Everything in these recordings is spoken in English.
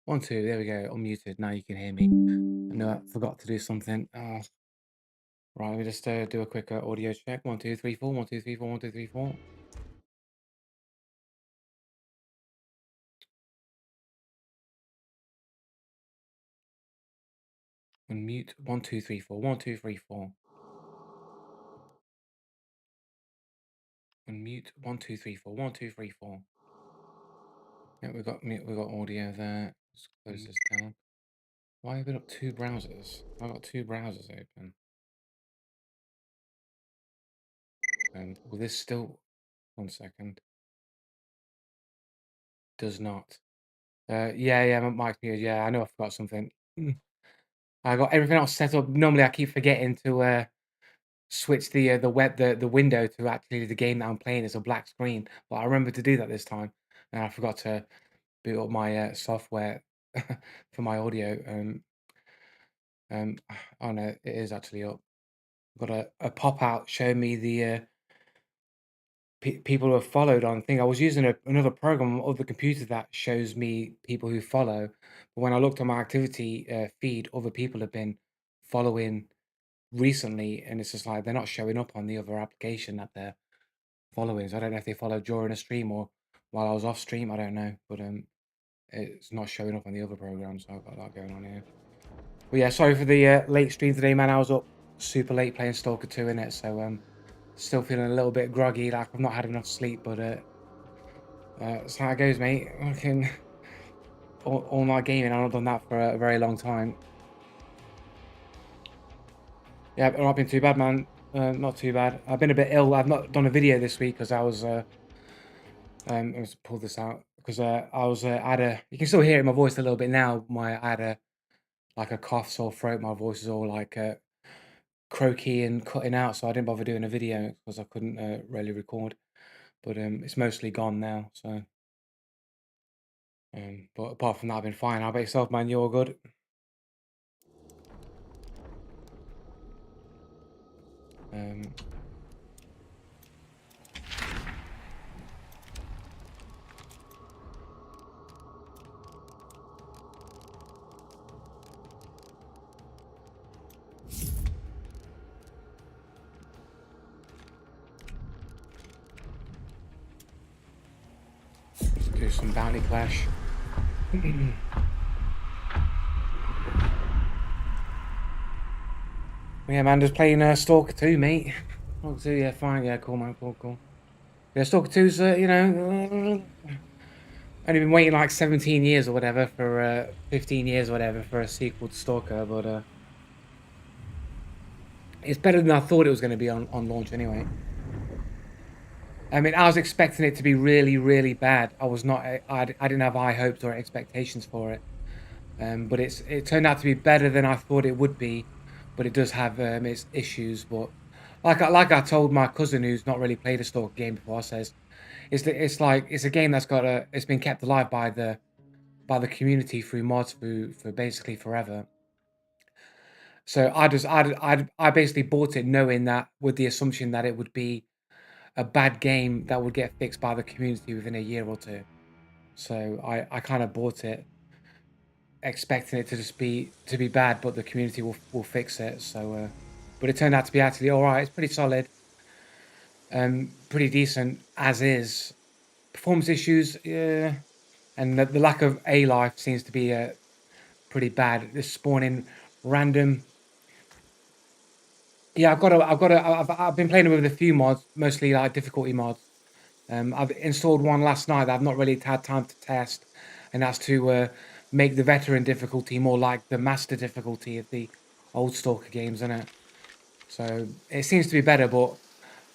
1, 2. There we go. Unmuted. Now you can hear me. I know I forgot to do something. Right, let me just do a quick audio check. 1, 2, 3, 4. 1, 2, 3, 4. 1, 2, 3, 4. Unmute. 1, 2, 3, 4. 1, 2, 3, 4. Unmute. 1, 2, 3, 4. 1, 2, 3, 4. Yeah, we got audio there. Let's close this down. Why have I got 2 browsers? I've got 2 browsers open. And will this still? 1 second. Does not. Yeah, my mic's muted. Yeah, I know I forgot something. I got everything else set up. Normally, I keep forgetting to switch the window to actually the game that I'm playing. It's a black screen, but I remember to do that this time, and I forgot to boot up my software for my audio. Oh no, it is actually up. I've got a pop out showing me the people who have followed on thing. I was using another program on the computer that shows me people who follow, but when I looked at my activity feed, other people have been following recently, and it's just like they're not showing up on the other application that they're following. So I don't know if they followed during a stream or while I was off stream. I don't know, but it's not showing up on the other program. So I've got that going on here. But yeah, sorry for the late stream today, man. I was up super late playing Stalker 2 in it, so still feeling a little bit groggy, like I've not had enough sleep. But that's how it goes, mate. Fucking all night gaming. I've not done that for a very long time. Yeah, but not been too bad, man. Not too bad. I've been a bit ill. I've not done a video this week because I was. Let's pull this out because I was. I had a. You can still hear it in my voice a little bit now. I had a like a cough, sore throat. My voice is all like croaky and cutting out, so I didn't bother doing a video because I couldn't really record. But it's mostly gone now. So. But apart from that, I've been fine. How about yourself, man? You all good? Um, let's do some bounty clash. Yeah, man, just playing Stalker 2, mate. Stalker 2, yeah, fine, yeah, cool, man, cool. Yeah, Stalker 2's, only been waiting like 17 years or whatever for 15 years or whatever for a sequel to Stalker, but it's better than I thought it was going to be on launch anyway. I mean, I was expecting it to be really, really bad. I was not. I didn't have high hopes or expectations for it. But it turned out to be better than I thought it would be. But it does have its issues. But like I told my cousin who's not really played a Stalker game before, says it's like it's a game that's got it's been kept alive by the community through mods for basically forever. So I basically bought it knowing that, with the assumption that it would be a bad game that would get fixed by the community within a year or two. So I kind of bought it expecting it to just be bad, but the community will fix it. So but it turned out to be actually all right. It's pretty solid, pretty decent as is. Performance issues, yeah, and the lack of A life seems to be pretty bad. This spawning random. Yeah, I've been playing with a few mods, mostly like difficulty mods. I've installed one last night that I've not really had time to test, and that's to make the veteran difficulty more like the master difficulty of the old Stalker games, isn't it? So it seems to be better, but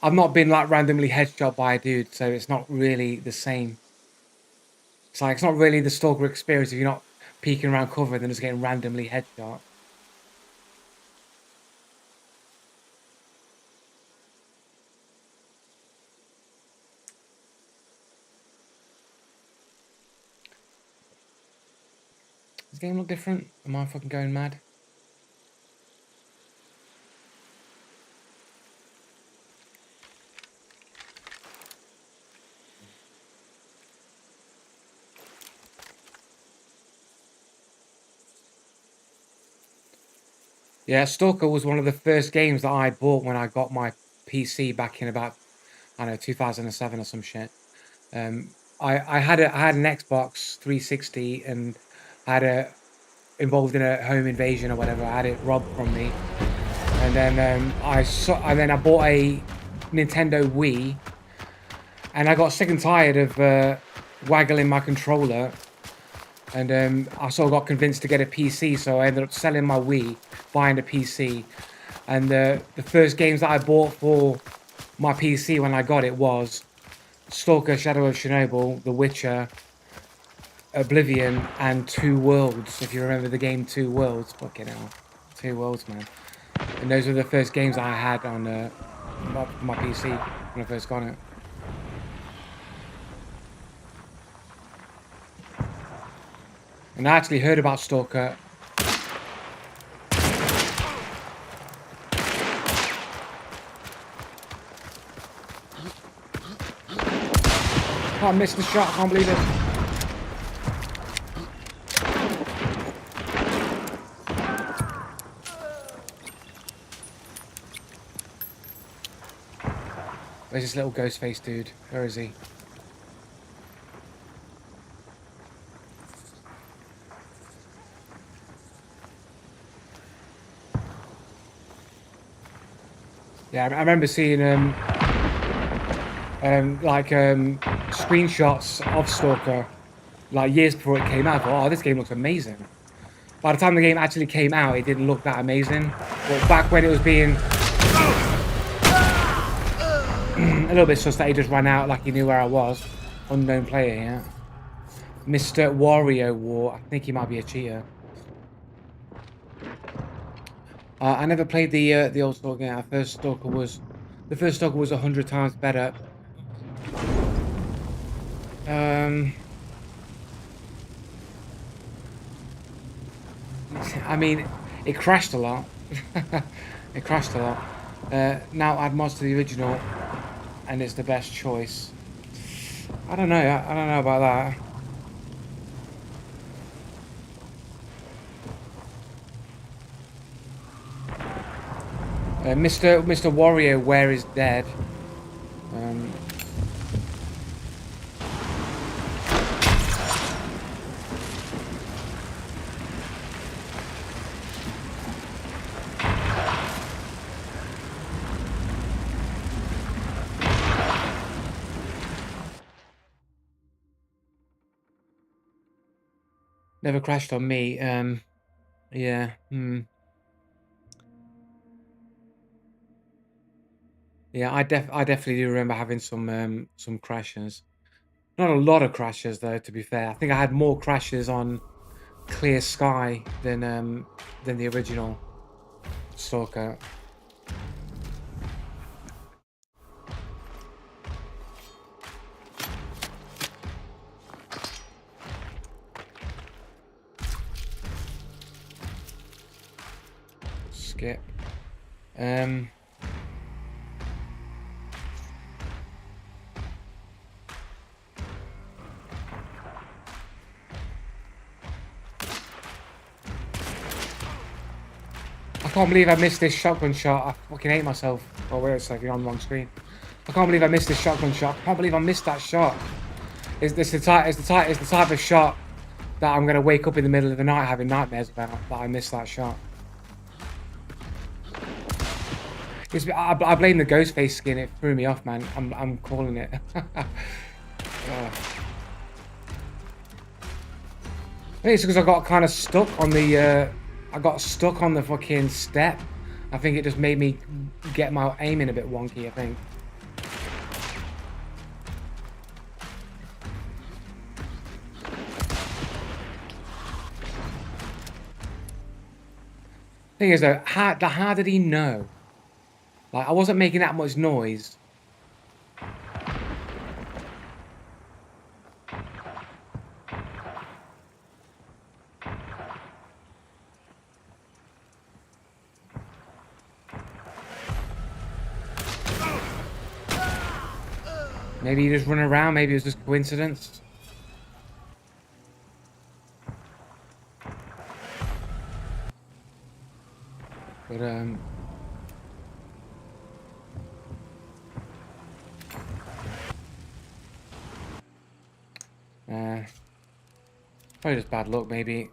I've not been like randomly headshot by a dude, so it's not really the same. It's like it's not really the Stalker experience if you're not peeking around cover and then just getting randomly headshot. Does the game look different? Am I fucking going mad? Yeah, Stalker was one of the first games that I bought when I got my PC back in about, I don't know, 2007 or some shit. I had an Xbox 360 and I had a involved in a home invasion or whatever. I had it robbed from me, and then I bought a Nintendo Wii, and I got sick and tired of waggling my controller, and I sort of got convinced to get a PC. So I ended up selling my Wii, buying a PC, and the first games that I bought for my PC when I got it was Stalker, Shadow of Chernobyl, The Witcher, Oblivion, and Two Worlds. If you remember the game Two Worlds, fucking hell, Two Worlds, man. And those were the first games I had on my PC when I first got it. And I actually heard about Stalker. Oh, I missed the shot. I can't believe it. Where's this little ghost face dude? Where is he? Yeah, I remember seeing screenshots of Stalker like years before it came out. I thought, oh, this game looks amazing. By the time the game actually came out, it didn't look that amazing. But back when it was being a little bit sus that he just ran out like he knew where I was. Unknown player here. Mr. Wario War. I think he might be a cheater. I never played the old Stalker game. The first Stalker was 100 times better. I mean, it crashed a lot. It crashed a lot. Now add mods to the original, and it's the best choice. I don't know. I don't know about that. Mr. WarioWare is dead. Never crashed on me. Yeah. Yeah, I definitely do remember having some crashes. Not a lot of crashes though, to be fair. I think I had more crashes on Clear Sky than the original Stalker. Skip. I can't believe I missed this shotgun shot. I fucking hate myself. Oh, wait a second, on the wrong screen. I can't believe I missed this shotgun shot. I can't believe I missed that shot. It's the type of shot that I'm gonna wake up in the middle of the night having nightmares about. That I missed that shot. I blame the ghost face skin. It threw me off, man. I'm calling it. I think it's because I got kind of stuck on the. I got stuck on the fucking step. I think it just made me get my aiming a bit wonky, I think. Thing is though, how did he know? Like, I wasn't making that much noise. Maybe he just running around, maybe it was just coincidence. Probably just bad luck, maybe.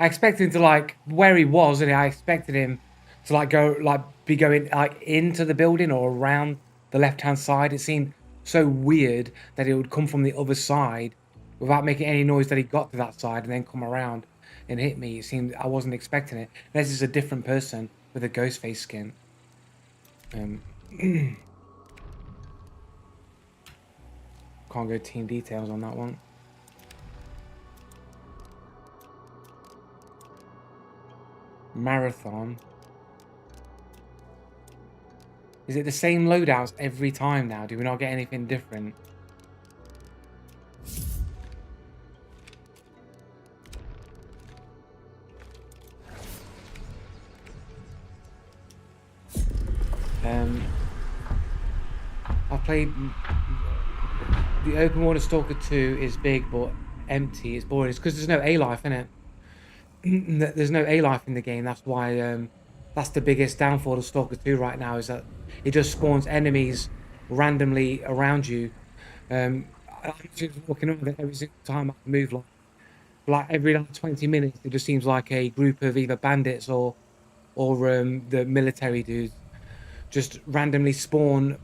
I expected him to like where he was, and I expected him to like go like be going like into the building or around the left-hand side. It seemed so weird that it would come from the other side without making any noise that he got to that side and then come around and hit me. It seemed I wasn't expecting it. This is a different person with a ghost face skin. Can't go team details on that one. Marathon. Is it the same loadouts every time now? Do we not get anything different? I played the open world of Stalker 2 is big but empty. It's boring. It's because there's no A life in it. There's no A life in the game. That's why that's the biggest downfall of Stalker 2 right now, is that it just spawns enemies randomly around you. I'm just walking around it every single time I move, like every like 20 minutes. It just seems like a group of either bandits or the military dudes just randomly spawn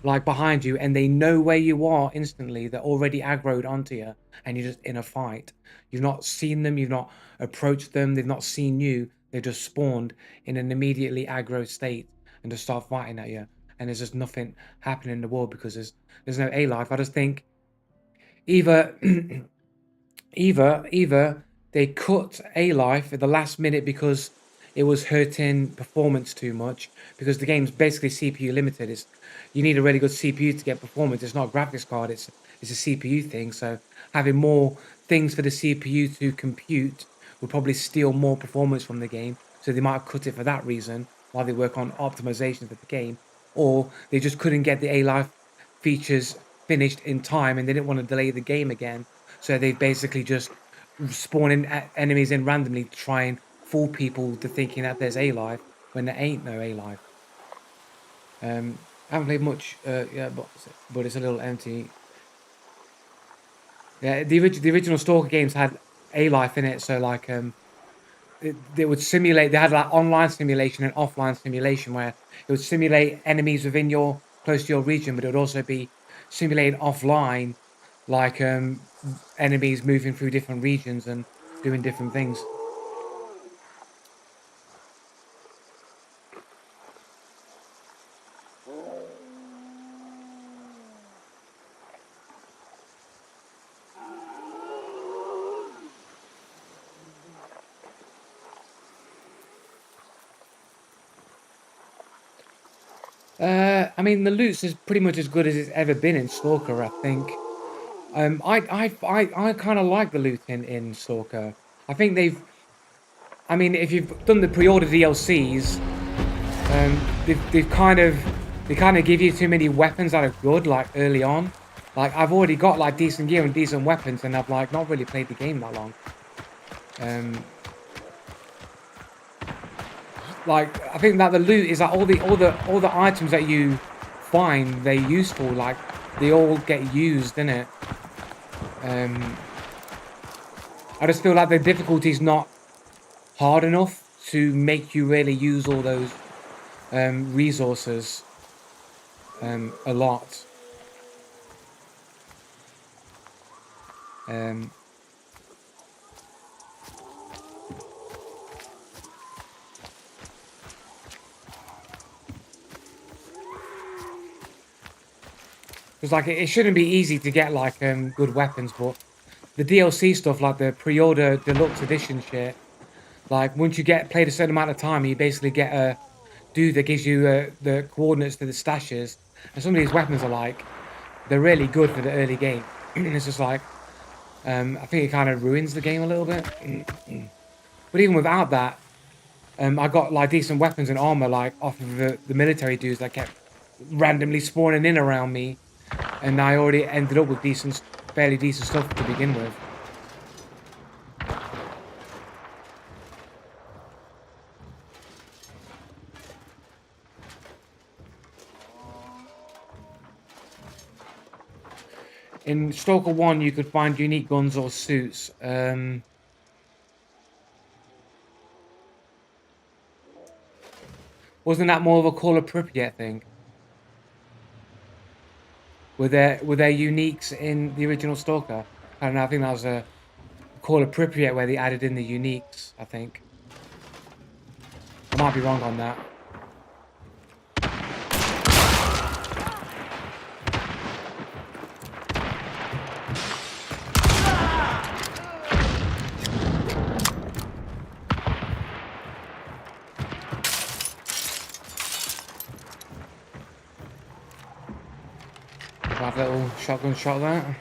like behind you, and they know where you are instantly. They're already aggroed onto you, and you're just in a fight. You've not seen them, you've not approached them, they've not seen you. They just spawned in an immediately aggro state and just start fighting at you. And there's just nothing happening in the world because there's no A life. I just think either either they cut A life at the last minute because it was hurting performance too much, because the game's basically CPU limited. You need a really good CPU to get performance. It's not a graphics card, it's a CPU thing. So having more things for the CPU to compute would probably steal more performance from the game. So they might have cut it for that reason while they work on optimization for the game. Or they just couldn't get the A life features finished in time and they didn't want to delay the game again. So they basically just spawning enemies in randomly to try and fool people to thinking that there's A life when there ain't no A life. I haven't played much, yeah, but it's a little empty. Yeah, the original Stalker games had A life in it, so like they would simulate. They had like online simulation and offline simulation, where it would simulate enemies within your close to your region, but it would also be simulated offline, like enemies moving through different regions and doing different things. I mean, the loot's is pretty much as good as it's ever been in Stalker, I think. I kind of like the loot in Stalker. I think I mean, if you've done the pre-order DLCs, they've they kind of give you too many weapons that are good, like early on. Like I've already got like decent gear and decent weapons, and I've like not really played the game that long. Like I think that the loot is like all the items that you find, they're useful. Like they all get used, innit? I just feel like the difficulty's not hard enough to make you really use all those resources a lot. Because like it shouldn't be easy to get like good weapons, but the DLC stuff, like the pre-order deluxe edition shit, like once you get played a certain amount of time, you basically get a dude that gives you the coordinates to the stashes, and some of these weapons are like they're really good for the early game. It's just like I think it kind of ruins the game a little bit. But even without that, I got like decent weapons and armor like off of the military dudes that kept randomly spawning in around me, and I already ended up with fairly decent stuff to begin with. In Stalker 1, you could find unique guns or suits. Wasn't that more of a Call of Pripyat thing? Were there uniques in the original Stalker? I don't know. I think that was a Call of Pripyat where they added in the uniques. I think I might be wrong on that. Have a little shotgun shot there.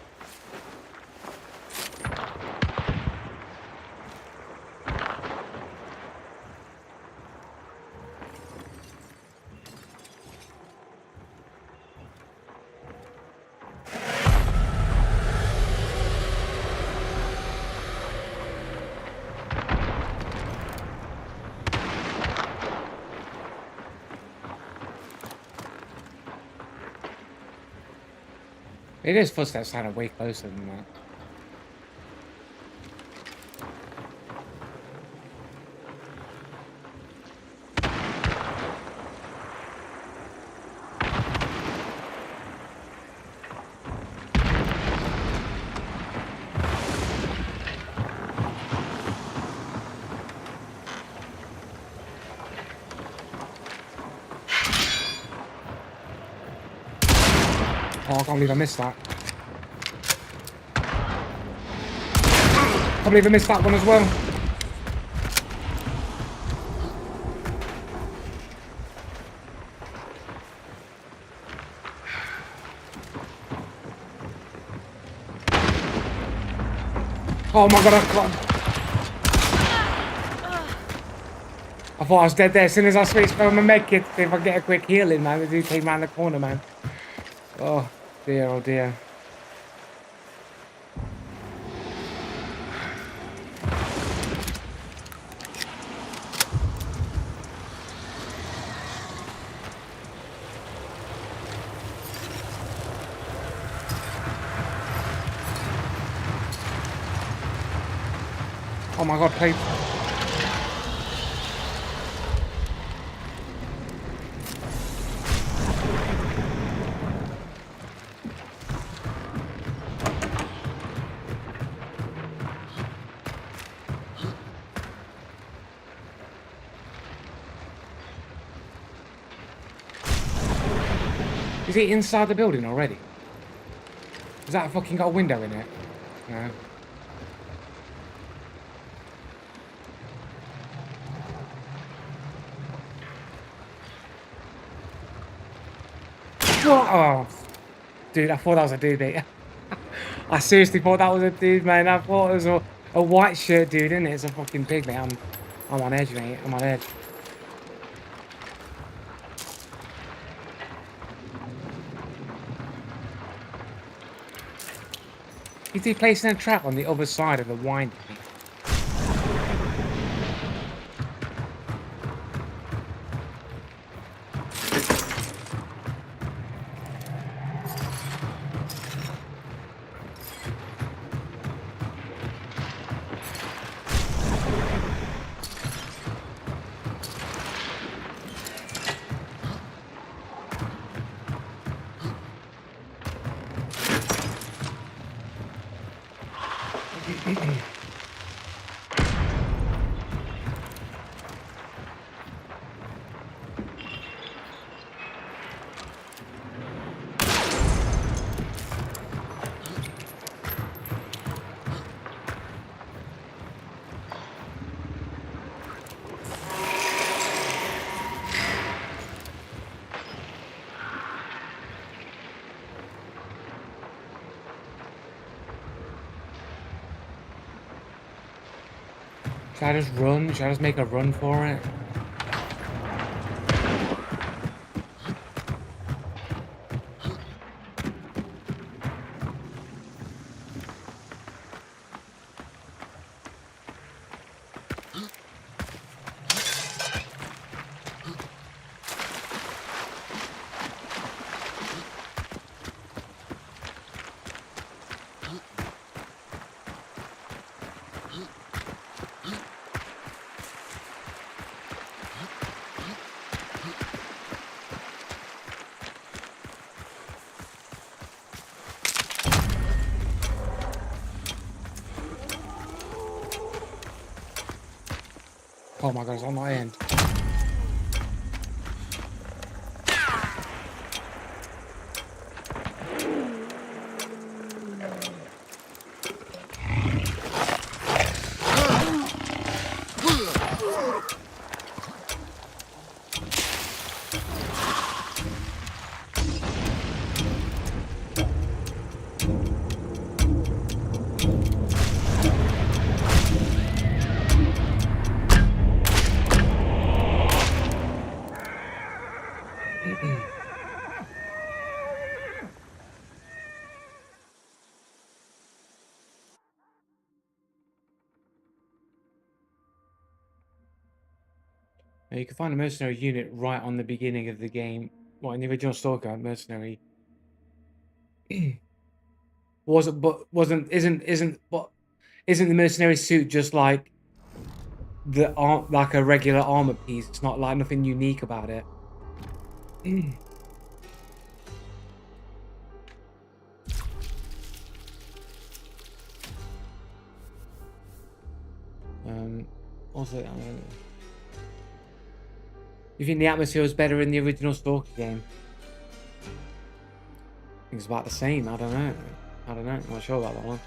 It is footsteps sounded way closer than that. Oh, I can't believe I missed that. I can't believe I missed that one as well. Oh my god, I thought I was dead there as soon as I switched from my medkit. If I get a quick healing, man, they do take me around the corner, man. Oh dear, oh dear. Oh my god, plate. Is it inside the building already? Has that fucking got a window in it? No. Oh, dude, I thought that was a dude, mate. I seriously thought that was a dude, man. I thought it was a white shirt dude, isn't it? It's a fucking pig, mate. I'm on edge, mate. I'm on edge. Is he placing a trap on the other side of the winding? Should I just run? Should I just make a run for it? Oh my god, it's on my end. Now, you can find a mercenary unit right on the beginning of the game. What, in the original Stalker, mercenary isn't the mercenary suit just like like a regular armor piece? It's not like nothing unique about it. Also, you think the atmosphere was better in the original Stalker game? I think it's about the same. I don't know. I'm not sure about that one.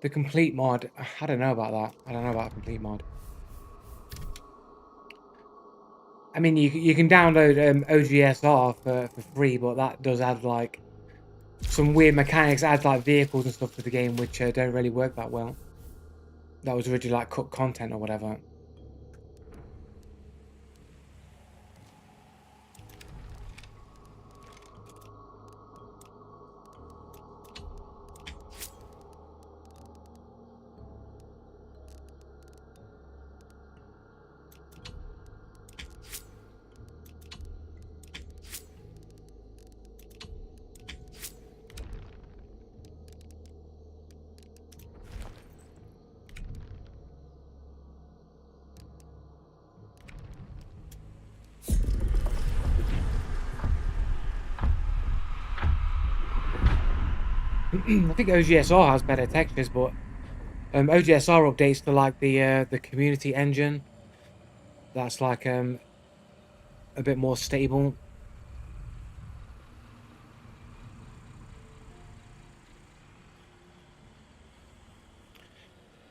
The complete mod. I don't know about that. I don't know about a complete mod. I mean, you can download OGSR for free, but that does add like some weird mechanics, adds like vehicles and stuff to the game, which don't really work that well. That was originally like cut content or whatever. I think OGSR has better textures, but OGSR updates to like the community engine. That's like a bit more stable.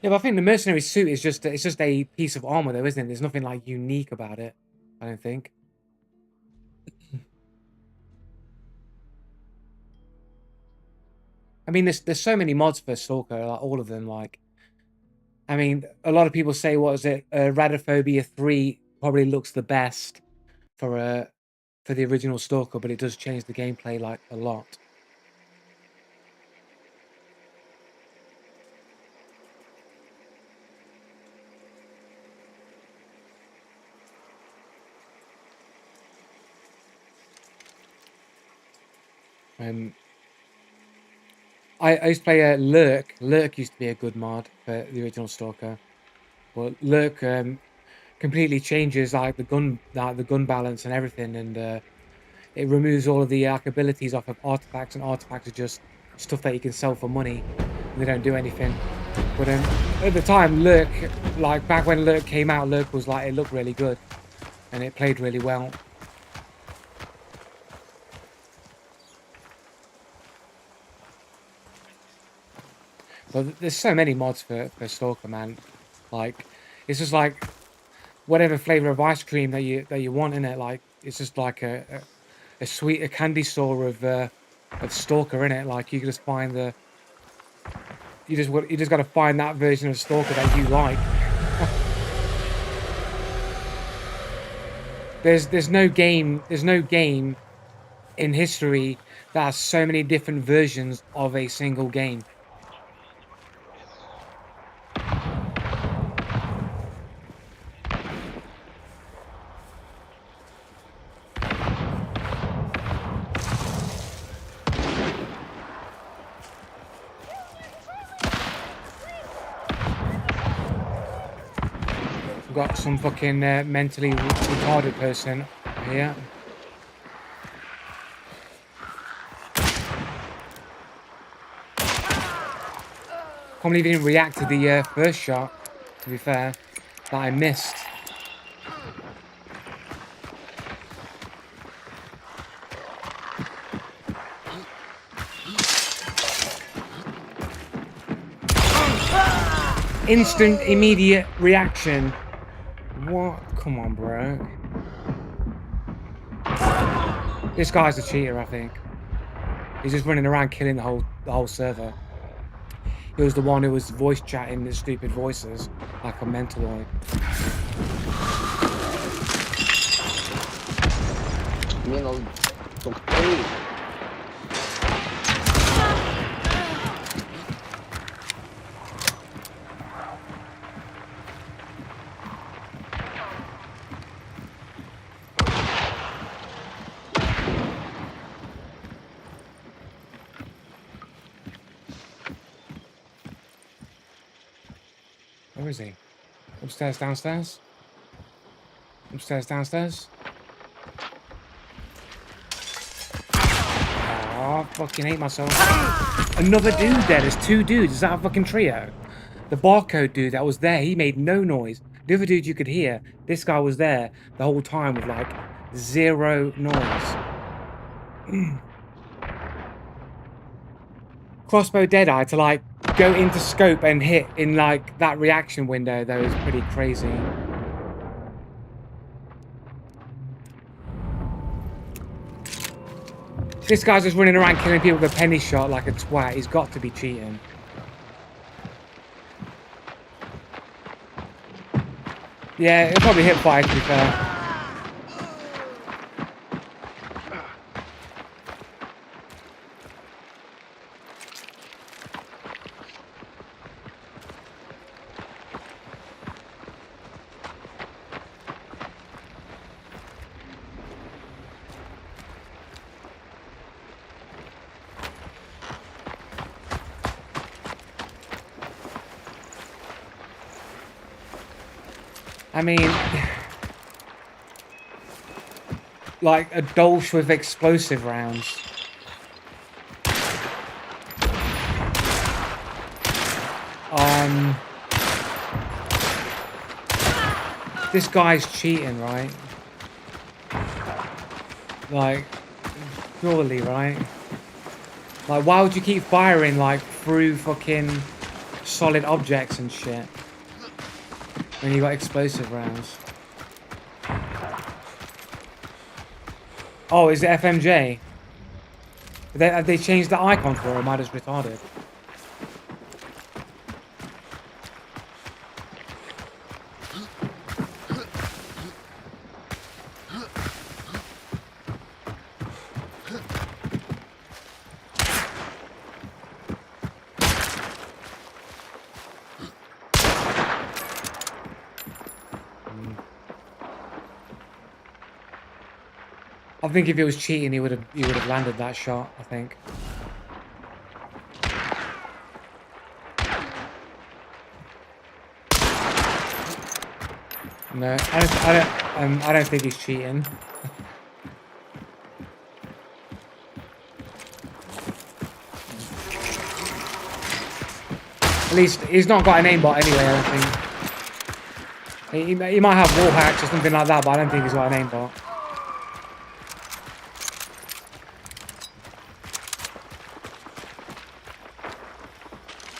Yeah, but I think the mercenary suit is just a piece of armor, though, isn't it? There's nothing like unique about it. I don't think. I mean, there's so many mods for Stalker, like all of them. Like, I mean, a lot of people say, what is it? Radophobia 3 probably looks the best for the original Stalker, but it does change the gameplay like a lot. I used to play Lurk. Lurk used to be a good mod for the original Stalker, but Lurk completely changes like the gun balance and everything, and it removes all of the abilities off of artifacts, and artifacts are just stuff that you can sell for money, and they don't do anything. But at the time, Lurk, like back when Lurk came out, Lurk was like, it looked really good, and it played really well. But there's so many mods for Stalker, man. Like, it's just like whatever flavor of ice cream that you want in it. Like, it's just like a candy store of Stalker in it. Like, you can just find you just got to find that version of Stalker that you like. there's no game in history that has so many different versions of a single game. got some fucking mentally retarded person here. Can't believe he didn't react to the first shot, to be fair, that I missed. Instant, immediate reaction. What? Come on, bro. This guy's a cheater, I think. He's just running around killing the whole server. He was the one who was voice chatting the stupid voices like a mentaloid. Where is he? Upstairs, downstairs? Upstairs, downstairs? Oh, fucking hate myself. Another dude there. There's two dudes. Is that a fucking trio? The barcode dude that was there, he made no noise. The other dude you could hear, this guy was there the whole time with like zero noise. Crossbow Deadeye to like go into scope and hit in like that reaction window though is pretty crazy. This guy's just running around killing people with a penny shot like a twat. He's got to be cheating. Yeah, he'll probably hit fire to be fair. I mean, like a Dolch with explosive rounds. This guy's cheating, right? Like, surely, right? Like, why would you keep firing, like, through fucking solid objects and shit? When you got explosive rounds. Oh, is it FMJ? Have they changed the icon for it, or am I just retarded? I think if he was cheating, he would have landed that shot. I think. No, I don't think he's cheating. At least he's not got an aimbot anyway. I don't think. He might have wall hacks or something like that, but I don't think he's got an aimbot.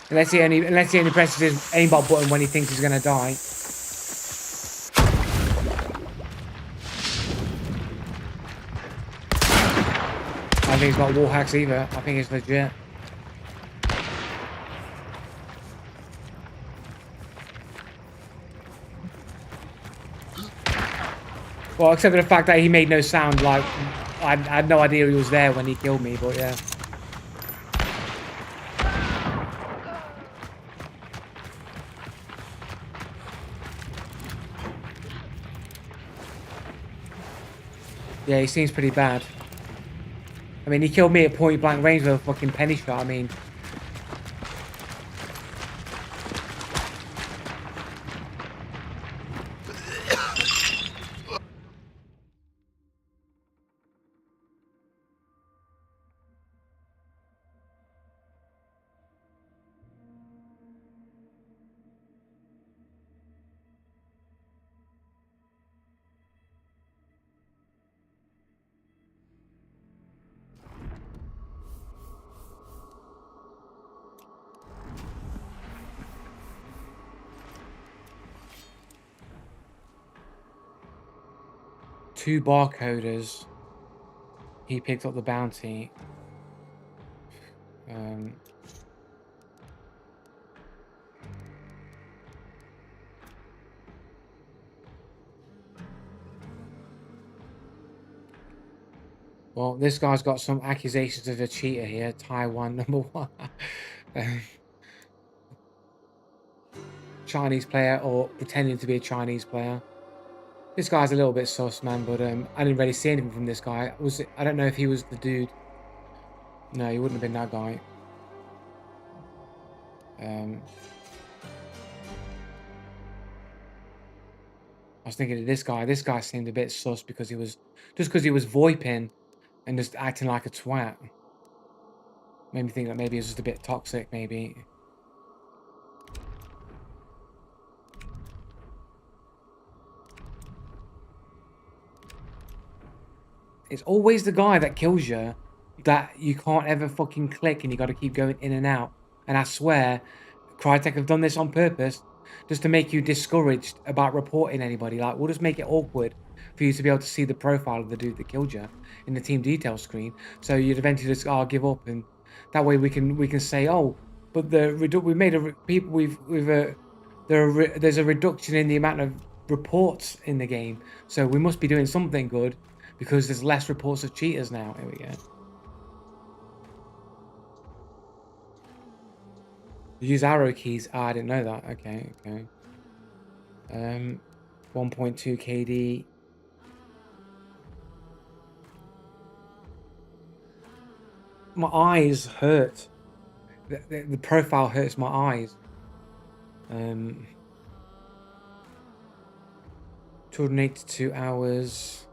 Unless he only presses his aimbot button when he thinks he's gonna die. I don't think he's got wall hacks either. I think it's legit. Well, except for the fact that he made no sound, like I had no idea he was there when he killed me, but yeah. Yeah, he seems pretty bad. I mean, he killed me at point blank range with a fucking penny shot. I mean, 2 barcoders. He picked up the bounty. Well, this guy's got some accusations of a cheater here. Taiwan #1. Chinese player or pretending to be a Chinese player. This guy's a little bit sus, man, but I didn't really see anything from this guy. I don't know if he was the dude. No, he wouldn't have been that guy. I was thinking of this guy. This guy seemed a bit sus because he was VoIPing and just acting like a twat. Made me think that maybe he was just a bit toxic, maybe. It's always the guy that kills you that you can't ever fucking click and you got to keep going in and out. And I swear, Crytek have done this on purpose just to make you discouraged about reporting anybody. Like, we'll just make it awkward for you to be able to see the profile of the dude that killed you in the team details screen. So you'd eventually just, give up, and that way we can say, oh, but we made there's a reduction in the amount of reports in the game, so we must be doing something good because there's less reports of cheaters now. Here we go. Use arrow keys. I didn't know that. Okay. 1.2 KD. My eyes hurt. The profile hurts my eyes. 282 hours.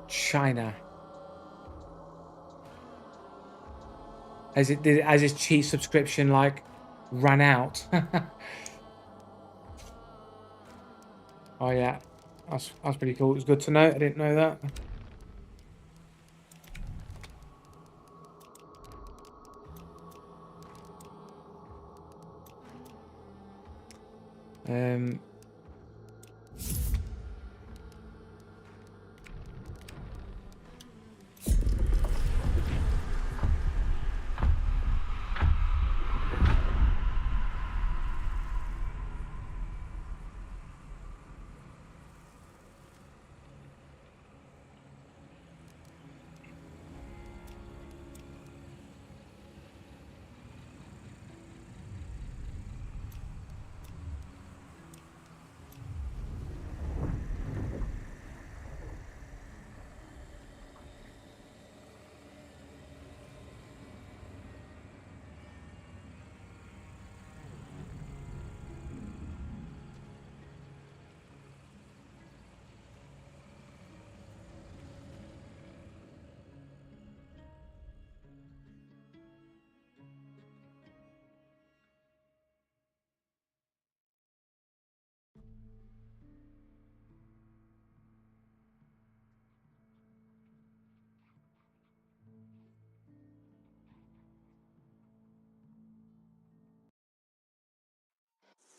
China. As his cheat subscription ran out. Oh yeah, that's pretty cool. It was good to know. I didn't know that.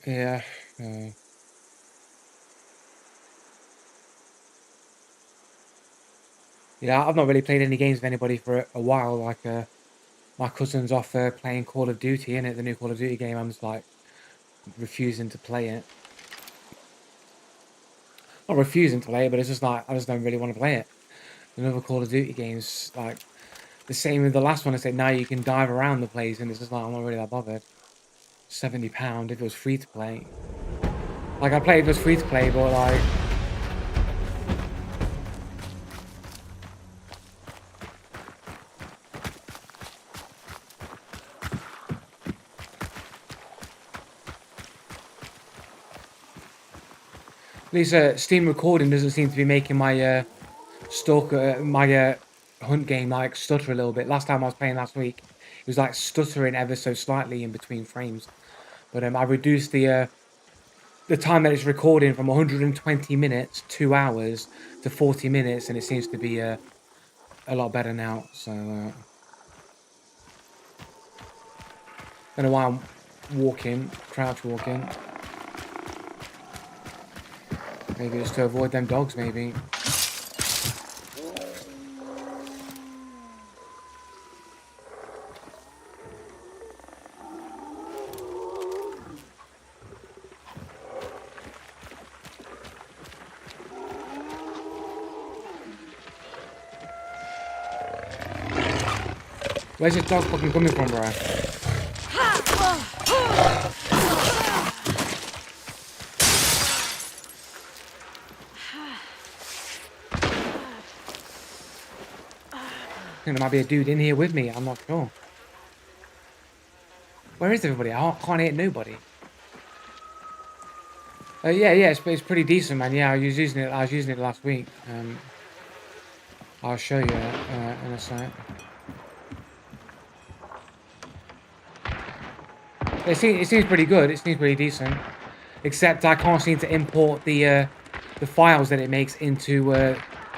Yeah. Yeah, I've not really played any games with anybody for a while. Like, my cousin's off playing Call of Duty, innit? The new Call of Duty game. I'm just like refusing to play it. Not refusing to play it, but it's just like I just don't really want to play it. Another Call of Duty games like the same with the last one. I said now you can dive around the place, and it's just like I'm not really that bothered. £70 if it was free to play. Like, I played if it was free to play, but like. At least Steam recording doesn't seem to be making my hunt game like stutter a little bit. Last time I was playing last week, it was like stuttering ever so slightly in between frames. But I reduced the time that it's recording from 120 minutes, 2 hours, to 40 minutes, and it seems to be a lot better now. So I don't know why I'm crouch walking. Maybe it's to avoid them dogs, maybe. Where's this dog fucking coming from, bro? I think there might be a dude in here with me. I'm not sure. Where is everybody? I can't hear nobody. Yeah, it's pretty decent, man. Yeah, I was using it last week. I'll show you in a sec. It seems pretty good. It seems pretty decent. Except I can't seem to import the files that it makes into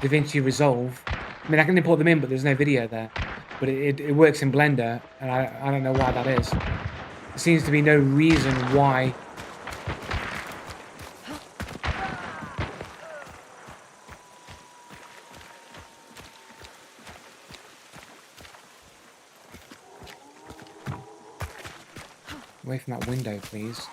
DaVinci Resolve. I mean, I can import them in, but there's no video there. But it works in Blender, and I don't know why that is. There seems to be no reason why. Away from that window, please.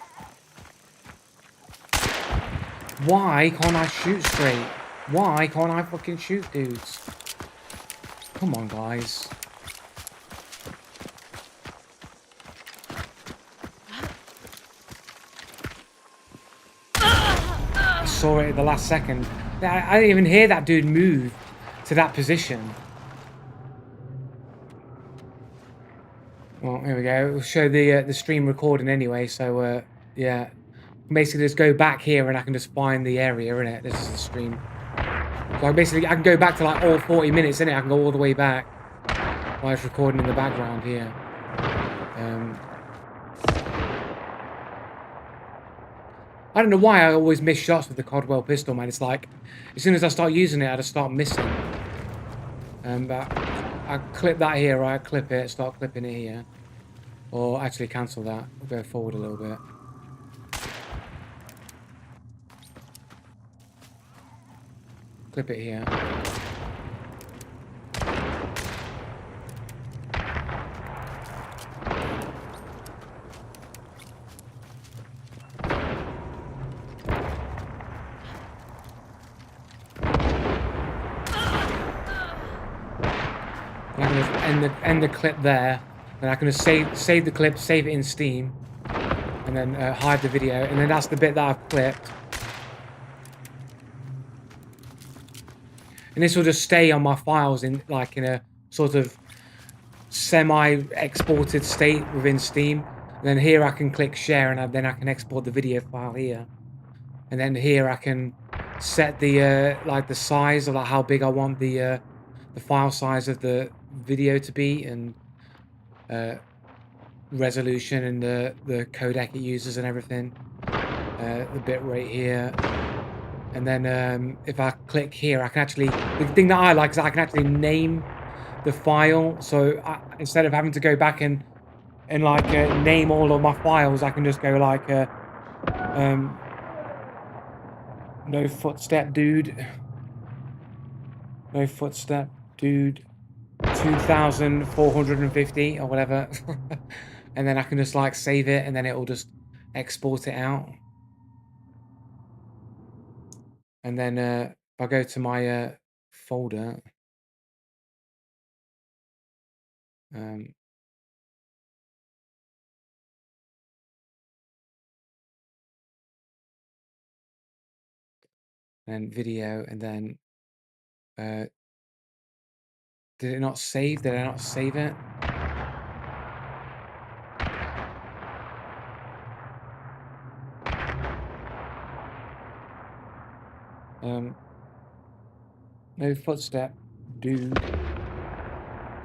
Why can't I shoot straight? Why can't I fucking shoot dudes? Come on, guys. I saw it at the last second. I didn't even hear that dude move to that position. Well, here we go. We'll show the stream recording anyway. So yeah, basically just go back here and I can just find the area, innit? This is the stream. So basically I can go back to like all 40 minutes, innit? I can go all the way back while it's recording in the background here. I don't know why I always miss shots with the Codwell pistol, man. It's like as soon as I start using it, I just start missing. But I clip that here, right? Clip it, start clipping it here. Or actually cancel that. We'll go forward a little bit. Clip it here. And I'm gonna end the clip there. Then I can just save the clip, save it in Steam, and then hide the video. And then that's the bit that I've clipped. And this will just stay on my files in a sort of semi-exported state within Steam. And then here I can click share, and then I can export the video file here. And then here I can set the like the size of like how big I want the file size of the video to be, and resolution and the codec it uses and everything. The bit rate here. And then if I click here, I can actually, the thing that I like is I can actually name the file. So instead of having to go back and like name all of my files, I can just go like no footstep dude, no footstep dude 2450 or whatever. And then I can just like save it, and then it will just export it out. And then if I go to my folder, then video, and then did it not save? Did I not save it? No footstep dude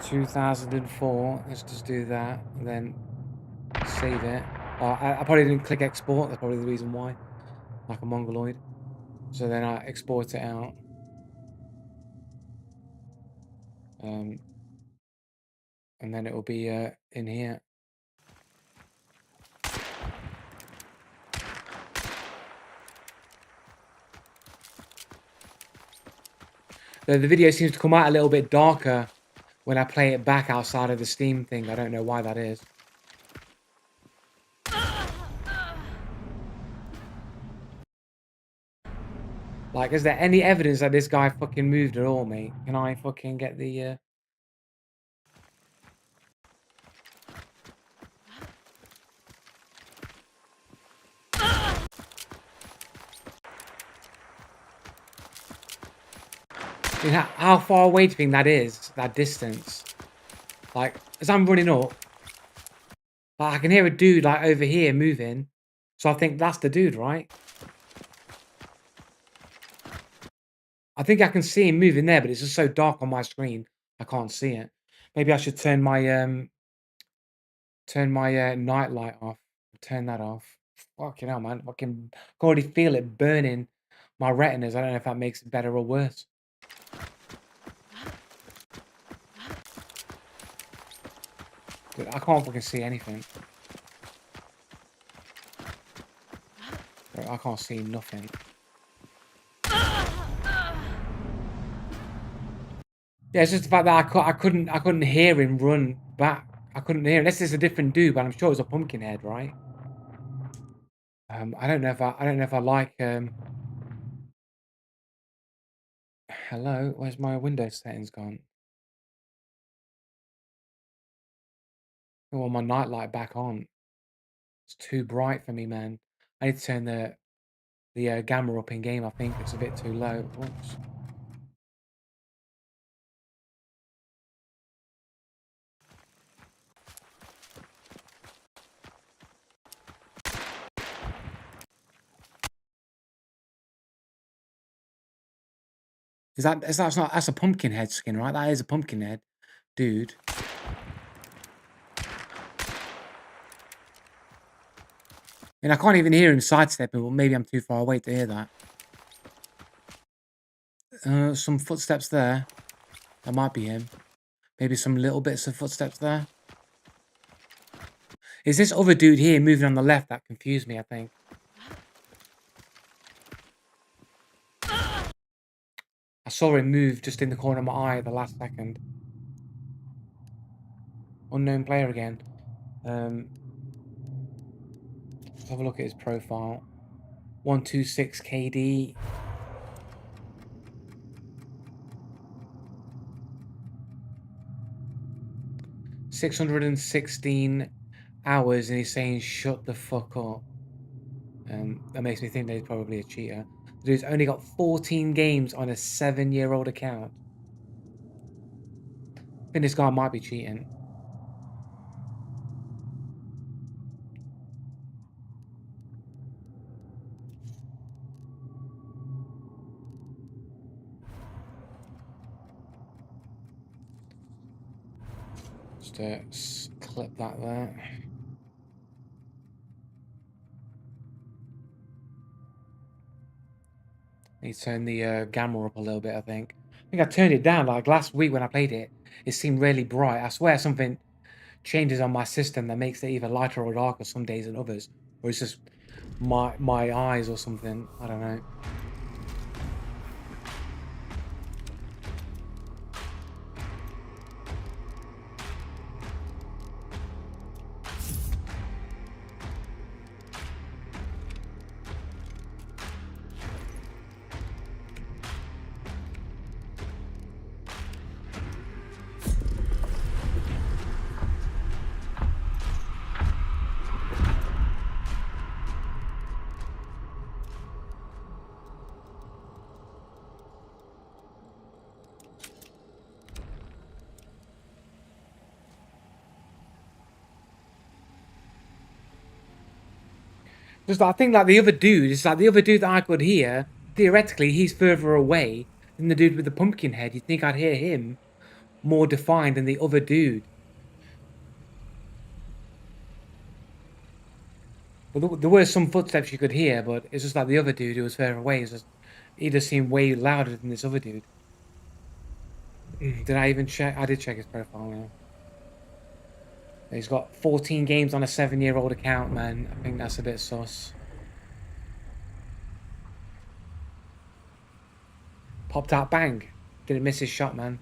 2004. Let's just do that and then save it. I probably didn't click export. That's probably the reason why, like a mongoloid. So then I export it out. And then it will be in here. The video seems to come out a little bit darker when I play it back outside of the Steam thing. I don't know why that is. Like, is there any evidence that this guy fucking moved at all, mate? Can I fucking get the, You know, how far away do you think that is? That distance? Like, as I'm running up, like, I can hear a dude, like, over here moving. So I think that's the dude, right? I think I can see him moving there, but it's just so dark on my screen, I can't see it. Maybe I should turn my, night light off. Turn that off. Fucking hell, man. I can already feel it burning my retinas. I don't know if that makes it better or worse. Dude, I can't fucking see anything. Bro, I can't see nothing. Yeah, it's just the fact that I couldn't hear him run back. I couldn't hear him. Unless it's a different dude, but I'm sure it's a pumpkin head, right? I don't know if I like hello, where's my Windows settings gone? I want my nightlight back on. It's too bright for me, man. I need to turn the gamma up in game. I think it's a bit too low. Oops. That's a pumpkin head skin, right? That is a pumpkin head, dude. And I can't even hear him sidestepping, but maybe I'm too far away to hear that. Some footsteps there. That might be him. Maybe some little bits of footsteps there. Is this other dude here moving on the left that confused me, I think. I saw him move just in the corner of my eye at the last second. Unknown player again. Let's have a look at his profile. 126 KD. $616 hours, and he's saying shut the fuck up. That makes me think that he's probably a cheater. The dude's only got 14 games on a 7-year-old account. I think this guy might be cheating. Just clip that there. Need to turn the gamma up a little bit, I think. I think I turned it down. Like last week when I played it, it seemed really bright. I swear something changes on my system that makes it either lighter or darker some days than others. Or it's just my eyes or something. I don't know. Just I think like the other dude, it's like the other dude that I could hear, theoretically he's further away than the dude with the pumpkin head. You'd think I'd hear him more defined than the other dude. Well, there were some footsteps you could hear, but it's just like the other dude who was further away. He just seemed way louder than this other dude. Did I even check? I did check his profile now. He's got 14 games on a 7-year-old account, man. I think that's a bit sus. Popped out bang. Didn't miss his shot, man.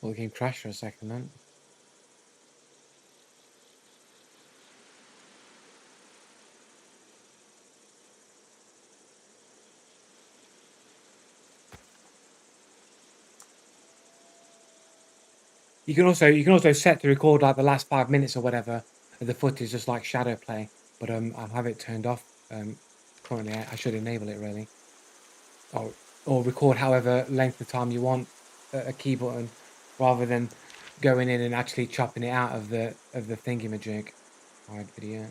Well, the game crashed for a second, then. You can also set to record like the last 5 minutes or whatever of the footage, just like shadow play. But I'll have it turned off. Currently, I should enable it really, or record however length of time you want a key button, rather than going in and actually chopping it out of the thingamajig. Hide video.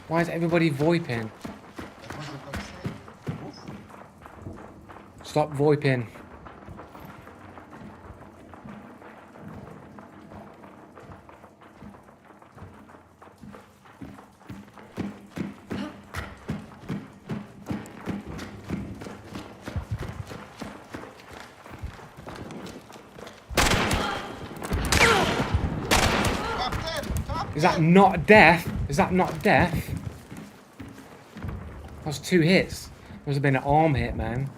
Why is everybody VoIPing? Stop VoIPing. Is that not death? Is that not death? That was 2 hits. Must have been an arm hit, man.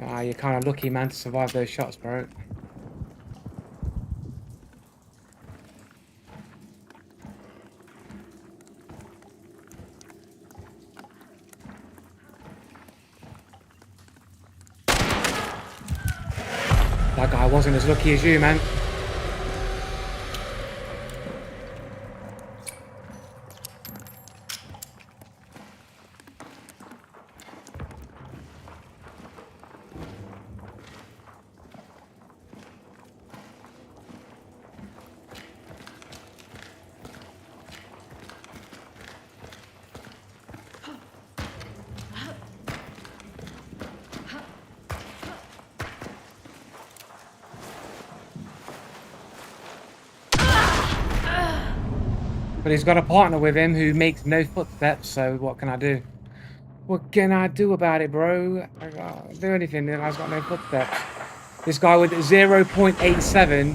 Ah, you're kind of lucky, man, to survive those shots, bro. That guy wasn't as lucky as you, man. But he's got a partner with him who makes no footsteps, so what can I do? What can I do about it, bro? I can't do anything, the guy's got no footsteps. This guy with 0.87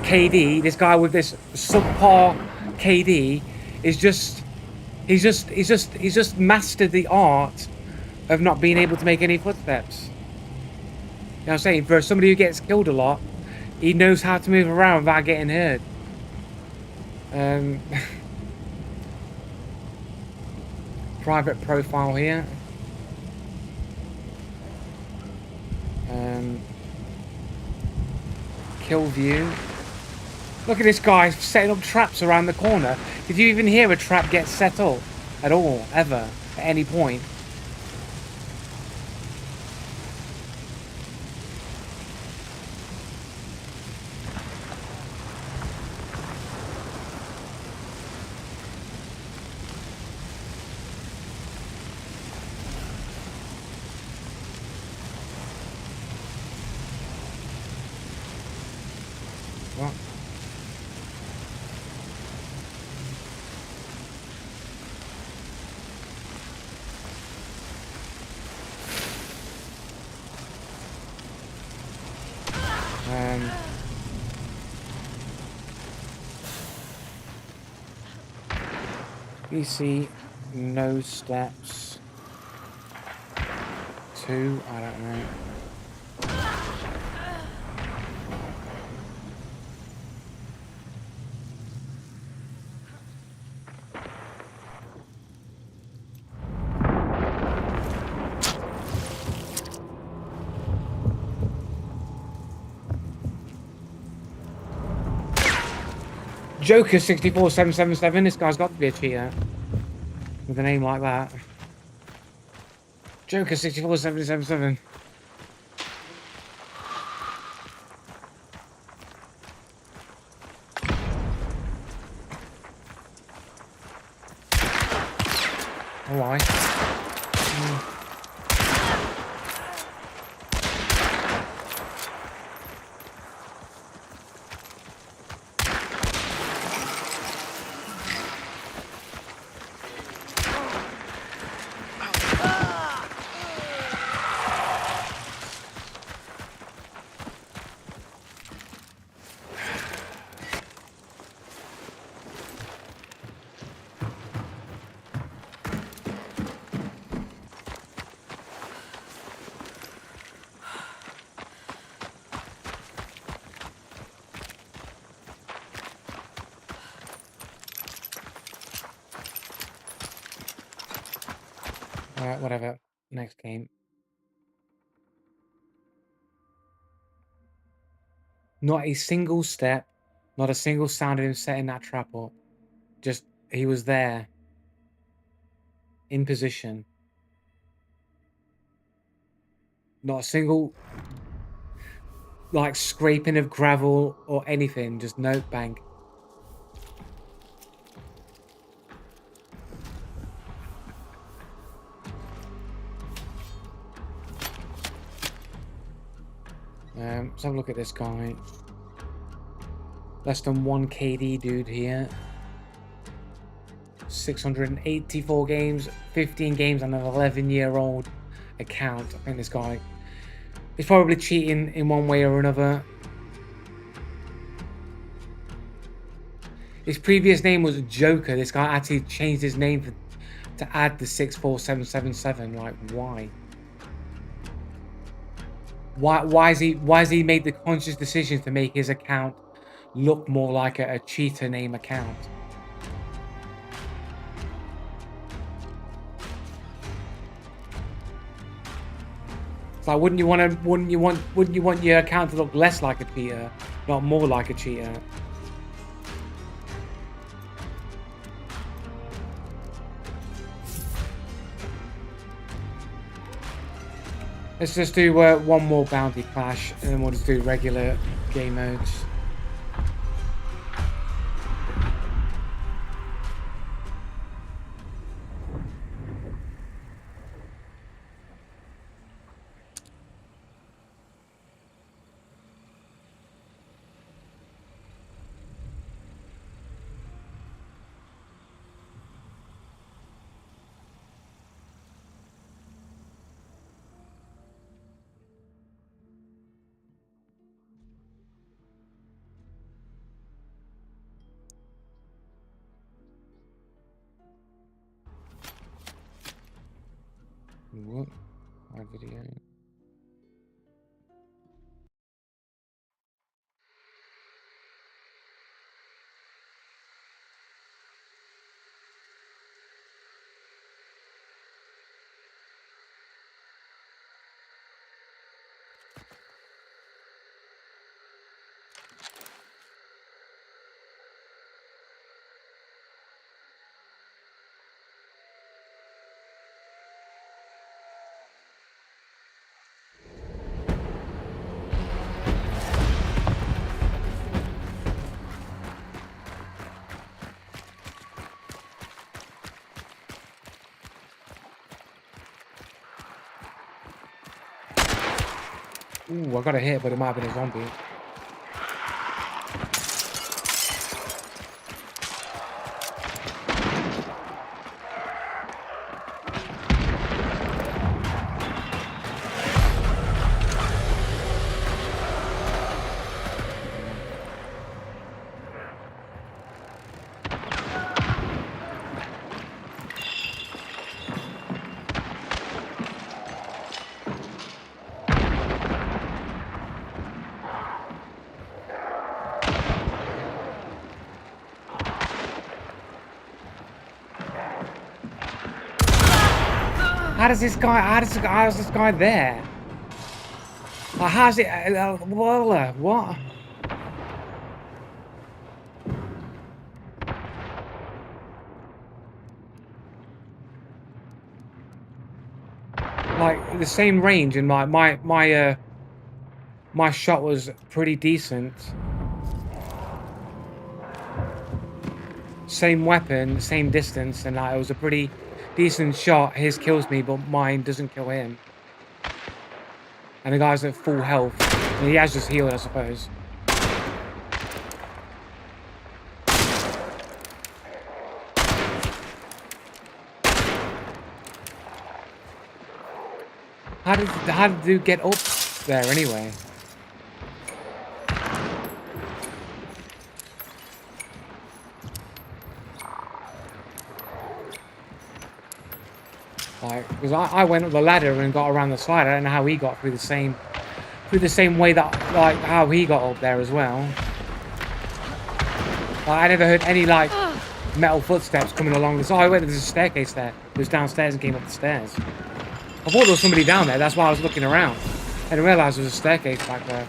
KD, this guy with this subpar KD is he's just mastered the art of not being able to make any footsteps. You know what I'm saying? For somebody who gets killed a lot, he knows how to move around without getting hurt. Private profile here. Kill view. Look at this guy setting up traps around the corner. Did you even hear a trap get set up at all, ever, at any point? What? PC, no steps. 2, I don't know. Joker 64777. This guy's got to be a cheater with a name like that. Joker 64777. Oh, why? Alright, whatever. Next game. Not a single step, not a single sound of him setting that trap up. Just, he was there, in position. Not a single, like, scraping of gravel or anything. Just no bang. Let's have a look at this guy. Less than 1 KD dude here. 684 games, 15 games on an 11-year-old account. I think this guy is probably cheating in one way or another. His previous name was Joker. This guy actually changed his name to add the 64777. Like, why? Why has he made the conscious decision to make his account look more like a cheater name account? It's like, wouldn't you want your account to look less like a cheater, not more like a cheater? Let's just do one more bounty clash, and then we'll just do regular game modes. What? My video. Ooh, I got a hit, but it might have been a zombie. How does this guy there? Like, how's it? What? Like the same range, and my shot was pretty decent. Same weapon, same distance, and like, it was a pretty decent shot. His kills me, but mine doesn't kill him. And the guy's at full health. And he has just healed, I suppose. How did you get up there anyway? Like, because I went up the ladder and got around the side. I don't know how he got through the same way that, like, how he got up there as well. Like, I never heard any like metal footsteps coming along the side. Oh wait, there's a staircase there. It was downstairs and came up the stairs. I thought there was somebody down there. That's why I was looking around. I didn't realise there was a staircase back there.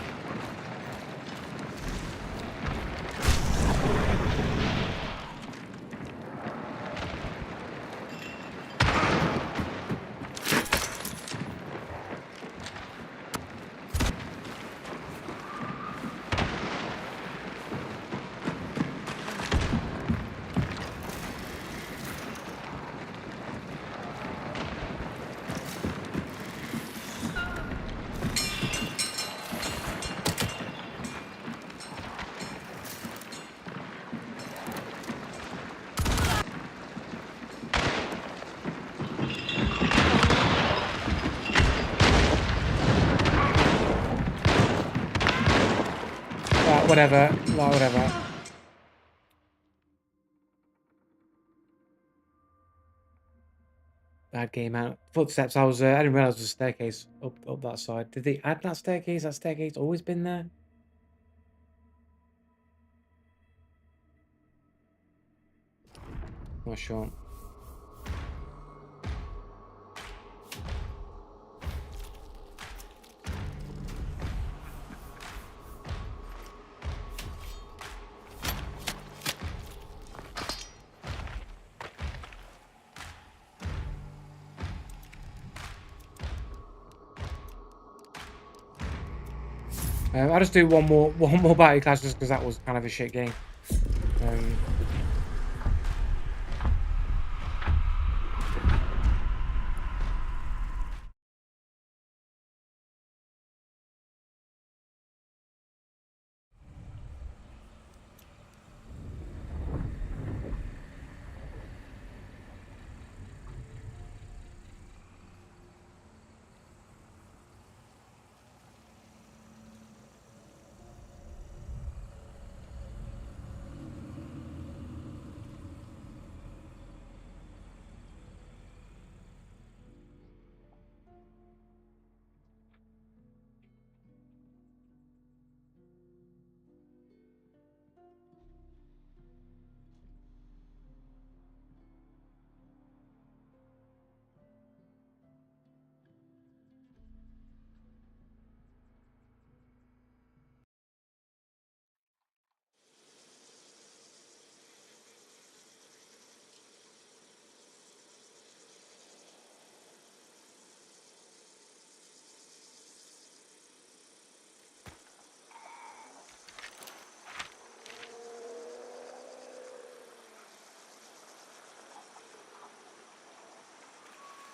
Whatever, like, whatever. Bad game out. Footsteps. I didn't realize there was a staircase up that side. Did they add that staircase? That staircase always been there? Not sure. I'll just do one more battle class just because that was kind of a shit game.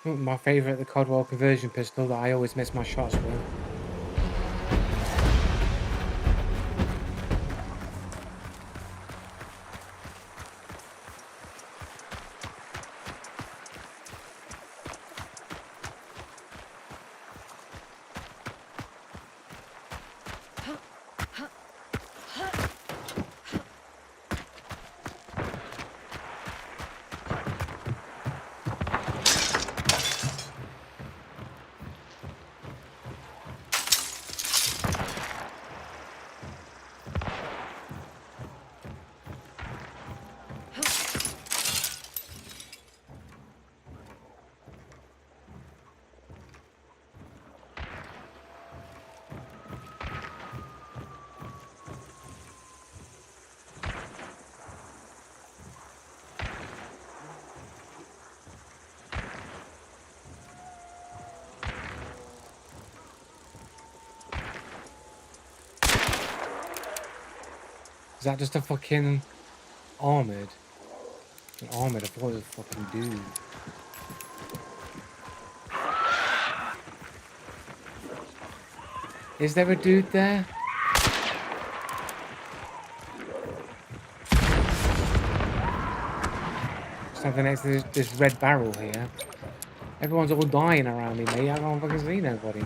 My favourite, the Codwell conversion pistol that I always miss my shots with. Is that just a fucking armoured? An armoured, I thought it was a fucking dude. Is there a dude there? Something next to this red barrel here. Everyone's all dying around me, mate. I can't fucking see nobody.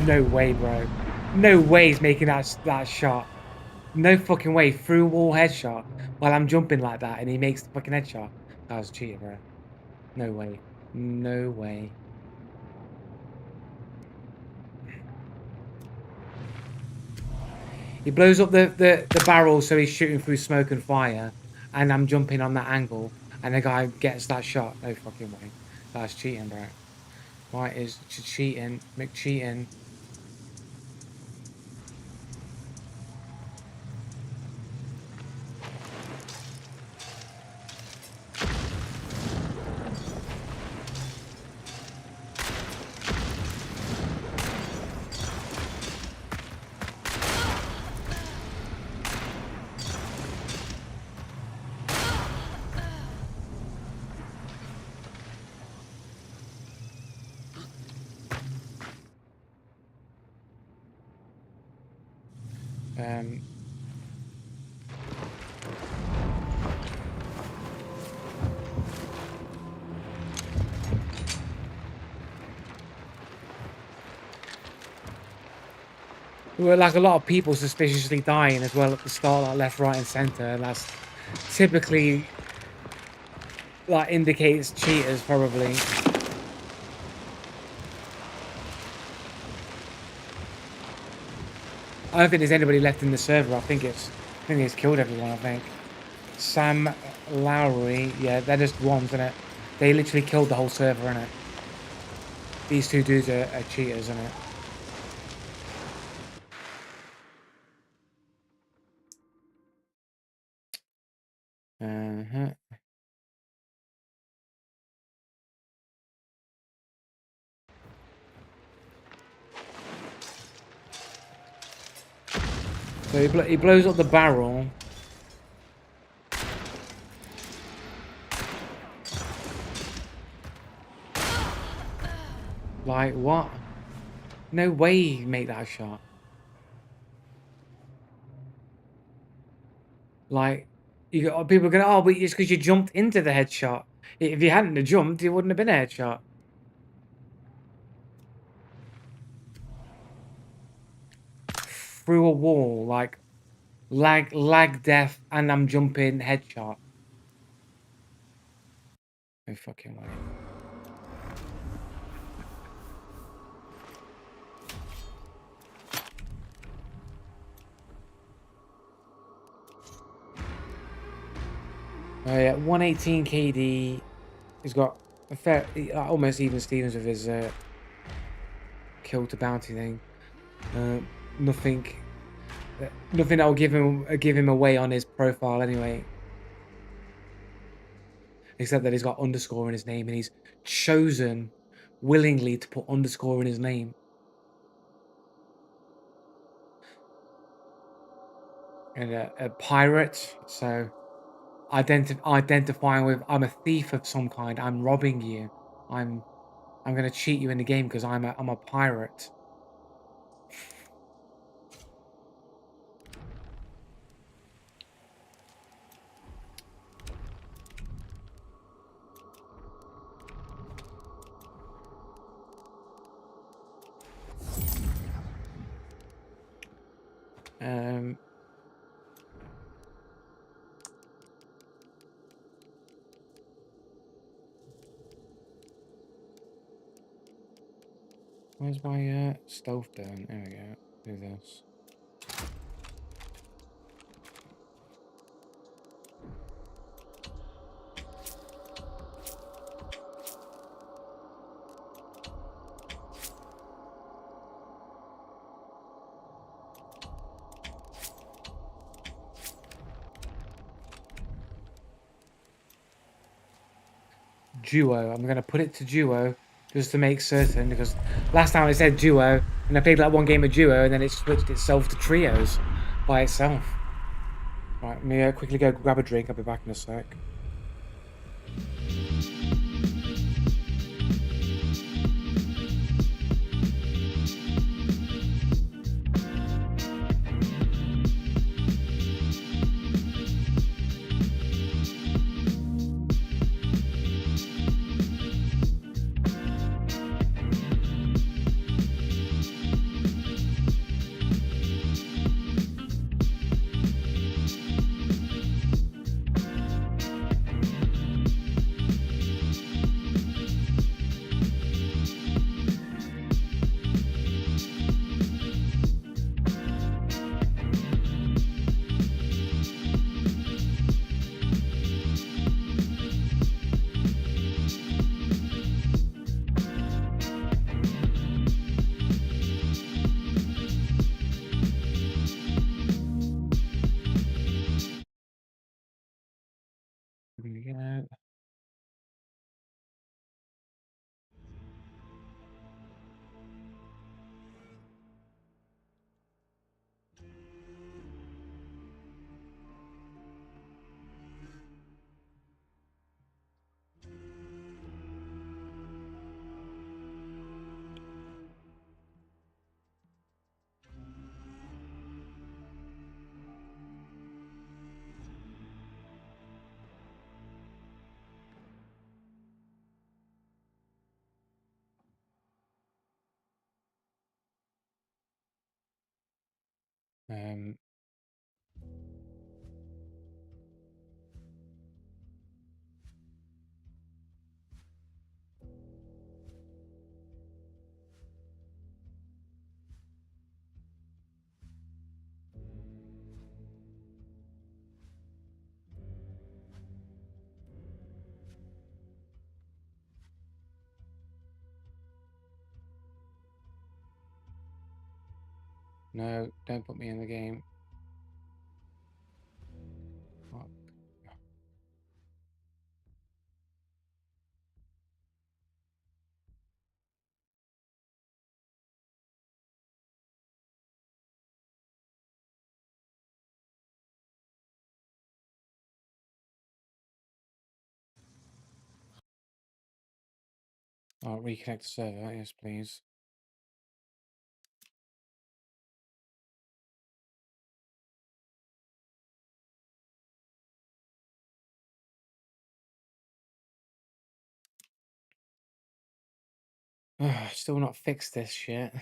No way, bro. No way he's making that shot. No fucking way. Through wall headshot while I'm jumping like that and he makes the fucking headshot. That was cheating, bro. No way. No way. He blows up the barrel so he's shooting through smoke and fire. And I'm jumping on that angle. And the guy gets that shot. No fucking way. That's cheating, bro. Why is cheating? McCheating. There were like a lot of people suspiciously dying as well at the start, like left, right, and center. And that's typically like indicates cheaters, probably. I don't think there's anybody left in the server. I think it's killed everyone. I think Sam Lowry, yeah, they're just ones, isn't it? They literally killed the whole server, innit? These two dudes are cheaters, innit? Uh-huh. So he blows up the barrel. Like, what? No way he made that shot. Like, people are going, oh, but it's because you jumped into the headshot. If you hadn't have jumped, it wouldn't have been a headshot. Through a wall, like, lag death, and I'm jumping headshot. No fucking way. Yeah, 118 KD. He's got a fair, almost even Stevens with his kill to bounty thing. Nothing, nothing that will give him away on his profile anyway. Except that he's got underscore in his name, and he's chosen willingly to put underscore in his name. And a pirate, so identifying with, I'm a thief of some kind. I'm robbing you. I'm gonna cheat you in the game because I'm a pirate. Um, where's my stealth burn? There we go. Do this. Duo. I'm gonna put it to duo just to make certain, because last time I said duo and I played like one game of duo and then it switched itself to trios by itself. Right, let me quickly go grab a drink. I'll be back in a sec. Here we go. Um, no, don't put me in the game. Fuck. Oh, reconnect the server. Yes, please. Still not fixed this shit.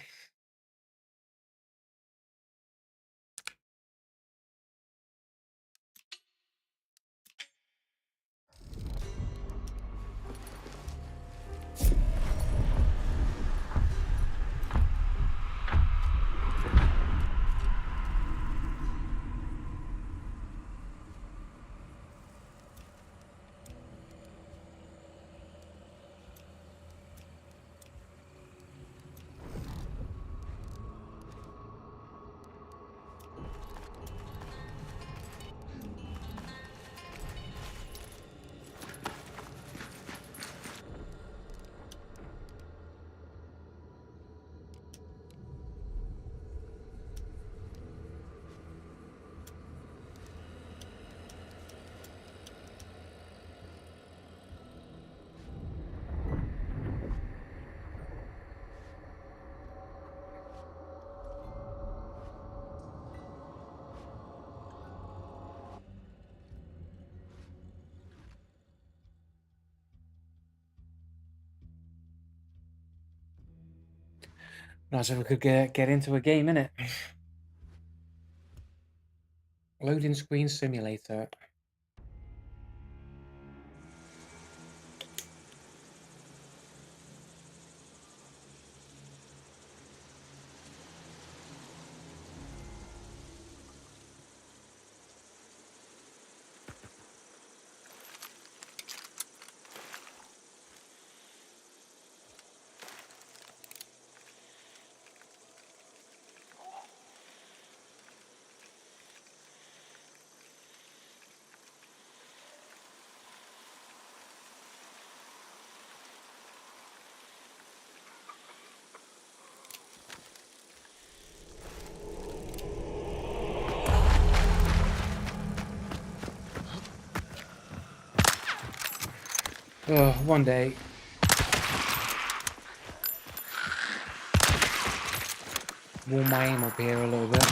Nice if we could get into a game, innit? Loading screen simulator. Oh, one day. Warm my aim up here a little bit.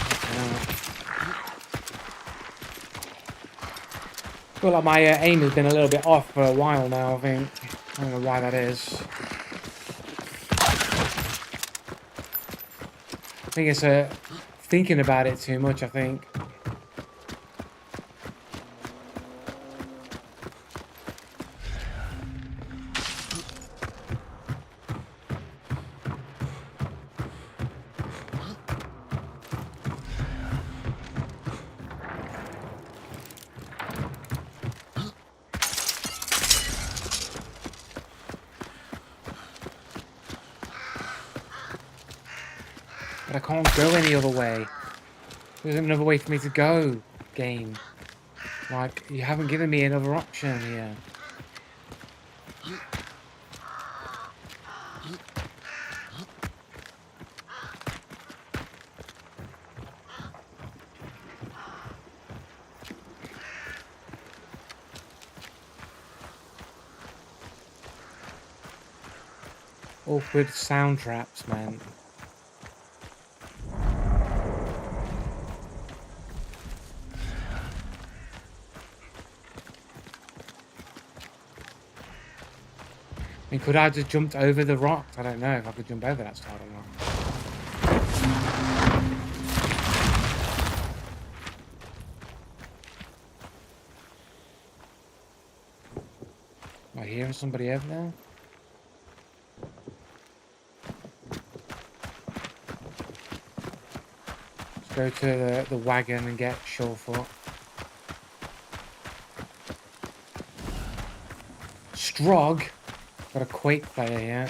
Feel like my aim has been a little bit off for a while now, I think. I don't know why that is. I think it's thinking about it too much, I think. But I can't go any other way. There's another way for me to go, game. Like, you haven't given me another option here. Awkward sound traps, man. I mean, could I have just jumped over the rocks? I don't know if I could jump over that side or not. Am I hearing somebody over there? Let's go to the wagon and get Surefoot. Strog? Got a Quake player here.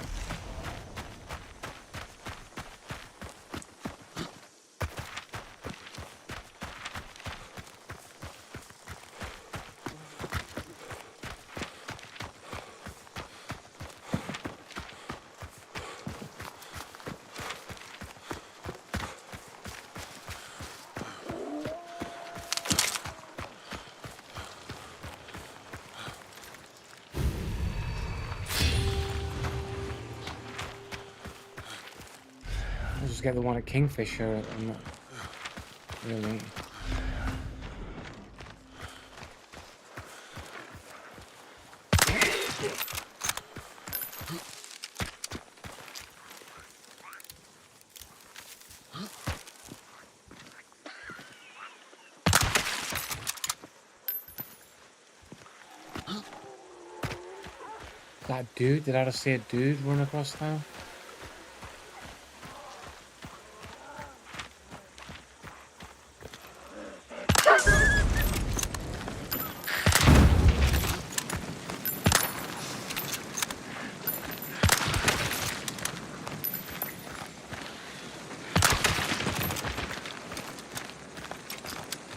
I'll just get the one at Kingfisher. I'm not really. That dude? Did I just see a dude run across there?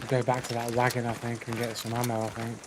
Go back to that wagon, I think, and get some ammo, I think.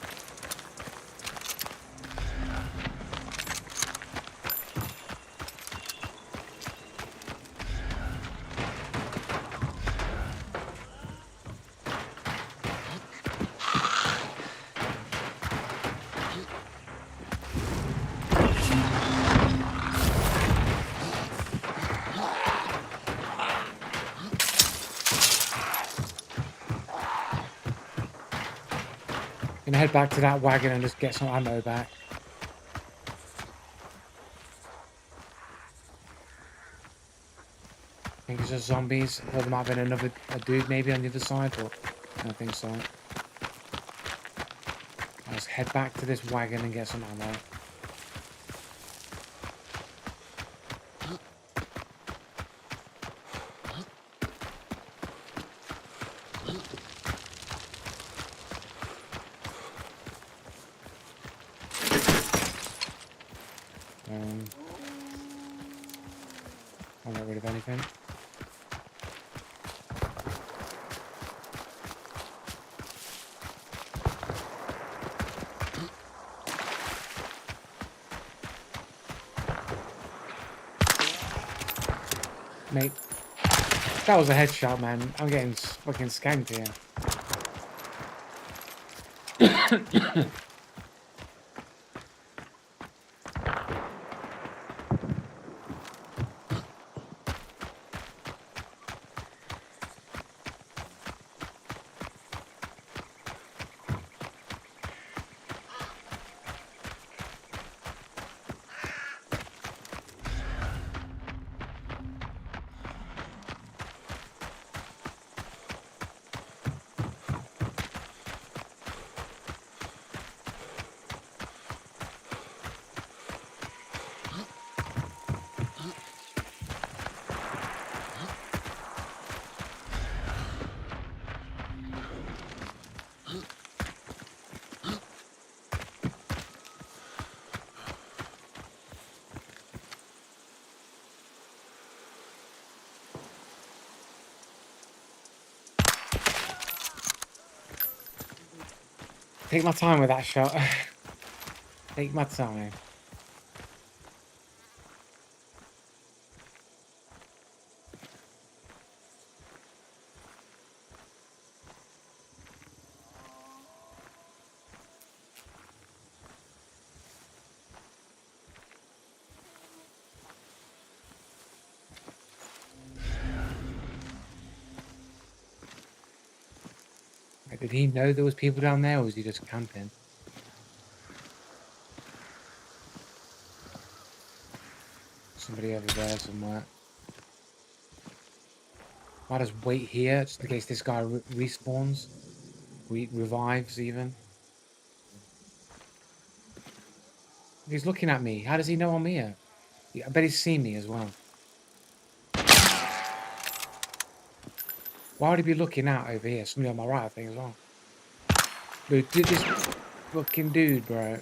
Gonna head back to that wagon and just get some ammo back. think it's just zombies. Or there might have been a dude maybe on the other side, but I don't think so. Let's head back to this wagon and get some ammo. I'll get rid of anything. Mate, that was a headshot, man. I'm getting fucking skanked here. Take my time with that shot. Take my time. Did he know there was people down there, or was he just camping? Somebody over there somewhere. Might just wait here, just in case this guy respawns. Revives, even. He's looking at me. How does he know I'm here? I bet he's seen me as well. Why would he be looking out over here? Somebody on my right, I think, as well. Dude, this fucking dude, bro.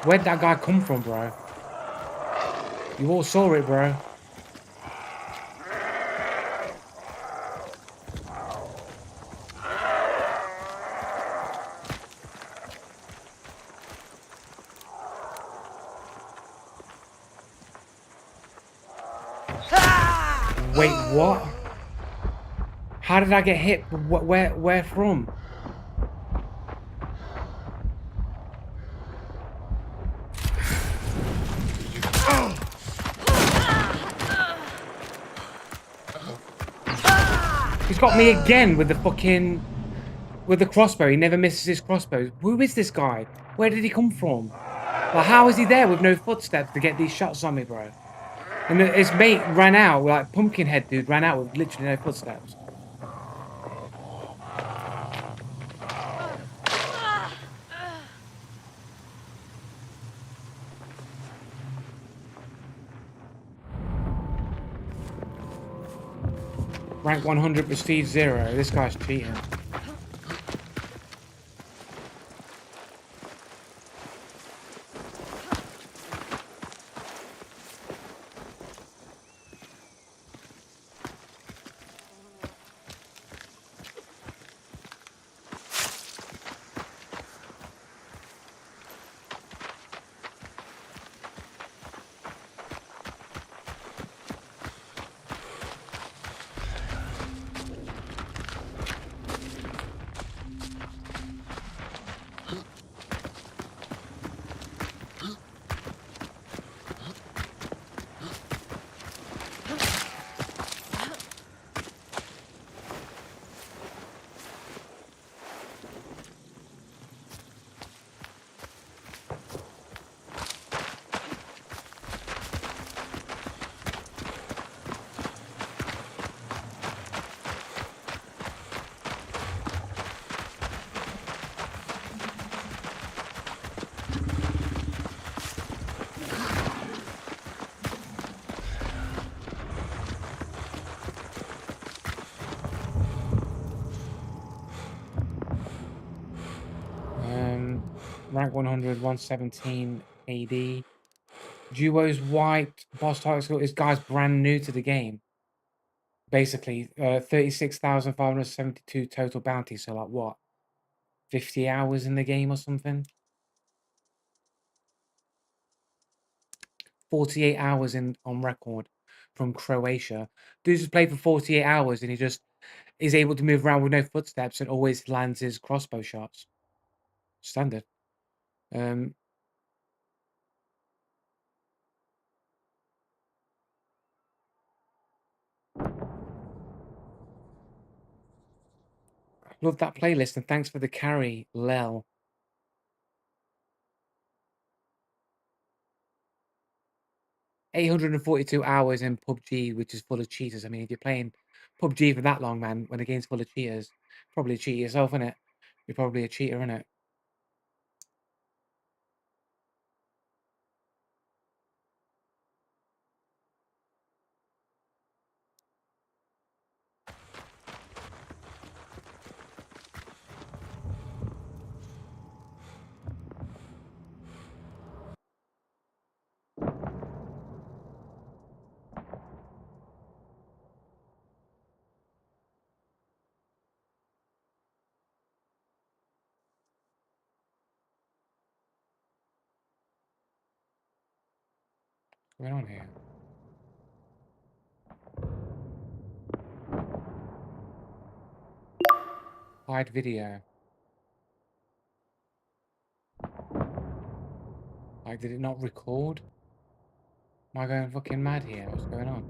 Where'd that guy come from, bro? You all saw it, bro. Wait, what? How did I get hit? Where from? He's got me again with the fucking... with the crossbow. He never misses his crossbow. Who is this guy? Where did he come from? Like, how is he there with no footsteps to get these shots on me, bro? And his mate ran out, like, Pumpkinhead dude ran out with literally no footsteps. Rank 100, prestige 0. This guy's cheating. Rank 100, 117 AD. Duos wiped. Boss title score. This guy's brand new to the game. Basically, 36,572 total bounty. So like what? 50 hours in the game or something? 48 hours in on record from Croatia. Dude just played for 48 hours and he just is able to move around with no footsteps and always lands his crossbow shots. Standard. Um, Love that playlist and thanks for the carry, Lel. 842 hours in PUBG, which is full of cheaters. I mean, if you're playing PUBG for that long, man, when the game's full of cheaters, probably cheat yourself, innit? You're probably a cheater, innit? What's going on here? Hide video. Like, did it not record? Am I going fucking mad here? What's going on?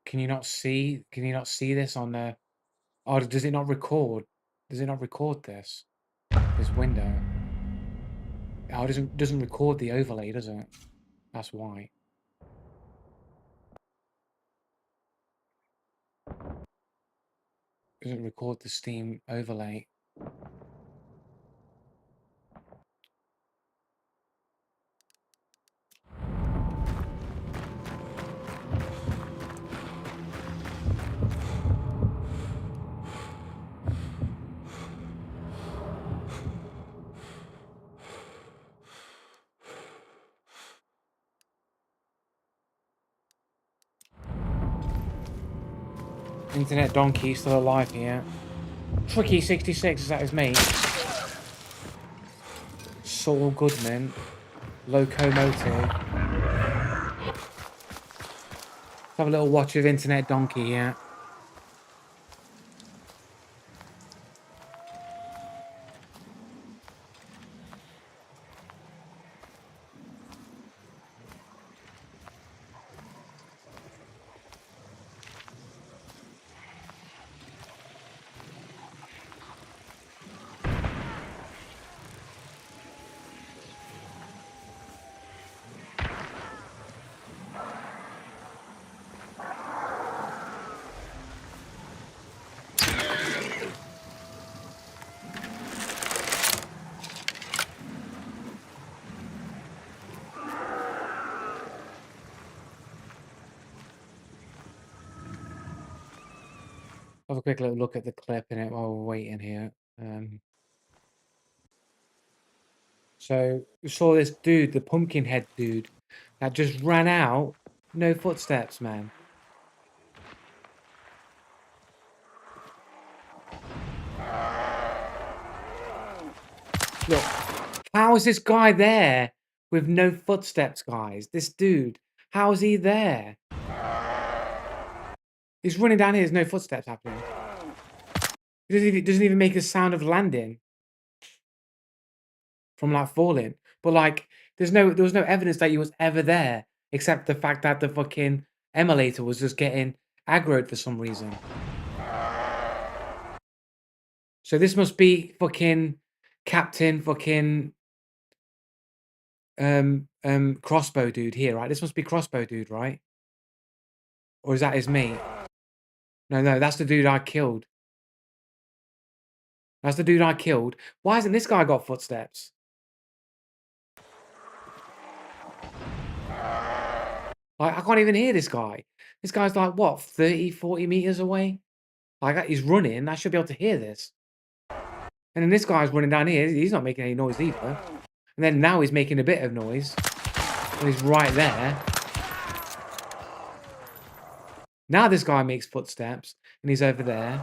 Can you not see? Can you not see this on the? Oh, does it not record? Does it not record this? This window? Oh, it doesn't record the overlay, does it? That's why. Doesn't record the Steam overlay. Internet Donkey still alive here. Tricky66, is that his mate? Saul Goodman. Locomotive. Let's have a little watch of Internet Donkey here. Have a quick little look at the clip in it while we're waiting here. So we saw this dude, the pumpkin head dude, that just ran out. No footsteps, man. Look, how is this guy there with no footsteps, guys? This dude, how is he there? He's running down here, there's no footsteps happening. He doesn't even make a sound of landing from like falling. But like, there was no evidence that he was ever there, except the fact that the fucking emulator was just getting aggroed for some reason. So this must be fucking Captain fucking Crossbow dude here, right? This must be Crossbow dude, right? Or is that his mate? No, that's the dude I killed. That's the dude I killed. Why hasn't this guy got footsteps? Like, I can't even hear this guy. This guy's like, what, 30, 40 meters away? Like, he's running. I should be able to hear this. And then this guy's running down here. He's not making any noise either. And then now he's making a bit of noise. And he's right there. Now this guy makes footsteps. And he's over there.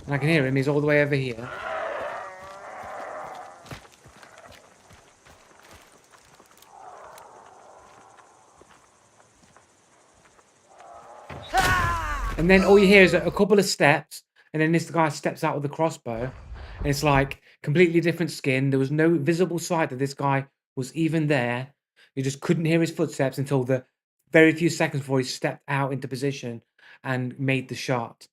And I can hear him. He's all the way over here. And then all you hear is a couple of steps. And then this guy steps out with the crossbow. And it's like completely different skin. There was no visible sight that this guy was even there. You just couldn't hear his footsteps until the very few seconds before he stepped out into position and made the shot.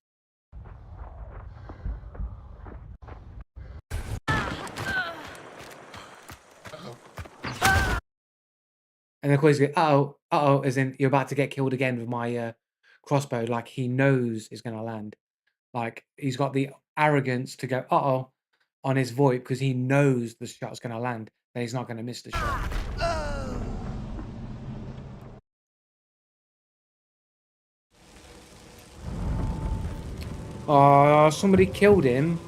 And of course, he goes, uh-oh, uh-oh, as in you're about to get killed again with my crossbow. Like he knows it's going to land. Like he's got the arrogance to go, uh-oh, on his VoIP because he knows the shot's going to land. That he's not going to miss the shot. Oh, somebody killed him.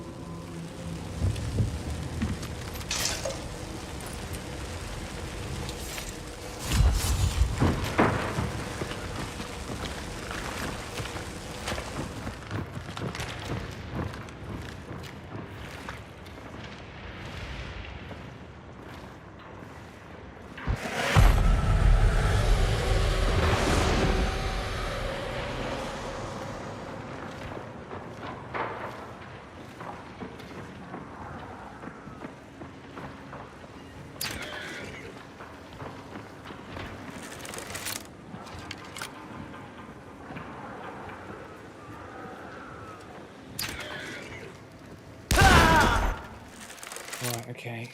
Right, okay.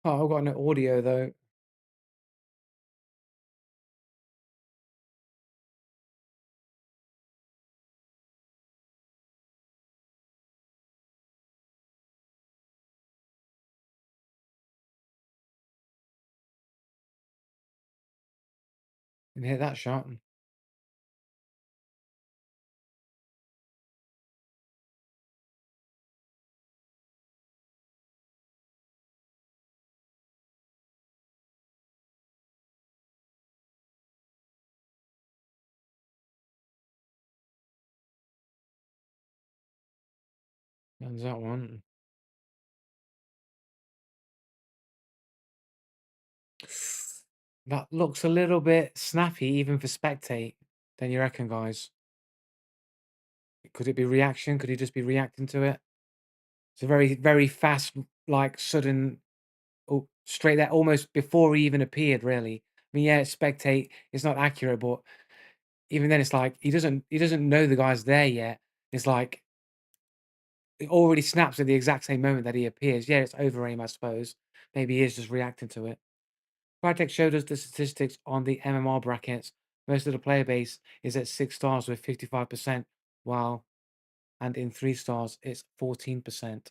Oh, I've got no audio though. Can hear that shot. There's that one. That looks a little bit snappy even for spectate. Then you reckon, guys? Could it be reaction? Could he just be reacting to it? It's a very, very fast, like sudden, oh, straight there, almost before he even appeared. Really, I mean, yeah, spectate. It's not accurate, but even then, it's like he doesn't know the guy's there yet. It's like it already snaps at the exact same moment that he appears. Yeah, it's over aim, I suppose. Maybe he is just reacting to it. Crytek showed us the statistics on the MMR brackets. Most of the player base is at 6 stars with 55%, while and in 3 stars it's 14%.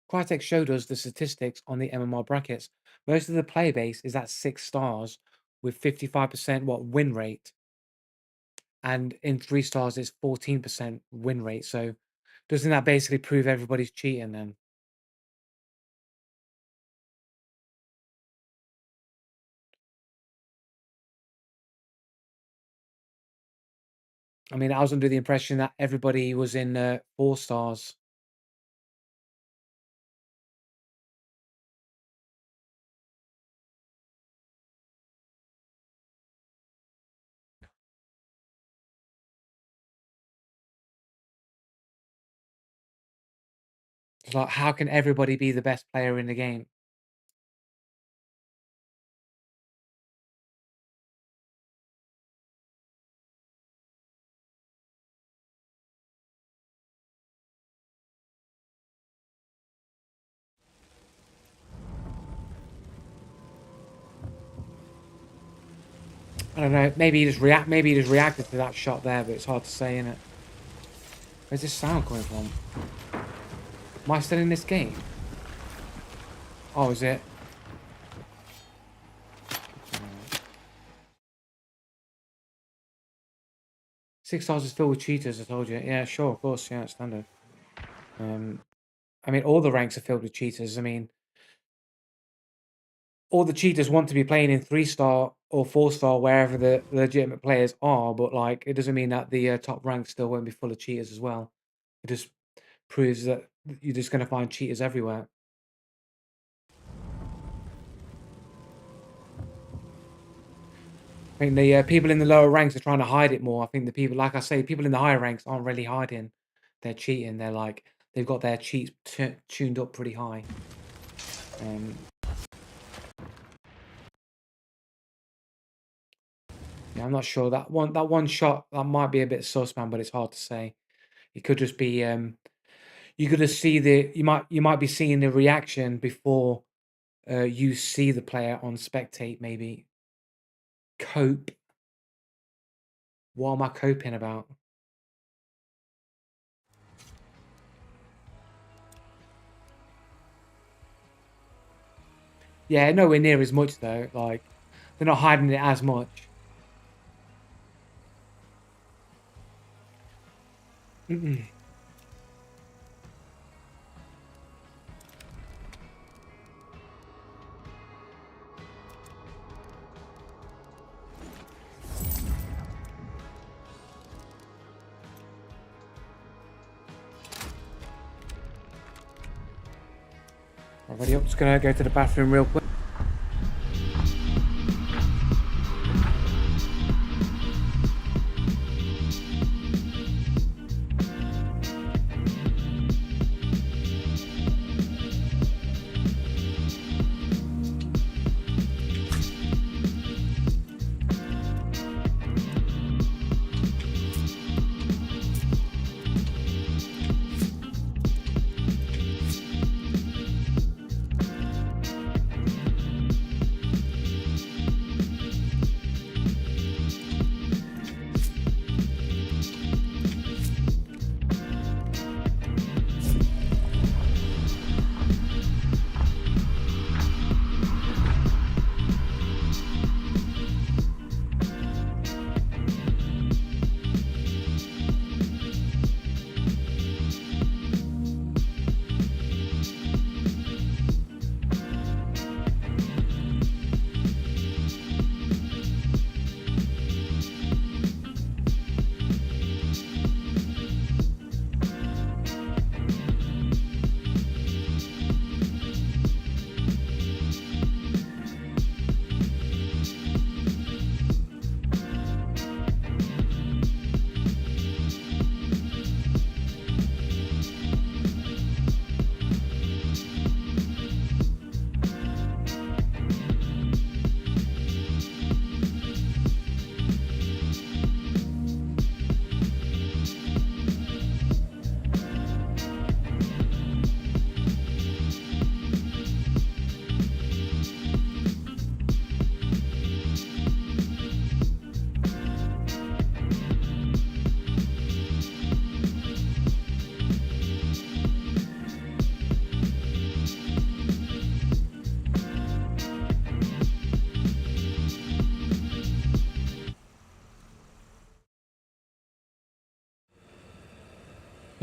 Crytek showed us the statistics on the MMR brackets. Most of the player base is at 6 stars with 55% win rate, and in 3 stars it's 14% win rate. So doesn't that basically prove everybody's cheating then? I mean, I was under the impression that everybody was in 4 stars. It's like, how can everybody be the best player in the game? I don't know. Maybe he just reacted to that shot there, but it's hard to say, isn't it? Where's this sound coming from? Am I still in this game? Oh, is it? Alright. 6 stars is filled with cheaters, I told you. Yeah, sure, of course, yeah, it's standard. I mean, all the ranks are filled with cheaters. I mean, all the cheaters want to be playing in 3 star or 4 star wherever the legitimate players are, but like it doesn't mean that the top ranks still won't be full of cheaters as well. It just proves that you're just going to find cheaters everywhere. I think the people in the lower ranks are trying to hide it more. I think the people, like I say, people in the higher ranks aren't really hiding. They're cheating. They're like they've got their cheats tuned up pretty high. Um, yeah, I'm not sure that one shot that might be a bit sus, man, but it's hard to say. It could just be you could just see you might be seeing the reaction before you see the player on spectate. Maybe cope. What am I coping about? Yeah, nowhere near as much though. Like they're not hiding it as much. Mm-mm. Already up. Just gonna go to the bathroom real quick.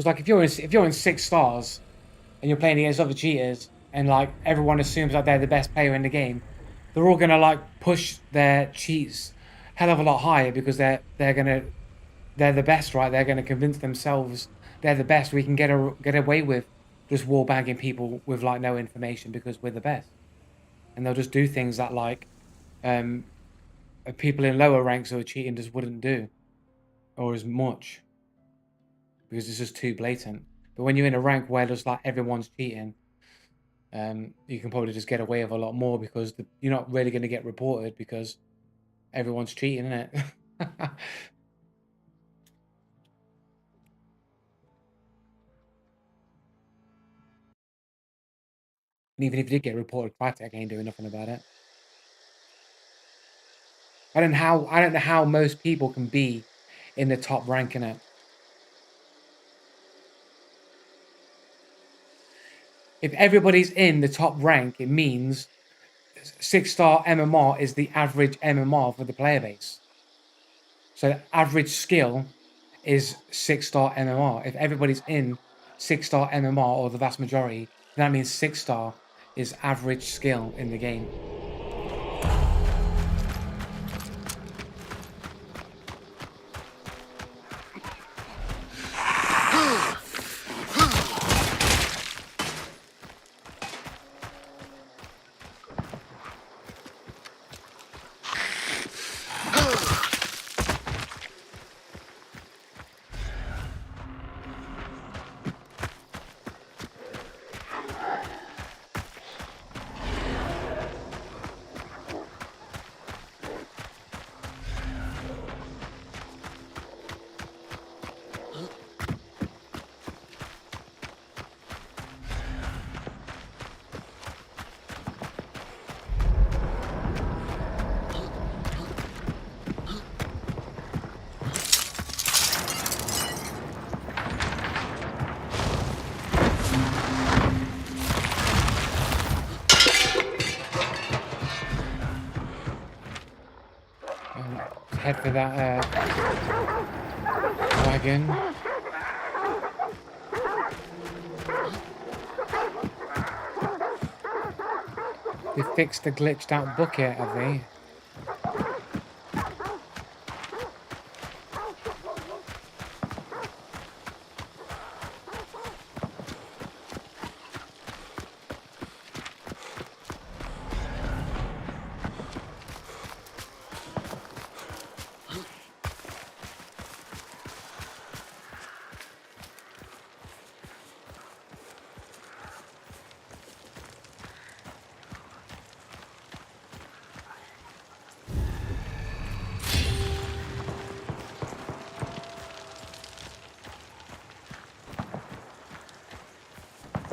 Because like if you're in 6 stars and you're playing against other cheaters and like everyone assumes that they're the best player in the game, they're all gonna like push their cheats hell of a lot higher because they're the best, right? They're gonna convince themselves they're the best. We can get away with just wall bagging people with like no information because we're the best, and they'll just do things that like um people in lower ranks who are cheating just wouldn't do or as much because it's just too blatant. But when you're in a rank where just like everyone's cheating, you can probably just get away with a lot more because you're not really going to get reported because everyone's cheating, isn't it? And even if you did get reported, Crytek ain't doing nothing about it. I don't know how most people can be in the top rank in it. If everybody's in the top rank, it means 6-star MMR is the average MMR for the player base. So average skill is 6-star MMR. If everybody's in 6-star MMR or the vast majority, that means 6-star is average skill in the game. Head for that wagon. They fixed the glitched out bucket, have they?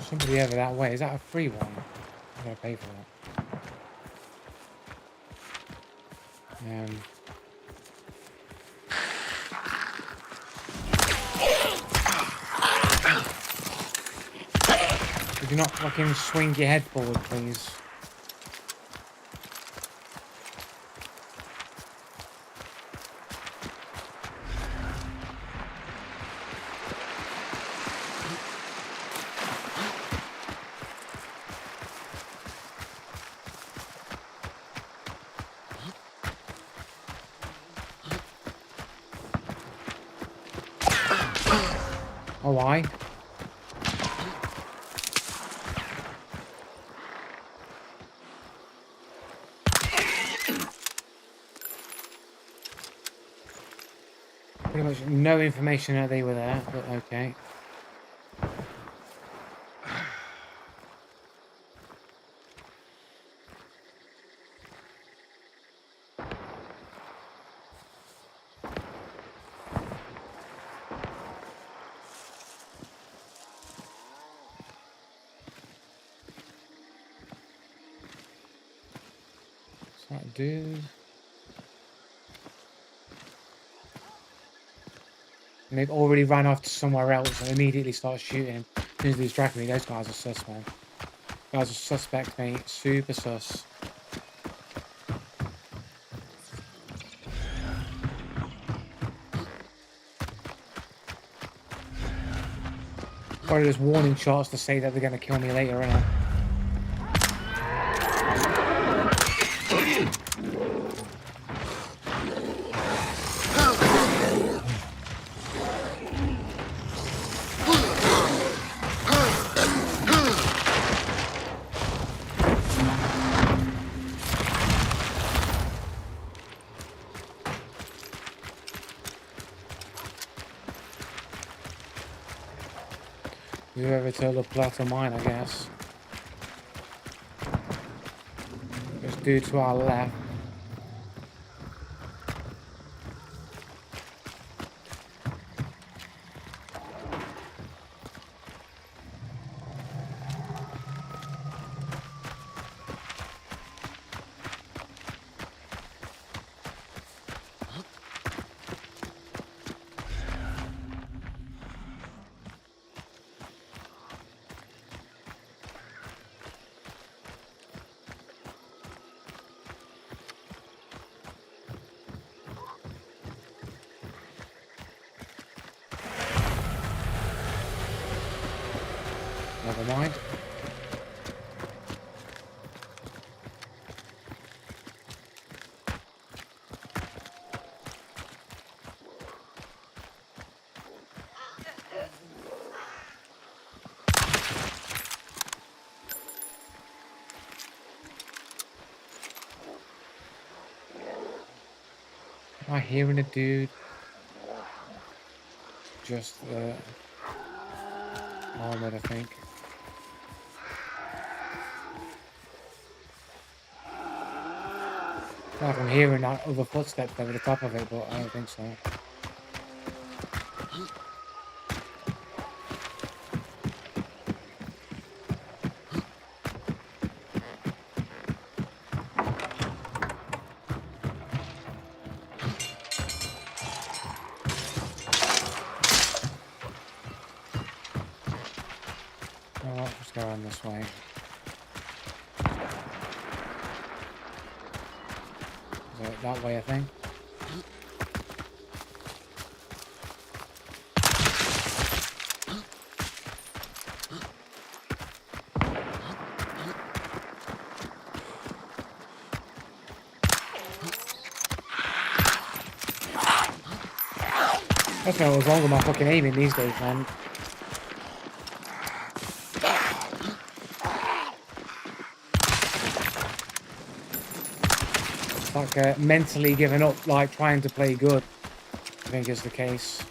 Somebody over that way. Is that a free one? I'm gonna pay for that. Could you not fucking swing your head forward, please? Oh, why? Pretty much no information that they were there, but okay. What's that dude? And they've already ran off to somewhere else and immediately start shooting. As soon as he's dragging me, those guys are sus, man. Guys are suspect, mate. Super sus. Probably just warning shots to say that they're gonna kill me later, innit? Whoever told the plot of mine, I guess. This dude to our left. Never mind. Am I hearing a dude? Just armored, I think. Like I'm hearing other footsteps over the top of it, but I don't think so. Alright, let's go around this way. Is it that way, I think? That's why what's wrong with my fucking aiming these days, man. It's like mentally giving up, like trying to play good, I think is the case.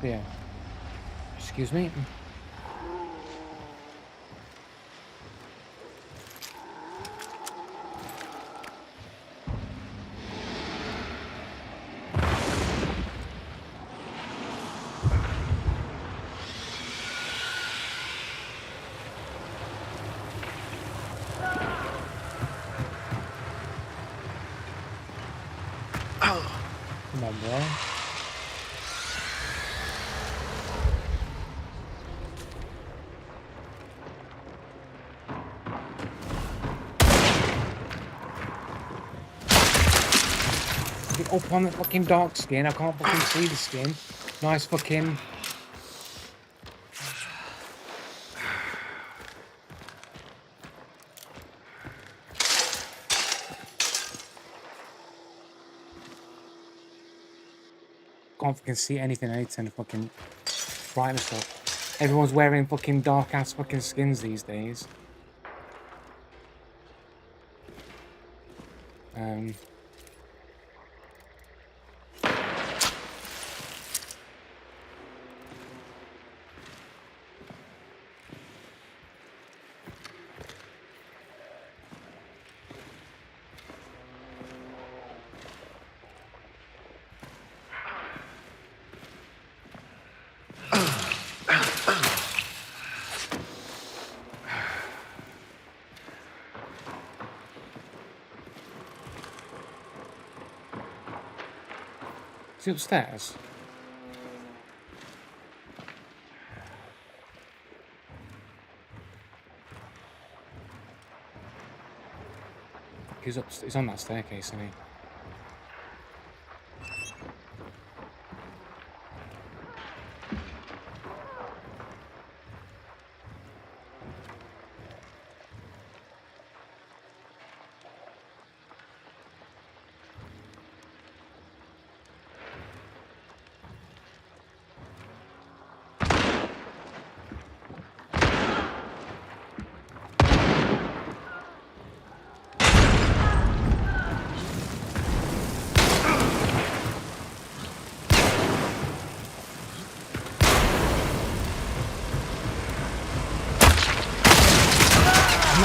Yeah. Excuse me. Come on, bro. Get up on the fucking dark skin. I can't fucking see the skin. Nice fucking... Can't fucking see anything. I need to turn the fucking brightness up. Everyone's wearing fucking dark ass fucking skins these days. Is he upstairs? He's on that staircase, isn't he?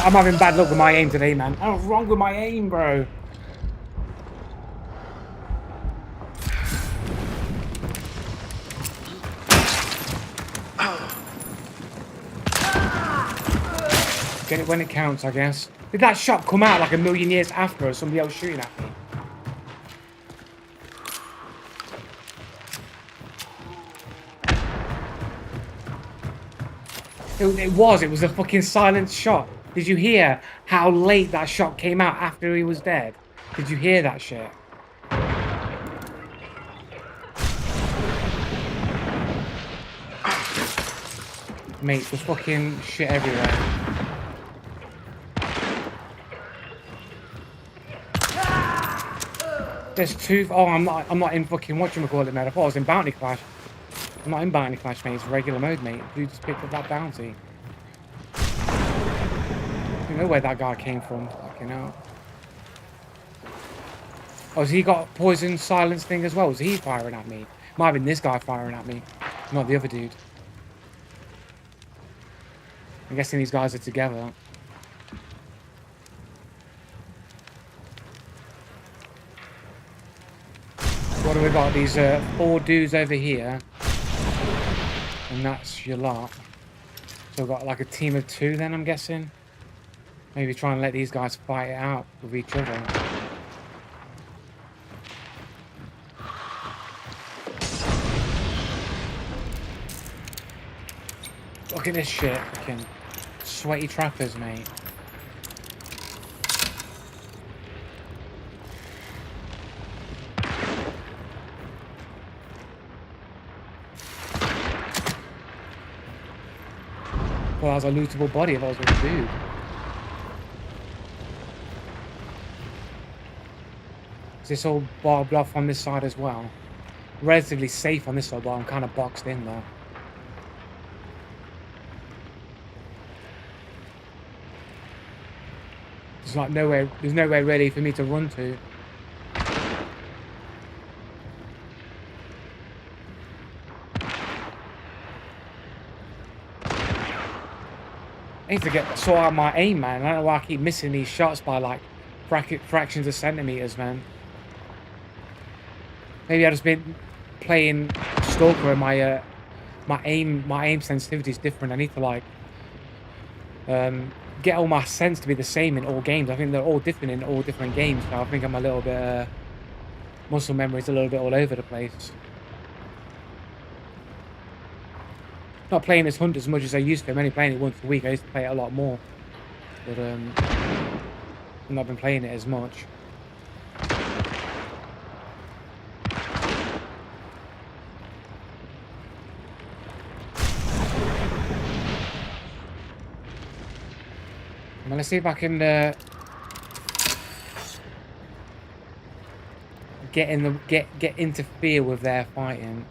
I'm having bad luck with my aim today, man. What's wrong with my aim, bro? Get it when it counts, I guess. Did that shot come out like a million years after, or somebody else shooting at me? It was a fucking silent shot. Did you hear how late that shot came out after he was dead? Did you hear that shit? Mate, there's fucking shit everywhere. There's two. Oh, I'm not in fucking whatchamacallit, mate. I thought I was in Bounty Clash. I'm not in Bounty Clash, mate. It's regular mode, mate. Dude just picked up that bounty. I don't know where that guy came from. Fucking hell. Oh, has he got poison silence thing as well? Was he firing at me? Might have been this guy firing at me, not the other dude. I'm guessing these guys are together. What do we got? These 4 dudes over here. And that's your lot. So we've got like a team of 2 then, I'm guessing. Maybe try and let these guys fight it out with each other. Look at this shit. Fucking sweaty trappers, mate. Well, that was a lootable body if I was with a dude. Is this all barbed off on this side as well? Relatively safe on this side, but I'm kind of boxed in though. There's like nowhere. There's nowhere ready for me to run to. I need to sort out my aim, man. I don't know why I keep missing these shots by like fractions of centimeters, man. Maybe I've just been playing Stalker and my aim sensitivity is different. I need to like get all my sense to be the same in all games. I think they're all different in all different games. So I think I'm a little bit muscle memory's a little bit all over the place. Not playing this hunt as much as I used to. I'm only playing it once a week. I used to play it a lot more, but I've not been playing it as much. Well, let's see if I can get interfere with their fighting.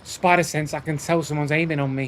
Spider sense, I can tell someone's aiming on me.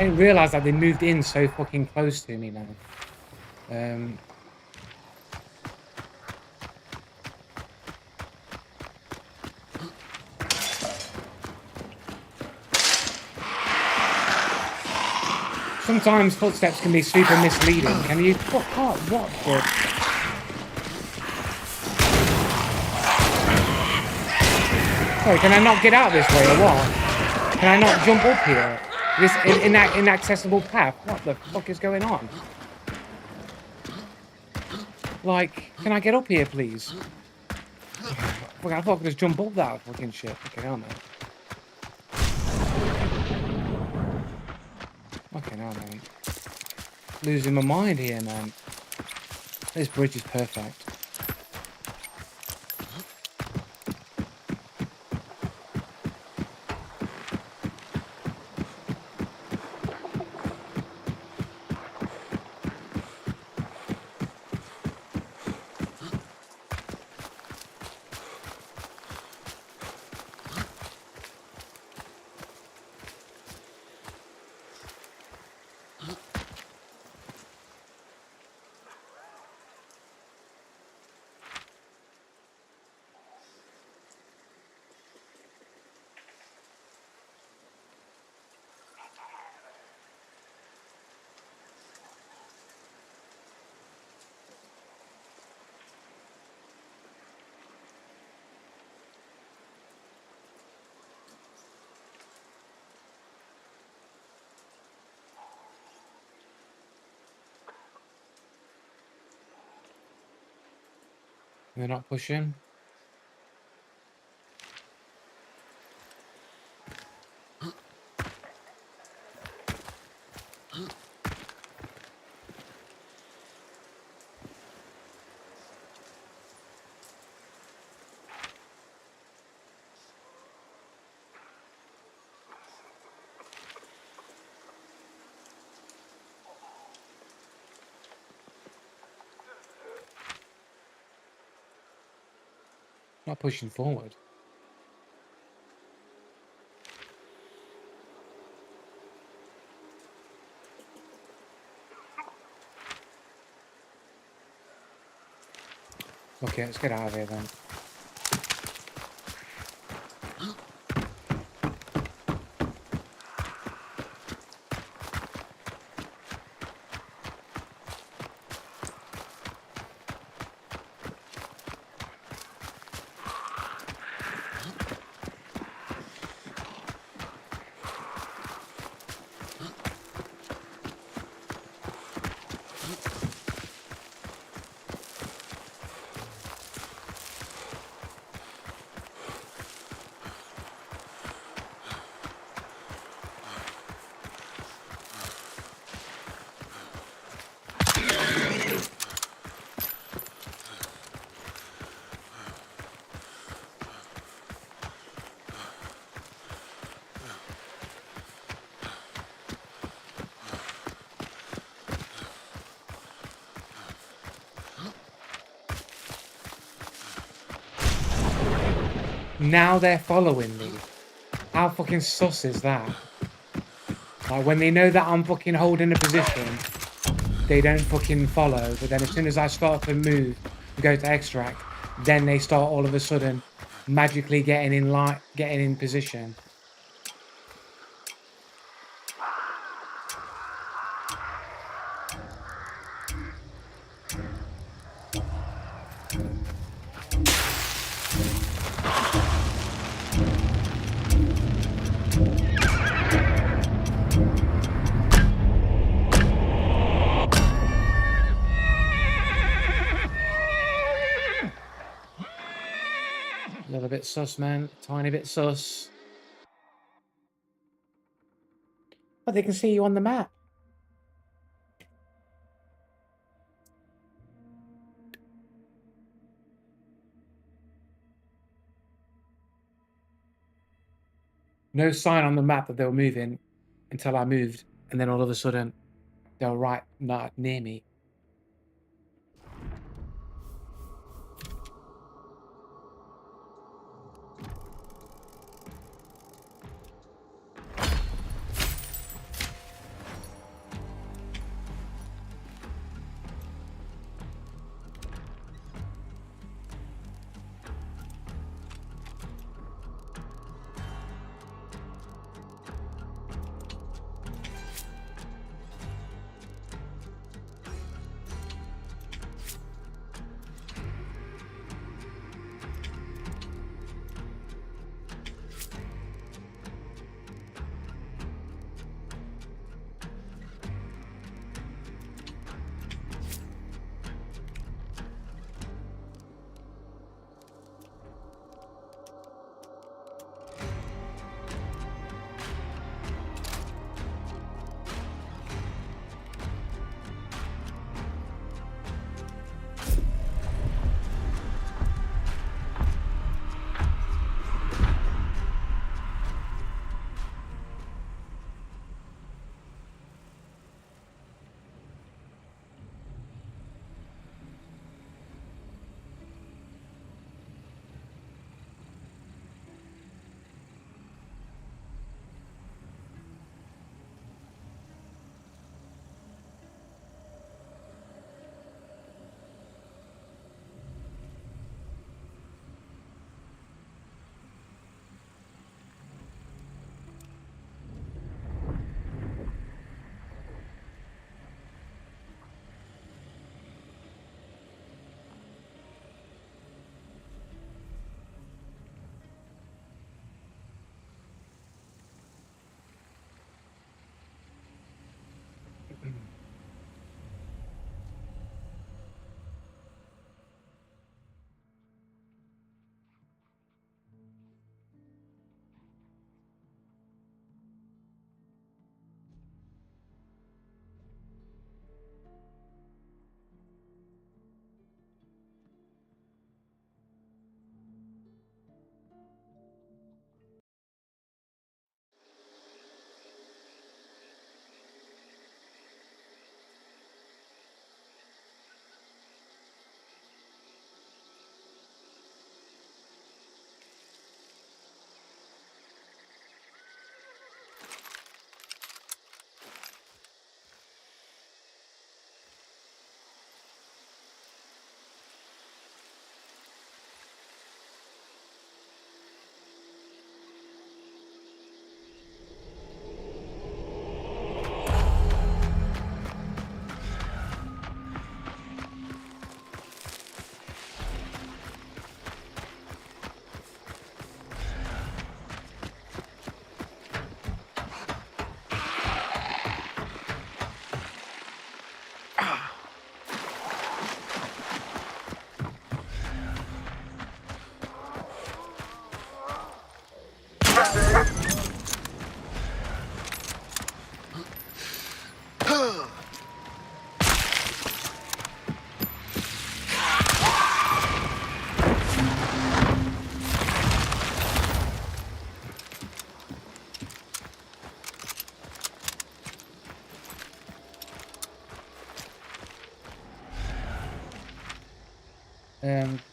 I didn't realise that they moved in so fucking close to me now. Sometimes footsteps can be super misleading. Can you fuck up? What the? Sorry, can I not get out this way or what? Can I not jump up here? This inaccessible path? What the fuck is going on? Like, can I get up here, please? Fuck, I thought I could just jump up that fucking shit. Okay, hell, man. Fucking hell, man. Losing my mind here, man. This bridge is perfect. They're not pushing. Not pushing forward. Okay, let's get out of here then. Now they're following me. How fucking sus is that? Like, when they know that I'm fucking holding a position, they don't fucking follow. But then as soon as I start to move and go to extract, then they start all of a sudden magically getting in line, getting in position. A little bit sus, man. Tiny bit sus. But they can see you on the map. No sign on the map that they were moving until I moved, and then all of a sudden they were right not near me.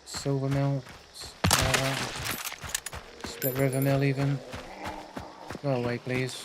Silver mill, split river mill even. Go away, please.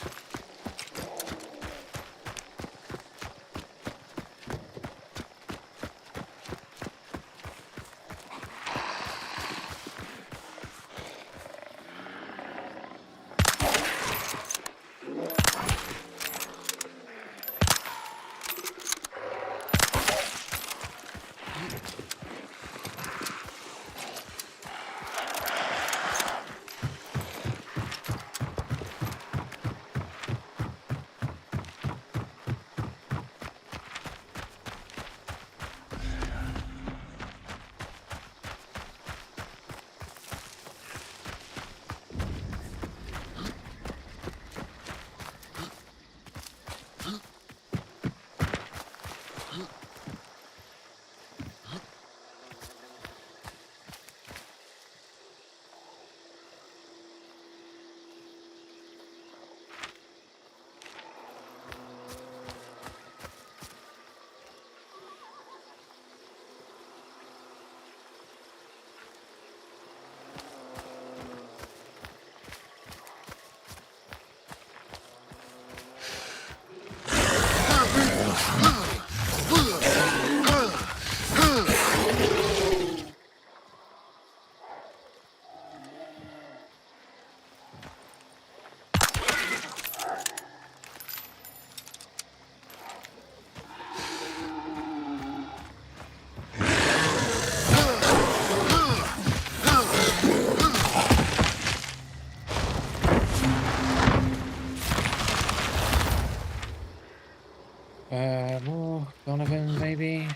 More Donovan, maybe.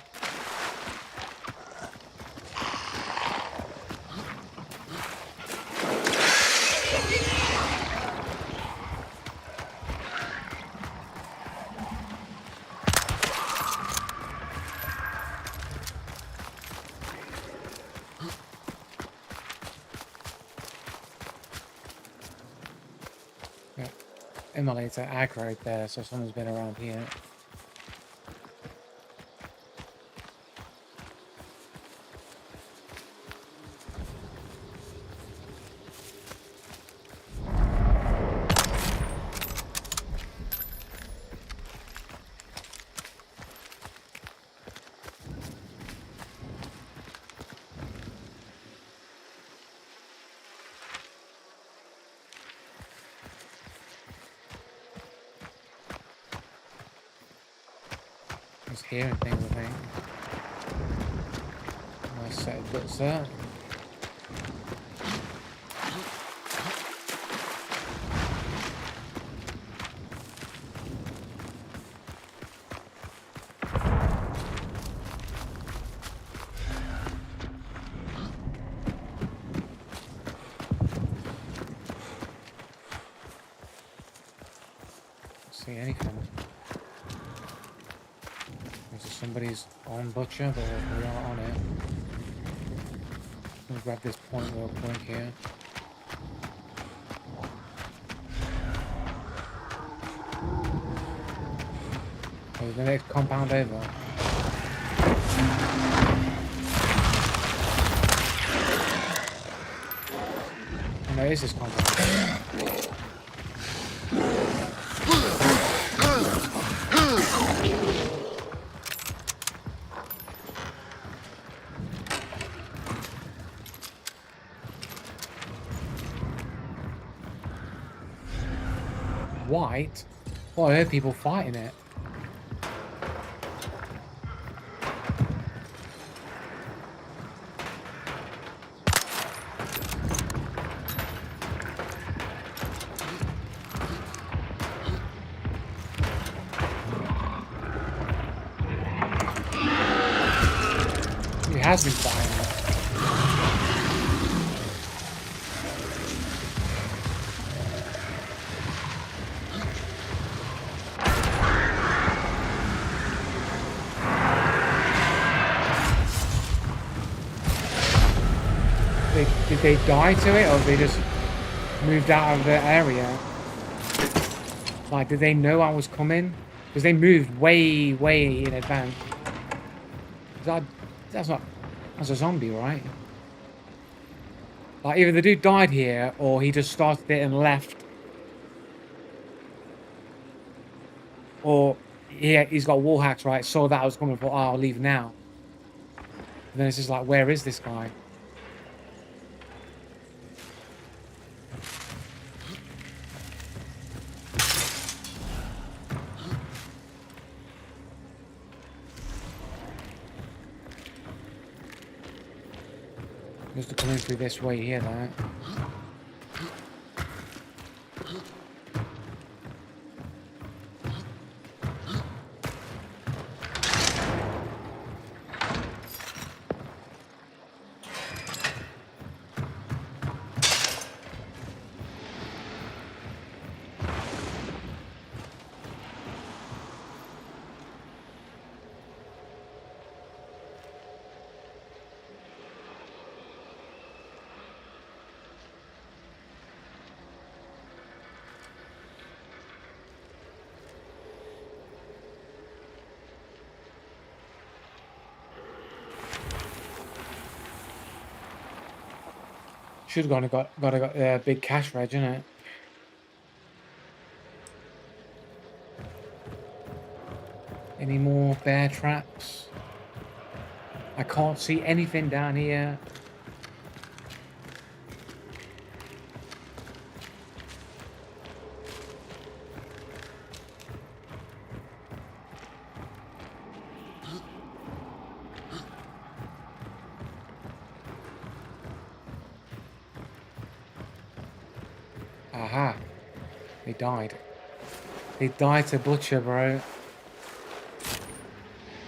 Yeah. Immolator aggro there, so someone's been around here. Just hearing things, I think. Nice set of bits there. Don't see anything. Somebody's on Butcher, but we are on it. I'll grab this point real quick here. Oh, the next compound over. Oh no, it is this compound. White? Well, I heard people fighting it. He has been fighting it. Did they die to it, or they just moved out of the area? Like, did they know I was coming? Because they moved way in advance. That's not As a zombie, right? Like, either the dude died here, or he just started it and left. Or, yeah, he's got wall hacks, right? Saw that I was coming for, oh, I'll leave now. And then it's just like, where is this guy? Just coming through this way here, though. Should have got a big cash reg, innit? Any more bear traps? I can't see anything down here. Aha. They died. They died to Butcher, bro.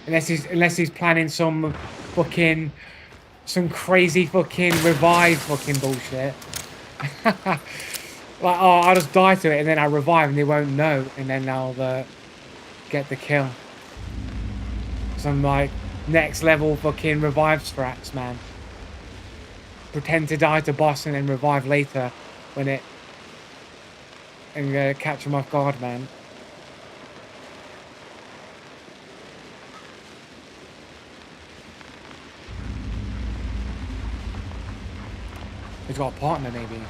Unless he's planning some crazy fucking revive fucking bullshit. Like, oh, I'll just die to it and then I revive and they won't know, and then I'll get the kill. Some like next level fucking revive strats, man. Pretend to die to boss and then revive later when it, and catch him off guard, man. He's got a partner, maybe.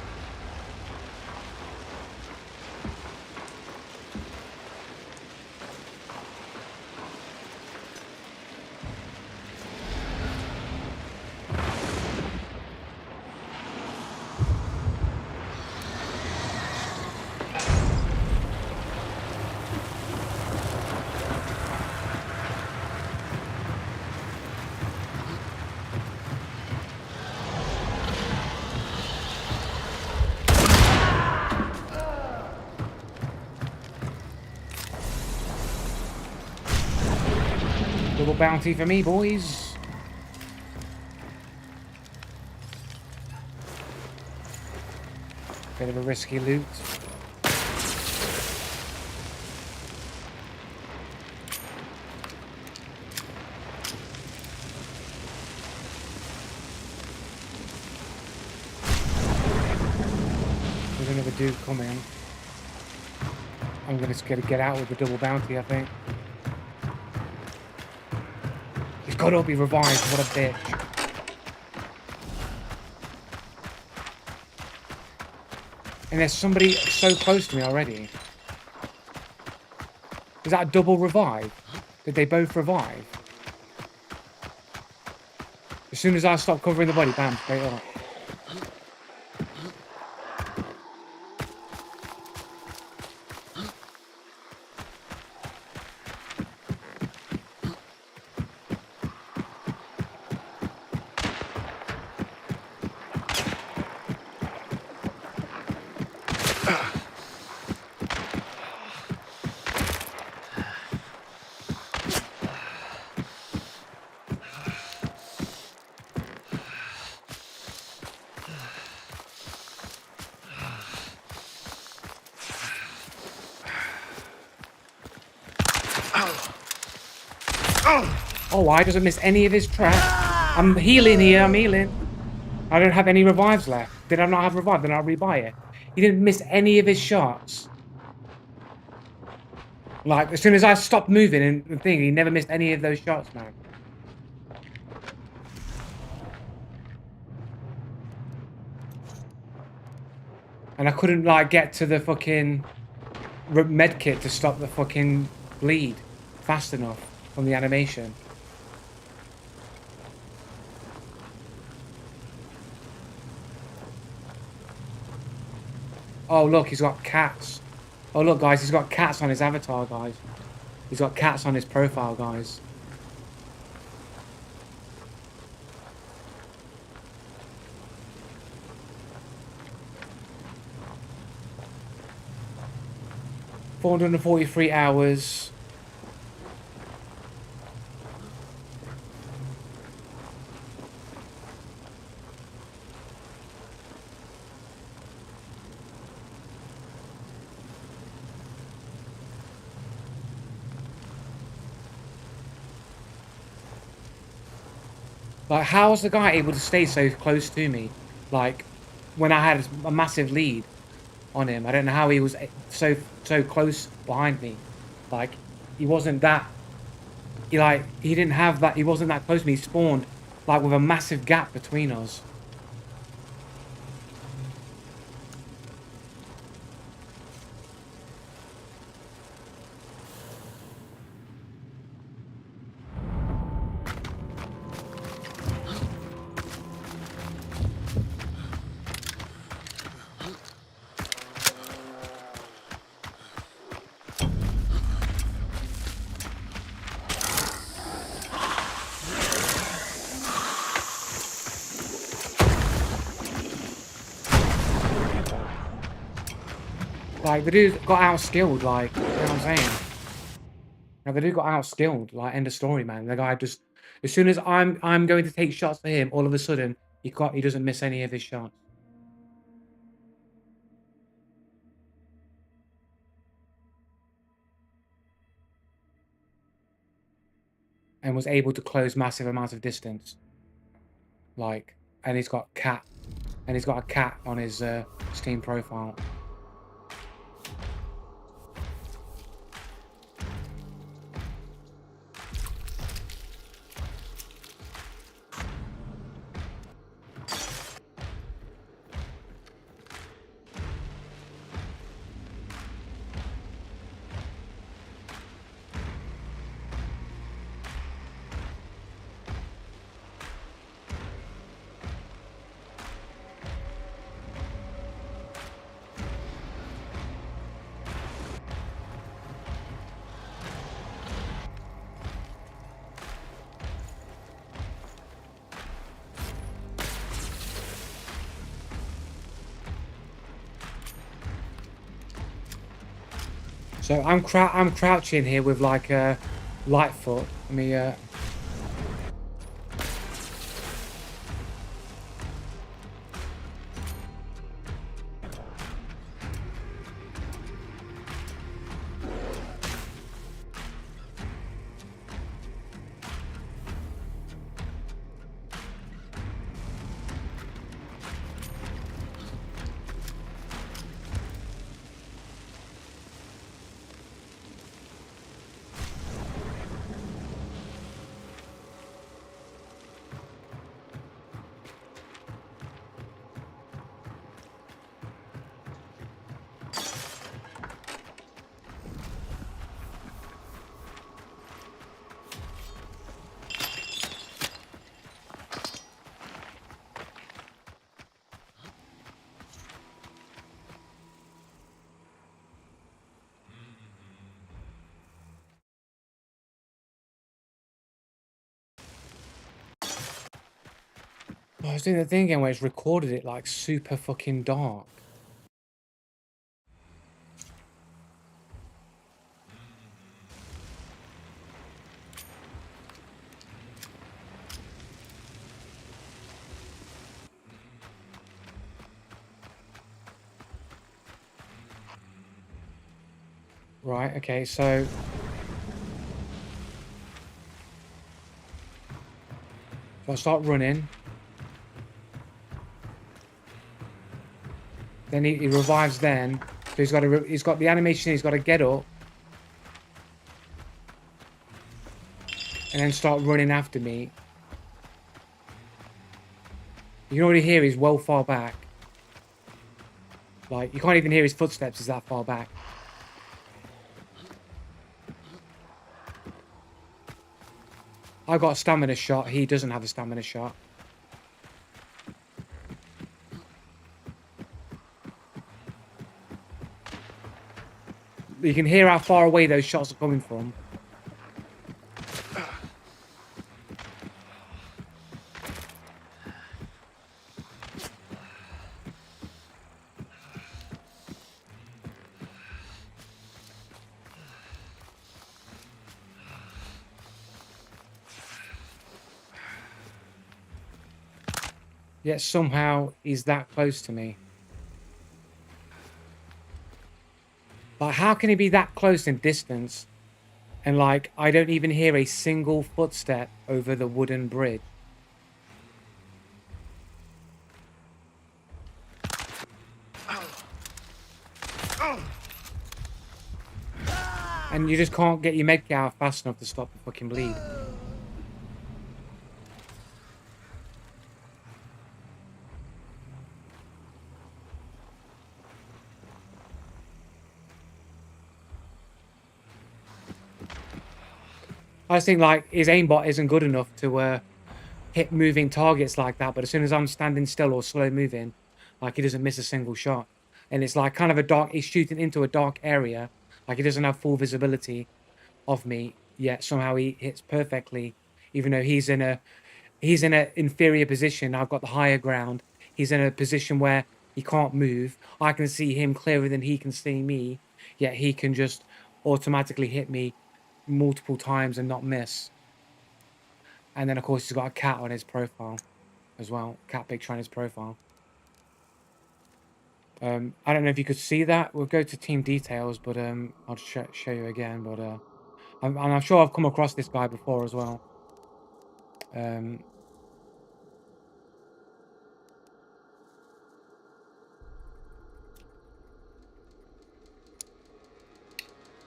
Double bounty for me, boys. Bit of a risky loot. There's another dude coming. I'm gonna get out with the double bounty, I think. He's gotta be revived, what a bitch. And there's somebody so close to me already. Is that a double revive? Did they both revive? As soon as I stop covering the body, bam, straight up. Oh, why doesn't miss any of his traps? I'm healing here, I'm healing. I don't have any revives left. Did I not have revive? Then I'll rebuy it. He didn't miss any of his shots. Like, as soon as I stopped moving and the thing, he never missed any of those shots, man. And I couldn't, like, get to the fucking medkit to stop the fucking bleed fast enough from the animation. Oh, look, he's got cats. Oh, look, guys, he's got cats on his avatar, guys. He's got cats on his profile, guys. $443 hours. Like, how was the guy able to stay so close to me? Like, when I had a massive lead on him. I don't know how he was so close behind me. Like, he wasn't that... he didn't have that... He wasn't that close to me. He spawned, like, with a massive gap between us. Like, the dude got out-skilled, like, you know what I'm saying? Like, the dude got out-skilled, like, end of story, man. The guy just... As soon as I'm going to take shots at him, all of a sudden, he doesn't miss any of his shots. And was able to close massive amounts of distance. Like, and he's got a cat on his Steam profile. So I'm crouching here with like a Lightfoot. Let me I was doing the thing again where it's recorded it like super fucking dark. Right, okay, so I start running. Then he revives then. So he's got the animation, he's got to get up. And then start running after me. You can already hear he's well far back. Like, you can't even hear his footsteps, he's that far back. I've got a stamina shot, he doesn't have a stamina shot. You can hear how far away those shots are coming from. Yet somehow he's that close to me. Like, how can he be that close in distance? And like, I don't even hear a single footstep over the wooden bridge. And you just can't get your medkit out fast enough to stop the fucking bleed. I just think like his aimbot isn't good enough to hit moving targets like that. But as soon as I'm standing still or slow moving, like he doesn't miss a single shot. And it's like kind of a dark. He's shooting into a dark area. Like he doesn't have full visibility of me yet. Somehow he hits perfectly, even though he's in a inferior position. I've got the higher ground. He's in a position where he can't move. I can see him clearer than he can see me. Yet he can just automatically hit me multiple times and not miss. And then of course he's got a cat on his profile as well. Cat picture on his profile. I don't know if you could see that. We'll go to team details, but I'll show you again. But I'm sure I've come across this guy before as well.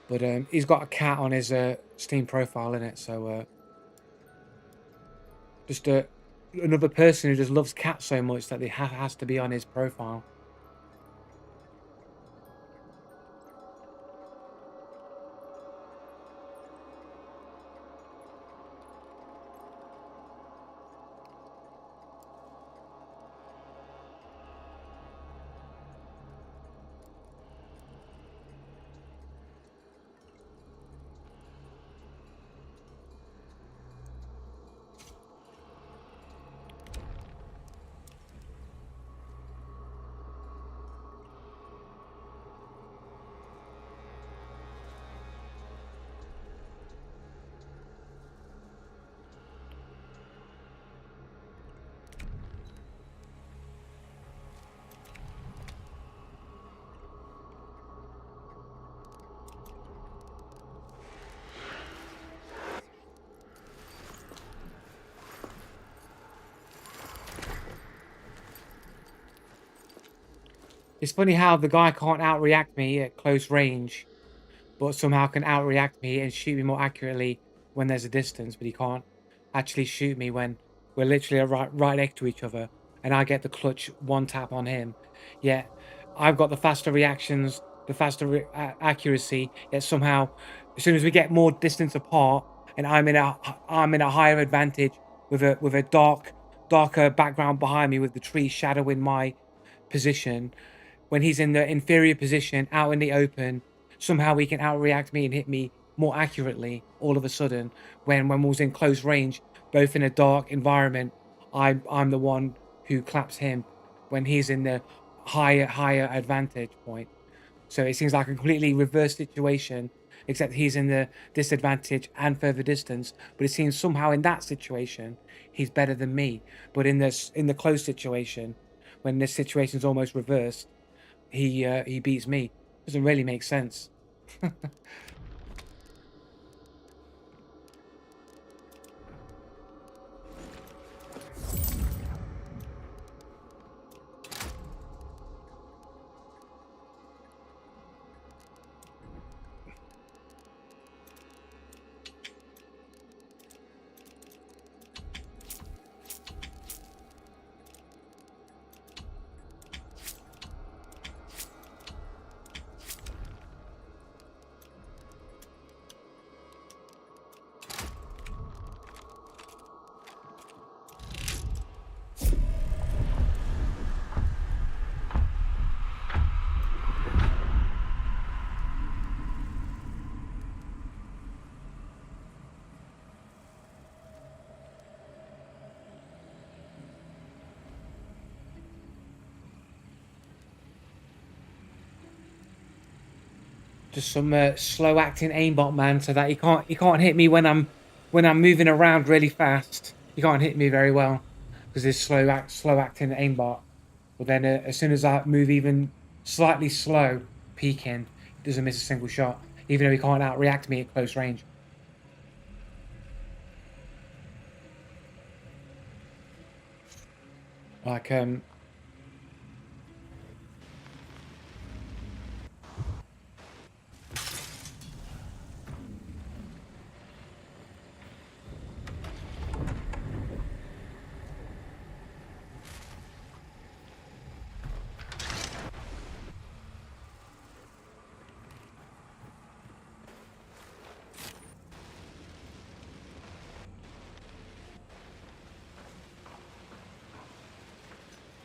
But he's got a cat on his Steam profile in it, so just another person who just loves cats so much that they has to be on his profile. It's funny how the guy can't outreact me at close range, but somehow can outreact me and shoot me more accurately when there's a distance, but he can't actually shoot me when we're literally right next to each other, and I get the clutch one tap on him. Yet I've got the faster reactions, the faster accuracy. Yet somehow, as soon as we get more distance apart, and I'm in a higher advantage with a darker background behind me with the tree shadowing my position. When he's in the inferior position, out in the open, somehow he can outreact me and hit me more accurately all of a sudden. When we was in close range, both in a dark environment, I'm the one who claps him when he's in the higher advantage point. So it seems like a completely reverse situation, except he's in the disadvantage and further distance. But it seems somehow in that situation he's better than me. But in the close situation, when this situation's almost reversed, he beats me. Doesn't really make sense. Just some slow acting aimbot, man, so that he can't hit me when I'm moving around really fast. He can't hit me very well because this slow acting aimbot. But then as soon as I move even slightly slow, peeking, he doesn't miss a single shot, even though he can't outreact me at close range. Like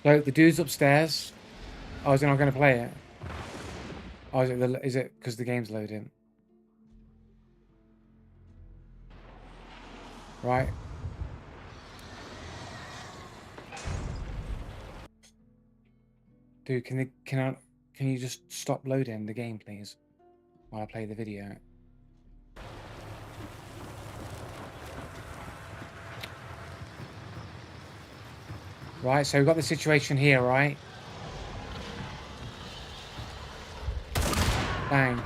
so the dude's upstairs. Oh, is he not going to play it? Oh, is it because the game's loading? Right. Dude, can you just stop loading the game, please, while I play the video? Right, so we've got the situation here, right? Bang.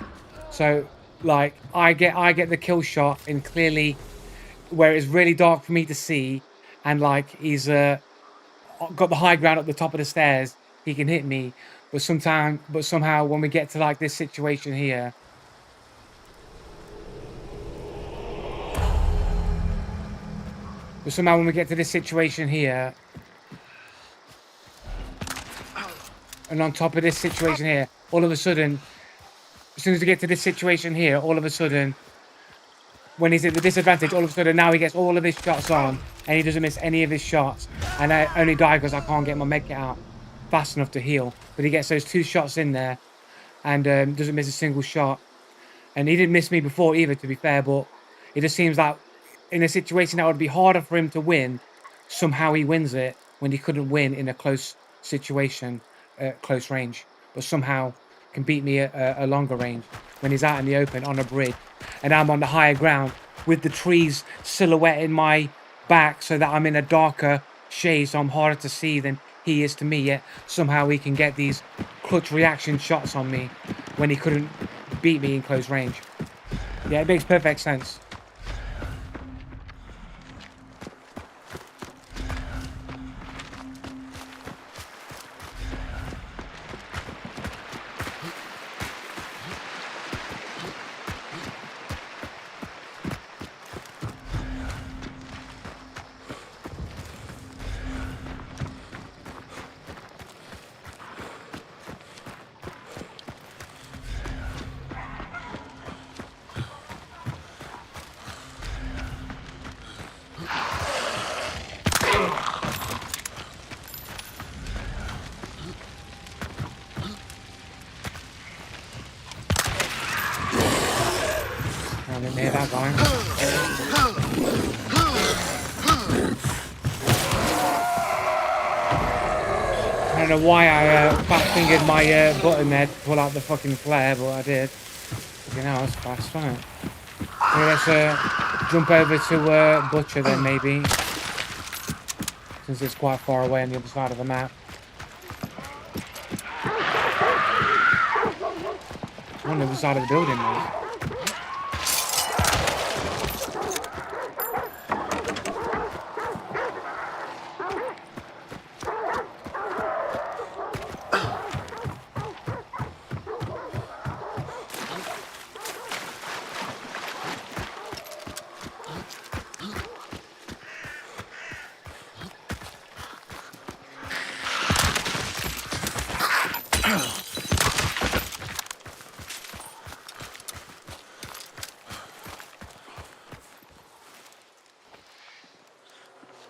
So, like, I get the kill shot and clearly where it's really dark for me to see, and like he's got the high ground at the top of the stairs. He can hit me, but somehow when we get to like this situation here, and on top of this situation here, all of a sudden, as soon as we get to this situation here, all of a sudden, when he's at the disadvantage, all of a sudden now he gets all of his shots on, and he doesn't miss any of his shots, and I only die because I can't get my med kit out fast enough to heal. But he gets those 2 shots in there, and doesn't miss a single shot. And he didn't miss me before either, to be fair, but it just seems like in a situation that would be harder for him to win, somehow he wins it when he couldn't win in a close situation, close range, but somehow can beat me at a longer range when he's out in the open on a bridge, and I'm on the higher ground with the trees silhouetting my back so that I'm in a darker shade, so I'm harder to see than he is to me, yet somehow he can get these clutch reaction shots on me when he couldn't beat me in close range. Yeah, it makes perfect sense. I didn't hear that going. I don't know why I fat fingered my button there to pull out the fucking flare, but I did. You know, it's fast, wasn't it? Okay, let's jump over to Butcher then, maybe, since it's quite far away on the other side of the map. On the other side of the building, mate.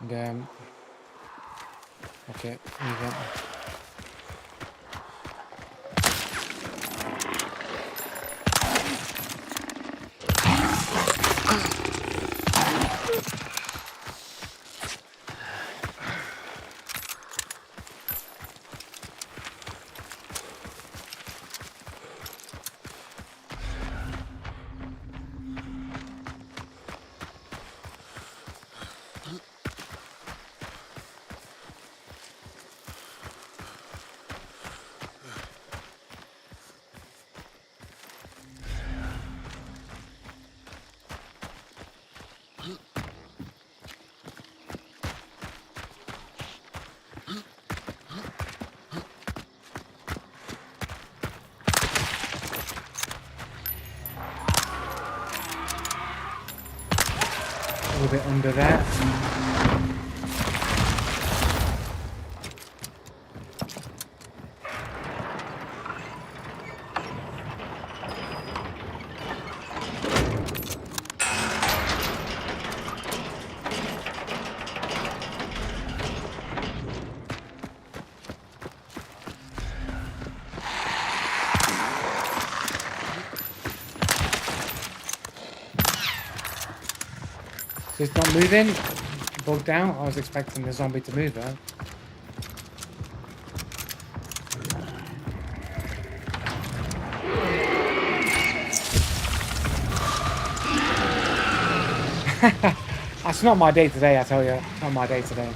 And okay, even. little bit under there. So it's not moving. Bugged out. I was expecting the zombie to move though. That's not my day today, I tell you. Not my day today.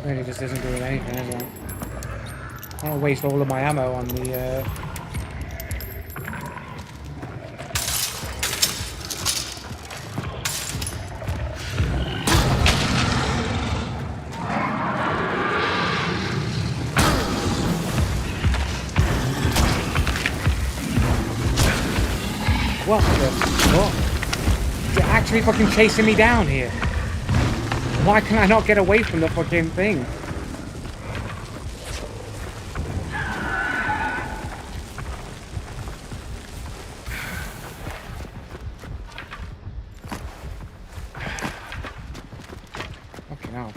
Really just isn't doing anything, is it? I don't waste all of my ammo on the What the fuck? You're actually fucking chasing me down here. Why can I not get away from the fucking thing? Fucking hell.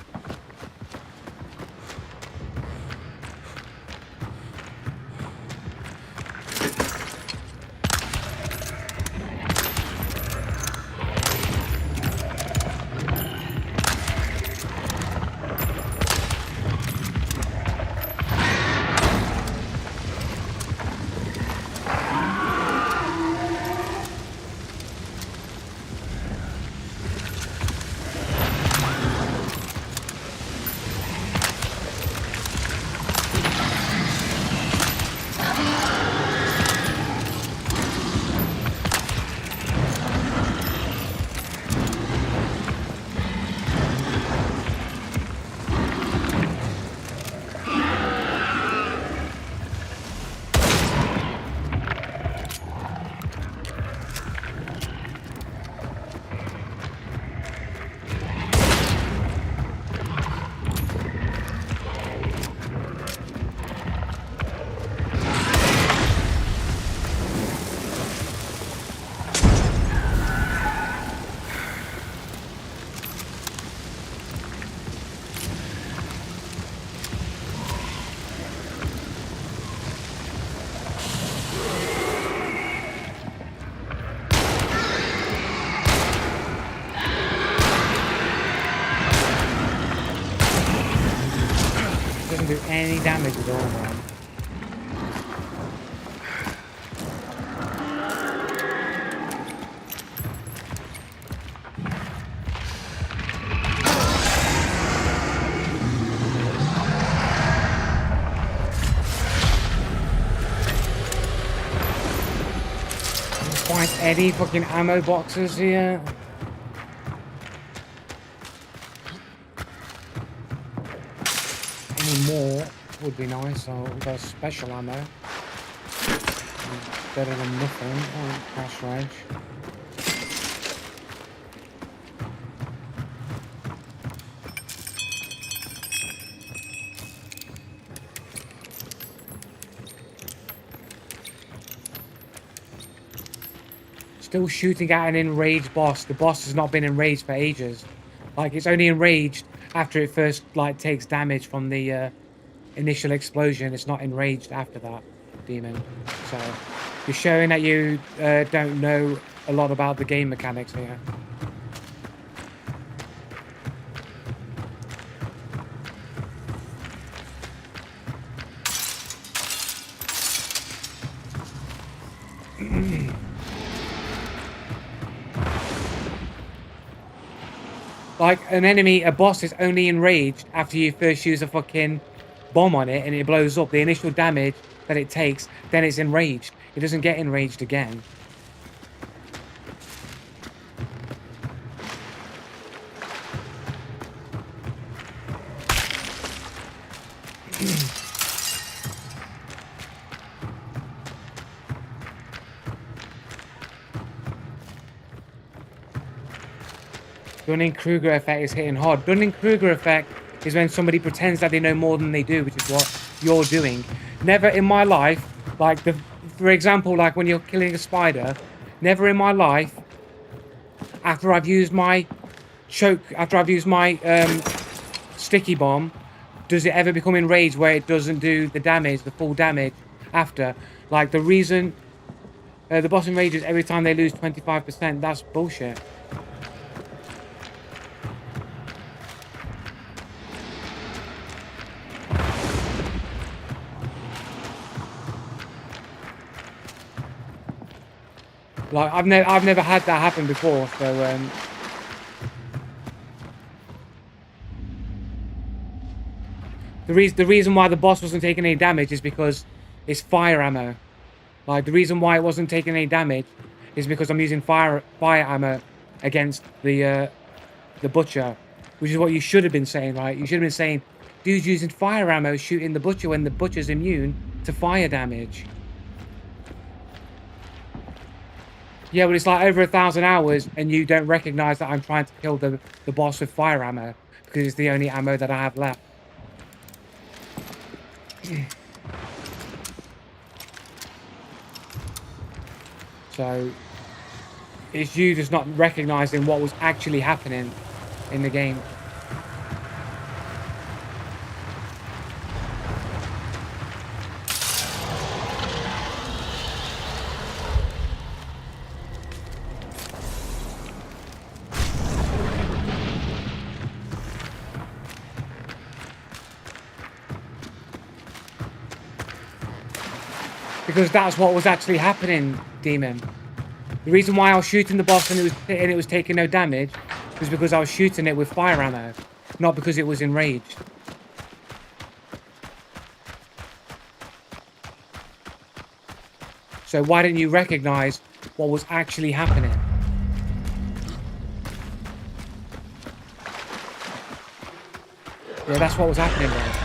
Doesn't do any damage at all, man. Find any fucking ammo boxes here. Any more would be nice. So we've got special ammo. Better than nothing. Oh, crash range. Still shooting at an enraged boss. The boss has not been enraged for ages. Like, it's only enraged after it first, like, takes damage from the initial explosion. It's not enraged after that, demon. So, you're showing that you don't know a lot about the game mechanics here. Like, a boss is only enraged after you first use a fucking bomb on it and it blows up. The initial damage that it takes, then it's enraged. It doesn't get enraged again. Dunning-Kruger effect is hitting hard. Dunning-Kruger effect is when somebody pretends that they know more than they do, which is what you're doing. Never in my life, like, for example, like when you're killing a spider, never in my life, after I've used my sticky bomb, does it ever become enraged where it doesn't do the damage, the full damage after. Like, the reason the boss enrages every time they lose 25%, that's bullshit. Like, I've never had that happen before, so the reason why the boss wasn't taking any damage is because it's fire ammo. Like, the reason why it wasn't taking any damage is because I'm using fire ammo against the butcher, which is what you should have been saying, right? You should have been saying, dude's using fire ammo shooting the butcher when the butcher's immune to fire damage. Yeah, but it's like over 1,000 hours and you don't recognize that I'm trying to kill the boss with fire ammo because it's the only ammo that I have left. So it's you just not recognizing what was actually happening in the game. Because that's what was actually happening, Demon. The reason why I was shooting the boss and it was taking no damage was because I was shooting it with fire ammo, not because it was enraged. So why didn't you recognize what was actually happening? Yeah, that's what was happening there.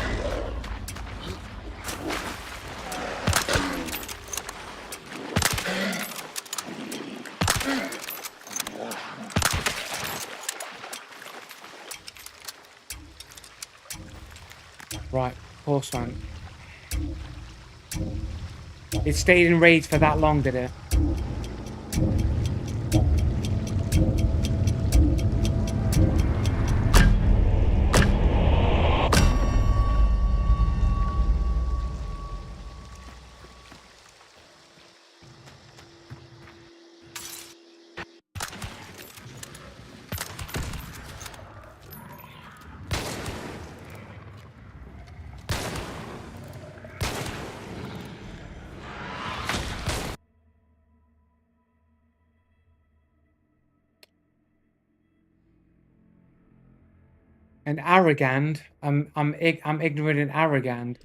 Right, horse man. It stayed enraged for that long, did it? And arrogant. I'm ignorant and arrogant.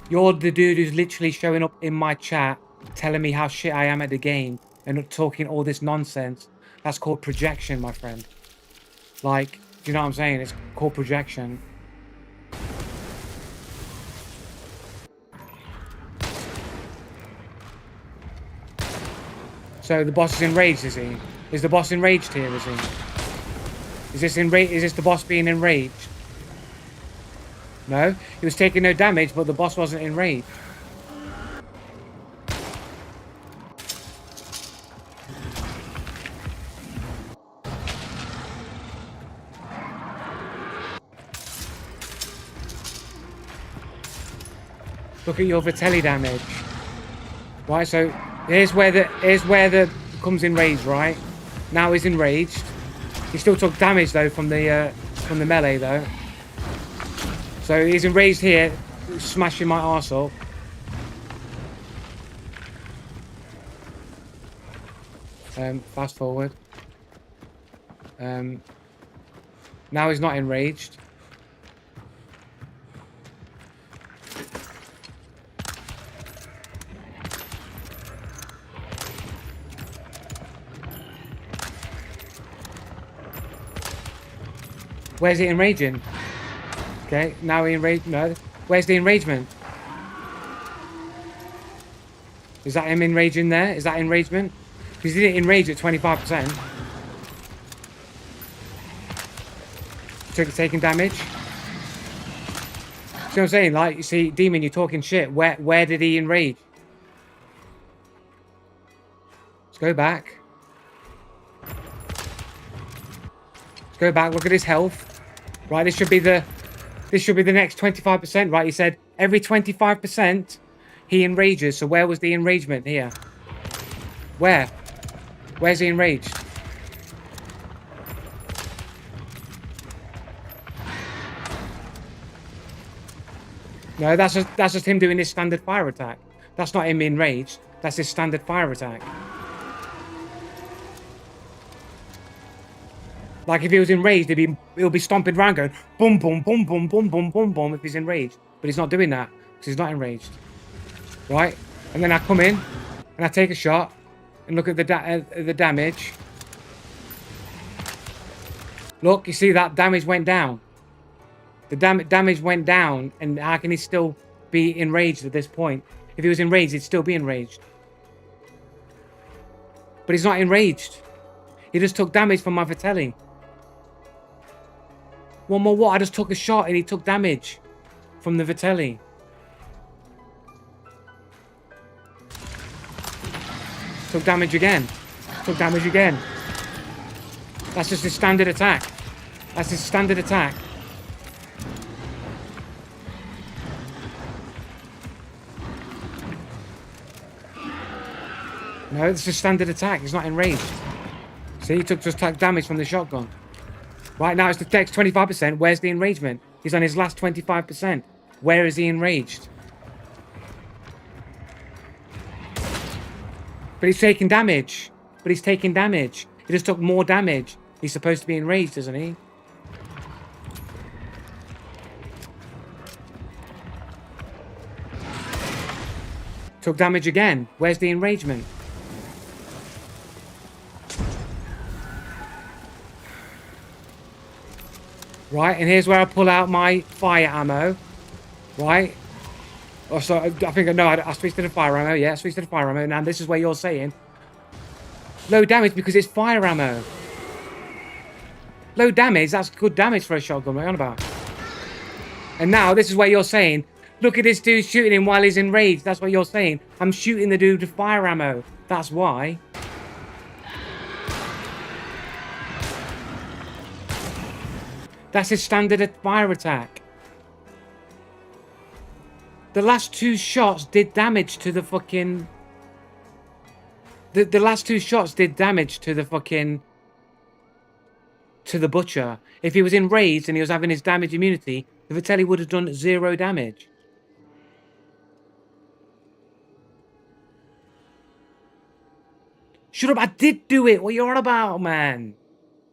You're the dude who's literally showing up in my chat, telling me how shit I am at the game, and talking all this nonsense. That's called projection, my friend. Like, do you know what I'm saying? It's called projection. So the boss is enraged, is he? Is the boss enraged here, is he? Is this the boss being enraged? No? He was taking no damage, but the boss wasn't enraged. Look at your Vitelli damage. Right, so here's where the comes enraged, right? Now he's enraged. He still took damage though from the melee though. So he's enraged here, smashing my arse up. Fast forward. Now he's not enraged. Where's the enraging? Okay, now he enraged. No. Where's the enragement? Is that him enraging there? Is that enragement? Because he didn't enrage at 25%. Taking damage. See what I'm saying? Like, you see, Demon, you're talking shit. Where did he enrage? Let's go back. Let's go back. Look at his health. Right, this should be the next 25%, right? He said every 25% he enrages. So where was the enragement here? Where? Where's he enraged? No, that's just him doing his standard fire attack. That's not him enraged. That's his standard fire attack. Like if he was enraged, he'll be stomping around going boom, boom, boom, boom, boom, boom, boom, boom if he's enraged. But he's not doing that because he's not enraged. Right? And then I come in and I take a shot and look at the damage. Look, you see that damage went down. The damage went down, and how can he still be enraged at this point? If he was enraged, he'd still be enraged. But he's not enraged. He just took damage from my Vitelli. One more what? I just took a shot and he took damage from the Vitelli. Took damage again. Took damage again. That's just his standard attack. That's his standard attack. No, it's just standard attack. He's not enraged. See, he took damage from the shotgun. Right now, it's the next 25%. Where's the enragement? He's on his last 25%. Where is he enraged? But he's taking damage. But he's taking damage. He just took more damage. He's supposed to be enraged, isn't he? Took damage again. Where's the enragement? Right, and here's where I pull out my fire ammo. Right? Oh, so I think, no, I switched to the fire ammo. Yeah, I switched to the fire ammo. Now, this is where you're saying low damage because it's fire ammo. Low damage, that's good damage for a shotgun. What are you on about? And now, this is where you're saying, look at this dude shooting him while he's enraged. That's what you're saying. I'm shooting the dude with fire ammo. That's why. That's his standard fire attack. The last two shots did damage to the fucking... The last two shots did damage to the fucking... To the butcher. If he was enraged and he was having his damage immunity, the Vitelli would have done 0 damage. Shut up, I did do it. What are you on about, man?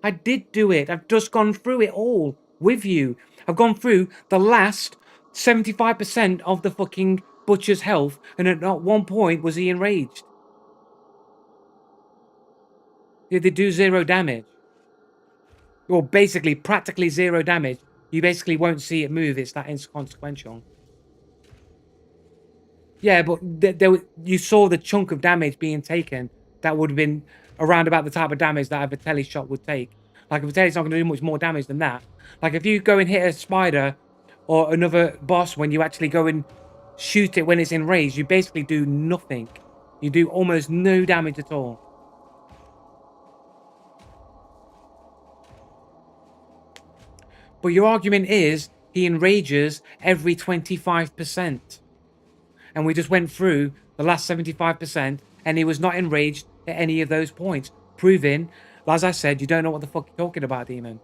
I did do it. I've just gone through it all with you. I've gone through the last 75% of the fucking butcher's health, and at not one point was he enraged. They do 0 damage. Or basically, practically 0 damage. You basically won't see it move. It's that inconsequential. Yeah, but you saw the chunk of damage being taken. That would have been around about the type of damage that a Vitelli shot would take. Like, a Vitelli's not going to do much more damage than that. Like, if you go and hit a spider or another boss when you actually go and shoot it when it's enraged, you basically do nothing. You do almost no damage at all. But your argument is he enrages every 25%. And we just went through the last 75%, and he was not enraged at any of those points. Proving, as I said, you don't know what the fuck you're talking about, Demon.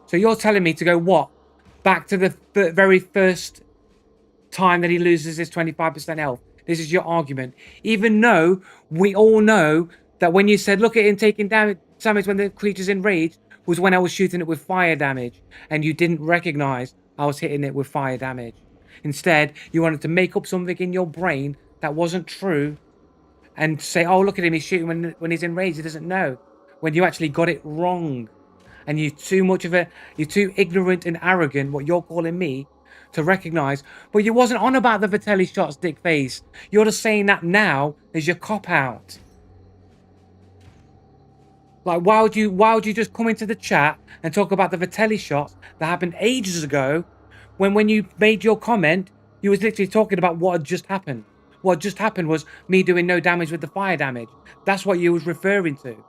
So you're telling me to go what? Back to the very first time that he loses his 25% health. This is your argument. Even though we all know that when you said, look at him taking damage when the creature's enraged, was when I was shooting it with fire damage, and you didn't recognize I was hitting it with fire damage. Instead, you wanted to make up something in your brain that wasn't true and say, oh, look at him, he's shooting when he's enraged, he doesn't know. When you actually got it wrong. And you're too ignorant and arrogant, what you're calling me, to recognize. But you wasn't on about the Vitelli shots, dick face. You're just saying that now as your cop out. Like, why would you just come into the chat and talk about the Vitelli shots that happened ages ago, when you made your comment, you was literally talking about what had just happened. What just happened was me doing no damage with the fire damage. That's what you was referring to.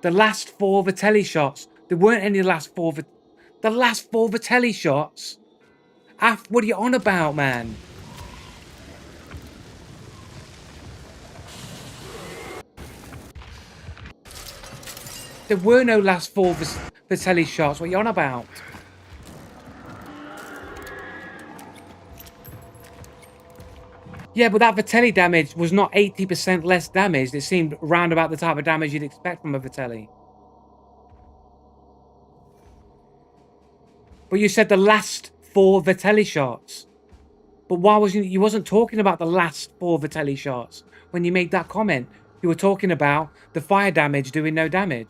The last 4 Vitelli shots. There weren't any last 4. The last 4 Vitelli shots. What are you on about, man? There were no last 4 Vitelli shots. What are you on about? Yeah, but that Vitelli damage was not 80% less damage. It seemed round about the type of damage you'd expect from a Vitelli. But you said the last 4 Vitelli shots. But why you wasn't talking about the last 4 Vitelli shots when you made that comment? You were talking about the fire damage doing no damage.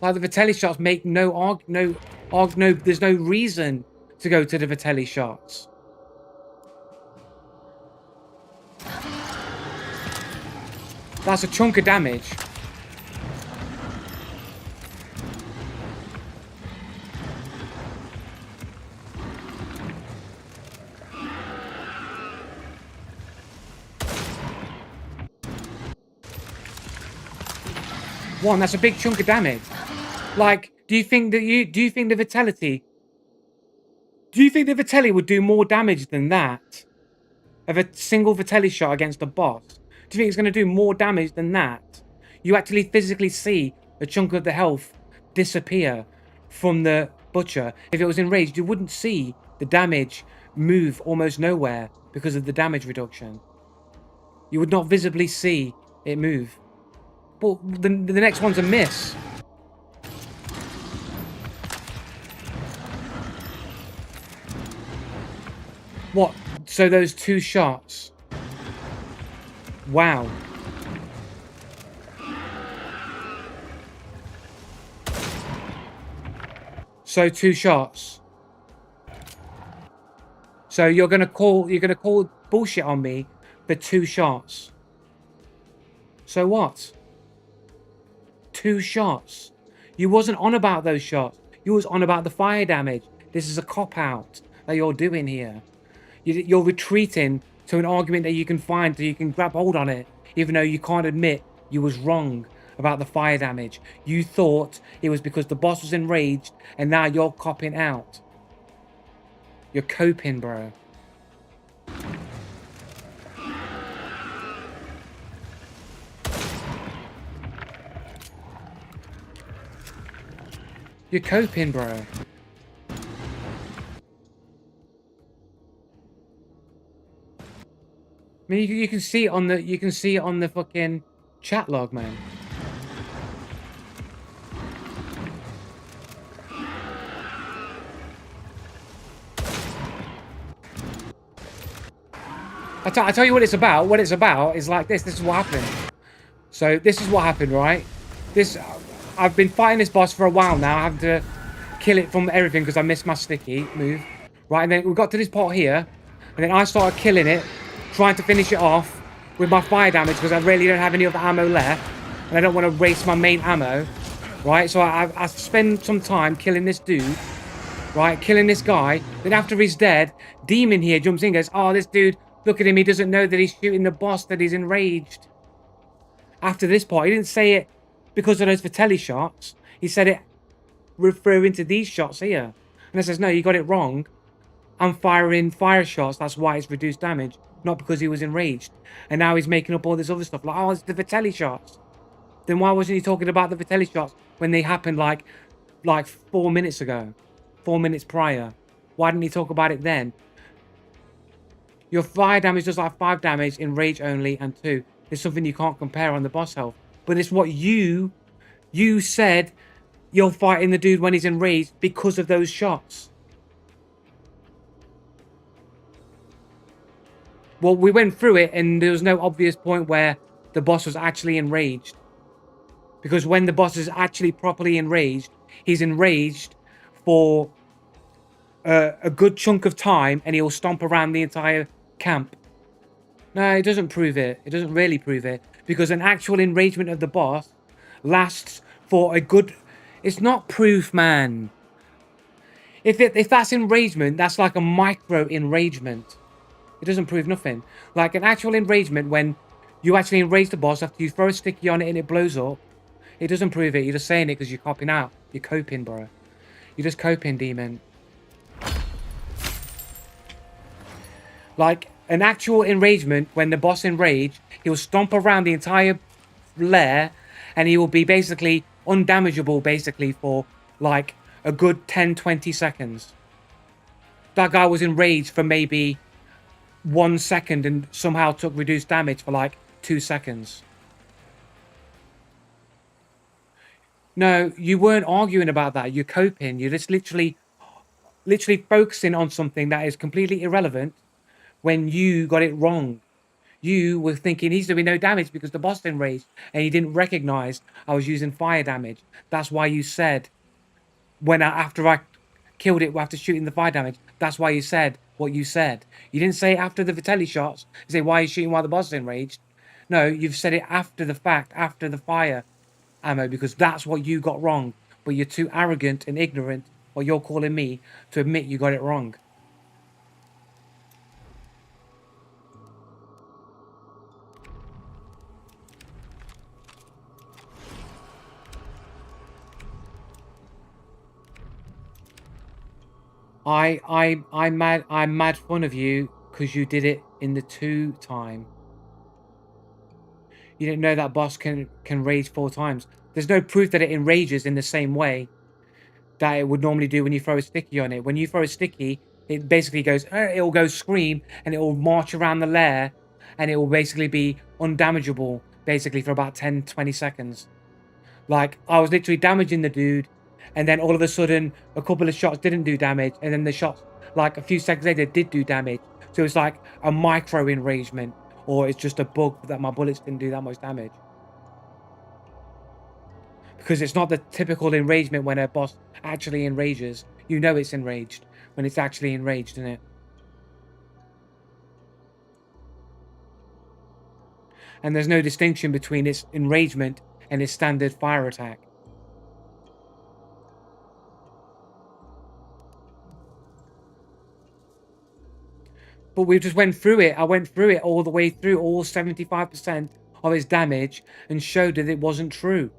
Like, the Vitelli shots make there's no reason to go to the Vitelli shots. That's a chunk of damage. One, that's a big chunk of damage. Like, do you think the Vitelli would do more damage than that? Of a single Vitelli shot against a boss? Do you think it's going to do more damage than that? You actually physically see a chunk of the health disappear from the butcher. If it was enraged, you wouldn't see the damage move almost nowhere because of the damage reduction. You would not visibly see it move. But the next one's a miss. What? So those 2 shots. Wow. So 2 shots. So you're gonna call bullshit on me for 2 shots. So what? 2 shots. You wasn't on about those shots. You was on about the fire damage. This is a cop-out that you're doing here. You're retreating to an argument that you can find so you can grab hold on it, even though you can't admit you was wrong about the fire damage. You thought it was because the boss was enraged, and now you're copping out. You're coping, bro. You're coping, bro. I mean, you can see it on the fucking chat log, man. I tell you what it's about. What it's about is like this. This is what happened. So this is what happened, right? I've been fighting this boss for a while now. I have to kill it from everything because I missed my sticky move, right? And then we got to this part here, and then I started killing it, trying to finish it off with my fire damage because I really don't have any other ammo left, and I don't want to waste my main ammo, right? So I spend some time killing this dude, right? Killing this guy. Then after he's dead, Demon here jumps in and goes, oh, this dude, look at him. He doesn't know that he's shooting the boss, that he's enraged. After this part, he didn't say it because of those Vitelli shots. He said it referring to these shots here. And I says, no, you got it wrong. I'm firing fire shots. That's why it's reduced damage. Not because he was enraged. And now he's making up all this other stuff. Like, oh, it's the Vitelli shots. Then why wasn't he talking about the Vitelli shots when they happened like 4 minutes ago? 4 minutes prior. Why didn't he talk about it then? Your fire damage does like 5 damage in rage only and 2. It's something you can't compare on the boss health. But it's what you said you're fighting the dude when he's enraged because of those shots. Well, we went through it and there was no obvious point where the boss was actually enraged. Because when the boss is actually properly enraged, he's enraged for a good chunk of time and he'll stomp around the entire camp. No, it doesn't prove it. It doesn't really prove it. Because an actual enragement of the boss lasts for a good... It's not proof, man. If that's enragement, that's like a micro enragement. It doesn't prove nothing. Like an actual enragement when you actually enrage the boss after you throw a sticky on it and it blows up. It doesn't prove it. You're just saying it because you're copping out. You're coping, bro. You're just coping, demon. Like an actual enragement, when the boss enraged, he'll stomp around the entire lair and he will be basically undamageable basically for like a good 10-20 seconds. That guy was enraged for maybe 1 second and somehow took reduced damage for like 2 seconds. No, you weren't arguing about that. You're coping. You're just literally focusing on something that is completely irrelevant when you got it wrong. You were thinking he's doing no damage because the boss enraged and you didn't recognize I was using fire damage. That's why you said after I killed it after shooting the fire damage, that's why you said what you said. You didn't say it after the Vitelli shots. You say, why are you shooting while the boss is enraged? No, you've said it after the fact, after the fire ammo, because that's what you got wrong. But you're too arrogant and ignorant, or you're calling me, to admit you got it wrong. I'm mad fun of you because you did it in the 2 time. You didn't know that boss can rage 4 times. There's no proof that it enrages in the same way that it would normally do when you throw a sticky on it. When you throw a sticky, it basically goes, it'll go scream and it will march around the lair and it will basically be undamageable basically for about 10-20 seconds. Like, I was literally damaging the dude and then all of a sudden a couple of shots didn't do damage and then the shots like a few seconds later did do damage. So it's like a micro enragement, or it's just a bug that my bullets didn't do that much damage. Because it's not the typical enragement when a boss actually enrages. You know it's enraged when it's actually enraged, isn't it? And there's no distinction between its enragement and its standard fire attack. But we just went through it. I went through it all the way through, all 75% of its damage, and showed that it wasn't true.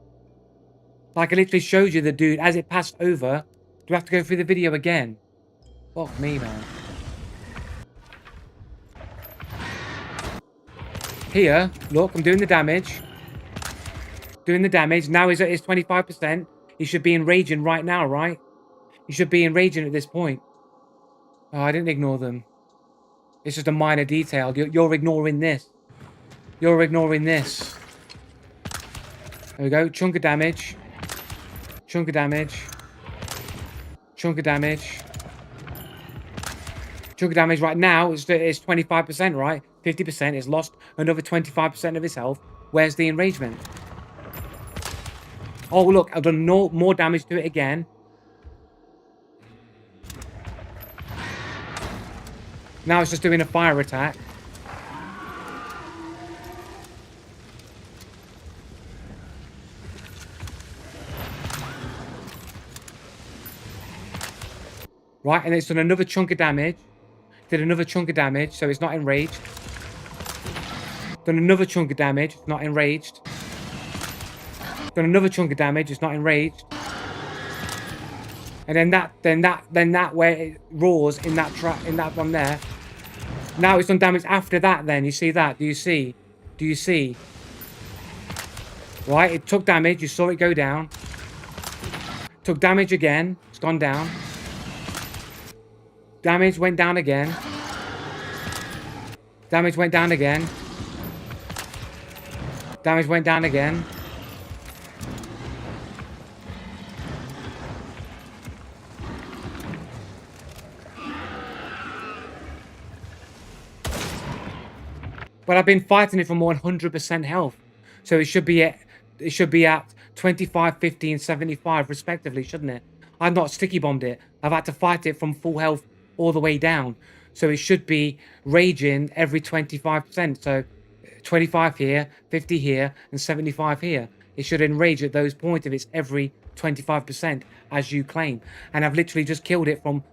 Like, I literally showed you the dude as it passed over. Do I have to go through the video again? Fuck me, man. Here, look, I'm doing the damage. Doing the damage. Now he's at his 25%. He should be enraging right now, right? He should be enraging at this point. Oh, I didn't ignore them. It's just a minor detail. You're ignoring this. You're ignoring this. There we go. Chunk of damage. Chunk of damage. Chunk of damage. Chunk of damage right now is 25%, right? 50%. It's lost another 25% of its health. Where's the enragement? Oh, look. I've done more damage to it again. Now it's just doing a fire attack. Right, and it's done another chunk of damage. Did another chunk of damage, so it's not enraged. Done another chunk of damage, it's not enraged. Done another chunk of damage, it's not enraged. And then that where it roars in that one there. Now it's done damage after that then. You see that? Do you see? Do you see? Right, it took damage, you saw it go down. Took damage again, it's gone down. Damage went down again. Damage went down again. Damage went down again. But I've been fighting it from 100% health. So it should be at 25, 50, and 75 respectively, shouldn't it? I've not sticky bombed it. I've had to fight it from full health all the way down. So it should be raging every 25%. So 25 here, 50 here, and 75 here. It should enrage at those points if it's every 25%, as you claim. And I've literally just killed it from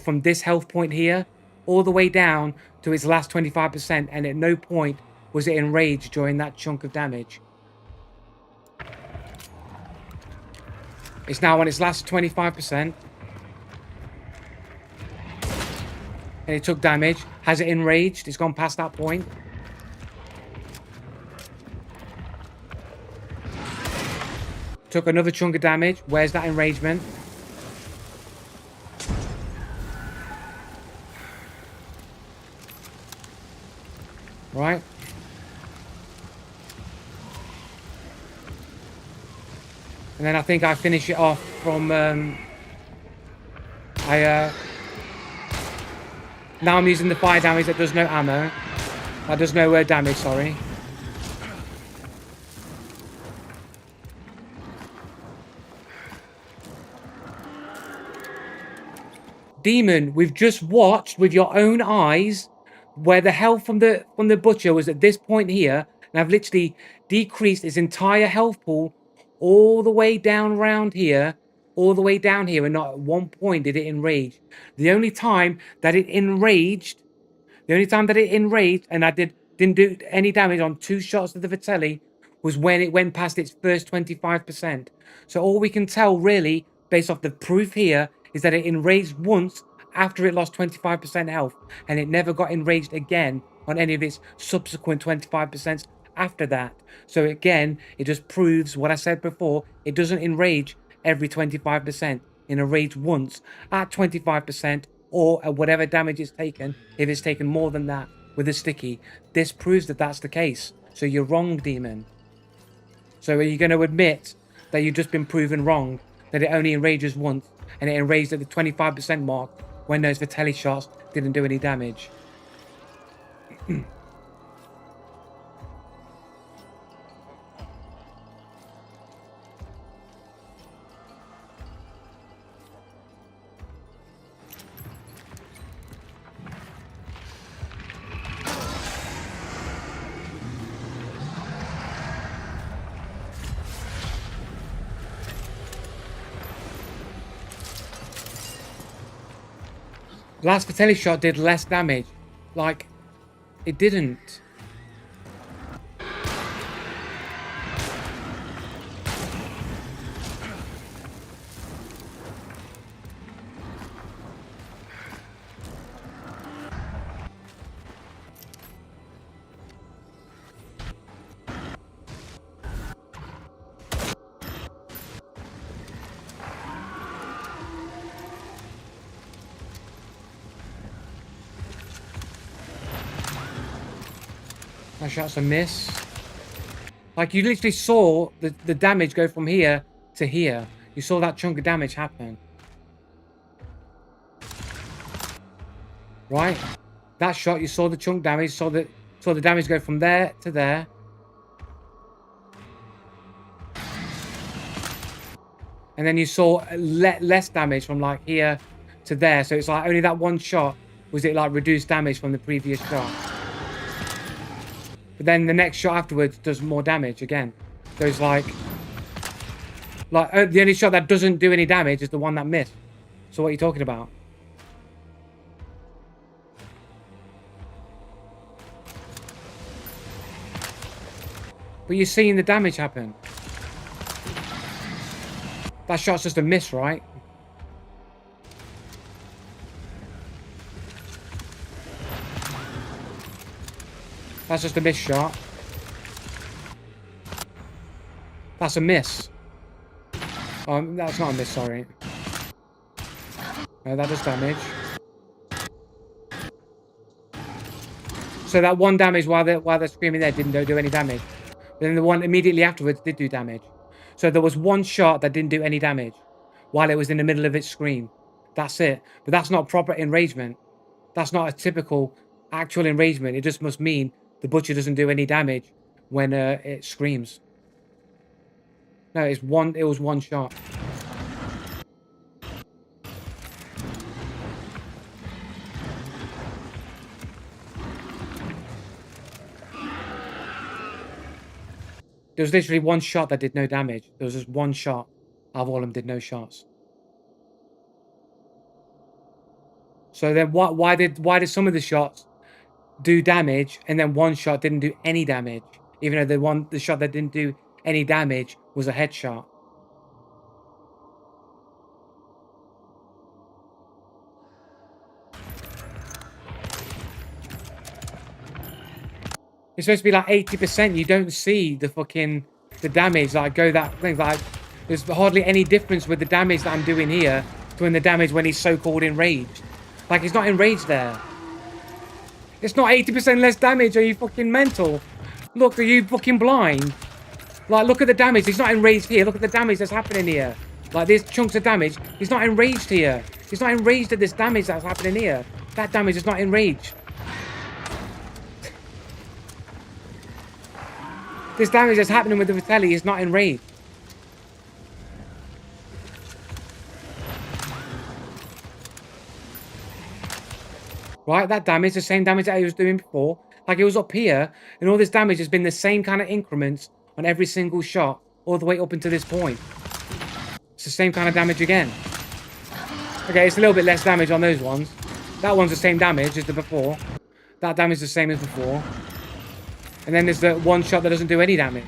from this health point here all the way down to its last 25%, and at no point was it enraged during that chunk of damage. It's now on its last 25%. And it took damage. Has it enraged? It's gone past that point. Took another chunk of damage. Where's that enragement? Right. And then I think I finish it off from now I'm using the fire damage that does no ammo. That does no damage, sorry. Demon, we've just watched with your own eyes where the health from the butcher was at this point here, and I've literally decreased its entire health pool all the way down around here, all the way down here, and not at one point did it enrage. The only time that it enraged, and I didn't do any damage on 2 shots of the Vitelli, was when it went past its first 25%. So all we can tell really, based off the proof here, is that it enraged once after it lost 25% health, and it never got enraged again on any of its subsequent 25% after that. So again, it just proves what I said before. It doesn't enrage every 25%. It enraged once at 25% or at whatever damage it's taken, if it's taken more than that with a sticky. This proves that that's the case. So you're wrong, Demon. So are you going to admit that you've just been proven wrong, that it only enrages once, and it enraged at the 25% mark when those Vitelli shots didn't do any damage? Last Vitelli shot did less damage. Like, it didn't. That shot's a miss. Like, you literally saw the damage go from here to here. You saw that chunk of damage happen. Right? That shot, you saw the chunk damage, saw the damage go from there to there. And then you saw less damage from like here to there. So it's like only that one shot was it like reduced damage from the previous shot. But then the next shot afterwards does more damage again. So it's like the only shot that doesn't do any damage is the one that missed. So what are you talking about? But you're seeing the damage happen. That shot's just a miss, right? That's just a miss shot. That's a miss. That's not a miss, sorry. No, that does damage. So that one damage while they're screaming there didn't do any damage. But then the one immediately afterwards did do damage. So there was one shot that didn't do any damage while it was in the middle of its scream. That's it. But that's not proper enragement. That's not a typical actual enragement. It just must mean the butcher doesn't do any damage when it screams. No, it's one. It was one shot. There was literally one shot that did no damage. There was just one shot. Out of all of them did no shots. So then why did some of the shots do damage and then one shot didn't do any damage? Even though the shot that didn't do any damage was a headshot. It's supposed to be like 80%. You don't see the damage like go that thing. Like there's hardly any difference with the damage that I'm doing here to the damage when he's so-called enraged. Like he's not enraged there. It's not 80% less damage. Are you fucking mental? Look, are you fucking blind? Like look at the damage. He's not enraged here. Look at the damage that's happening here. Like there's chunks of damage. He's not enraged here. He's not enraged at this damage that's happening here. That damage is not enraged. This damage that's happening with the Vitelli is not enraged. Right, that damage, the same damage that he was doing before. Like it was up here, and all this damage has been the same kind of increments on every single shot, all the way up until this point. It's the same kind of damage again. Okay, it's a little bit less damage on those ones. That one's the same damage as the before. That damage is the same as before. And then there's the one shot that doesn't do any damage.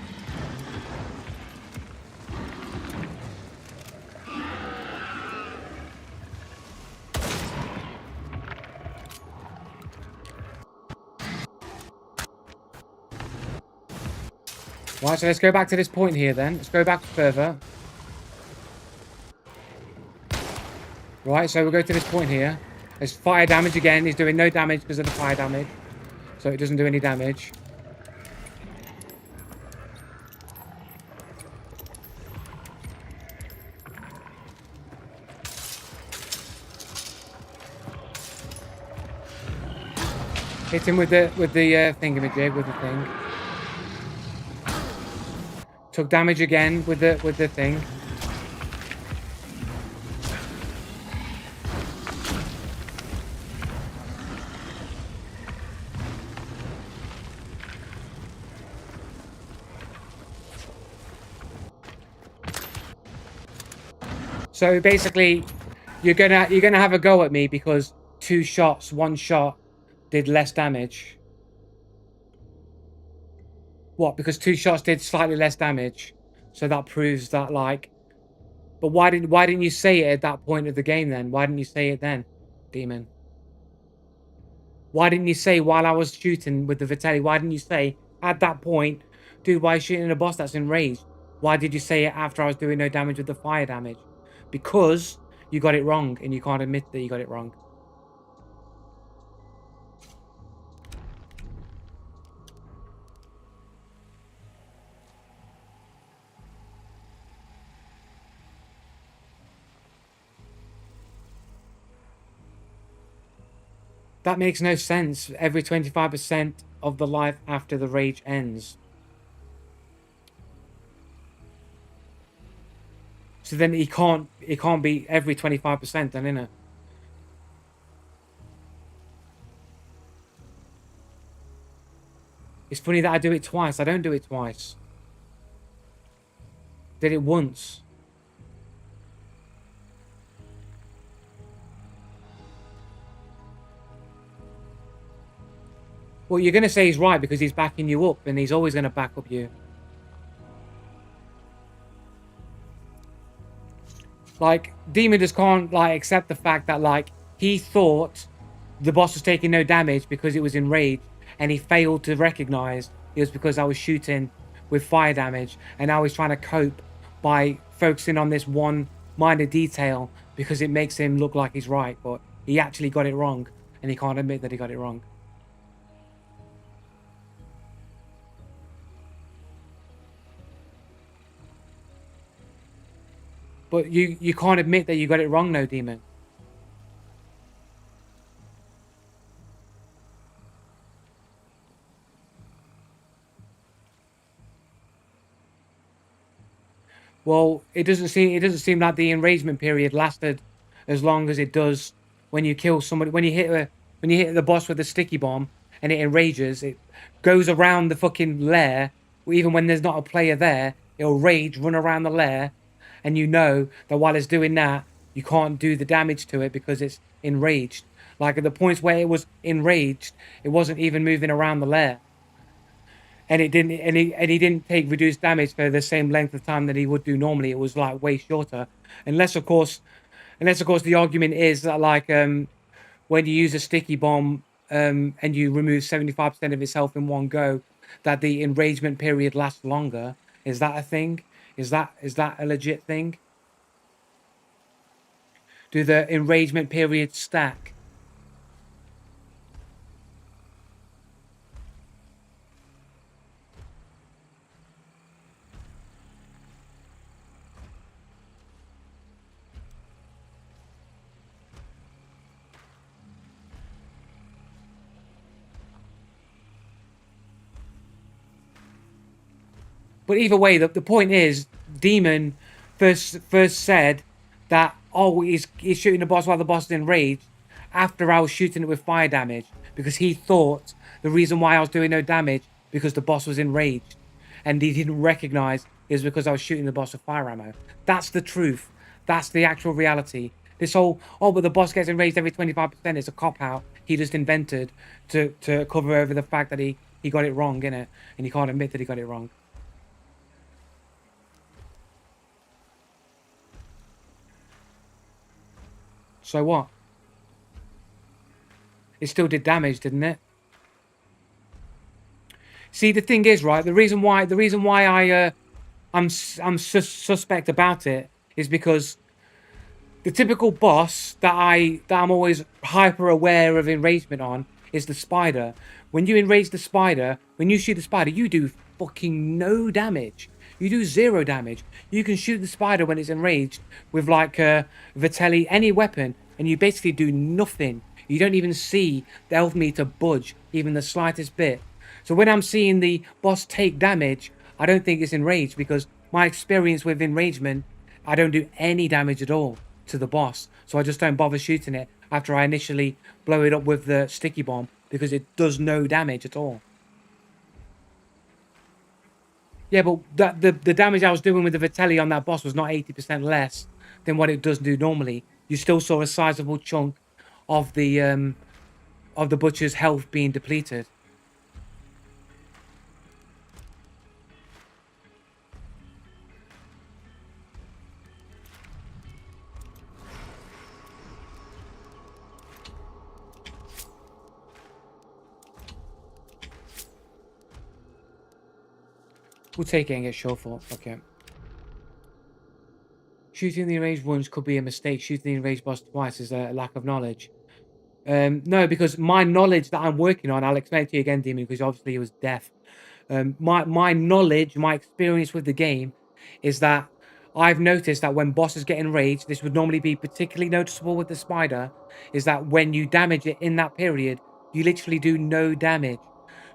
Right, so let's go back to this point here then. Let's go back further. Right, so we'll go to this point here. There's fire damage again. He's doing no damage because of the fire damage. So it doesn't do any damage. Hit him with the thingamajig, with the thing. Took damage again with the thing. So basically, you're gonna have a go at me because one shot did less damage. What? Because two shots did slightly less damage, so that proves that like. But why didn't you say it at that point of the game then? Why didn't you say it then, Demon? Why didn't you say while I was shooting with the Vitelli? Why didn't you say at that point, dude? Why are you shooting a boss that's enraged? Why did you say it after I was doing no damage with the fire damage? Because you got it wrong, and you can't admit that you got it wrong. That makes no sense. Every 25% of the life after the rage ends. So then it can't be every 25% then, innit? It's funny that I do it twice. I don't do it twice. Did it once. Well, you're going to say he's right because he's backing you up, and he's always going to back up you. Like, Demon just can't, like, accept the fact that, like, he thought the boss was taking no damage because it was enraged, and he failed to recognize it was because I was shooting with fire damage, and now he's trying to cope by focusing on this one minor detail because it makes him look like he's right, but he actually got it wrong, and he can't admit that he got it wrong. But you can't admit that you got it wrong, no, Demon. Well, it doesn't seem like the enragement period lasted as long as it does when you kill somebody when you hit the boss with a sticky bomb and it enrages. It goes around the fucking lair, even when there's not a player there. It'll rage, run around the lair, and you know that while it's doing that, you can't do the damage to it because it's enraged. Like at the points where it was enraged, it wasn't even moving around the lair, and he didn't take reduced damage for the same length of time that he would do normally. It was like way shorter, unless of course, the argument is that like when you use a sticky bomb and you remove 75% of its health in one go, that the enragement period lasts longer. Is that a thing? Is that a legit thing? Do the enragement periods stack? But either way, the point is, Demon first said that, oh, he's shooting the boss while the boss is enraged, after I was shooting it with fire damage, because he thought the reason why I was doing no damage because the boss was enraged, and he didn't recognize it was because I was shooting the boss with fire ammo. That's the truth. That's the actual reality. This whole, oh, but the boss gets enraged every 25% is a cop out he just invented to cover over the fact that he got it wrong, innit? And he can't admit that he got it wrong. So what? It still did damage, didn't it? See, the thing is, right? The reason why I'm suspect about it is because the typical boss that I'm always hyper aware of enragement on is the spider. When you enrage the spider, when you shoot the spider, you do fucking no damage. You do zero damage. You can shoot the spider when it's enraged with like Vitelli, any weapon, and you basically do nothing. You don't even see the elf meter budge even the slightest bit. So when I'm seeing the boss take damage, I don't think it's enraged because my experience with enragement, I don't do any damage at all to the boss. So I just don't bother shooting it after I initially blow it up with the sticky bomb because it does no damage at all. Yeah, but the damage I was doing with the Vitelli on that boss was not 80% less than what it does do normally. You still saw a sizable chunk of the butcher's health being depleted. We'll take it and get short for. Okay. Shooting the enraged ones could be a mistake. Shooting the enraged boss twice is a lack of knowledge. No, because my knowledge that I'm working on, I'll explain it to you again, Demon, because obviously he was deaf. My knowledge, my experience with the game, is that I've noticed that when bosses get enraged, this would normally be particularly noticeable with the spider, is that when you damage it in that period, you literally do no damage.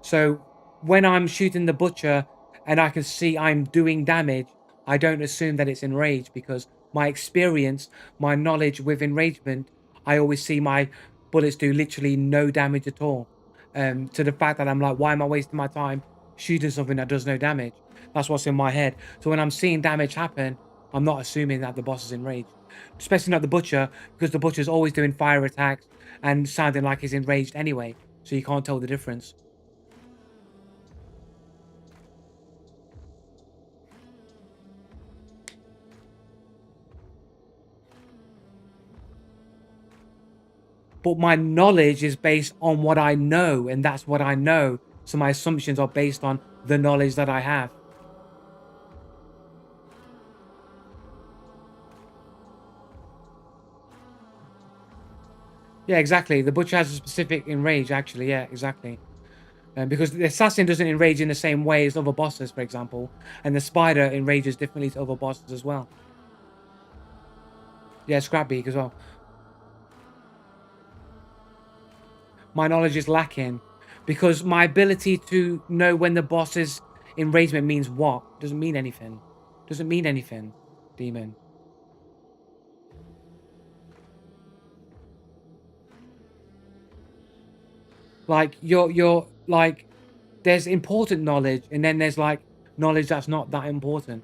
So when I'm shooting the butcher and I can see I'm doing damage, I don't assume that it's enraged because my experience, my knowledge with enragement, I always see my bullets do literally no damage at all. To the fact that I'm like, why am I wasting my time shooting something that does no damage? That's what's in my head. So when I'm seeing damage happen, I'm not assuming that the boss is enraged. Especially not the butcher, because the butcher's always doing fire attacks and sounding like he's enraged anyway. So you can't tell the difference. But my knowledge is based on what I know, and that's what I know. So my assumptions are based on the knowledge that I have. Yeah, exactly. The butcher has a specific enrage, actually. Yeah, exactly. Because the assassin doesn't enrage in the same way as other bosses, for example, and the spider enrages differently to other bosses as well. Yeah, scrap beak as well. My knowledge is lacking because my ability to know when the boss is enragement means what doesn't mean anything. Doesn't mean anything, demon. Like you're like there's important knowledge and then there's like knowledge that's not that important.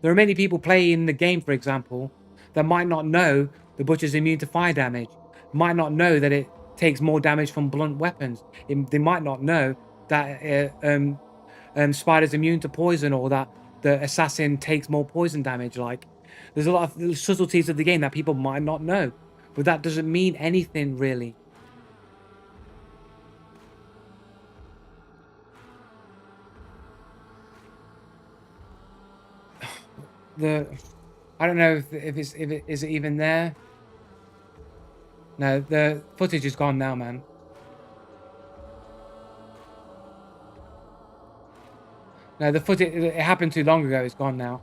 There are many people playing the game, for example, that might not know the butcher's immune to fire damage, might not know that it takes more damage from blunt weapons. They might not know that Spider's immune to poison or that the assassin takes more poison damage. Like, there's a lot of little subtleties of the game that people might not know, but that doesn't mean anything really. The I don't know if it is it even there. No, the footage is gone now, man. No, the footage it happened too long ago. It's gone now.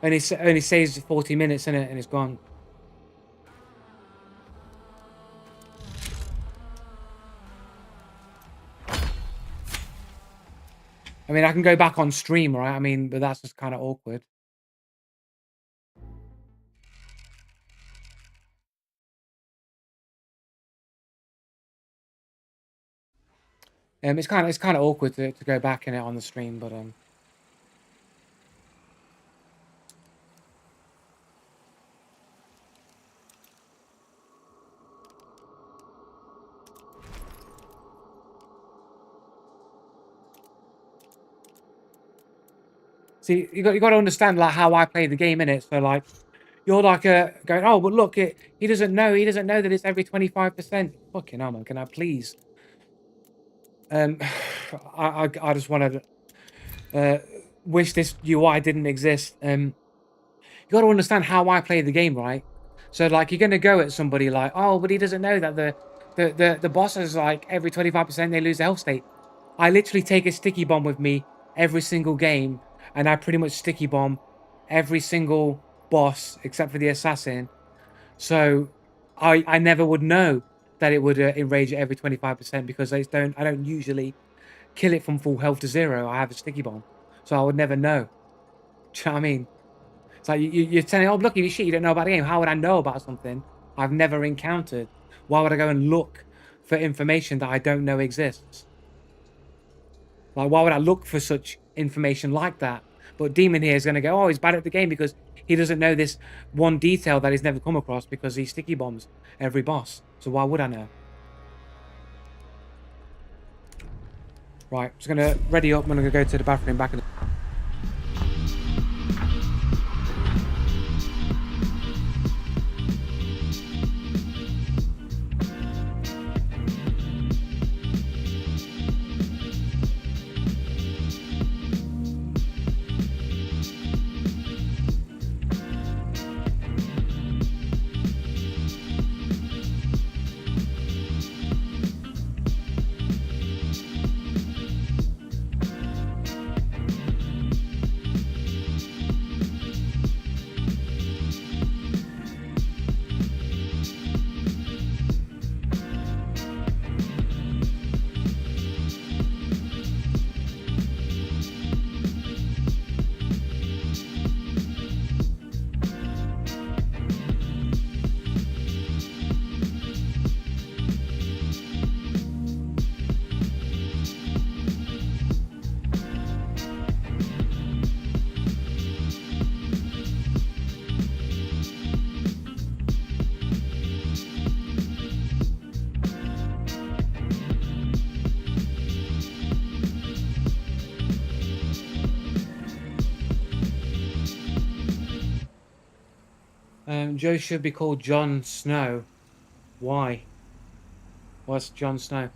Only saves 40 minutes in it, and it's gone. I mean, I can go back on stream, right? I mean, but that's just kind of awkward. It's kind of awkward to go back in it on the stream, but see, you got to understand like how I play the game in it. So like, you're like going, oh, but look, he doesn't know that it's every 25%. Fucking hell, man, can I please? Um, I just want to wish this UI didn't exist. You got to understand how I play the game, right? So like you're gonna go at somebody like, oh, but he doesn't know that the boss is like every 25% they lose health state. I literally take a sticky bomb with me every single game, and I pretty much sticky bomb every single boss except for the assassin. So I never would know that it would enrage at every 25% because I don't usually kill it from full health to zero. I have a sticky bomb, so I would never know. Do you know what I mean? It's like you're telling, oh, look, you shit, you don't know about the game. How would I know about something I've never encountered? Why would I go and look for information that I don't know exists? Like, why would I look for such information like that? But Demon here is going to go, oh, he's bad at the game because he doesn't know this one detail that he's never come across because he sticky bombs every boss. So why would I know? Right, just going to ready up. I'm going to go to the bathroom back in the... Joe should be called Jon Snow. Why? What's Jon Snow?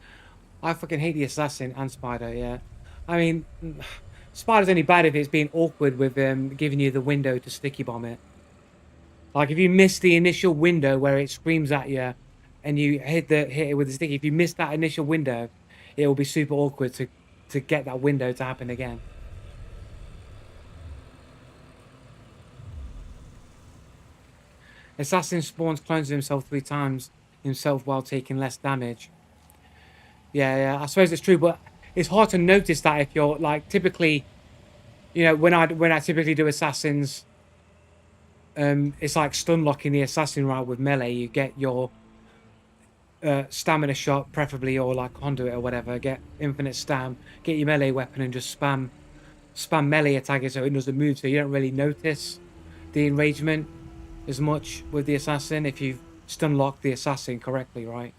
I fucking hate the assassin and Spider, yeah. I mean, Spider's only bad if it's being awkward with giving you the window to sticky bomb it. Like if you miss the initial window where it screams at you and you hit it with the sticky, if you miss that initial window, it will be super awkward to get that window to happen again. Assassin spawns clones of himself 3 times himself while taking less damage. Yeah, I suppose it's true, but it's hard to notice that if you're like typically, when I typically do assassins, it's like stun locking the assassin route with melee. You get your stamina shot, preferably, or like conduit or whatever. Get infinite stam, get your melee weapon, and just spam melee attacking so it doesn't move. So you don't really notice the enragement as much with the assassin if you've stun locked the assassin correctly, right?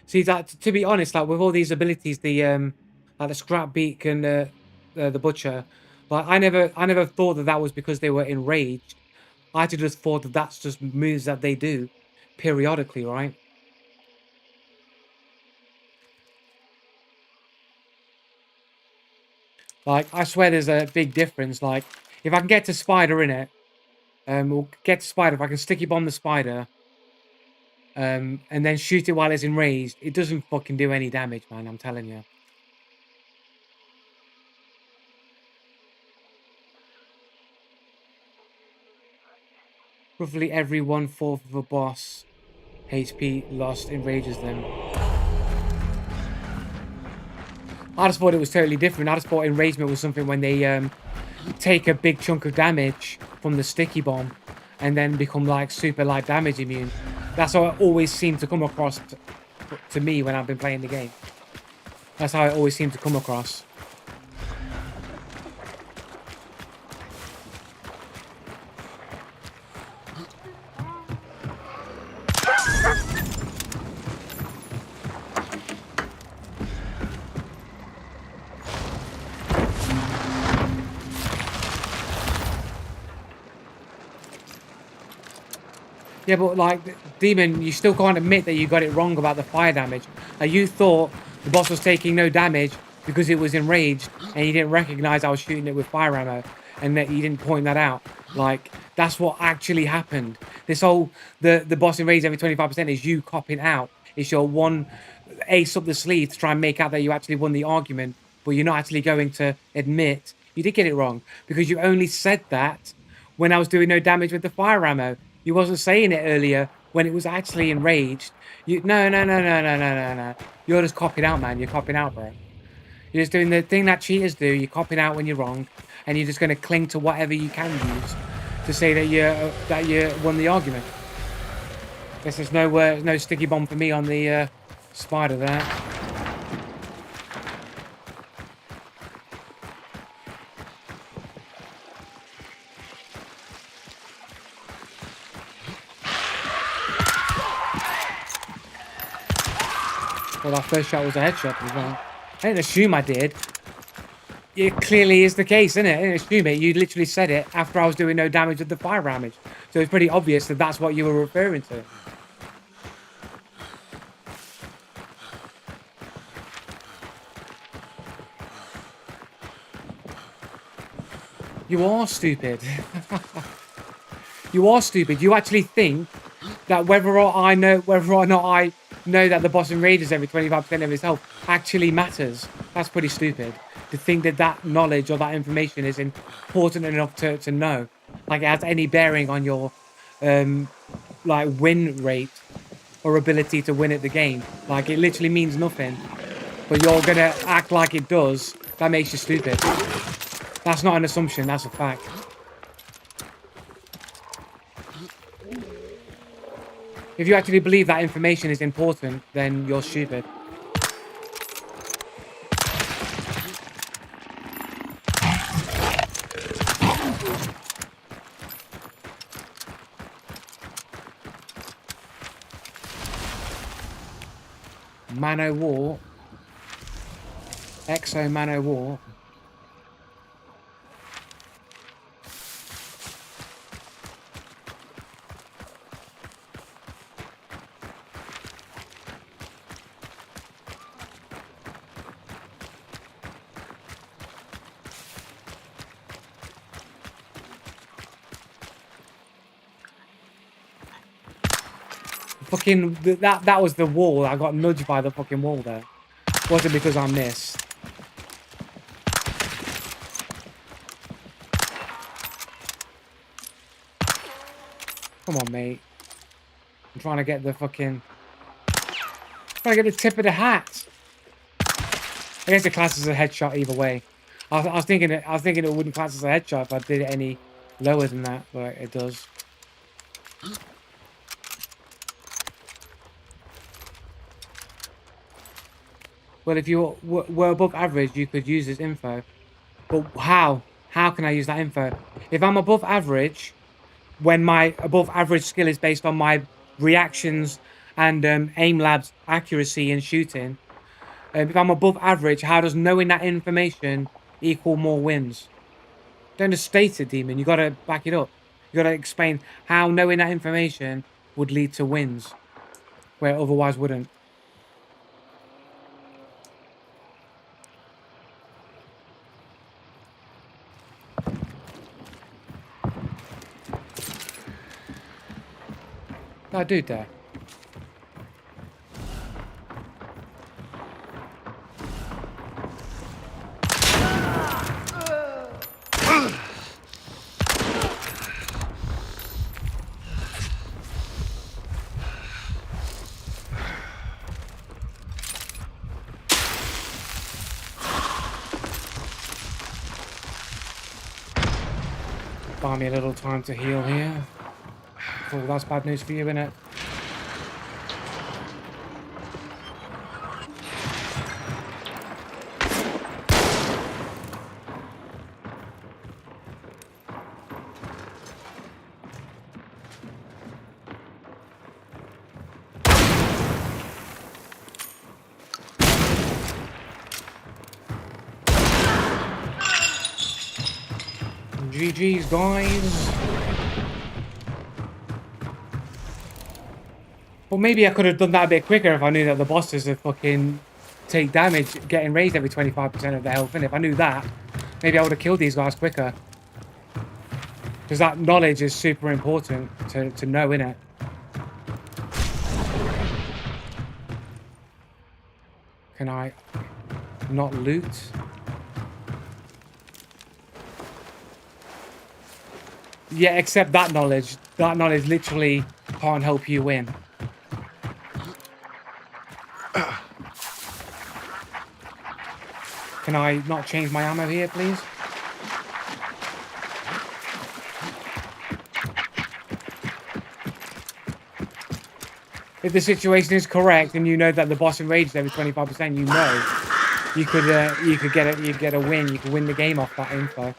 See that to be honest, like with all these abilities, like the scrap beak and the butcher, like I never thought that was because they were enraged. I actually just thought that that's just moves that they do periodically, right? Like I swear there's a big difference. Like if I can get to spider in it, or get to spider, if I can sticky bomb the spider, and then shoot it while it's enraged, it doesn't fucking do any damage, man. I'm telling you. Roughly every 1/4 of a boss HP lost enrages them. I just thought it was totally different. I just thought enragement was something when they take a big chunk of damage from the sticky bomb and then become like super light damage immune. That's how it always seemed to come across to me when I've been playing the game. That's how it always seemed to come across. Yeah, but like, Demon, you still can't admit that you got it wrong about the fire damage. Like, you thought the boss was taking no damage because it was enraged, and you didn't recognize I was shooting it with fire ammo, and that you didn't point that out. Like, that's what actually happened. This whole, the boss enraged every 25% is you copping out. It's your one ace up the sleeve to try and make out that you actually won the argument, but you're not actually going to admit you did get it wrong because you only said that when I was doing no damage with the fire ammo. You wasn't saying it earlier when it was actually enraged. No. You're just copying out, man. You're copying out, bro. You're just doing the thing that cheaters do. You're copying out when you're wrong, and you're just going to cling to whatever you can use to say that you won the argument. Guess there's no sticky bomb for me on the spider there. Well, that first shot was a headshot as well. I didn't assume I did. It clearly is the case, isn't it? I didn't assume it. You literally said it after I was doing no damage with the fire damage. So it's pretty obvious that that's what you were referring to. You are stupid. You are stupid. You actually think that whether or not I know that the boss enrages every 25% of his health actually matters. That's pretty stupid. To think that that knowledge or that information is important enough to know. Like it has any bearing on your like win rate or ability to win at the game. Like it literally means nothing. But you're gonna act like it does. That makes you stupid. That's not an assumption, that's a fact. If you actually believe that information is important, then you're stupid. Mano War. Exo Mano War. Fucking that was the wall. I got nudged by the fucking wall there. Wasn't because I missed. Come on, mate. I'm trying to get the fucking... trying to get the tip of the hat. I guess it classes as a headshot either way. I was thinking it wouldn't class as a headshot if I did it any lower than that, but it does. Well, if you were above average, you could use this info. But how? How can I use that info? If I'm above average, when my above average skill is based on my reactions and aim labs accuracy in shooting, if I'm above average, how does knowing that information equal more wins? Don't just state it, Demon. You got to back it up. You got to explain how knowing that information would lead to wins where it otherwise wouldn't. That dude there. Buy me a little time to heal here. Oh, that's bad news for you, innit? GG's, guys. Well, maybe I could have done that a bit quicker if I knew that the bosses would fucking take damage getting raised every 25% of their health. And if I knew that, maybe I would have killed these guys quicker. Because that knowledge is super important to know, innit? Can I not loot? Yeah, except that knowledge. That knowledge literally can't help you win. Can I not change my ammo here, please? If the situation is correct and you know that the boss enrages every 25%, you know you could get a win. You could win the game off that info.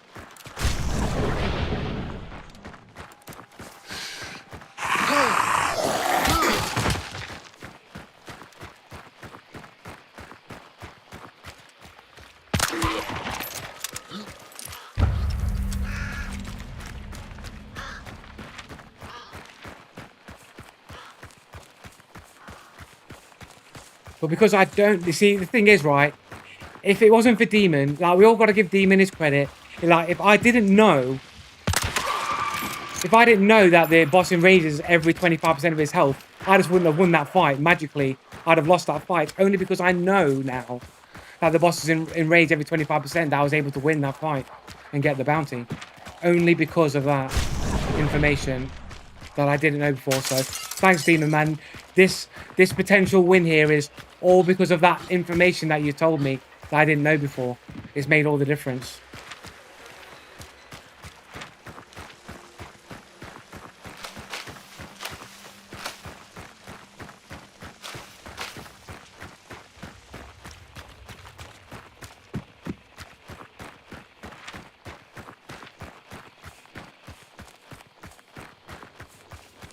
But because I don't, you see, the thing is, right, if it wasn't for Demon, like, we all got to give Demon his credit. Like, if I didn't know that the boss enrages every 25% of his health, I just wouldn't have won that fight. Magically, I'd have lost that fight. Only because I know now that the boss is enraged every 25% that I was able to win that fight and get the bounty. Only because of that information that I didn't know before. So, thanks, Demon Man. This potential win here is all because of that information that you told me that I didn't know before. It's made all the difference.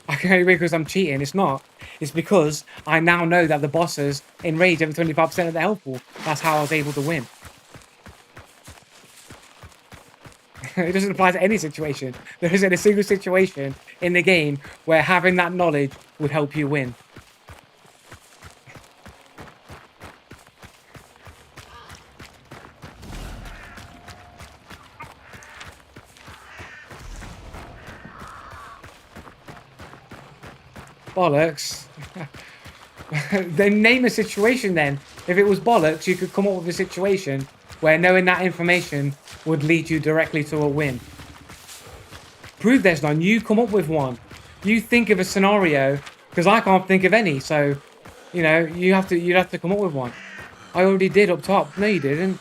I can only win because I'm cheating. It's not. It's because I now know that the bosses enrage every 25% of the health pool. That's how I was able to win. It doesn't apply to any situation. There isn't a single situation in the game where having that knowledge would help you win. Bollocks. Then name a situation then. If it was bollocks, you could come up with a situation where knowing that information would lead you directly to a win. Prove there's none. You come up with one. You think of a scenario, because I can't think of any. So, you know, you'd have to come up with one. I already did up top. No, you didn't.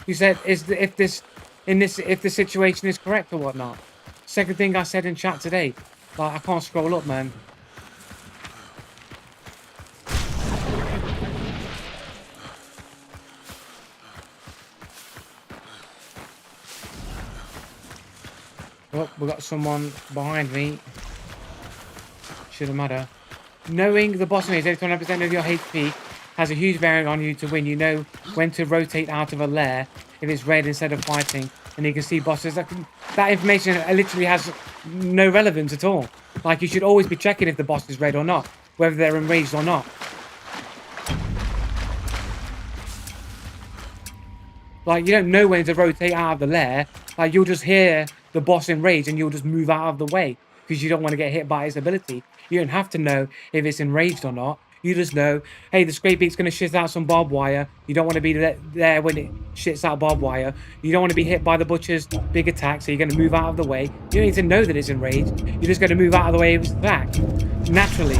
You said if the situation is correct or whatnot. Second thing I said in chat today. Like, I can't scroll up, man. Oh, we got someone behind me. Shouldn't matter. Knowing the boss is 29% of your HP has a huge bearing on you to win. You know when to rotate out of a lair if it's red instead of fighting. And you can see bosses. That information literally has no relevance at all. Like, you should always be checking if the boss is red or not. Whether they're enraged or not. Like, you don't know when to rotate out of the lair. Like, you'll just hear the boss enraged and you'll just move out of the way. Because you don't want to get hit by his ability. You don't have to know if it's enraged or not. You just know, hey, the Scrape Beak's going to shit out some barbed wire. You don't want to be there when it shits out barbed wire. You don't want to be hit by the Butcher's big attack, so you're going to move out of the way. You don't need to know that it's enraged. You're just going to move out of the way of its attack. Naturally.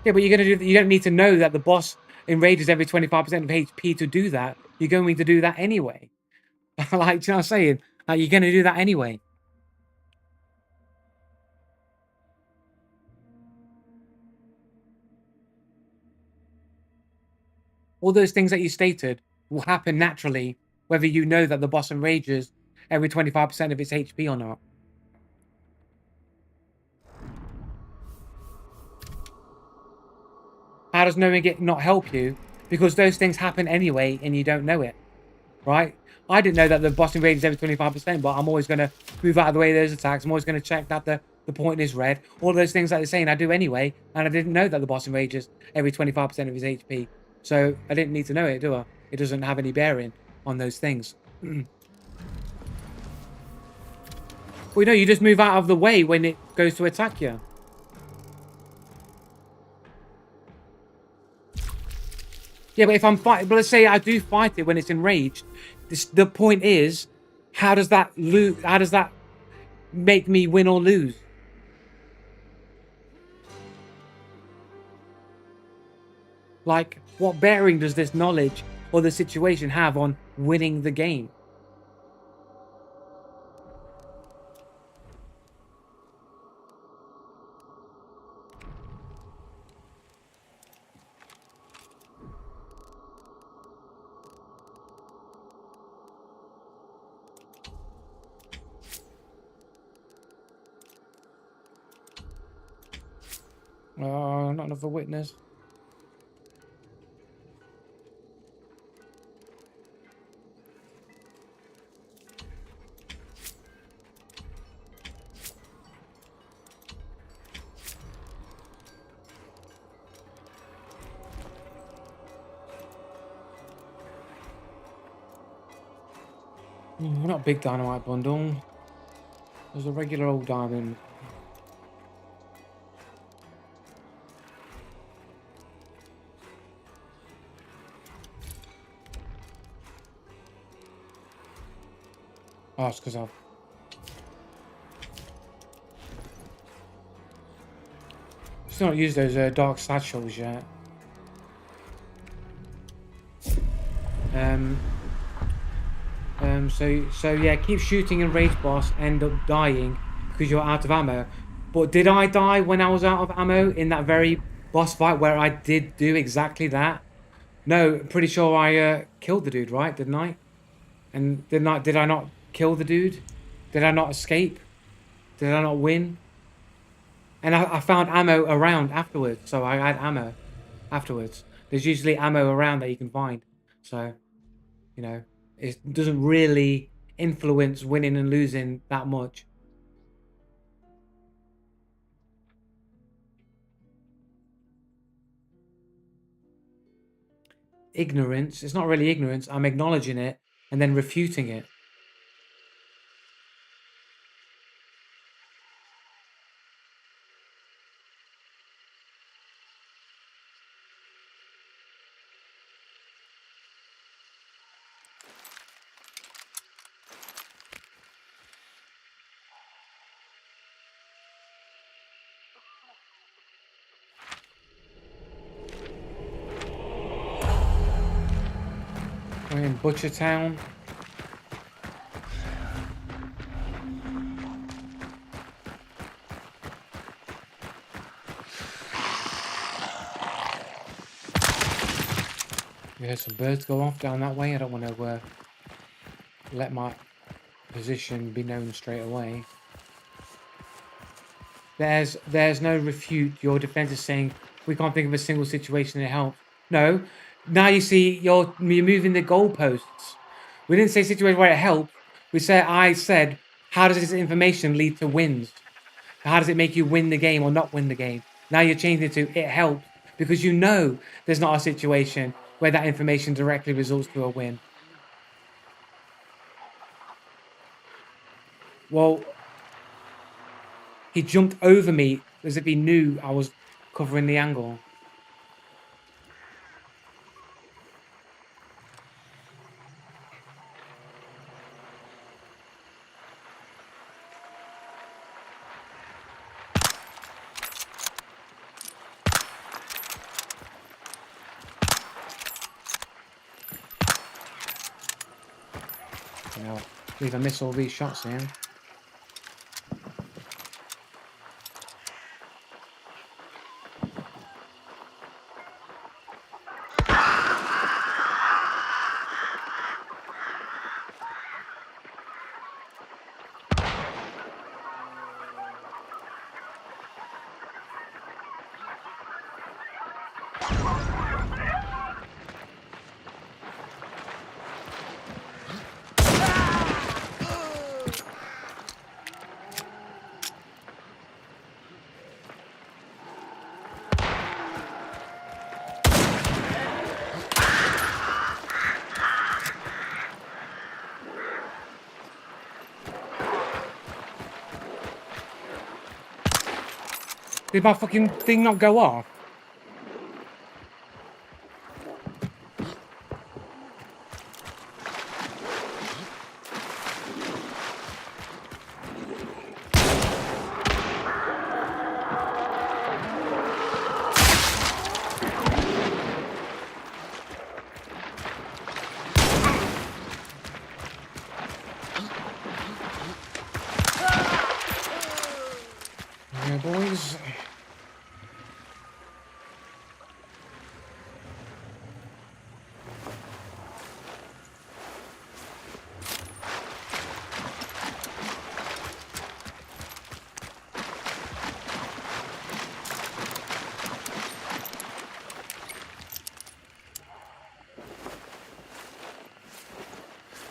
Yeah, but you're going to do. You don't need to know that the boss enrages every 25% of HP to do that. You're going to do that anyway. Like, do you know what I'm saying? Like, you're going to do that anyway. All those things that you stated will happen naturally, whether you know that the boss enrages every 25% of its HP or not. How does knowing it not help you? Because those things happen anyway and you don't know it, right? I didn't know that the boss enrages every 25%, but I'm always going to move out of the way of those attacks. I'm always going to check that the point is red. All those things that they're saying I do anyway, and I didn't know that the boss enrages every 25% of his HP. So I didn't need to know it, do I? It doesn't have any bearing on those things. Well, no, you just move out of the way when it goes to attack you. Yeah, but if I'm fighting, but let's say I do fight it when it's enraged. The point is, how does that make me win or lose? Like, what bearing does this knowledge or the situation have on winning the game? Oh, not enough of a witness. Not a big dynamite bundle. There's a regular old diamond. Oh, it's because I've still not used those dark satchels yet. So yeah, keep shooting and rage boss, end up dying because you're out of ammo. But did I die when I was out of ammo in that very boss fight where I did do exactly that? No, pretty sure I killed the dude, right? Didn't I? And did I not kill the dude? Did I not escape? Did I not win? And I found ammo around afterwards, so I had ammo afterwards. There's usually ammo around that you can find. So, you know, it doesn't really influence winning and losing that much. ignorance. It's not really ignorance. I'm acknowledging it and then refuting it. We're in Butchertown. We heard some birds go off down that way. I don't want to let my position be known straight away. There's no refute. Your defense is saying we can't think of a single situation that helps. No. Now you see you're moving the goalposts. We didn't say situation where it helps. I said, how does this information lead to wins? How does it make you win the game or not win the game? Now you're changing it to it helps because you know there's not a situation where that information directly results to a win. Well, he jumped over me as if he knew I was covering the angle. You know, I believe I miss all these shots here. Did my fucking thing not go off? Yeah, boys.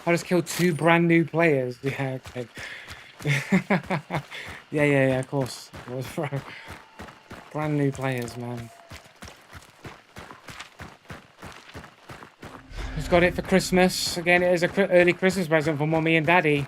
I just killed 2 brand new players. Yeah, okay. yeah, of course. It was brand new players, man. Just got it for Christmas. Again, it is a early Christmas present for Mummy and Daddy.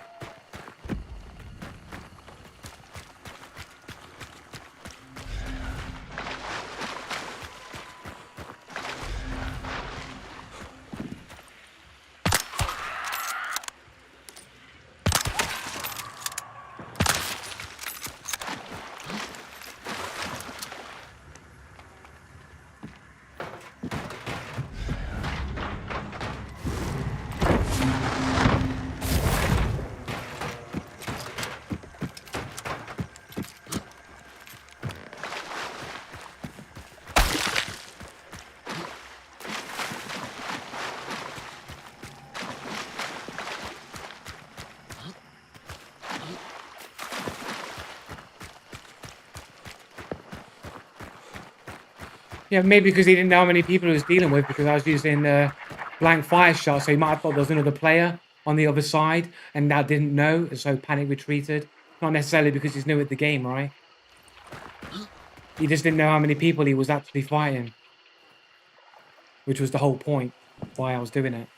Yeah, maybe because he didn't know how many people he was dealing with because I was using blank fire shots, so he might have thought there was another player on the other side and now didn't know, and so panic retreated. Not necessarily because he's new at the game, right? He just didn't know how many people he was actually fighting, which was the whole point. why I was doing it.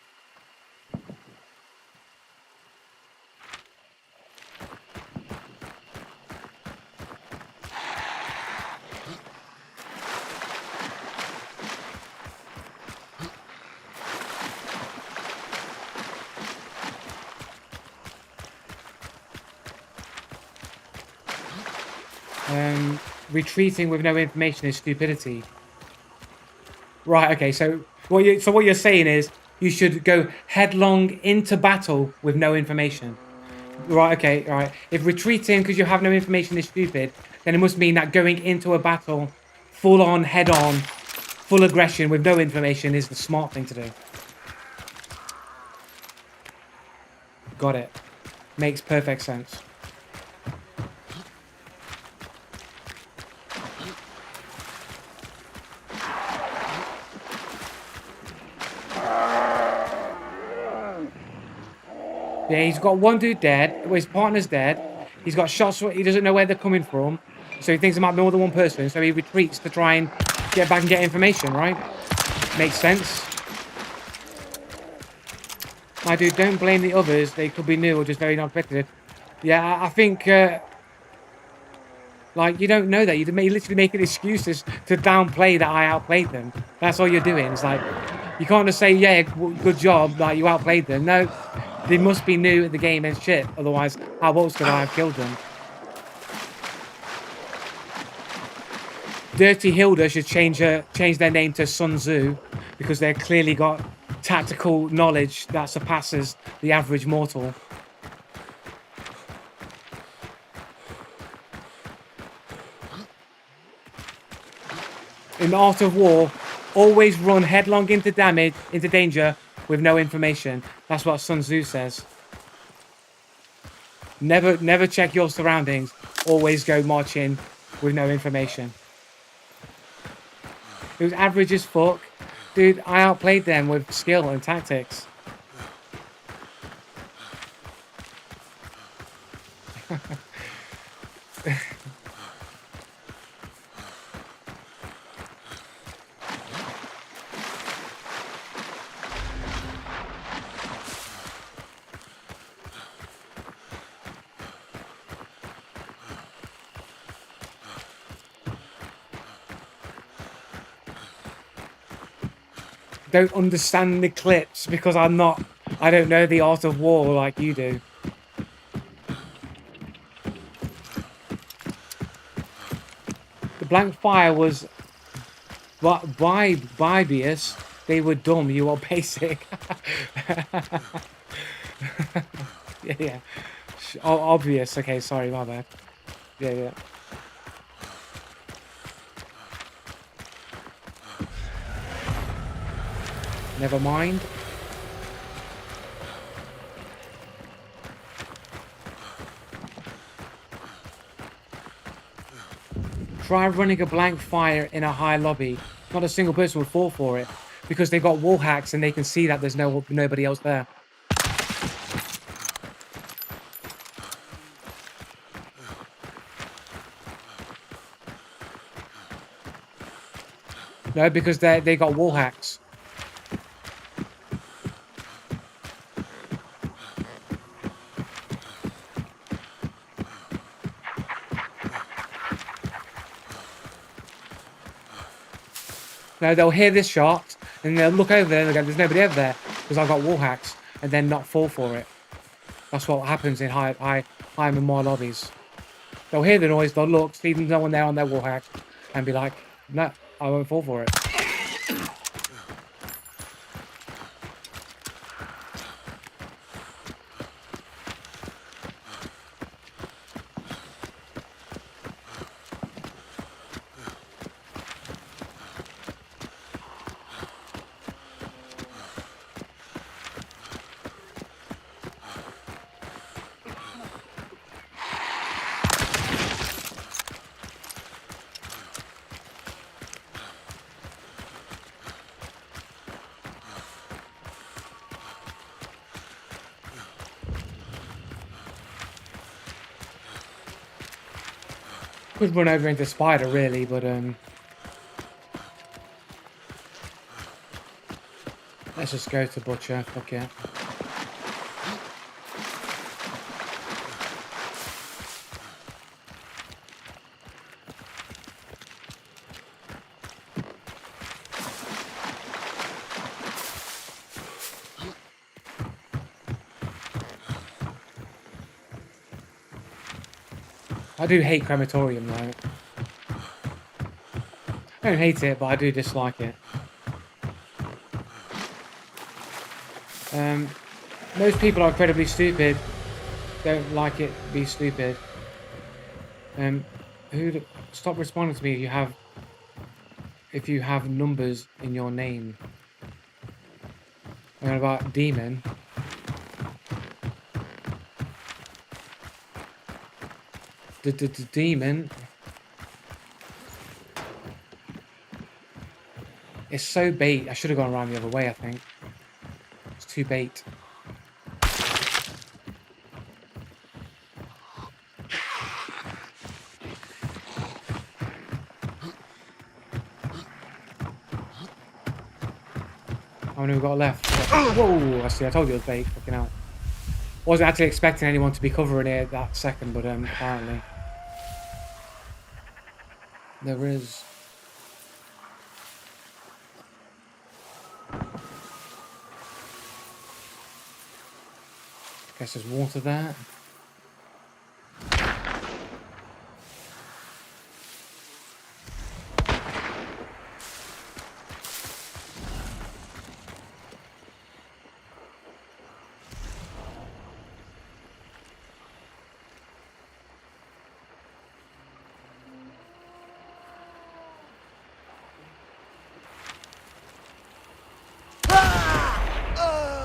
Retreating with no information is stupidity. Right, okay, so what you're saying is you should go headlong into battle with no information. Right, okay, right. If retreating because you have no information is stupid, then it must mean that going into a battle full on, head on, full aggression with no information is the smart thing to do. Got it. Makes perfect sense. Yeah, he's got one dude dead. Well, his partner's dead. He's got shots. He doesn't know where they're coming from. So he thinks it might be more than one person. So he retreats to try and get back and get information, right? Makes sense. My dude, don't blame the others. They could be new or just very not competitive. Yeah, I think... like, you don't know that. You're literally making excuses to downplay that I outplayed them. That's all you're doing. It's like, you can't just say, yeah, good job, like, you outplayed them. No, they must be new at the game and shit. Otherwise, how else could I have killed them? Dirty Hilda should change their name to Sun Tzu, because they've clearly got tactical knowledge that surpasses the average mortal. In the art of war, always run headlong into danger with no information. That's what Sun Tzu says. Never check your surroundings. Always go march in with no information. It was average as fuck. Dude, I outplayed them with skill and tactics. Don't understand the clips because I don't know the art of war like you do. The blank fire was by Bibius. They were dumb. You are basic. yeah. Obvious. Okay, sorry, my bad. Yeah. Never mind. Try running a blank fire in a high lobby. Not a single person would fall for it because they've got wall hacks and they can see that there's nobody else there. No, because they got wall hacks. No, they'll hear this shot and they'll look over there and they'll go, there's nobody over there because I've got wall hacks, and then not fall for it. That's what happens in high and more lobbies. They'll hear the noise, they'll look, see no one there on their wall hack, and be like, no, I won't fall for it. Could run over into Spider, really, but Let's just go to Butcher. Fuck it. I do hate crematorium, though. I don't hate it, but I do dislike it. Most people are incredibly stupid. Don't like it. Be stupid. Stop responding to me if you have numbers in your name. And about demon. The demon. It's so bait. I should have gone around the other way, I think. It's too bait. How many we got left? Whoa! I see. I told you it was bait. Fucking hell. Wasn't actually expecting anyone to be covering it that second, but apparently there is. Guess there's water there.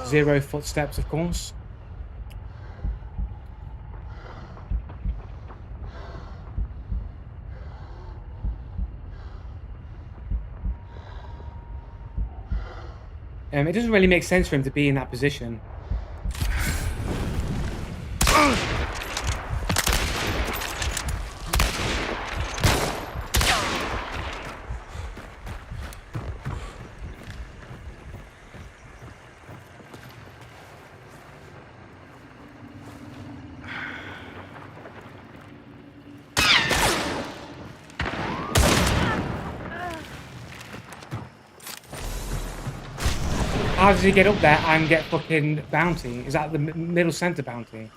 Zero footsteps, of course. It doesn't really make sense for him to be in that position. How does he get up there and get fucking bounty? Is that the middle center bounty?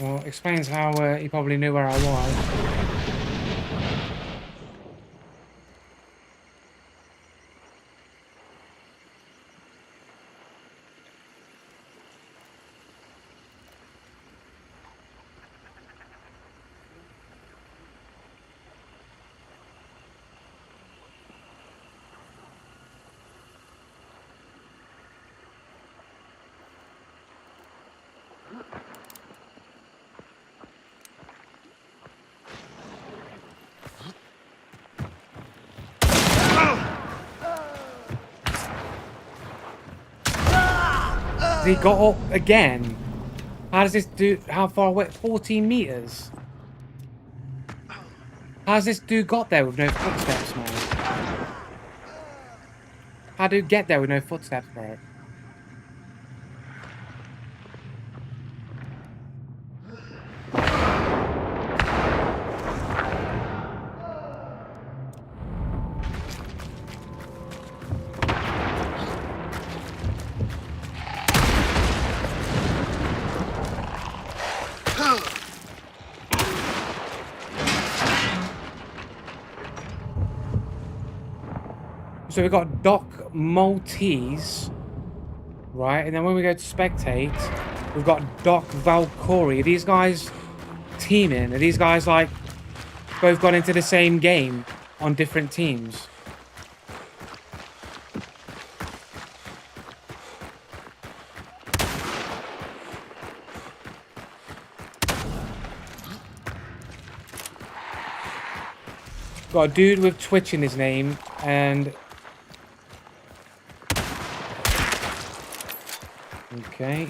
Well, explains how he probably knew where I was. He got up again. How does this dude? How far away? 14 meters. How's this dude got there with no footsteps, man? How do you get there with no footsteps, bro? So we've got Doc Maltese, right? And then when we go to spectate, we've got Doc Valkyrie. Are these guys teaming? Are these guys like both got into the same game on different teams? Got a dude with Twitch in his name and Okay.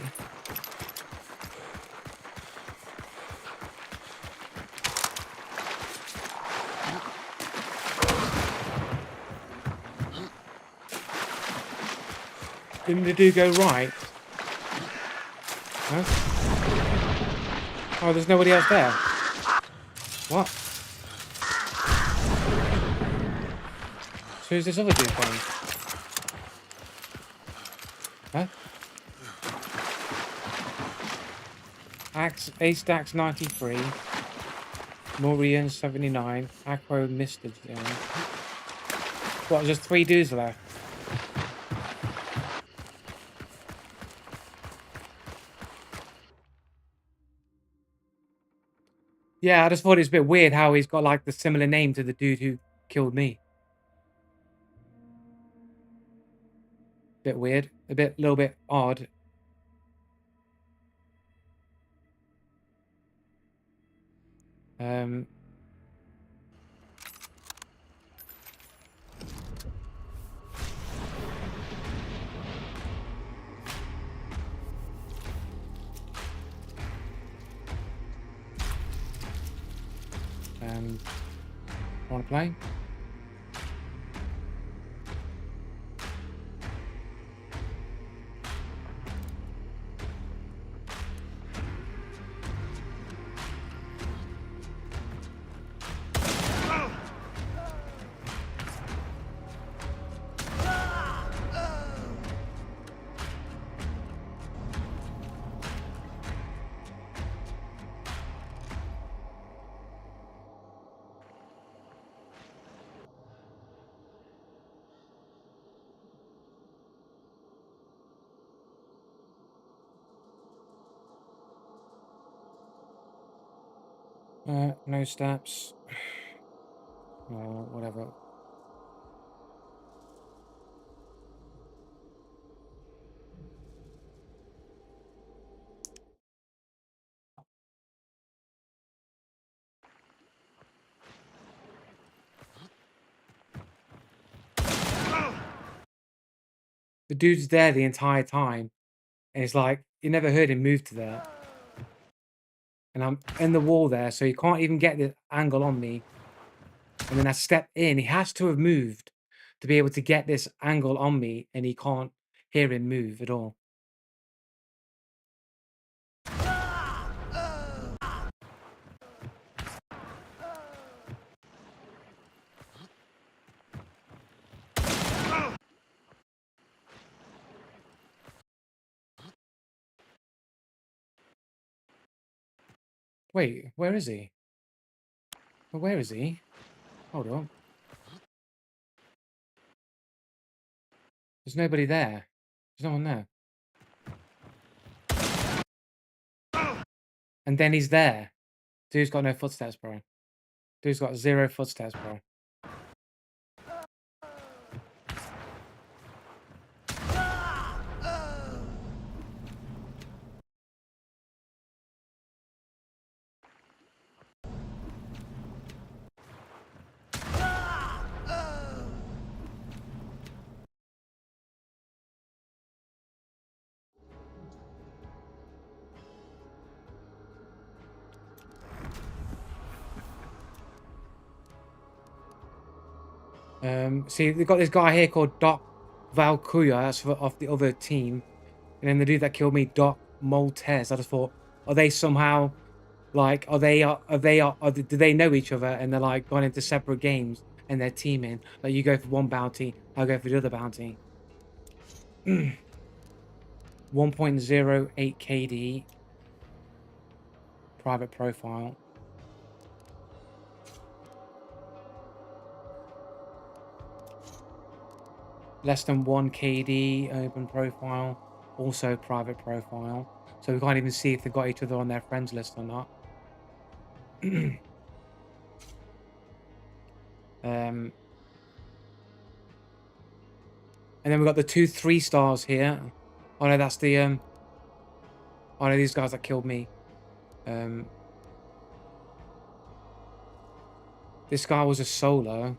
Didn't the dude go right? Huh? Oh, there's nobody else there. What? So who's this other dude going? Huh? A-Stacks 93. Maureen 79. Aquo Mr. Zone. What, just 3 dudes left? Yeah, I just thought it was a bit weird how he's got like the similar name to the dude who killed me. Bit weird. Little bit odd. Um, want to play? No steps. Or whatever. The dude's there the entire time. And it's like, you never heard him move to there. And I'm in the wall there, so he can't even get the angle on me. And then I step in. He has to have moved to be able to get this angle on me, and he can't hear him move at all. Wait, where is he? Well, where is he? Hold on. There's nobody there. There's no one there. And then he's there. Dude's got no footsteps, bro. Dude's got 0 footsteps, bro. See, they've got this guy here called Doc Valkuya. That's off the other team. And then the dude that killed me, Doc Maltese. I just thought, are they somehow like, do they know each other and they're like gone into separate games and they're teaming? Like, you go for one bounty, I'll go for the other bounty. 1.08 KD. Private profile. Less than 1 KD, open profile. Also private profile. So we can't even see if they've got each other on their friends list or not. And then we've got the 2 3-stars here. Oh no, that's the oh no, these guys that killed me. This guy was a solo.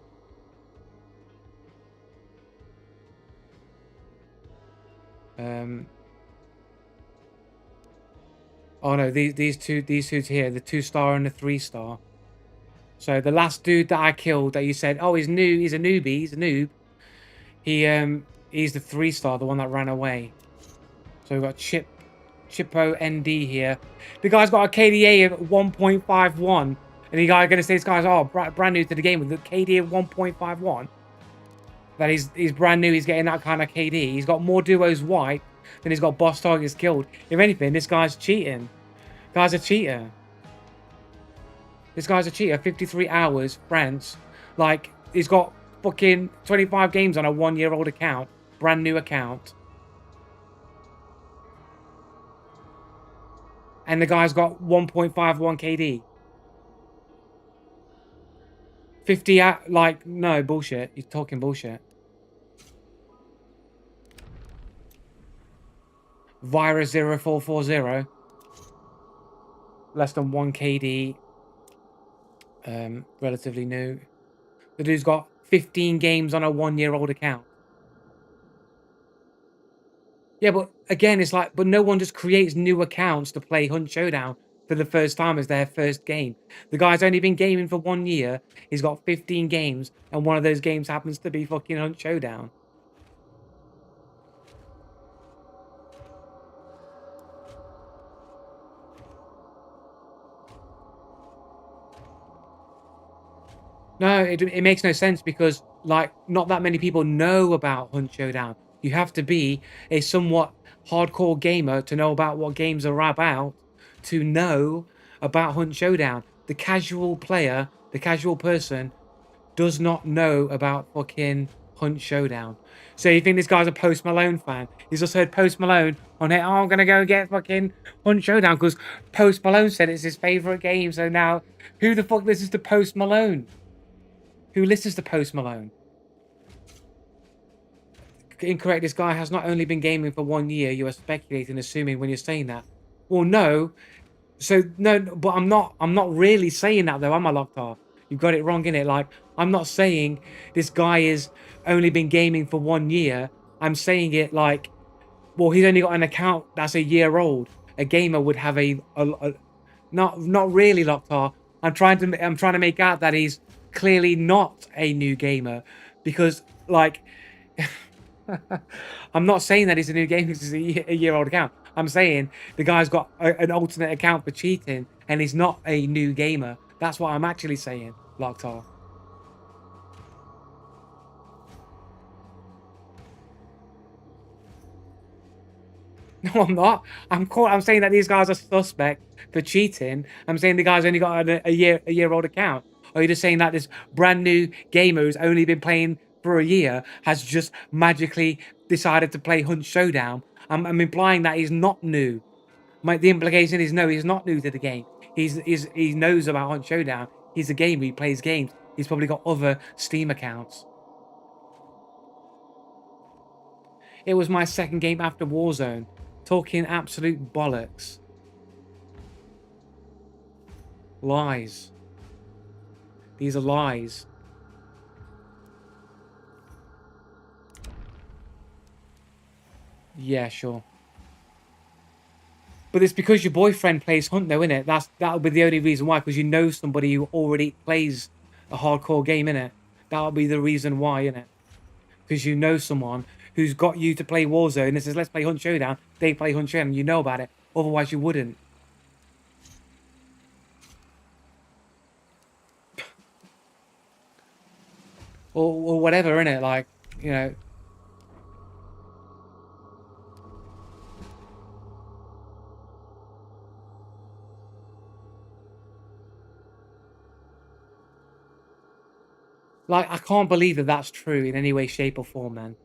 Oh no, these two here, the 2-star and the 3-star. So the last dude that I killed that you said, oh, he's new, he's a newbie, he's a noob. He's the 3-star, the one that ran away. So we've got Chippo ND here. The guy's got a KDA of 1.51. And the guy gonna say this guy's brand new to the game with the KD of 1.51. That he's brand new, he's getting that kind of KD. He's got more duos wiped than he's got boss targets killed. If anything, this guy's cheating. Guy's a cheater. This guy's a cheater. 53 hours, France. Like, he's got fucking 25 games on a 1-year-old account. Brand new account. And the guy's got 1.51 KD. 50 out, like, no, bullshit. You're talking bullshit. Virus 0440. Less than 1 KD. Relatively new. The dude's got 15 games on a 1-year-old account. Yeah, but again, it's like, but no one just creates new accounts to play Hunt Showdown for the first time as their first game. The guy's only been gaming for 1 year. He's got 15 games, and one of those games happens to be fucking Hunt Showdown. No, it makes no sense because, like, not that many people know about Hunt Showdown. You have to be a somewhat hardcore gamer to know about what games are about, to know about Hunt Showdown. The casual player, the casual person, does not know about fucking Hunt Showdown. So you think this guy's a Post Malone fan? He's just heard Post Malone on it. Oh, I'm gonna go get fucking Hunt Showdown because Post Malone said it's his favorite game. So now, who the fuck listens to Post Malone? Who listens to Post Malone? Incorrect. This guy has not only been gaming for 1 year. You are speculating, assuming when you're saying that. Well, no. So no, but I'm not. I'm not really saying that though. Am I, Locktar? You've got it wrong, innit? Like, I'm not saying this guy is only been gaming for 1 year. I'm saying it like, well, he's only got an account that's a year old. A gamer would have not really, Locktar. I'm trying to make out that he's clearly not a new gamer because, like, I'm not saying that he's a new gamer because he's a year-old account. I'm saying the guy's got an alternate account for cheating and he's not a new gamer. That's what I'm actually saying, Locktar. No, I'm not. I'm saying that these guys are suspect for cheating. I'm saying the guy's only got a year-old account. Or are you just saying that this brand new gamer who's only been playing for a year has just magically decided to play Hunt Showdown? I'm implying that he's not new. The implication is no, he's not new to the game. He knows about Hunt Showdown. He's a gamer. He plays games. He's probably got other Steam accounts. It was my second game after Warzone. Talking absolute bollocks. Lies. These are lies. Yeah, sure. But it's because your boyfriend plays Hunt, though, innit? That'll be the only reason why, because you know somebody who already plays a hardcore game, innit? That'll be the reason why, innit? Because you know someone who's got you to play Warzone and says, let's play Hunt Showdown. They play Hunt Showdown, and you know about it. Otherwise, you wouldn't. Or whatever, innit? Like, you know. Like, I can't believe that that's true in any way, shape, or form, man.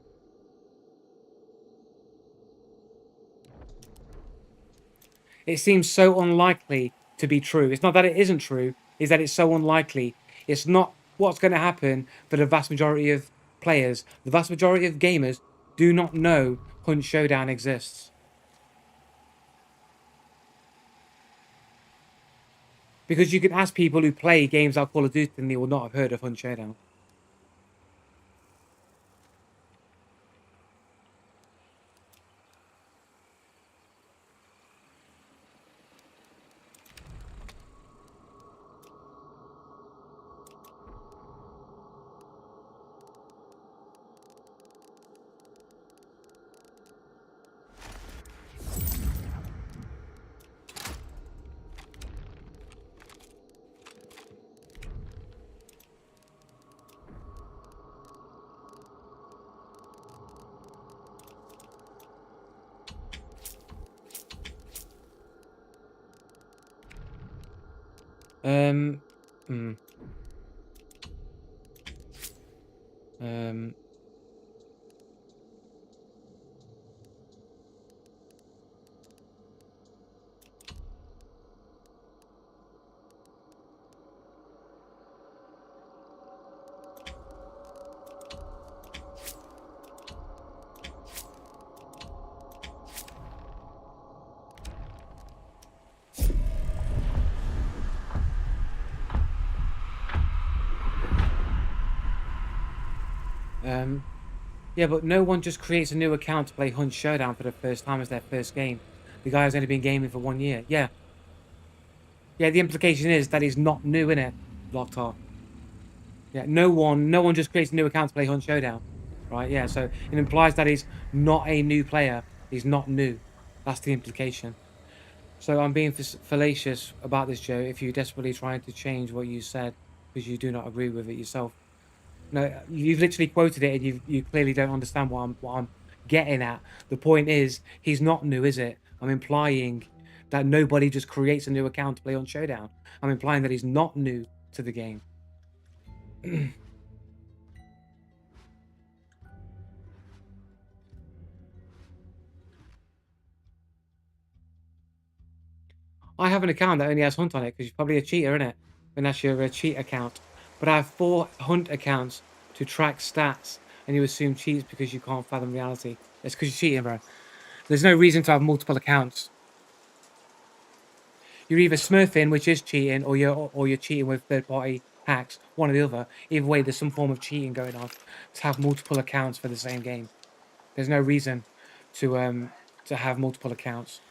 It seems so unlikely to be true. It's not that it isn't true, it's that it's so unlikely. It's not what's going to happen for the vast majority of players. The vast majority of gamers do not know Hunt Showdown exists. Because you can ask people who play games like Call of Duty and they will not have heard of Hunt Showdown. Um, hmm, um, um, yeah, but no one just creates a new account to play Hunt Showdown for the first time as their first game. The guy has only been gaming for 1 year. Yeah, yeah. The implication is that he's not new, innit? Locktar. Yeah, no one just creates a new account to play Hunt Showdown, right? Yeah, so it implies that he's not a new player. He's not new. That's the implication. So I'm being fallacious about this, Joe. If you're desperately trying to change what you said because you do not agree with it yourself. No, you've literally quoted it, and you clearly don't understand what I'm getting at. The point is, he's not new, is it? I'm implying that nobody just creates a new account to play on Showdown. I'm implying that he's not new to the game. I have an account that only has Hunt on it because you're probably a cheater, innit? And that's your cheat account. But I have 4 Hunt accounts to track stats, and you assume cheats because you can't fathom reality. It's because you're cheating, bro. There's no reason to have multiple accounts. You're either smurfing, which is cheating, or you're cheating with third-party hacks. One or the other. Either way, there's some form of cheating going on to have multiple accounts for the same game. There's no reason to have multiple accounts.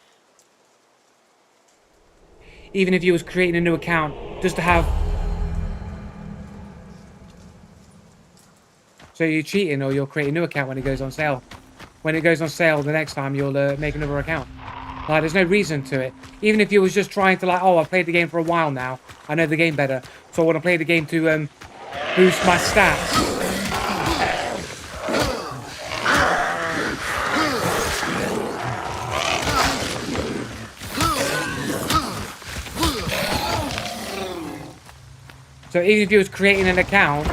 Even if you was creating a new account just to have. So you're cheating, or you're creating a new account when it goes on sale. When it goes on sale the next time, you'll make another account. Like, there's no reason to it. Even if you was just trying to, like, oh, I've played the game for a while now. I know the game better. So I want to play the game to boost my stats. So even if you was creating an account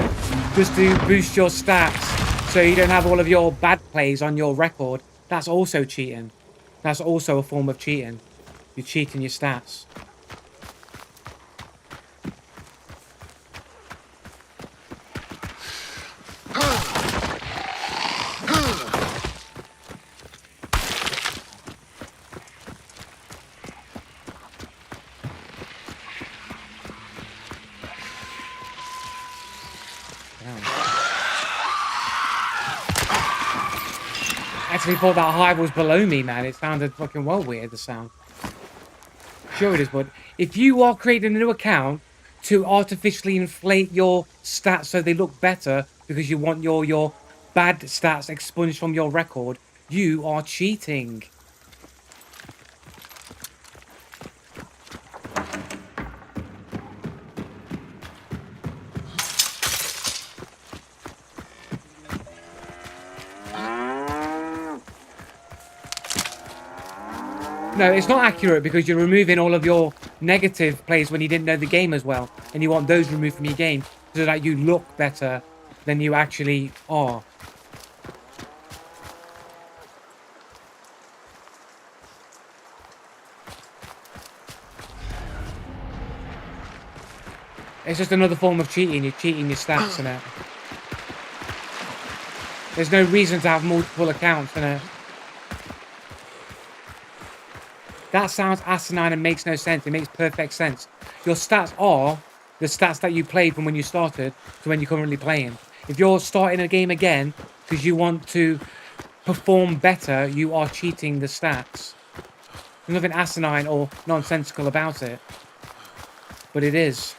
just to boost your stats so you don't have all of your bad plays on your record, that's also cheating. That's also a form of cheating. You're cheating your stats. Actually thought that hive was below me, man. It sounded fucking well weird, the sound. Sure it is, but if you are creating a new account to artificially inflate your stats so they look better because you want your bad stats expunged from your record, you are cheating. No, it's not accurate because you're removing all of your negative plays when you didn't know the game as well. And you want those removed from your game so that you look better than you actually are. It's just another form of cheating. You're cheating your stats and it. There's no reason to have multiple accounts in it. That sounds asinine and makes no sense. It makes perfect sense. Your stats are the stats that you played from when you started to when you're currently playing. If you're starting a game again because you want to perform better, you are cheating the stats. There's nothing asinine or nonsensical about it. But it is.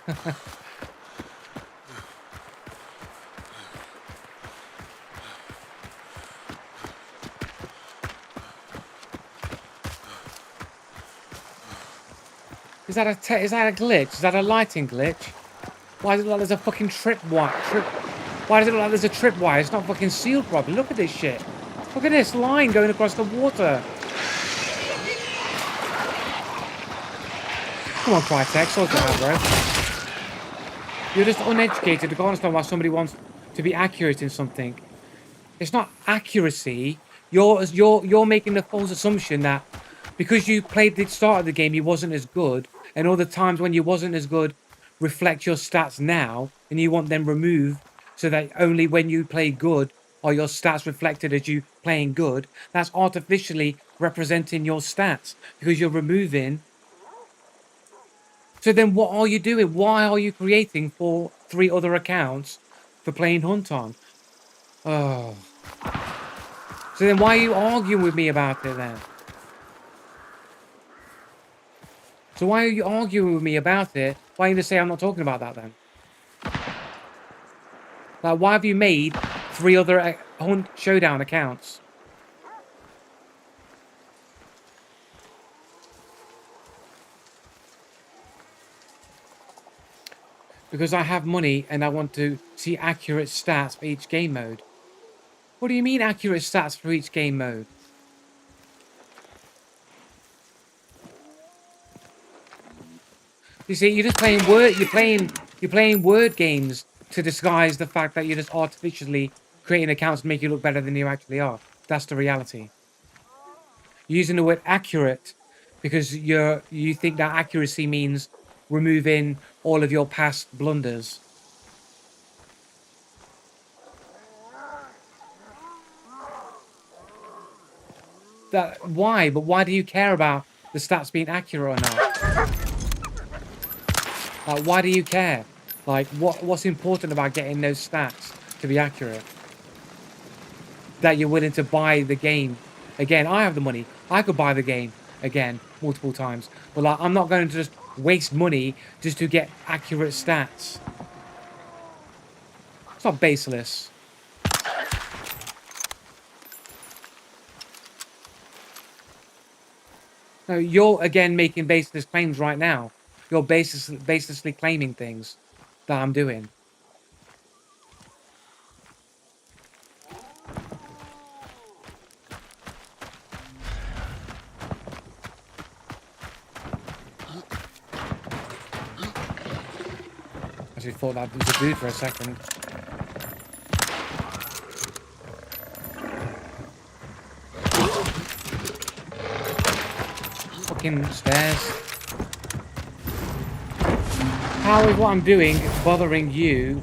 Is that a glitch? Is that a lighting glitch? Why does it look like there's a fucking tripwire? Why does it look like there's a tripwire? It's not fucking sealed properly. Look at this shit. Look at this line going across the water. Come on, Crytek, sort it out, bro. You're just uneducated. I can't understand why somebody wants to be accurate in something. It's not accuracy. You're making the false assumption that because you played the start of the game, you wasn't as good, and all the times when you wasn't as good reflect your stats now, and you want them removed so that only when you play good are your stats reflected as you playing good. That's artificially representing your stats because you're removing. So then what are you doing? Why are you creating 3 other accounts for playing Hunt on? Oh. So then why are you arguing with me about it then? So why are you arguing with me about it? Why don't you just say I'm not talking about that then? Like, why have you made 3 other Hunt Showdown accounts? Because I have money and I want to see accurate stats for each game mode. What do you mean accurate stats for each game mode? You see, you're just playing word. You're playing word games to disguise the fact that you're just artificially creating accounts to make you look better than you actually are. That's the reality. You're using the word accurate because you think that accuracy means removing all of your past blunders. Why? But why do you care about the stats being accurate or not? Like, why do you care? Like, what's important about getting those stats to be accurate? That you're willing to buy the game again. I have the money. I could buy the game again multiple times, but like, I'm not going to just waste money just to get accurate stats. It's not baseless. No, you're again making baseless claims right now. You're baselessly claiming things that I'm doing. I actually thought that was a dude for a second. Fucking stairs. How is what I'm doing bothering you?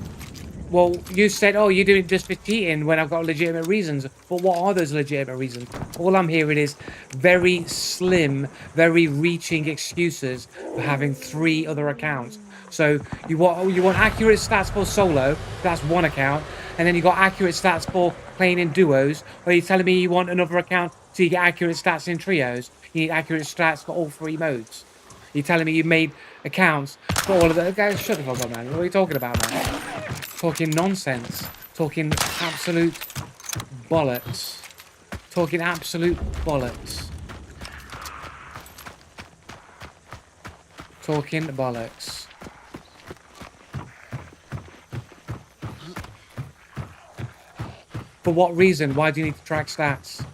Well, you said, oh, you're doing it just for cheating when I've got legitimate reasons. But what are those legitimate reasons? All I'm hearing is very slim, very reaching excuses for having 3 other accounts. So you want accurate stats for solo, that's one account, and then you got accurate stats for playing in duos. Or you're telling me you want another account so you get accurate stats in trios? You need accurate stats for all 3 modes. You're telling me you made accounts for all of the guys? Shut the fuck up, man. What are you talking about, man? Talking nonsense. Talking absolute bollocks. Talking absolute bollocks. Talking bollocks. For what reason? Why do you need to track stats?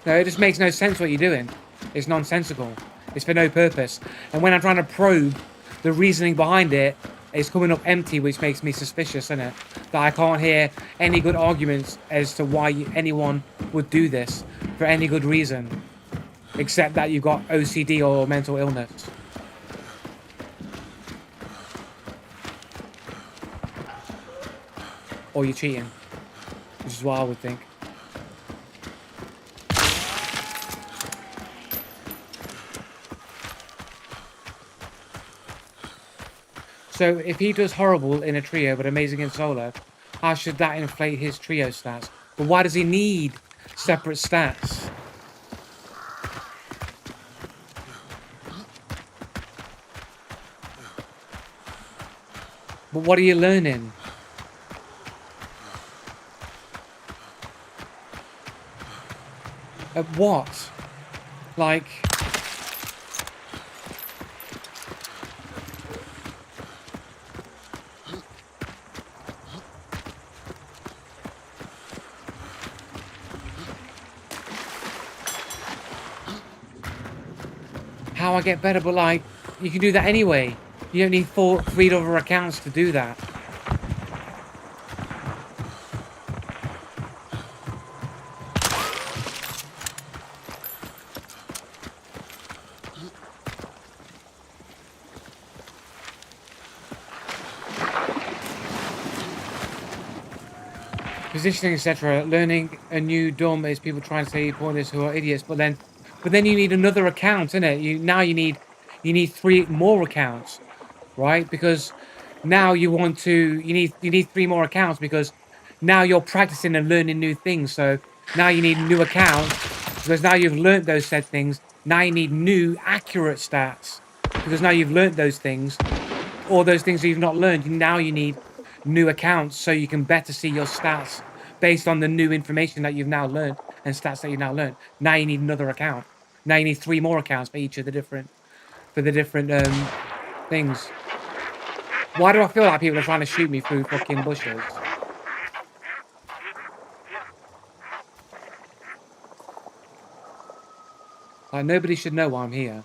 No, it just makes no sense what you're doing. It's nonsensical. It's for no purpose. And when I'm trying to probe the reasoning behind it, it's coming up empty, which makes me suspicious, isn't it? That I can't hear any good arguments as to why anyone would do this for any good reason. Except that you've got OCD or mental illness. Or you're cheating. Which is what I would think. So if he does horrible in a trio but amazing in solo, how should that inflate his trio stats? But why does he need separate stats? But what are you learning? At what? Like... how I get better, but like, you can do that anyway. You don't need 3 other accounts to do that. Positioning, etc. Learning a new dumb is people trying to say pointers who are idiots, but then you need another account, innit? You need 3 more accounts, right? Because now you need 3 more accounts because now you're practicing and learning new things. So now you need a new account because now you've learned those said things. Now you need new accurate stats because now you've learned those things. All those things that you've not learned. Now you need new accounts so you can better see your stats based on the new information that you've now learned and stats that you've now learned. Now you need another account. Now you need 3 more accounts for each of the different things. Why do I feel like people are trying to shoot me through fucking bushes? Like, nobody should know why I'm here.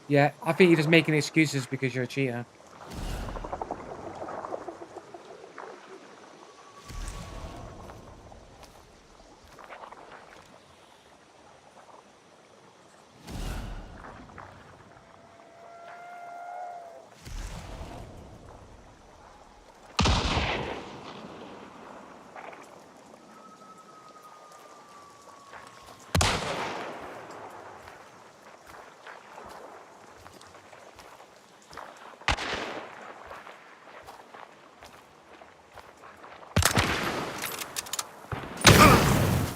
Yeah, I think you're just making excuses because you're a cheater.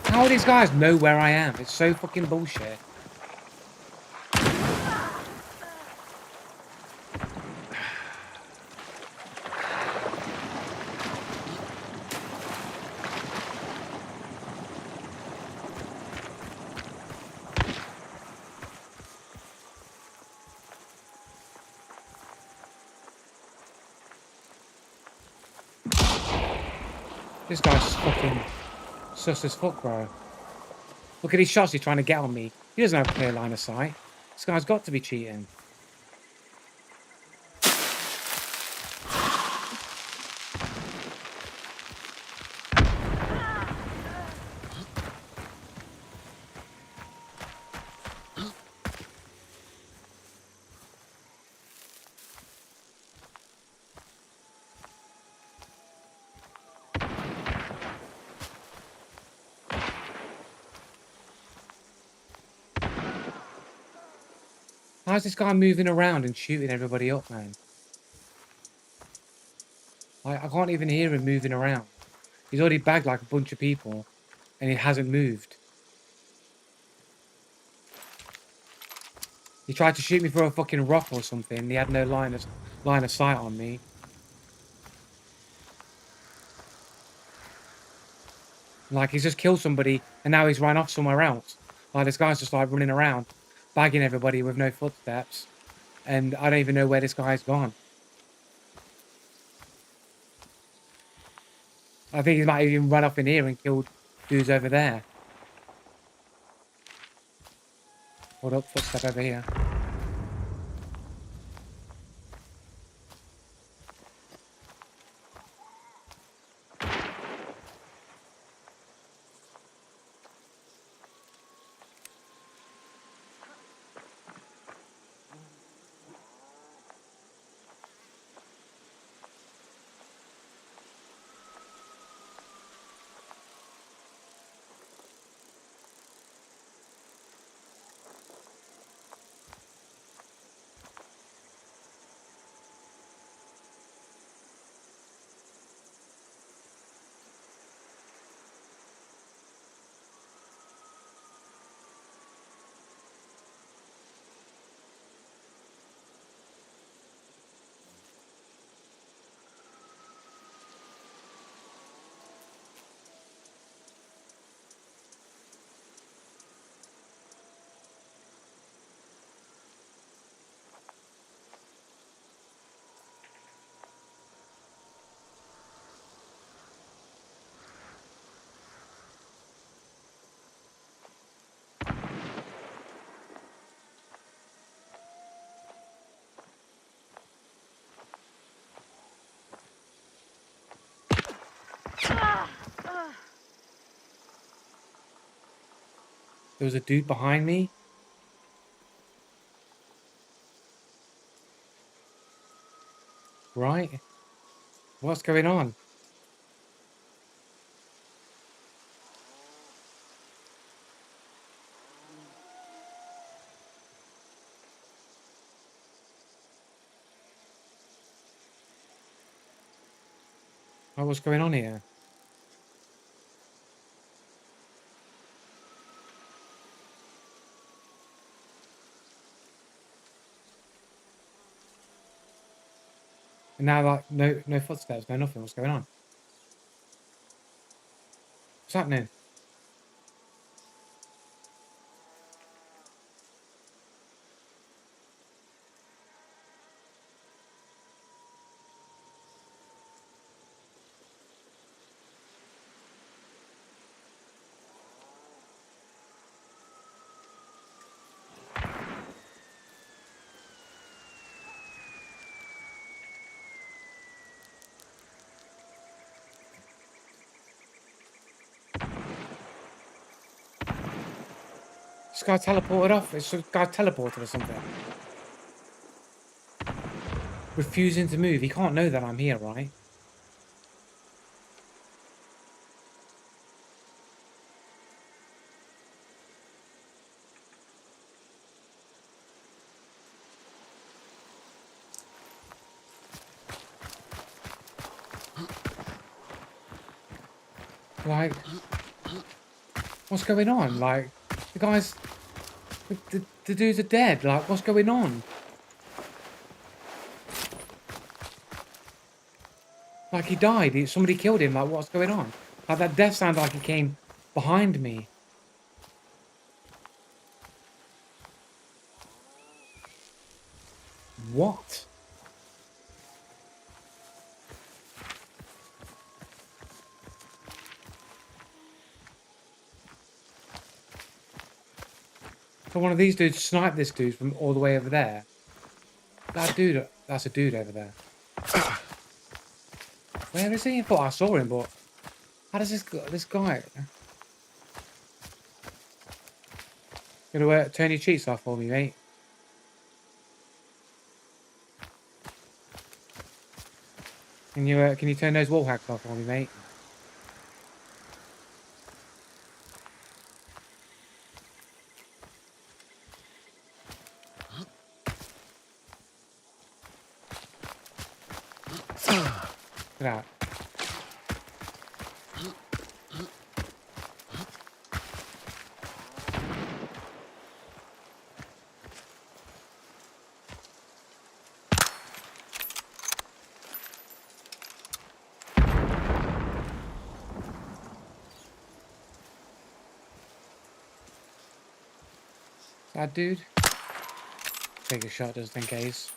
How do these guys know where I am? It's so fucking bullshit. This guy's fucking sus as fuck, bro. Look at these shots he's trying to get on me. He doesn't have a clear line of sight. This guy's got to be cheating. How's this guy moving around and shooting everybody up, man? I can't even hear him moving around. He's already bagged like a bunch of people, and he hasn't moved. He tried to shoot me through a fucking rock or something. He had no line of sight on me. Like, he's just killed somebody, and now he's run off somewhere else. Like, this guy's just like running around, bagging everybody with no footsteps, and I don't even know where this guy's gone. I think he might have even run up in here and killed dudes over there. Hold up, footstep over here. There was a dude behind me. Right? What's going on? Oh, what's going on here? And now, like, no footsteps, no nothing. What's going on? What's happening? This guy teleported off. This guy teleported or something. Refusing to move. He can't know that I'm here, right? Like, what's going on? Like, the guys, the dudes are dead. Like, what's going on? Like, he died. Somebody killed him. Like, what's going on? Like, that death sounded like it came behind me. What? So one of these dudes sniped this dude from all the way over there. That dude, that's a dude over there. Where is he? I thought I saw him, but how does this guy? Gonna turn your cheeks off for me, mate. Can you turn those wall hacks off for me, mate? Get out. That dude. Take a shot just in case.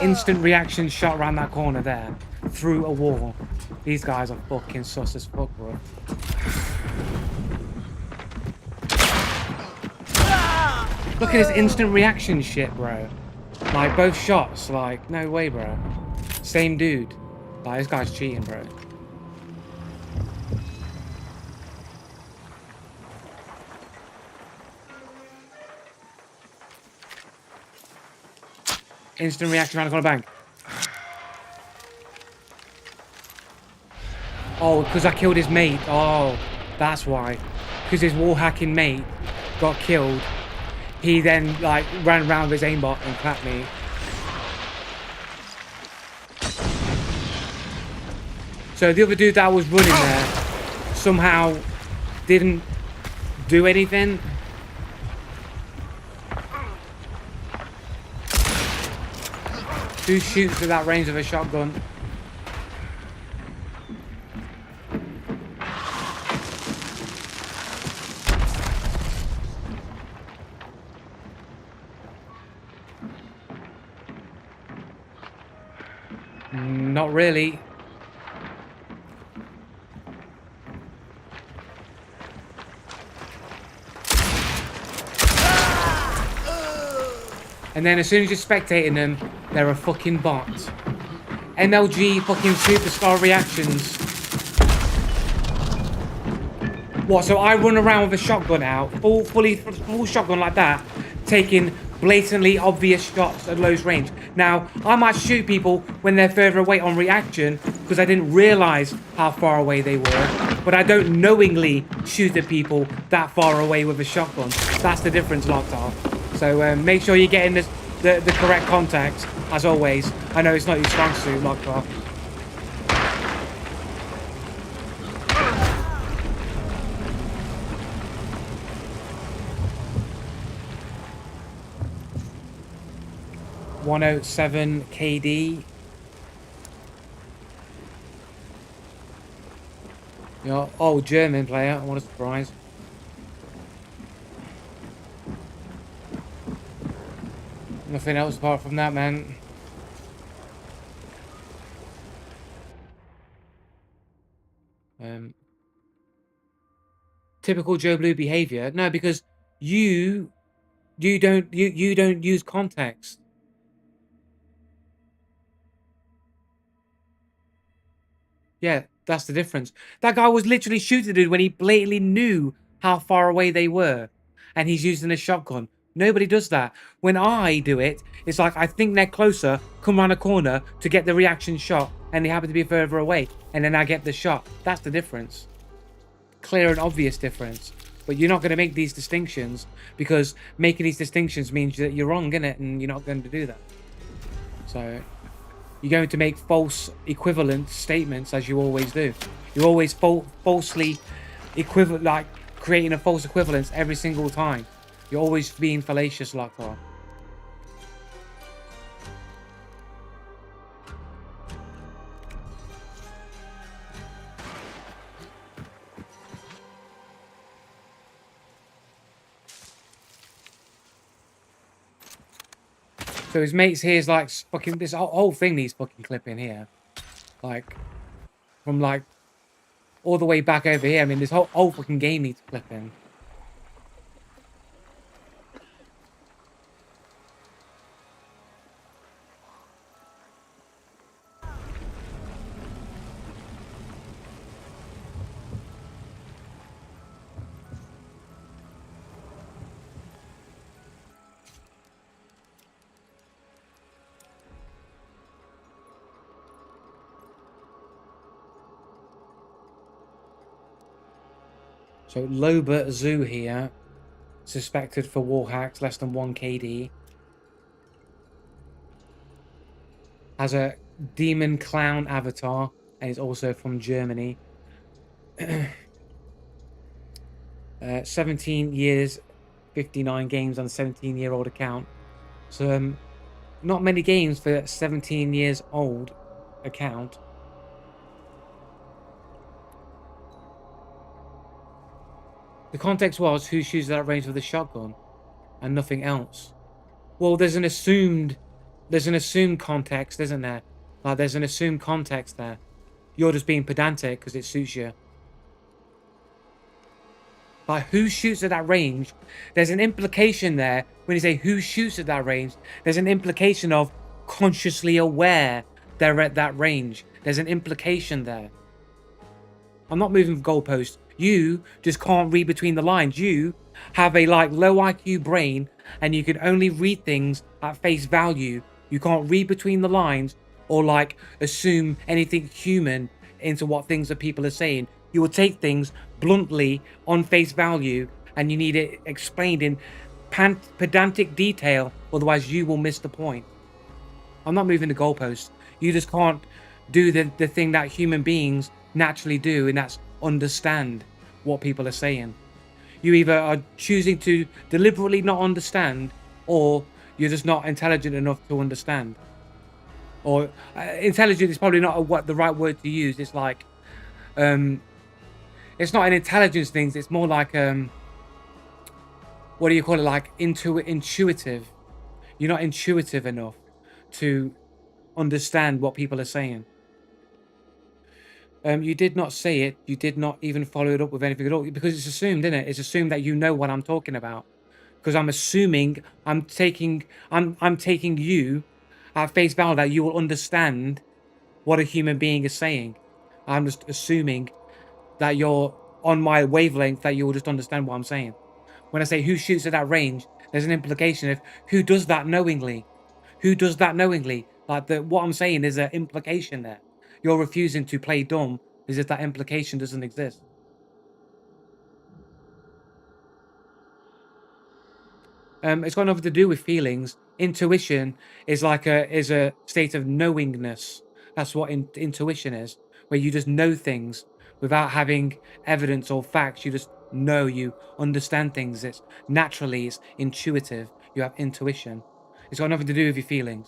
Instant reaction shot around that corner there. Through a wall. These guys are fucking sus as fuck, bro. Look at this instant reaction shit, bro. Like, both shots. Like, no way, bro. Same dude. Like, this guy's cheating, bro. Instant reaction around the corner, bang. Oh, because I killed his mate. Oh, that's why. Because his wall hacking mate got killed. He then, like, ran around with his aimbot and clapped me. So the other dude that was running there somehow didn't do anything. Who shoots at that range of a shotgun? Not really. And then as soon as you're spectating them, they're a fucking bot. MLG fucking superstar reactions. What, so I run around with a shotgun out, full shotgun like that, taking blatantly obvious shots at close range. Now, I might shoot people when they're further away on reaction, because I didn't realise how far away they were, but I don't knowingly shoot at people that far away with a shotgun. That's the difference, Locked. So make sure you're getting the correct contact, as always. I know it's not your strong suit, Locked. 107 KD. You know, oh, German player. What a surprise. Nothing else apart from that, man. Typical Joe Blue behavior. No, because you don't use context. Yeah, that's the difference. That guy was literally shooting dude when he blatantly knew how far away they were, and he's using a shotgun. Nobody does that. When I do it, it's like I think they're closer, come around a corner to get the reaction shot, and they happen to be further away, and then I get the shot. That's the difference. Clear and obvious difference. But you're not going to make these distinctions, because making these distinctions means that you're wrong, innit? And you're not going to do that. So you're going to make false equivalent statements, as you always do. You're always falsely equivalent, like creating a false equivalence every single time. You're always being fallacious, like that. So his mates here is like fucking this whole thing needs fucking clipping here, like from like all the way back over here. I mean, this whole fucking game needs clipping. So Lobert Zoo here, suspected for war hacks, less than 1 KD. Has a demon clown avatar and is also from Germany. 17 years, 59 games on a 17-year-old account. So not many games for a 17 years old account. The context was who shoots at that range with a shotgun and nothing else. Well, there's an assumed context, isn't there? Like, there's an assumed context there. You're just being pedantic because it suits you. Like, who shoots at that range? There's an implication there when you say who shoots at that range. There's an implication of consciously aware they're at that range. There's an implication there. I'm not moving goalposts. You just can't read between the lines. You have a low IQ brain and you can only read things at face value. You can't read between the lines or assume anything human into what things that people are saying. You will take things bluntly on face value and you need it explained in pedantic detail, otherwise you will miss the point. I'm not moving the goalposts. You just can't do the thing that human beings naturally do, and that's understand what people are saying. You either are choosing to deliberately not understand, or you're just not intelligent enough to understand. Or intelligent is probably not the right word to use. It's like it's not an intelligence thing. It's more like what do you call it? Like intuitive. You're not intuitive enough to understand what people are saying. You did not say it. You did not even follow it up with anything at all because it's assumed, isn't it? It's assumed that you know what I'm talking about. Because I'm assuming I'm taking you at face value that you will understand what a human being is saying. I'm just assuming that you're on my wavelength, that you will just understand what I'm saying. When I say who shoots at that range, there's an implication of who does that knowingly. Who does that knowingly? Like what I'm saying is an implication there. You're refusing to play dumb as if that implication doesn't exist. It's got nothing to do with feelings. Intuition is like a state of knowingness. That's what intuition is, where you just know things without having evidence or facts. You just know, you understand things. It's naturally, it's intuitive. You have intuition. It's got nothing to do with your feelings.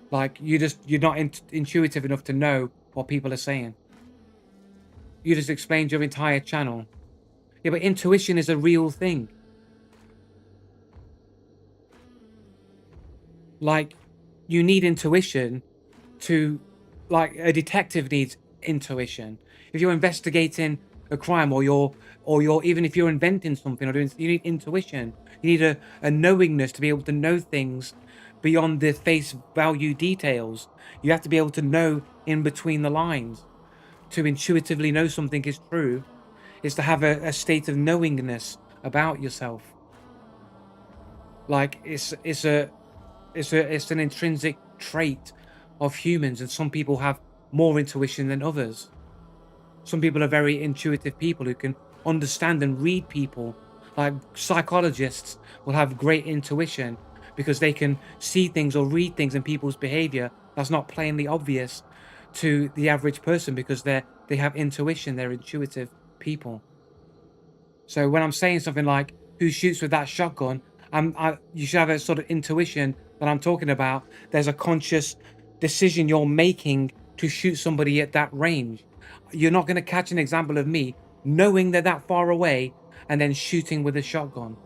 Like you're not intuitive enough to know what people are saying. You just explained your entire channel. Yeah, but intuition is a real thing. Like, you need intuition to, like, a detective needs intuition. If you're investigating a crime, or even if you're inventing something or doing, you need intuition. You need a knowingness to be able to know things beyond the face value details. You have to be able to know in between the lines. To intuitively know something is true is to have a state of knowingness about yourself. Like it's an intrinsic trait of humans, and some people have more intuition than others. Some people are very intuitive people who can understand and read people. Like psychologists will have great intuition because they can see things or read things in people's behavior that's not plainly obvious to the average person because they have intuition, they're intuitive people. So when I'm saying something like "who shoots with that shotgun," you should have a sort of intuition that I'm talking about. There's a conscious decision you're making to shoot somebody at that range. You're not going to catch an example of me knowing they're that far away and then shooting with a shotgun.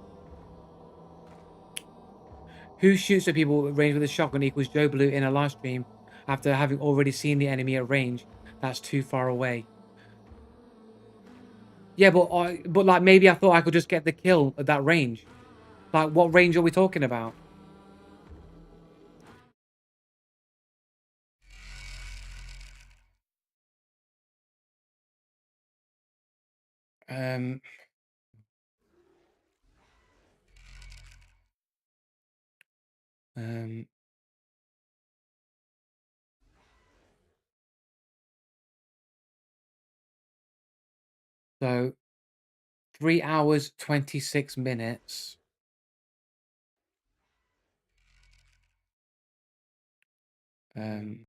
Who shoots at people at range with a shotgun equals Joe Blue in a live stream after having already seen the enemy at range that's too far away. Yeah, but like maybe I thought I could just get the kill at that range. Like, what range are we talking about? Um, um, so 3 hours, 26 minutes. Um,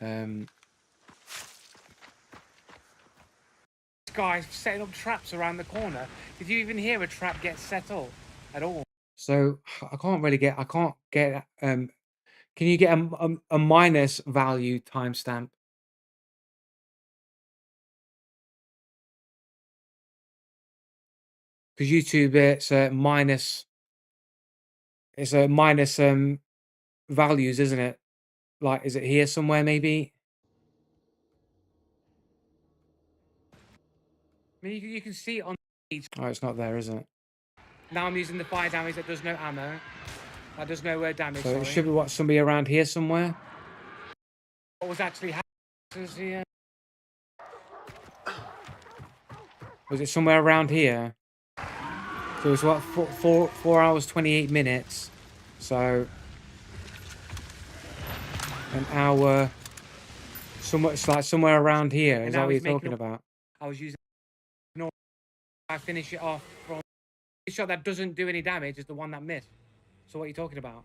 um, this guy's setting up traps around the corner. Did you even hear a trap get set up at all? So I can't get, can you get a minus value timestamp? Because YouTube, it's a minus, values, isn't it? Like, is it here somewhere maybe? I mean, you can see it on each. Oh, it's not there, is it? Now I'm using the fire damage that does no ammo. That does no damage. So it should be what, somebody around here somewhere. What was actually happening here? Was it somewhere around here? So it's what, 4 hours 28 minutes. So an hour. Somewhere, it's like somewhere around here. Is that what you're talking about? I was using. No, I finish it off from. The shot that doesn't do any damage is the one that missed. So what are you talking about?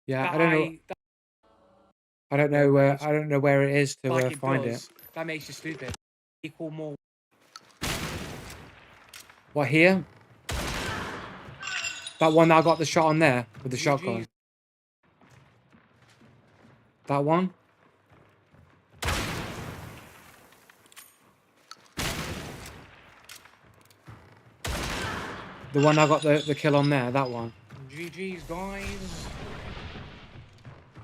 Yeah, I don't know. I don't know where. I don't know where it is to find it. That makes you stupid. Equal more. What here? That one that I got the shot on there with the shotgun. That one? The one I got the kill on there, that one. GG's, guys.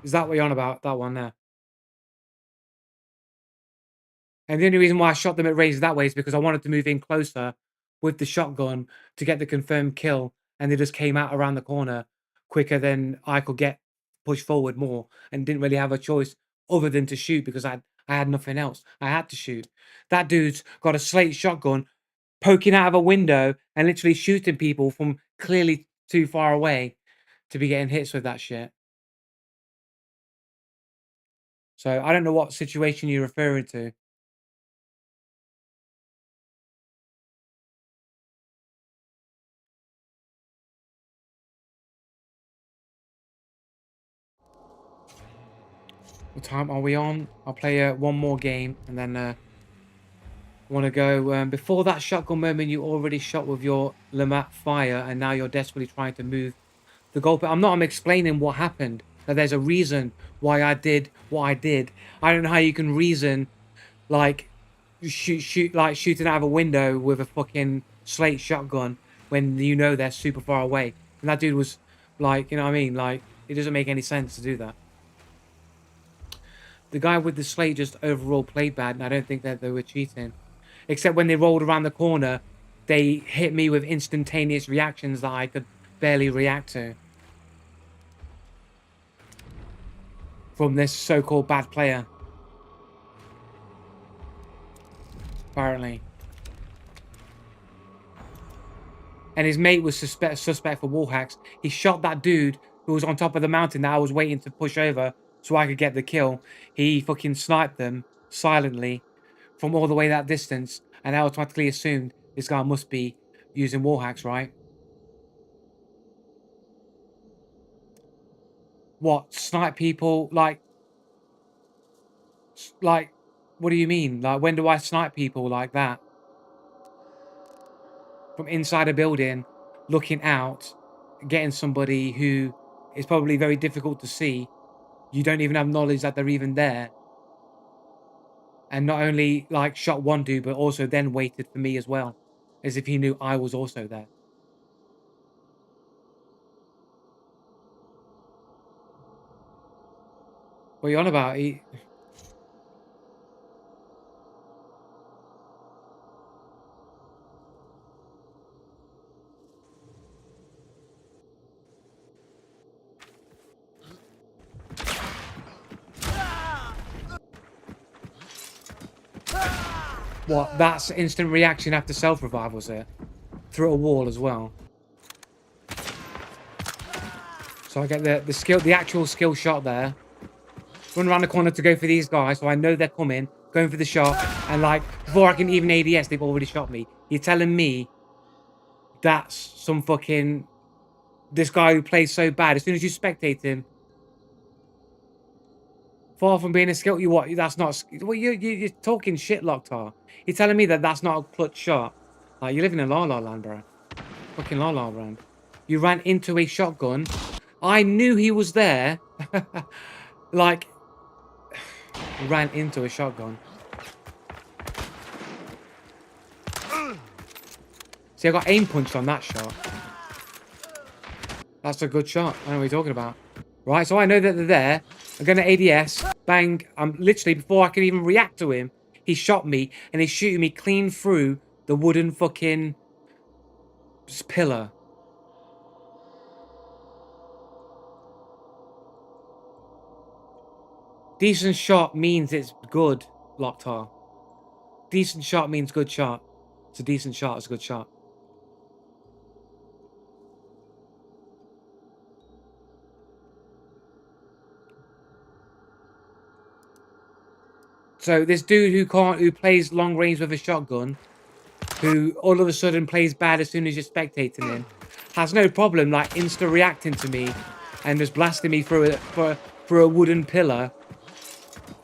Is that what you're on about? That one there. And the only reason why I shot them at range that way is because I wanted to move in closer with the shotgun to get the confirmed kill, and they just came out around the corner quicker than I could get pushed forward more, and didn't really have a choice other than to shoot because I had nothing else. I had to shoot. That dude's got a slate shotgun poking out of a window and literally shooting people from clearly too far away to be getting hits with that shit. So I don't know what situation you're referring to. What time are we on? I'll play one more game and then want to go. Before that shotgun moment, you already shot with your Lamat fire, and now you're desperately trying to move the goalpost. I'm explaining what happened. That there's a reason why I did what I did. I don't know how you can reason like shooting out of a window with a fucking slate shotgun when you know they're super far away. And that dude was like, you know what I mean? Like, it doesn't make any sense to do that. The guy with the slate just overall played bad, and I don't think that they were cheating. Except when they rolled around the corner, they hit me with instantaneous reactions that I could barely react to. From this so-called bad player. Apparently. And his mate was suspect for wall hacks. He shot that dude who was on top of the mountain that I was waiting to push over so I could get the kill. He fucking sniped them silently from all the way that distance, and I automatically assumed this guy must be using wall hacks, right? What, snipe people? Like, what do you mean? Like, when do I snipe people like that? From inside a building, looking out, getting somebody who is probably very difficult to see. You don't even have knowledge that they're even there. And not only, like, shot one dude, but also then waited for me as well. As if he knew I was also there. What are you on about? What? That's instant reaction after self-revive, was it? Through a wall as well. So I get the actual skill shot there. Run around the corner to go for these guys, so I know they're coming. Going for the shot, and like, before I can even ADS, they've already shot me. You're telling me that's some fucking... This guy who plays so bad, as soon as you spectate him, far from being a skill, you what? That's not... Well, you're talking shit, Locktar. You're telling me that that's not a clutch shot. Like, you're living in La La Land, bro. Fucking La La Land. You ran into a shotgun. I knew he was there. Like, ran into a shotgun. See, I got aim punched on that shot. That's a good shot. I know what you're talking about. Right, so I know that they're there. I'm going to ADS. Bang. I'm literally, before I can even react to him, he shot me, and he's shooting me clean through the wooden fucking pillar. Decent shot means it's good, Locktar. Decent shot means good shot. It's a decent shot, it's a good shot. So this dude who plays long range with a shotgun, who all of a sudden plays bad as soon as you're spectating him, has no problem like insta reacting to me and just blasting me through a wooden pillar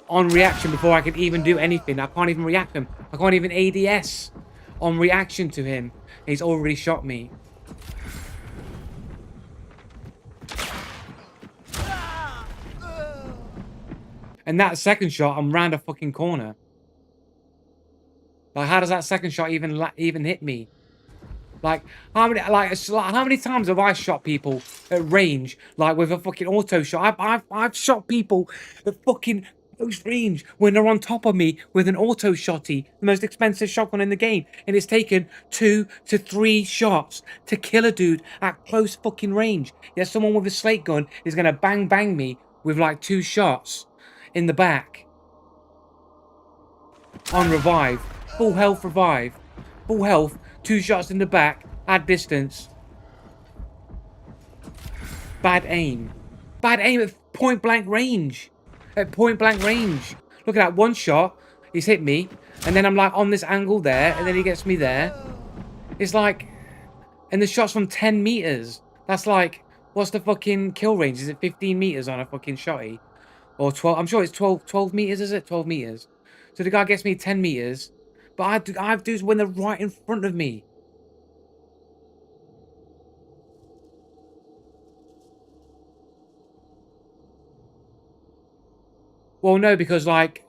on reaction before I can even do anything. I can't even react to him. I can't even ADS on reaction to him. He's already shot me. And that second shot, I'm round a fucking corner. Like, how does that second shot even hit me? Like how many times have I shot people at range like with a fucking auto shot? I've shot people at fucking close range when they're on top of me with an auto shotty, the most expensive shotgun in the game, and it's taken 2 to 3 shots to kill a dude at close fucking range. Yet someone with a slate gun is gonna bang me with like 2 shots in the back on revive, full health revive. Full health, 2 shots in the back, at distance. Bad aim. Bad aim at point blank range. At point blank range. Look at that, 1 shot, he's hit me, and then I'm like on this angle there, and then he gets me there. It's like, and the shot's from 10 meters. That's like, what's the fucking kill range? Is it 15 meters on a fucking shotty? Or 12, I'm sure it's 12 meters, is it? 12 meters. So the guy gets me 10 meters, but I have dudes when they're right in front of me. Well, no, because like,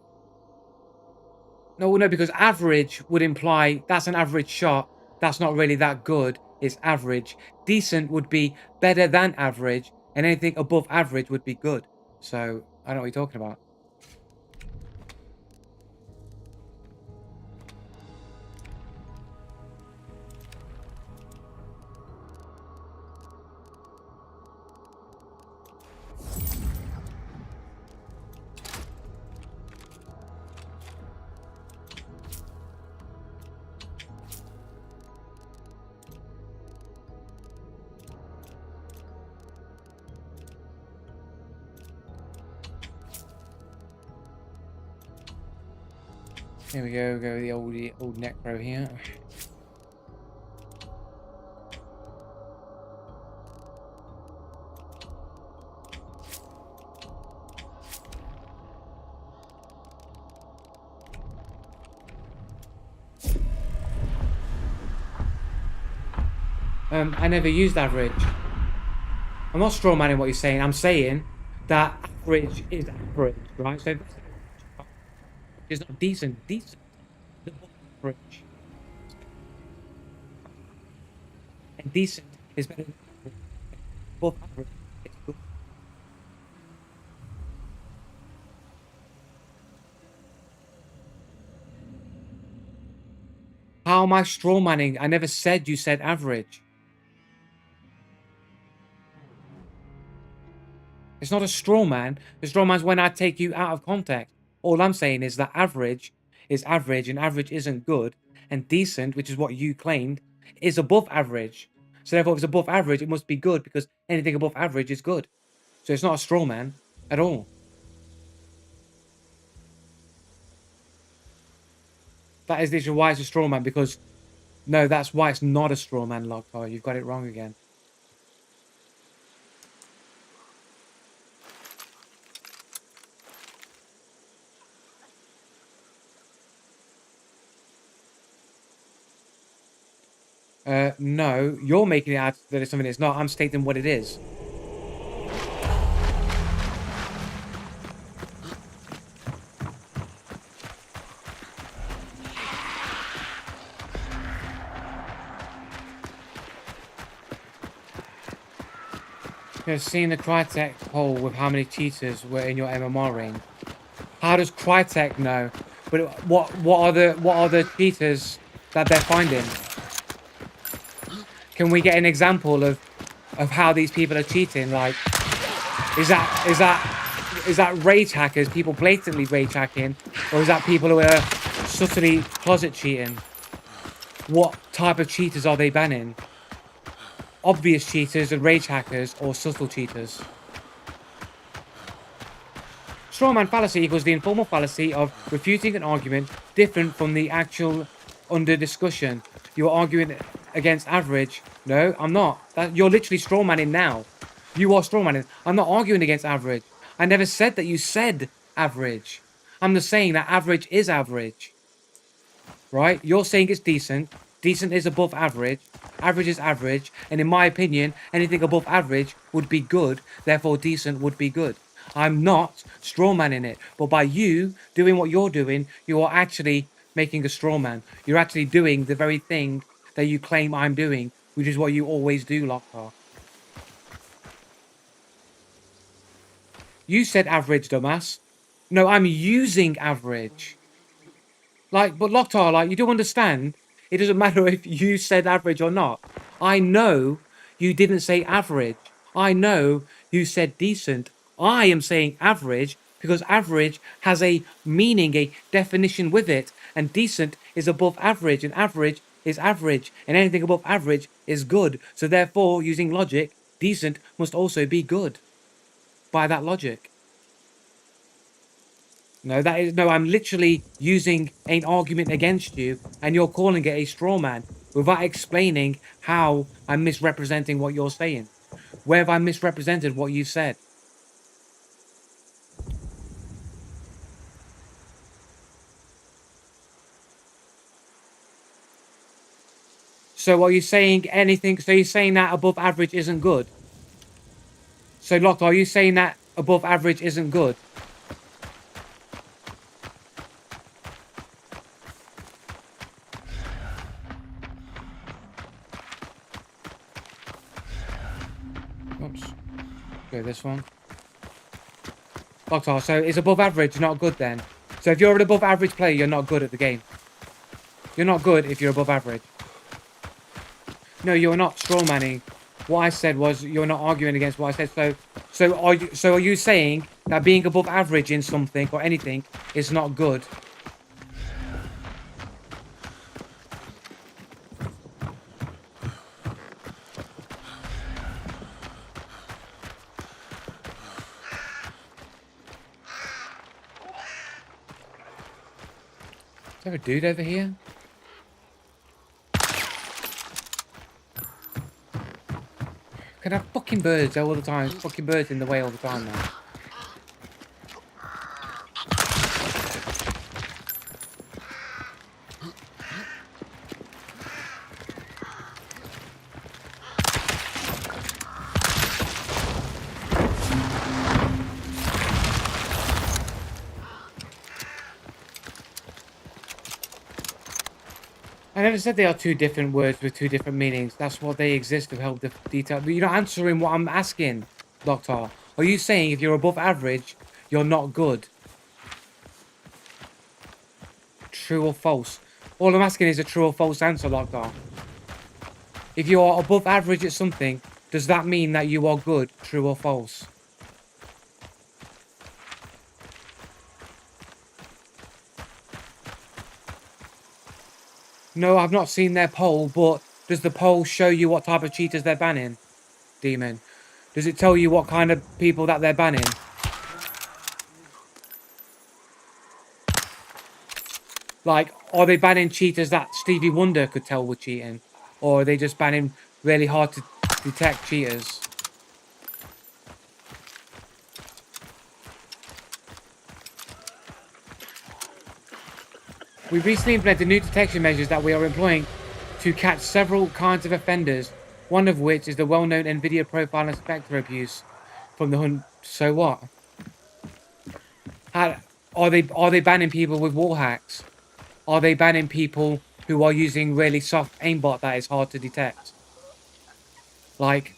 no, because average would imply that's an average shot. That's not really that good. It's average. Decent would be better than average, and anything above average would be good. So I don't know what you're talking about. Here we go. Go the old necro here. I never used average. I'm not straw manning what you're saying. I'm saying that average is average, right? So it's not decent. Decent is above average, and decent is better than average. Above average is good. How am I straw manning? I never said you said average. It's not a straw man. The straw man's when I take you out of context. All I'm saying is that average is average and average isn't good. And decent, which is what you claimed, is above average. So therefore, if it's above average, it must be good because anything above average is good. So it's not a straw man at all. That is literally why it's a straw man, because no, that's why it's not a straw man, Logtar. You've got it wrong again. No, you're making it out that it's something it's not. I'm stating what it is. You've seen the Crytek poll with how many cheaters were in your MMR range. How does Crytek know? But what are the cheaters that they're finding? Can we get an example of how these people are cheating? Like, is that rage hackers, people blatantly rage hacking, or is that people who are subtly closet cheating? What type of cheaters are they banning? Obvious cheaters and rage hackers, or subtle cheaters? Strawman fallacy equals the informal fallacy of refuting an argument different from the actual under discussion. You're arguing against average. No, I'm not. You're literally strawmanning now. You are strawmanning. I'm not arguing against average. I never said that you said average. I'm just saying that average is average. Right? You're saying it's decent. Decent is above average. Average is average. And in my opinion, anything above average would be good. Therefore, decent would be good. I'm not straw manning it. But by you doing what you're doing, you are actually making a straw man. You're actually doing the very thing that you claim I'm doing, which is what you always do, Locktar. You said average, dumbass. No, I'm using average. Like, but Locktar, like, you do understand, it doesn't matter if you said average or not. I know you didn't say average. I know you said decent. I am saying average because average has a meaning, a definition with it, and decent is above average, and average is average, and anything above average is good. So therefore, using logic, decent must also be good by that logic. No, that is no. I'm literally using an argument against you, and you're calling it a straw man without explaining how I'm misrepresenting what you're saying. Where have I misrepresented what you said? So are you saying anything? So you're saying that above average isn't good? So Locked, are you saying that above average isn't good? Oops. Okay, this one. Locked, so is above average not good then? So if you're an above average player, you're not good at the game. You're not good if you're above average. No, you're not straw manning. What I said was you're not arguing against what I said. So are you saying that being above average in something or anything is not good? Is there a dude over here? Can I have fucking birds all the time? Fucking birds in the way all the time, man. I never said they are two different words with two different meanings. That's what they exist to help detail. But you're not answering what I'm asking, Doctor. Are you saying if you're above average, you're not good? True or false? All I'm asking is a true or false answer, Doctor. If you are above average at something, does that mean that you are good? True or false? No, I've not seen their poll, but does the poll show you what type of cheaters they're banning, Demon? Does it tell you what kind of people that they're banning? Like, are they banning cheaters that Stevie Wonder could tell were cheating? Or are they just banning really hard to detect cheaters? We recently implemented new detection measures that we are employing to catch several kinds of offenders, one of which is the well-known NVIDIA profile inspector abuse from the hunt. So what? How, are they banning people with wall hacks? Are they banning people who are using really soft aimbot that is hard to detect? Like,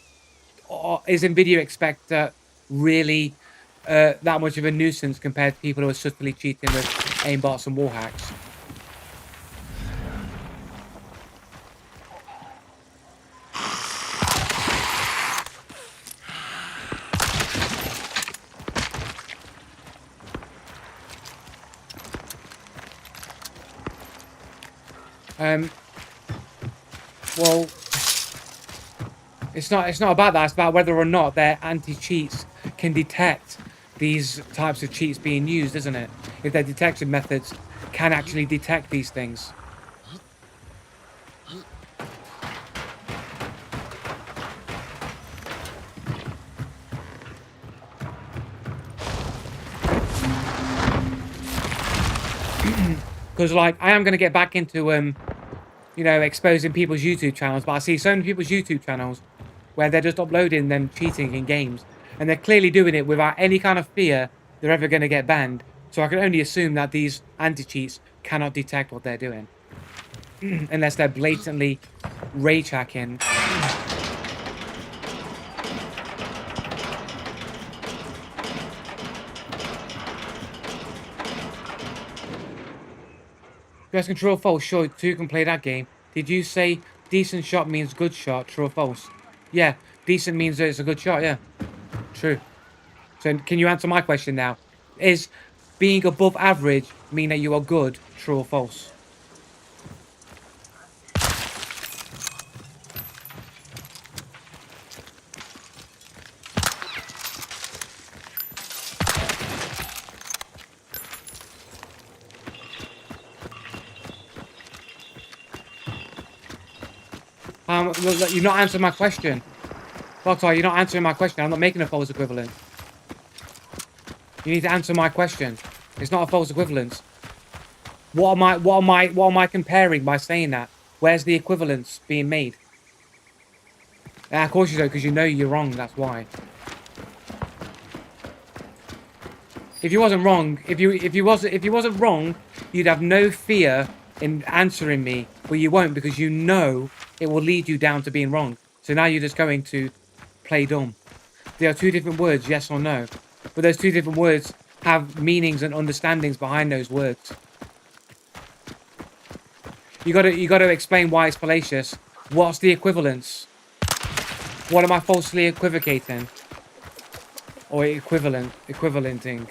is NVIDIA Inspector really that much of a nuisance compared to people who are subtly cheating with aimbots and wall hacks? Well, it's not about that. It's about whether or not their anti-cheats can detect these types of cheats being used, isn't it? If their detection methods can actually detect these things. Because, like, I am going to get back into, you know, exposing people's YouTube channels, but I see so many people's YouTube channels where they're just uploading them cheating in games, and they're clearly doing it without any kind of fear they're ever going to get banned. So I can only assume that these anti-cheats cannot detect what they're doing. unless they're blatantly rage hacking. Question, true or false? Sure, two can play that game. Did you say decent shot means good shot? True or false? Yeah, decent means that it's a good shot, yeah. True. So can you answer my question now? Is being above average mean that you are good? True or false? Look, you're not answering my question. Doctor, you're not answering my question. I'm not making a false equivalent. You need to answer my question. It's not a false equivalence. What am I comparing by saying that? Where's the equivalence being made? Of course you don't, because you know you're wrong, that's why. If you wasn't wrong, if you wasn't wrong, you'd have no fear in answering me, but you won't, because you know it will lead you down to being wrong. So now you're just going to play dumb. There are two different words, yes or no. But those two different words have meanings and understandings behind those words. You gotta explain why it's fallacious. What's the equivalence? What am I falsely equivocating? Or equivalenting?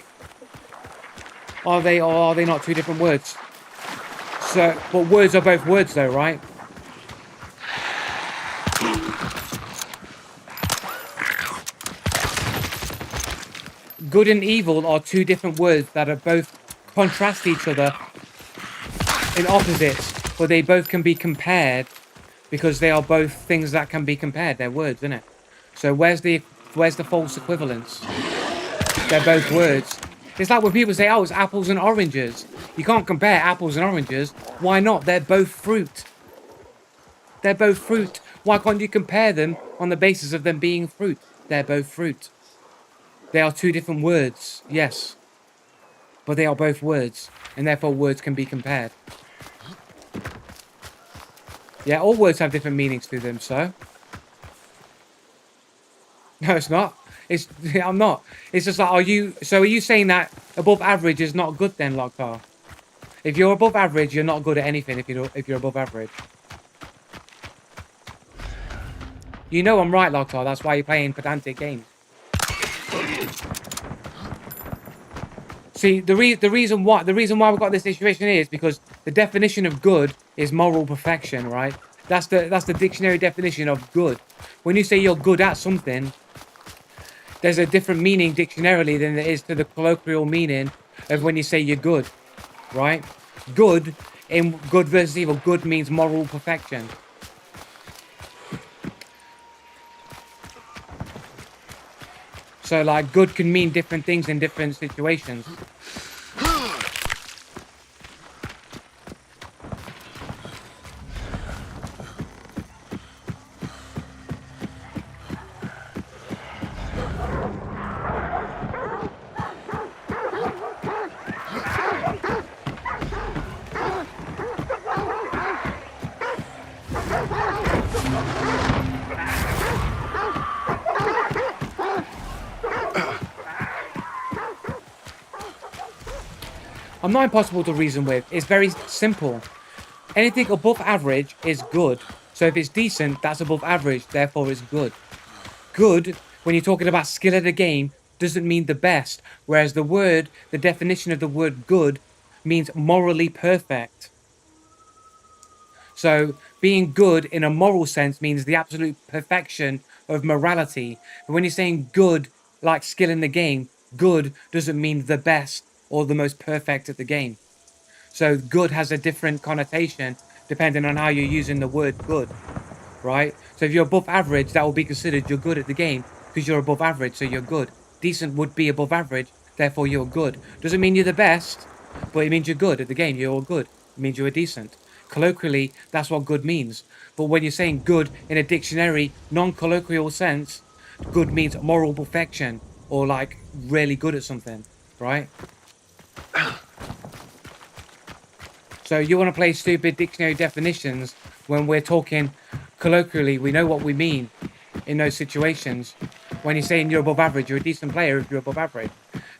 Are they not two different words? So, but words are both words though, right? Good and evil are two different words that are both contrast each other in opposites, but they both can be compared because they are both things that can be compared. They're words, isn't it? So where's the false equivalence? They're both words. It's like when people say, oh, it's apples and oranges. You can't compare apples and oranges. Why not? They're both fruit. They're both fruit. Why can't you compare them on the basis of them being fruit? They're both fruit. They are two different words, yes. But they are both words, and therefore words can be compared. Yeah, all words have different meanings to them, so. No, it's not. I'm not. It's just like, are you saying that above average is not good then, Locktar? If you're above average, you're not good at anything if you're above average. You know I'm right, Locktar, that's why you're playing pedantic games. See, the reason why we've got this situation is because the definition of good is moral perfection, right? That's the dictionary definition of good. When you say you're good at something, there's a different meaning dictionarily than there is to the colloquial meaning of when you say you're good, right? Good, in good versus evil, good means moral perfection. So, like, good can mean different things in different situations. I'm not impossible to reason with. It's very simple. Anything above average is good. So if it's decent, that's above average, therefore it's good. Good, when you're talking about skill at a game, doesn't mean the best. Whereas the definition of the word good means morally perfect. So being good in a moral sense means the absolute perfection of morality. But when you're saying good, like skill in the game, good doesn't mean the best or the most perfect at the game. So good has a different connotation depending on how you're using the word good, right? So if you're above average, that will be considered you're good at the game because you're above average, so you're good. Decent would be above average, therefore you're good. Doesn't mean you're the best, but it means you're good at the game. You're good. It means you're decent. Colloquially, that's what good means. But when you're saying good in a dictionary, non-colloquial sense, good means moral perfection or like really good at something, right? So you want to play stupid dictionary definitions when we're talking colloquially. We know what we mean in those situations. When you're saying you're above average, you're a decent player if you're above average.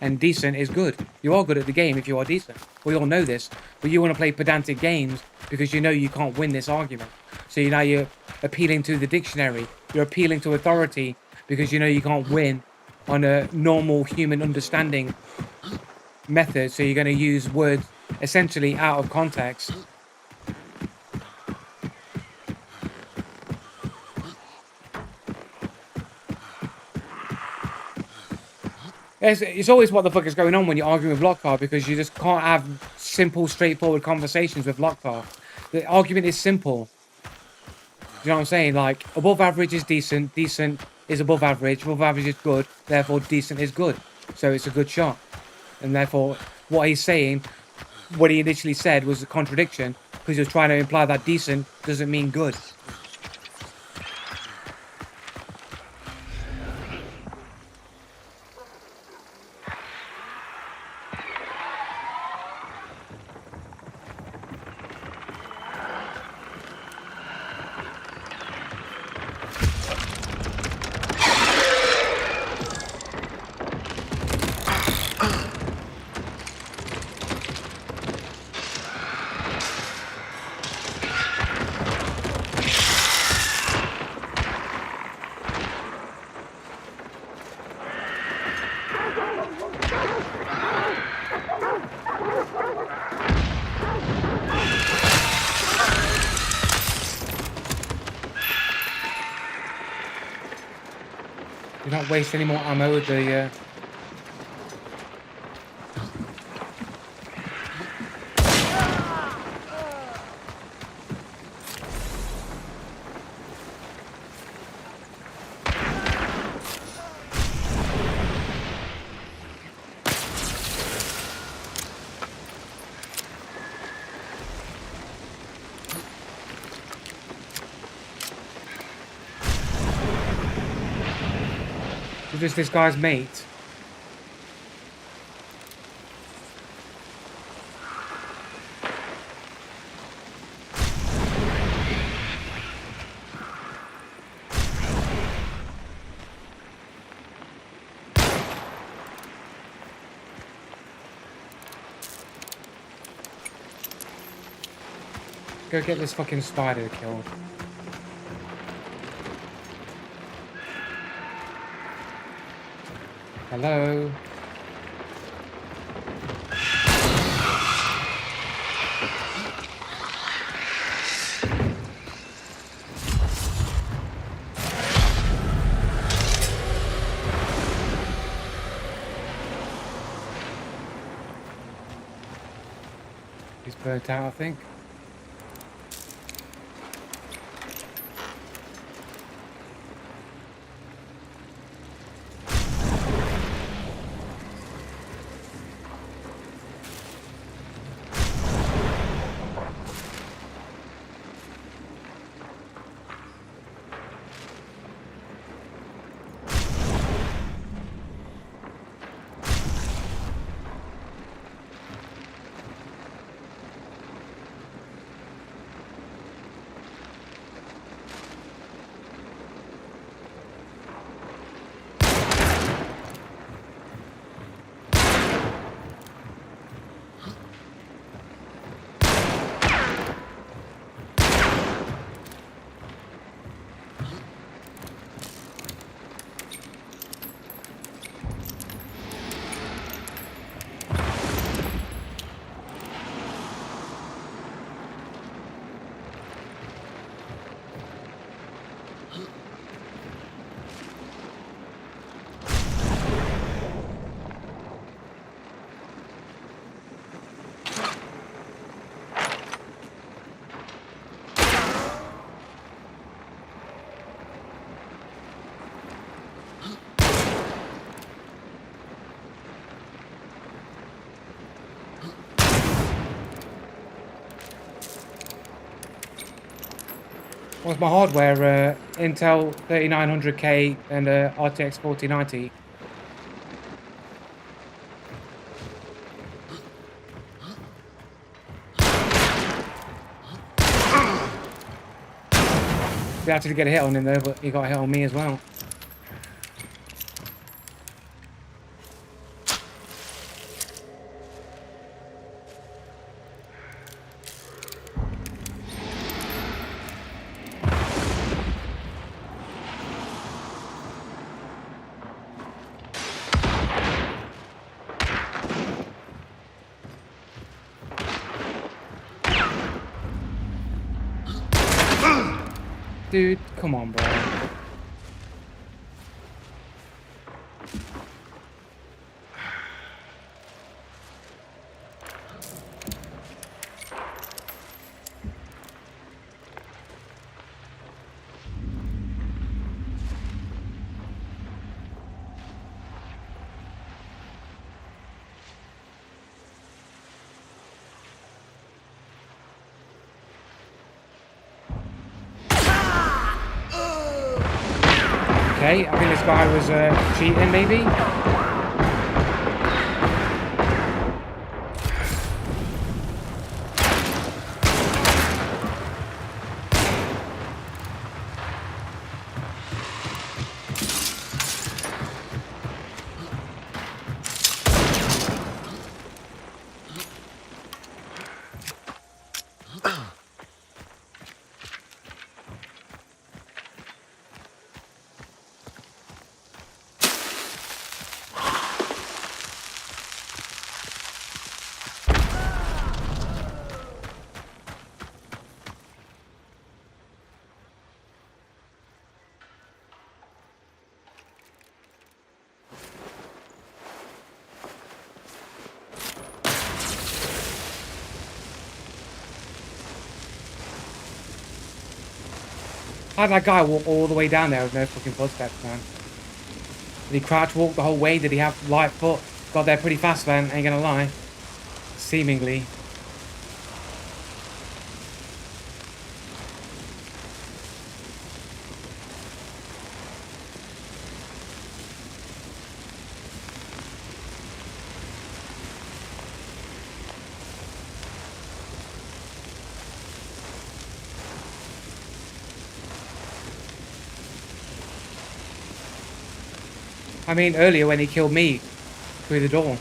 And decent is good. You are good at the game if you are decent. We all know this. But you want to play pedantic games because you know you can't win this argument. So now you're appealing to the dictionary. You're appealing to authority because you know you can't win on a normal human understanding method. So you're going to use words essentially out of context. It's always what the fuck is going on when you're arguing with Lockhart, because you just can't have simple, straightforward conversations with Lockhart. The argument is simple. You know what I'm saying? Like, above average is decent, decent is above average is good, therefore decent is good. So it's a good shot. And therefore, what he's saying, what he initially said was a contradiction, because he was trying to imply that decent doesn't mean good. Do not waste any more ammo with the... Is this guy's mate? Go get this fucking spider killed. Hello? He's burnt out, I think. What's my hardware? Intel 3900K and RTX 4090. We had to get a hit on him though, but he got a hit on me as well. Dude, come on, bro. Okay, I think this guy was cheating, maybe? How did that guy walk all the way down there with no fucking footsteps, man? Did he crouch walk the whole way? Did he have light foot? Got there pretty fast, man, ain't gonna lie. Seemingly. I mean, earlier when he killed me through the door.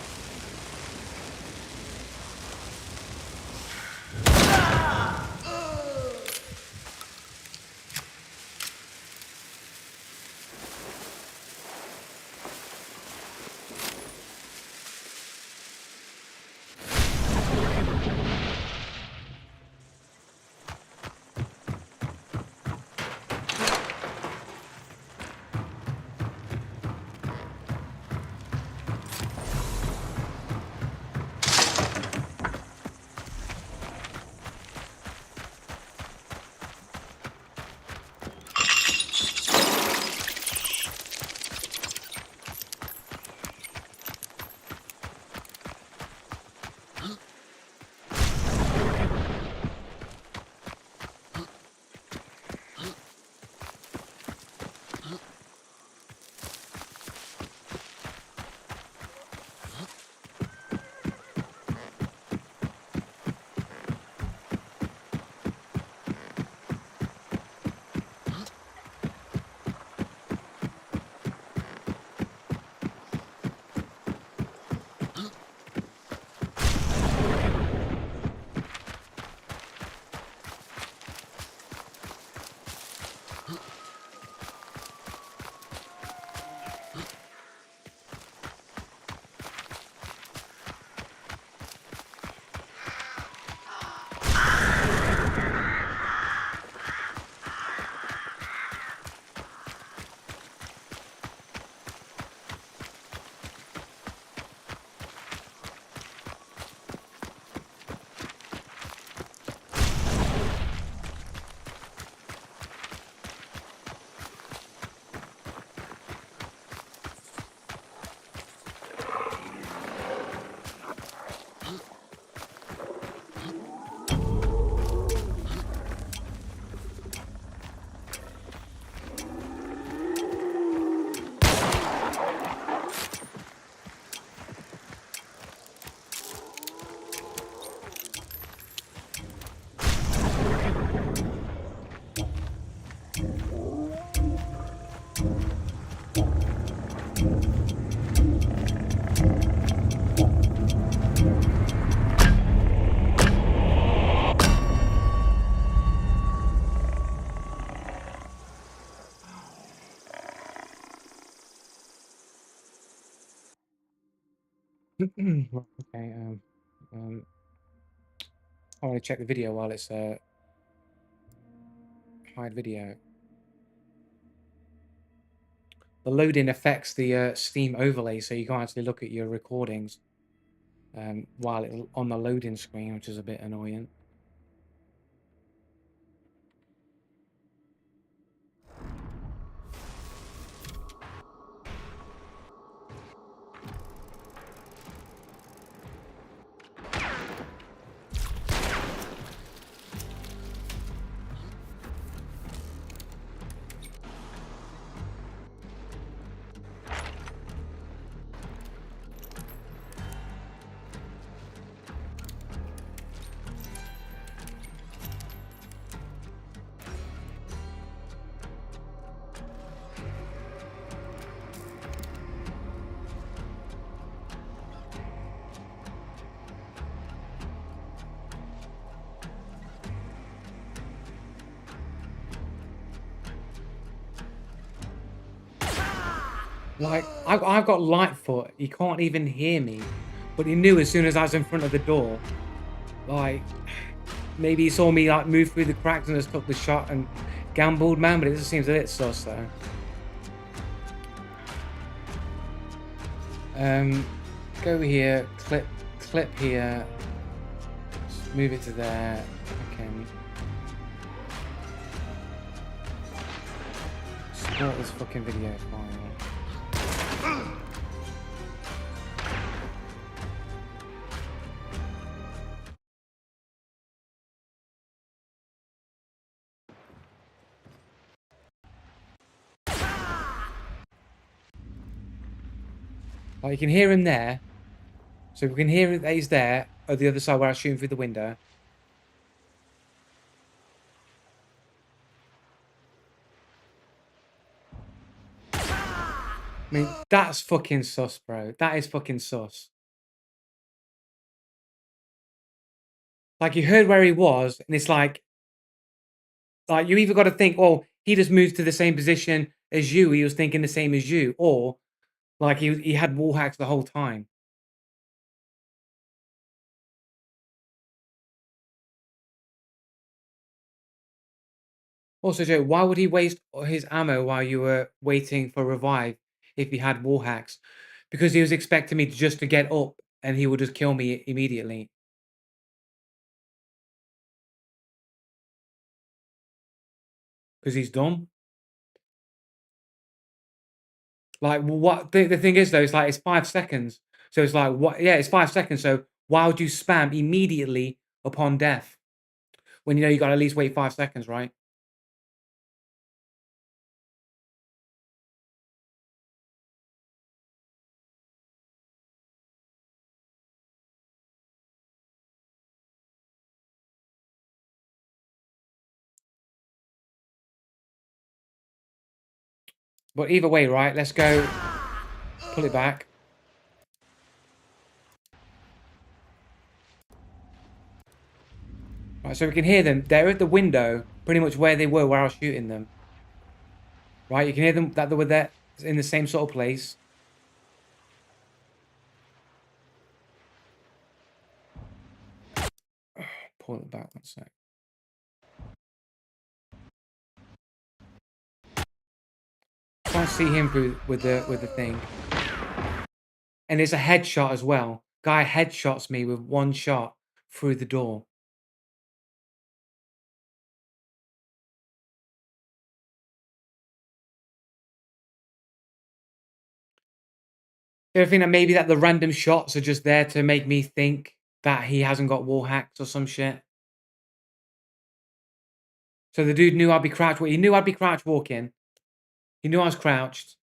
Right, okay. I want to check the video while it's hide video. The loading affects the Steam overlay, so you can't actually look at your recordings while it's on the loading screen, which is a bit annoying. Like, I've got Lightfoot. He can't even hear me. But he knew as soon as I was in front of the door. Like, maybe he saw me, like, move through the cracks and just took the shot and gambled, man. But it just seems a bit sus, though. Go here, clip here. Just move it to there. Okay. Support this fucking video file. Like, you can hear him there. So we can hear that he's there at the other side where I shoot him through the window. I mean, that's fucking sus, bro. That is fucking sus. Like, you heard where he was, and it's like you either got to think, oh, he just moved to the same position as you. He was thinking the same as you, or like he had wall hacks the whole time. Also, Joe, why would he waste his ammo while you were waiting for revive if he had wall hacks? Because he was expecting me to get up and he would just kill me immediately. Because he's dumb. Like, what the thing is though, it's like it's 5 seconds. So it's like, what? Yeah, it's 5 seconds. So why would you spam immediately upon death when you know you got to at least wait 5 seconds, right? But either way, right? Let's go. Pull it back. Right, so we can hear them. They're at the window, pretty much where they were, where I was shooting them. Right, you can hear them that they were there in the same sort of place. Pull it back one sec. Can't see him through with the thing. And it's a headshot as well. Guy headshots me with one shot through the door. I think that maybe that the random shots are just there to make me think that he hasn't got wall hacks or some shit. So the dude knew I'd be crouch. He knew I'd be crouch walking. He knew I was crouched.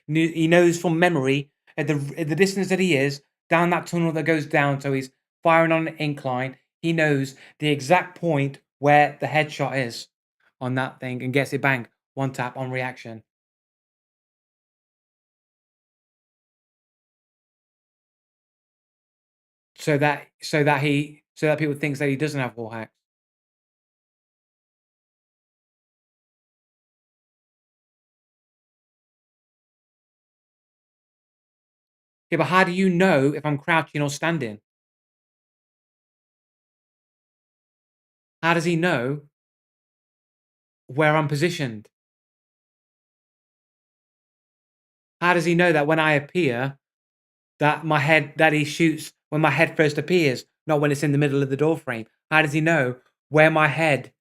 He knows from memory at the distance that he is down that tunnel that goes down. So he's firing on an incline. He knows the exact point where the headshot is on that thing and gets it bang one tap on reaction. So that people thinks that he doesn't have wall hacks. Yeah, but how do you know if I'm crouching or standing? How does he know where I'm positioned? How does he know that when I appear, that he shoots when my head first appears, not when it's in the middle of the door frame? How does he know where my head?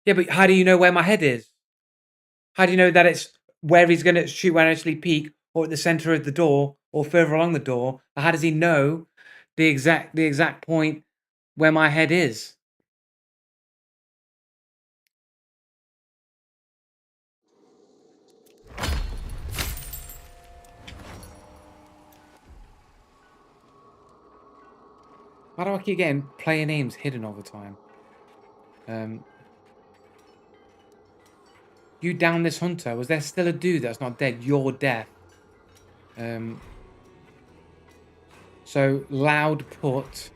Yeah, but how do you know where my head is? How do you know that it's where he's gonna shoot when I actually peek, or at the center of the door, or further along the door? How does he know the exact point where my head is? Why do I keep getting player names hidden all the time? Um, you down this hunter. Was there still a dude that's not dead? Your death. Um, so loud put.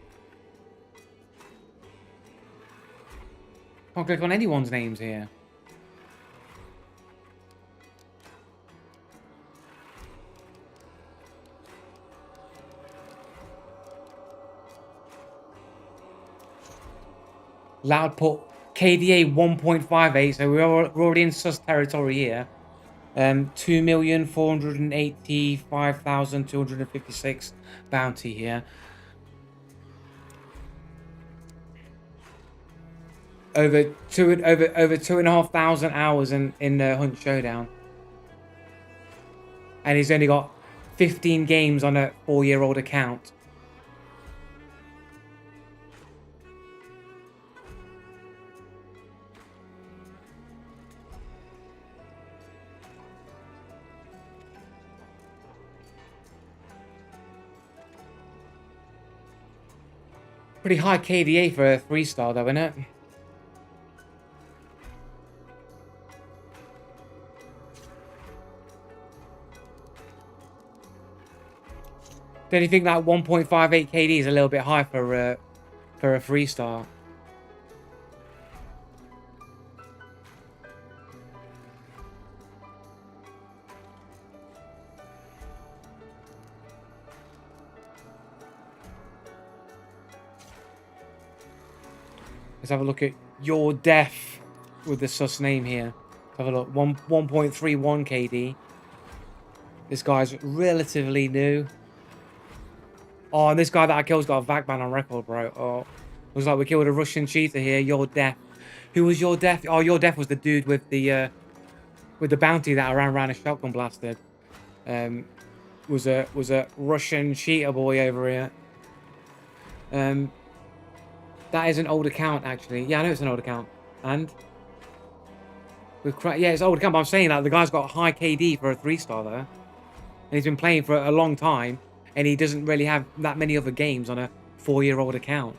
Can't click on anyone's names here. Loud put KDA 1.58. So we're already in sus territory here. 2,485,256 bounty here. Over 2,500 hours in Hunt Showdown, and he's only got 15 games on a 4-year-old account. Pretty high KDA for a 3-star though, isn't it? Don't you think that 1.58 KD is a little bit high for a 3-star? Let's have a look at your death with the sus name here. Let's have a look. 1.31 KD. This guy's relatively new. Oh, and this guy that I killed's got a VAC ban on record, bro. Oh, looks like we killed a Russian cheater here. Your death. Who was your death? Oh, your death was the dude with the bounty that I ran around a shotgun blasted. Was a Russian cheater boy over here. That is an old account actually. Yeah, I know it's an old account. And yeah, it's an old account. But I'm saying that the guy's got a high KD for a 3-star there, and he's been playing for a long time, and he doesn't really have that many other games on a 4-year-old account.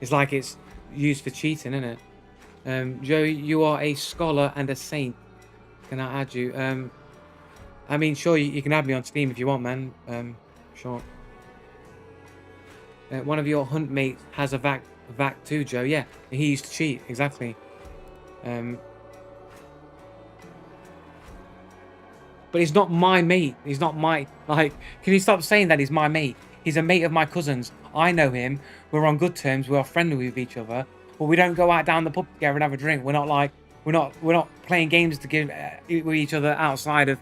It's like it's used for cheating, isn't it? Joe, you are a scholar and a saint. Can I add you? I mean, sure, you can add me on Steam if you want, man. Sure. One of your hunt mates has a VAC too, Joe. Yeah, he used to cheat, exactly. But he's not my mate. He's not my, like, can you stop saying that he's my mate? He's a mate of my cousin's. I know him. We're on good terms. We are friendly with each other. But we don't go out down the pub together and have a drink. We're not like, we're not playing games to give with each other outside of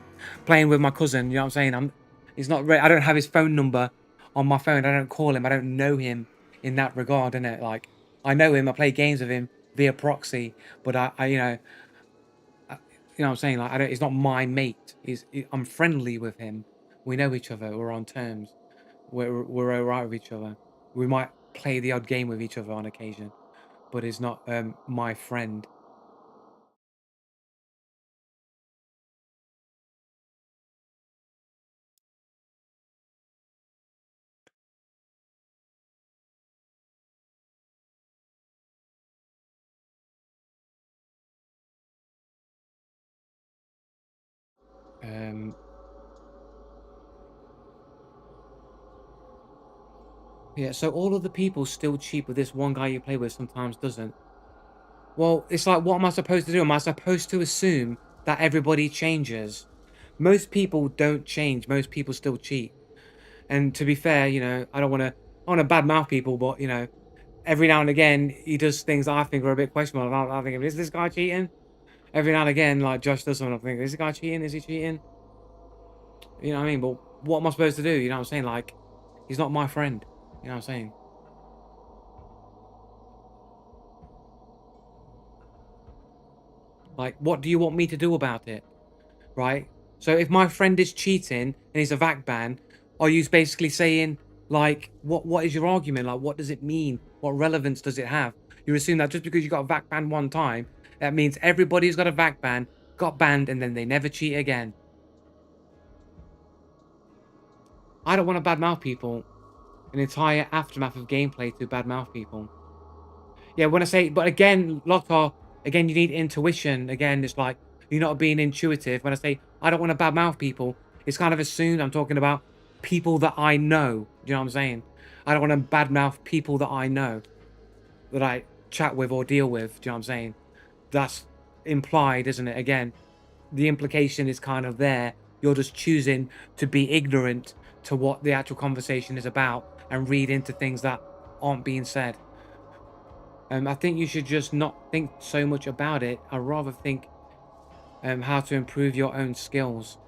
playing with my cousin. You know what I'm saying? He's not, I don't have his phone number on my phone. I don't call him. I don't know him in that regard, innit? Like, I know him. I play games with him via proxy. But you know what I'm saying? Like, I don't. He's not my mate. I'm friendly with him. We know each other. We're on terms. We're alright with each other. We might play the odd game with each other on occasion, but he's not my friend. Um, yeah. So all of the people still cheap, but this one guy you play with sometimes doesn't. Well, it's like, what am I supposed to do? Am I supposed to assume that everybody changes? most people don't change. Most people still cheat. And to be fair, I want to badmouth people, but every now and again he does things that I think are a bit questionable. I think, is this guy cheating? Every now and again, like Josh does something, I think, is this guy cheating? Is he cheating? You know what I mean? But what am I supposed to do? You know what I'm saying? Like, he's not my friend. You know what I'm saying? Like, what do you want me to do about it? Right? So if my friend is cheating and he's a VAC ban, are you basically saying, like, what is your argument? Like, what does it mean? What relevance does it have? You assume that just because you got a VAC ban one time, that means everybody's got a VAC ban, got banned, and then they never cheat again. I don't want to badmouth people. An entire aftermath of gameplay to badmouth people. Yeah, when I say, but again, Lothar, again, you need intuition. Again, it's like you're not being intuitive. When I say I don't want to badmouth people, it's kind of assumed I'm talking about people that I know. Do you know what I'm saying? I don't want to badmouth people that I know, that I chat with or deal with. Do you know what I'm saying? That's implied, isn't it? Again, the implication is kind of there. You're just choosing to be ignorant to what the actual conversation is about and read into things that aren't being said. I think you should just not think so much about it. I'd rather think how to improve your own skills.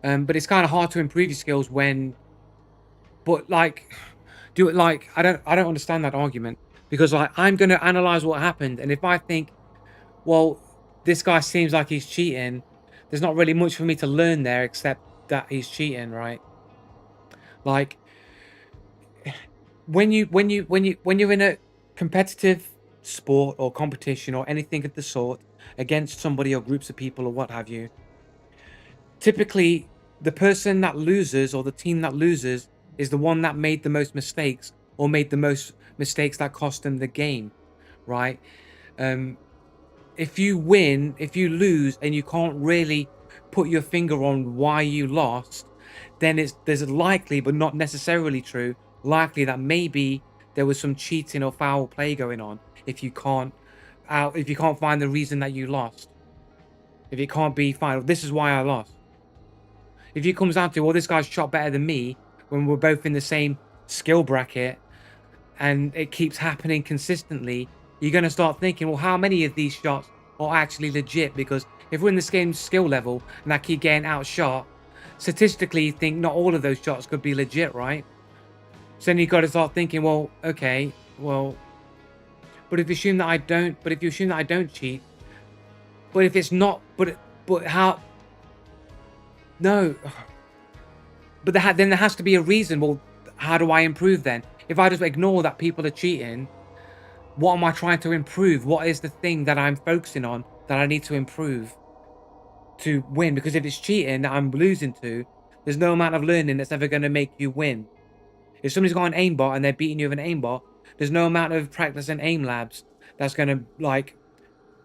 But it's kind of hard to improve your skills when, but like, do it like I don't understand that argument because like I'm gonna analyze what happened, and if I think, well, this guy seems like he's cheating, there's not really much for me to learn there except that he's cheating, right? Like when you're in a competitive sport or competition or anything of the sort against somebody or groups of people or what have you, typically the person that loses or the team that loses is the one that made the most mistakes or made the most mistakes that cost them the game, right? um if you win, if you lose and you can't really put your finger on why you lost, then there's likely, but not necessarily true, likely that maybe there was some cheating or foul play going on. If you can't find the reason that you lost, if it can't be fine, this is why I lost. If it comes down to, well, this guy's shot better than me when we're both in the same skill bracket, and it keeps happening consistently, you're going to start thinking, well, how many of these shots are actually legit? Because if we're in the same skill level and I keep getting outshot, statistically, you think not all of those shots could be legit, right? So then you got to start thinking, well, okay, well, but if you assume that I don't, but if you assume that I don't cheat, but if it's not, but how? No, but then there has to be a reason. Well, how do I improve then? If I just ignore that people are cheating, what am I trying to improve? What is the thing that I'm focusing on that I need to improve to win? Because if it's cheating that I'm losing to, there's no amount of learning that's ever going to make you win. If somebody's got an aimbot and they're beating you with an aimbot, there's no amount of practice and aim labs that's going to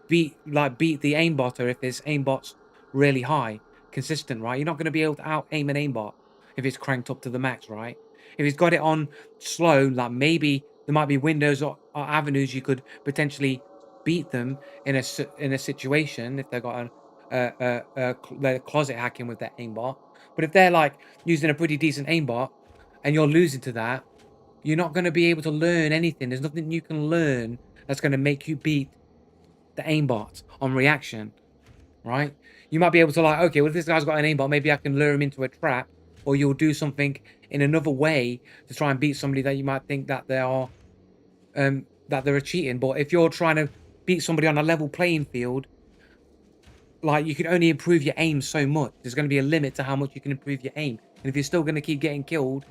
beat the aimbotter if his aimbot's really high, consistent, right? You're not going to be able to out aim an aimbot if it's cranked up to the max, right? If he's got it on slow, like maybe there might be windows or avenues you could potentially beat them in a situation if they've got they're closet hacking with their aimbot. But if they're like using a pretty decent aimbot and you're losing to that, you're not going to be able to learn anything. There's nothing you can learn that's going to make you beat the aimbot on reaction, right? You might be able to like, okay, well, if this guy's got an aimbot, maybe I can lure him into a trap, or you'll do something in another way to try and beat somebody that you might think that they are, that they're cheating. But if you're trying to beat somebody on a level playing field, like you can only improve your aim so much. There's going to be a limit to how much you can improve your aim. And if you're still going to keep getting killed,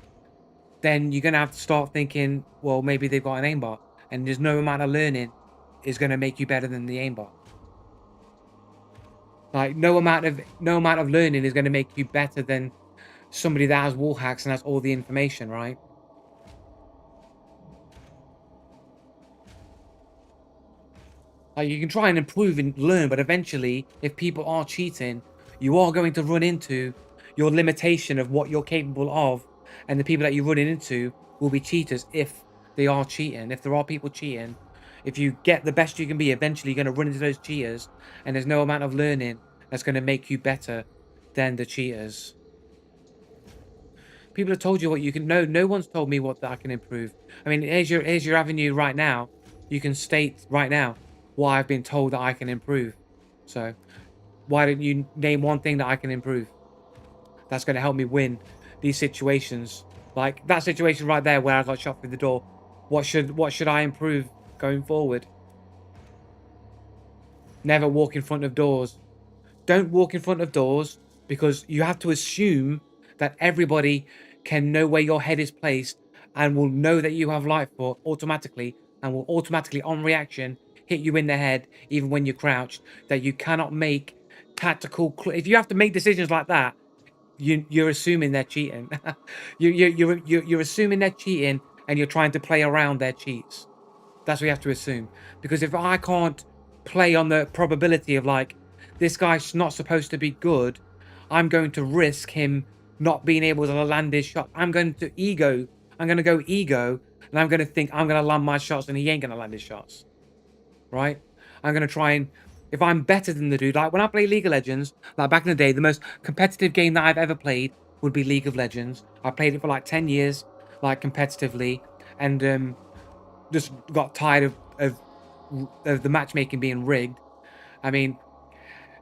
then you're going to have to start thinking, well, maybe they've got an aimbot, and there's no amount of learning is going to make you better than the aimbot. Like no amount of learning is going to make you better than somebody that has wall hacks and has all the information, right? Like you can try and improve and learn, but eventually, if people are cheating, you are going to run into your limitation of what you're capable of, and the people that you're running into will be cheaters if they are cheating. If there are people cheating, if you get the best you can be, eventually you're going to run into those cheaters, and there's no amount of learning that's going to make you better than the cheaters. People have told you what you can. No one's told me what that I can improve. I mean, here's your avenue right now. You can state right now what I've been told that I can improve. So why don't you name one thing that I can improve that's going to help me win these situations? Like that situation right there where I got shot through the door. What should I improve going forward? Never walk in front of doors. Don't walk in front of doors because you have to assume that everybody can know where your head is placed and will know that you have light foot automatically and will automatically on reaction hit you in the head even when you're crouched. That you cannot make tactical. If you have to make decisions like that, you're assuming they're cheating. You're assuming they're cheating and you're trying to play around their cheats. That's what you have to assume. Because if I can't play on the probability of like, this guy's not supposed to be good, I'm going to risk him not being able to land his shot. I'm going to go ego, and I'm going to think I'm going to land my shots and he ain't going to land his shots. Right? I'm going to try and, if I'm better than the dude, like when I play League of Legends, like back in the day, the most competitive game that I've ever played would be League of Legends. I played it for like 10 years, like competitively, and just got tired of the matchmaking being rigged. I mean,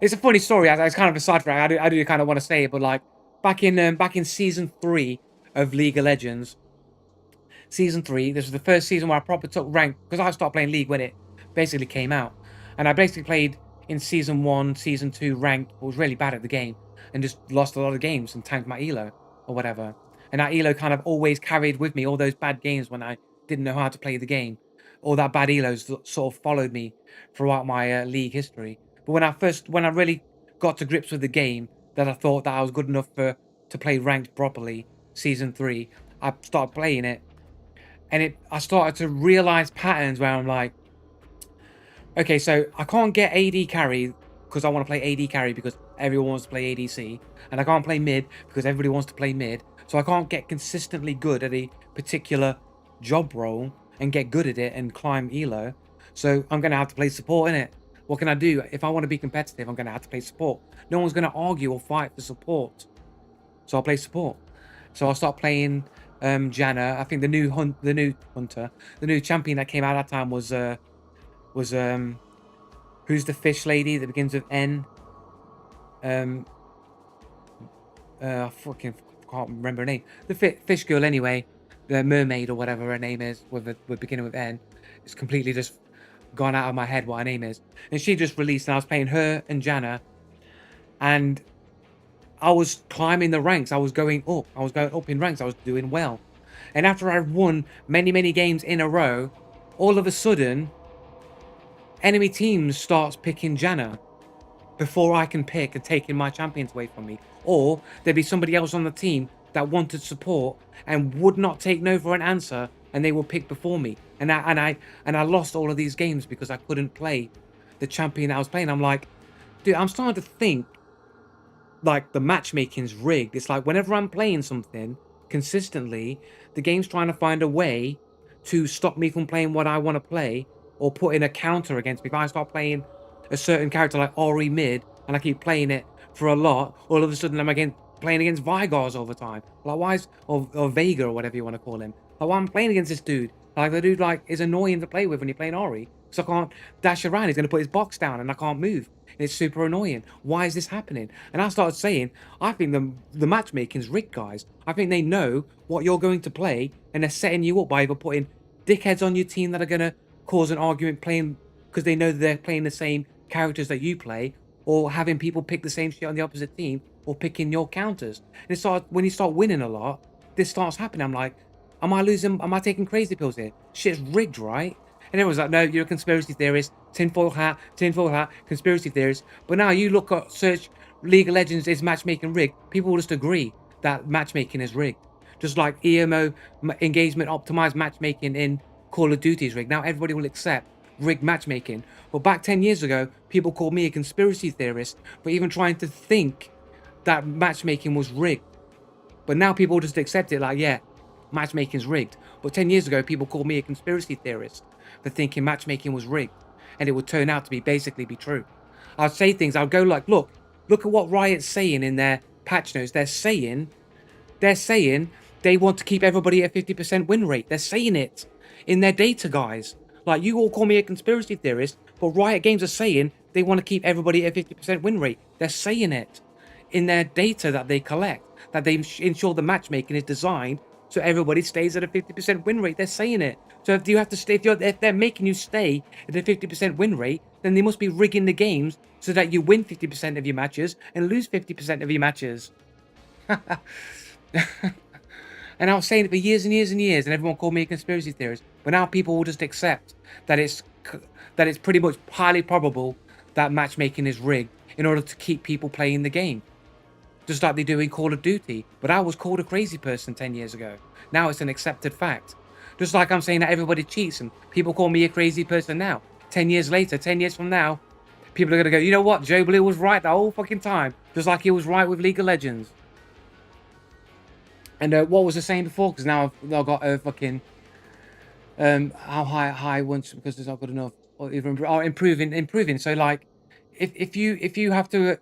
it's a funny story. It's kind of a side track. I do kind of want to say it, but like back in season 3 of League of Legends, season 3, this was the first season where I proper took rank because I started playing League when it basically came out, and I basically played in season 1, season 2 ranked. I was really bad at the game and just lost a lot of games and tanked my elo or whatever. And that elo kind of always carried with me all those bad games when I didn't know how to play the game. All that bad elos sort of followed me throughout my League history. But when I really got to grips with the game, that I thought that I was good enough to play ranked properly, season 3, I started playing it, and I started to realize patterns where I'm like, okay, so I can't get AD carry because I want to play AD carry because everyone wants to play ADC, and I can't play mid because everybody wants to play mid. So I can't get consistently good at a particular job role and get good at it and climb elo. So I'm gonna have to play support in it. What can I do? If I want to be competitive, I'm gonna have to play support. No one's gonna argue or fight for support, so I'll play support. So I'll start playing Janna. I think the new hunter, the new champion that came out at that time was who's the fish lady that begins with N? I fucking can't remember her name. The fish girl anyway, the mermaid or whatever her name is, with beginning with N. It's completely just gone out of my head what her name is. And she just released, and I was playing her and Janna, and I was climbing the ranks. I was going up. I was going up in ranks. I was doing well. And after I won many games in a row, all of a sudden, enemy teams starts picking Janna before I can pick and taking my champions away from me. Or there'd be somebody else on the team that wanted support and would not take no for an answer, and they will pick before me. And I lost all of these games because I couldn't play the champion that I was playing. I'm like, dude, I'm starting to think like the matchmaking's rigged. It's like whenever I'm playing something consistently, the game's trying to find a way to stop me from playing what I want to play or put in a counter against me. If I start playing a certain character like Ori mid and I keep playing it for a lot, all of a sudden I'm playing against Vigars all the time. Like why is or Vega or whatever you want to call him. Like why I'm playing against this dude. Like the dude like is annoying to play with when you're playing Ori. So I can't dash around. He's gonna put his box down and I can't move. And it's super annoying. Why is this happening? And I started saying, I think the matchmaking's rigged, guys. I think they know what you're going to play and they're setting you up by either putting dickheads on your team that are gonna cause an argument playing because they know they're playing the same characters that you play, or having people pick the same shit on the opposite team, or picking your counters. And when you start winning a lot, this starts happening. I'm like, am I losing? Am I taking crazy pills here? Shit's rigged, right? And everyone's like, no, you're a conspiracy theorist, tinfoil hat, conspiracy theorist. But now you look at search League of Legends is matchmaking rigged. People will just agree that matchmaking is rigged. Just like EMO engagement optimized matchmaking in Call of Duty is rigged. Now everybody will accept rigged matchmaking. But back 10 years ago, people called me a conspiracy theorist for even trying to think that matchmaking was rigged. But now people just accept it like, yeah, matchmaking's rigged. But 10 years ago, people called me a conspiracy theorist for thinking matchmaking was rigged. And it would turn out to basically be true. I'd say things, I'd go like, look, Look at what Riot's saying in their patch notes. They're saying they want to keep everybody at a 50% win rate. They're saying it in their data, guys. Like, you all call me a conspiracy theorist, but Riot Games are saying they want to keep everybody at a 50% win rate. They're saying it in their data that they collect, that they ensure the matchmaking is designed so everybody stays at a 50% win rate. They're saying it. So if you have to stay, if they're making you stay at a 50% win rate, then they must be rigging the games so that you win 50% of your matches and lose 50% of your matches. And I was saying it for years and years and years, and everyone called me a conspiracy theorist. But now people will just accept that it's pretty much highly probable that matchmaking is rigged in order to keep people playing the game, just like they do in Call of Duty. But I was called a crazy person 10 years ago. Now it's an accepted fact. Just like I'm saying that everybody cheats, and people call me a crazy person now. 10 years later, 10 years from now, people are gonna go, you know what? Joe Blue was right the whole fucking time, just like he was right with League of Legends. And what was I saying before? Because now I've got a fucking how high once, because it's not good enough, or even improving. So like, if you have to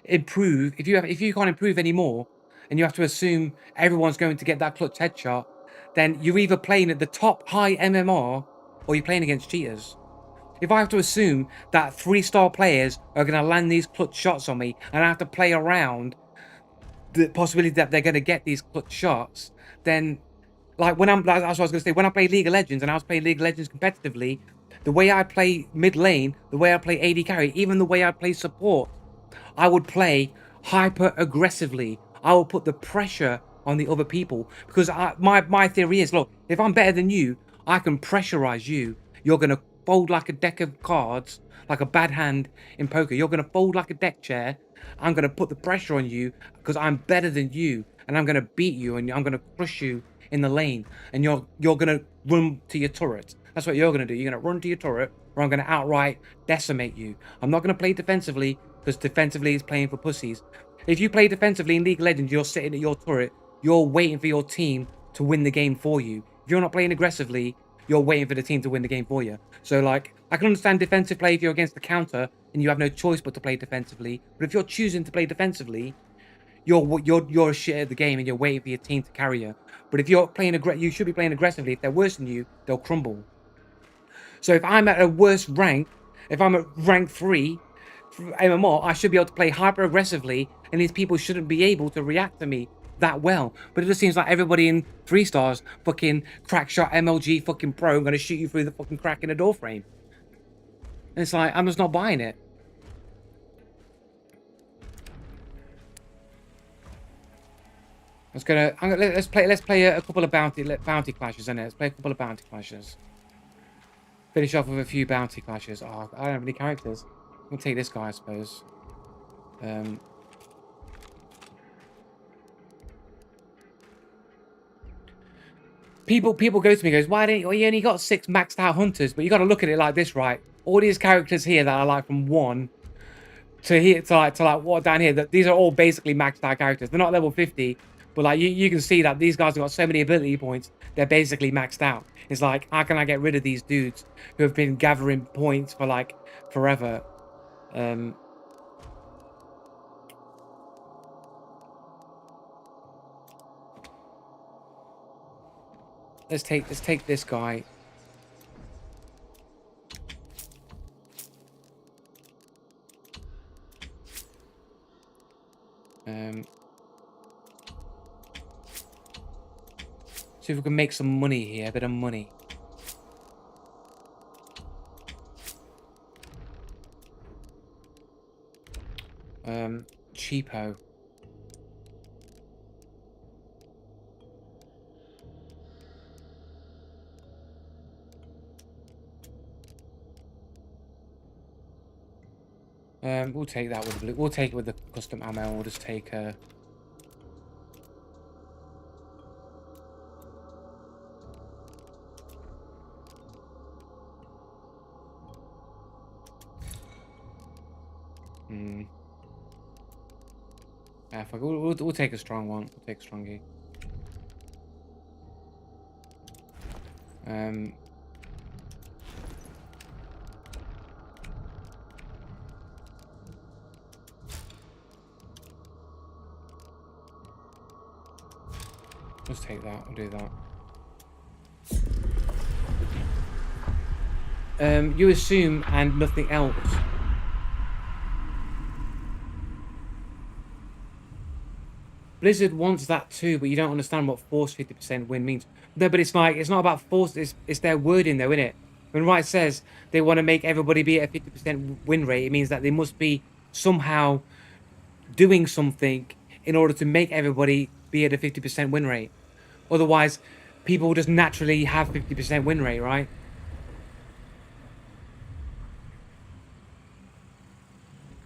improve, if you can't improve anymore, and you have to assume everyone's going to get that clutch headshot, then you're either playing at the top high MMR or you're playing against cheaters. If I have to assume that 3-star players are going to land these clutch shots on me, and I have to play around the possibility that they're going to get these clutch shots, then like that's what I was going to say. When I play League of Legends, and I was playing League of Legends competitively, the way I play mid lane, the way I play AD carry, even the way I play support, I would play hyper aggressively. I will put the pressure on the other people, because my theory is, look, if I'm better than you, I can pressurize you. You're going to fold like a deck of cards, like a bad hand in poker. You're going to fold like a deck chair. I'm going to put the pressure on you because I'm better than you, and I'm going to beat you, and I'm going to crush you in the lane, and you're going to run to your turret. That's what you're going to do. You're going to run to your turret, or I'm going to outright decimate you. I'm not going to play defensively, because defensively is playing for pussies. If you play defensively in League of Legends, you're sitting at your turret, you're waiting for your team to win the game for you. If you're not playing aggressively, you're waiting for the team to win the game for you. So like, I can understand defensive play if you're against the counter and you have no choice but to play defensively. But if you're choosing to play defensively, you're a shit at the game and you're waiting for your team to carry you. But if you're playing you should be playing aggressively. If they're worse than you, they'll crumble. So if I'm at a worse rank, if I'm at rank 3 MMR, I should be able to play hyper aggressively, and these people shouldn't be able to react to me that well. But it just seems like everybody in 3 stars fucking crack shot MLG fucking pro, I'm gonna shoot you through the fucking crack in a door frame. And it's like, I'm just not buying it. Let's play a couple of bounty clashes, innit? Let's play a couple of bounty clashes. Finish off with a few bounty clashes. Oh, I don't have any characters. We'll take this guy, I suppose. People go to me, goes, why don't you only got 6 maxed out hunters? But you got to look at it like this, right? All these characters here that are like from 1 to here to like what down here, that these are all basically maxed out characters. They're not level 50, but like you can see that these guys have got so many ability points, they're basically maxed out. It's like, how can I get rid of these dudes who have been gathering points for like forever? Let's take this guy. See if we can make some money here, a bit of money. Cheapo. We'll take that with the blue. We'll take it with the custom ammo, and we'll just take fuck, we'll take a strong one. We'll take a strongy. Just take that. I'll do that. You assume and nothing else. Blizzard wants that too, but you don't understand what force 50% win means. No, but it's like, it's not about force, it's their wording though, isn't it? When Wright says they want to make everybody be at a 50% win rate, it means that they must be somehow doing something in order to make everybody be at a 50% win rate. Otherwise, people will just naturally have 50% win rate, right?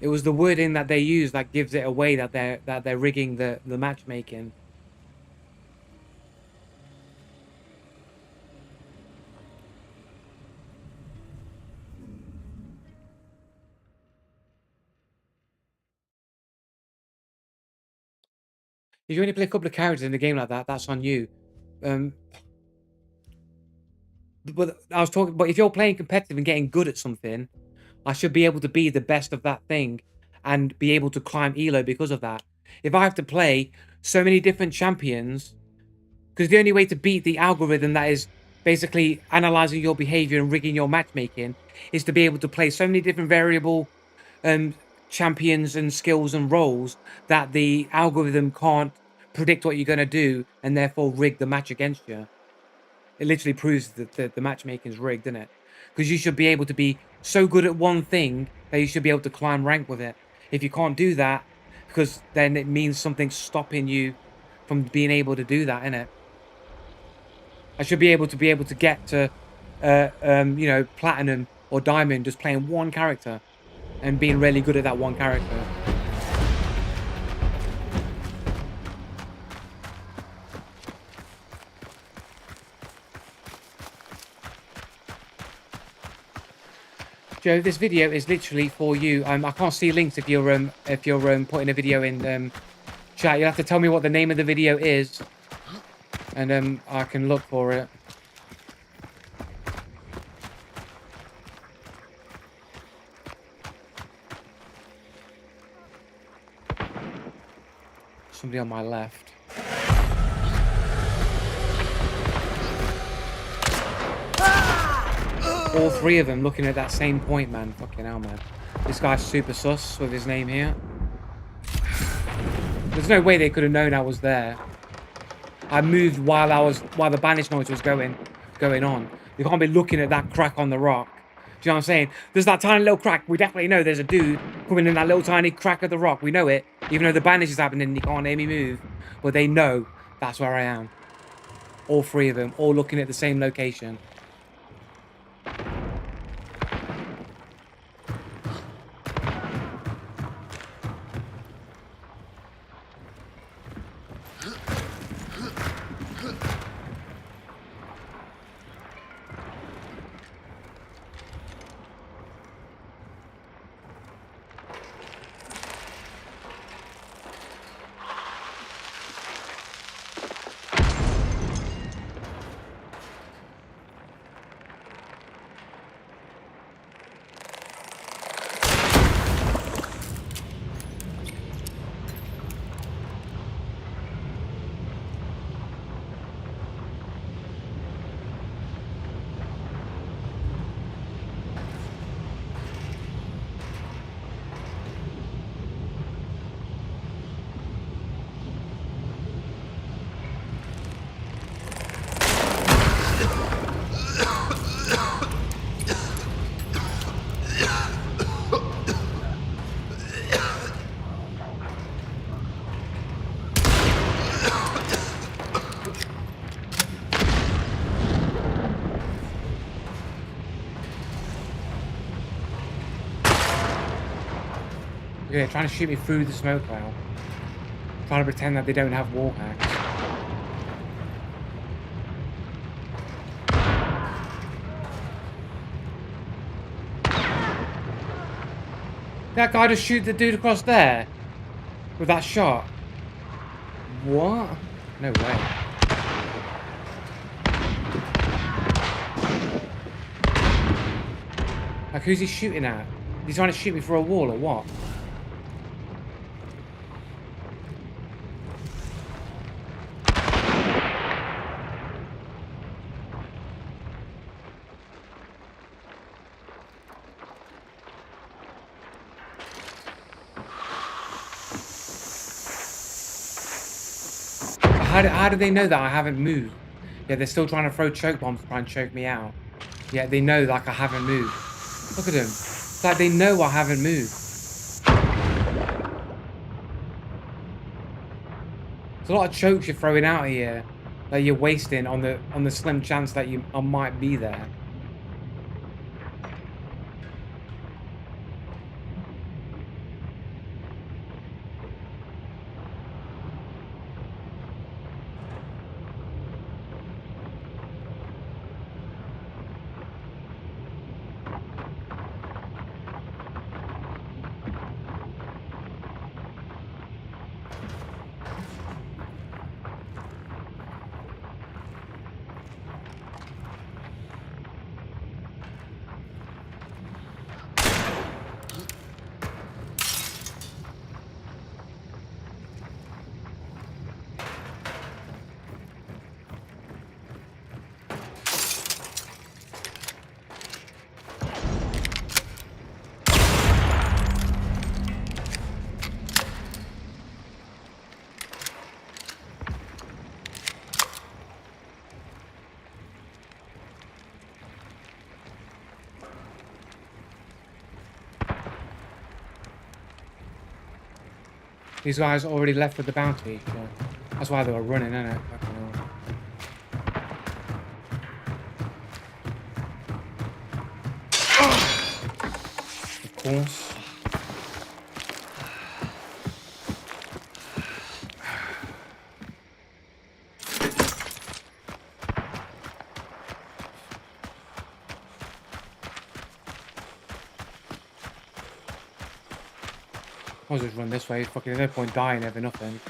It was the wording that they use that gives it away that they're rigging the matchmaking. If you only play a couple of characters in a game like that, that's on you. But I was talking. But if you're playing competitive and getting good at something, I should be able to be the best of that thing, and be able to climb elo because of that. If I have to play so many different champions, because the only way to beat the algorithm that is basically analyzing your behavior and rigging your matchmaking is to be able to play so many different variable champions and skills and roles that the algorithm can't predict what you're going to do and therefore rig the match against you. It literally proves that the matchmaking is rigged, isn't it? Because you should be able to be so good at one thing that you should be able to climb rank with it. If you can't do that, because then it means something's stopping you from being able to do that, innit? I should be able to get to, platinum or diamond just playing one character and being really good at that one character. Joe, this video is literally for you. I can't see links if you're putting a video in chat. You'll have to tell me what the name of the video is, and I can look for it. Somebody on my left. All three of them looking at that same point, man. Fucking hell, man. This guy's super sus with his name here. There's no way they could have known I was there. I moved while the banish noise was going on. You can't be looking at that crack on the rock. Do you know what I'm saying? There's that tiny little crack. We definitely know there's a dude coming in that little tiny crack of the rock. We know it. Even though the banish is happening and you can't hear me move. But they know that's where I am. All three of them, all looking at the same location. Yeah, trying to shoot me through the smoke cloud. Trying to pretend that they don't have wall hacks. That guy just shoot the dude across there with that shot. What? No way. Like, who's he shooting at? He's trying to shoot me through a wall or what? How do they know that I haven't moved? Yeah, they're still trying to throw choke bombs to try and choke me out. Yeah, they know, like, I haven't moved. Look at them. It's like they know I haven't moved. There's a lot of chokes you're throwing out here that you're wasting on the slim chance that you I might be there. These guys already left with the bounty, so that's why they were running, innit? Fucking hell. Of course. I'll just run this way. Fucking there's no point dying over nothing.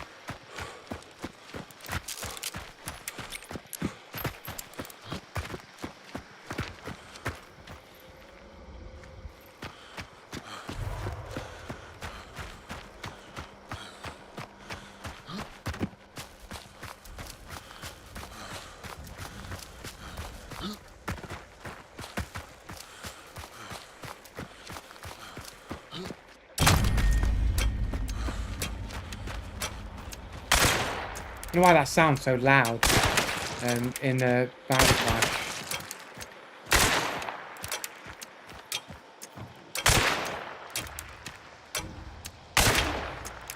You know why that sounds so loud in the bounty clash?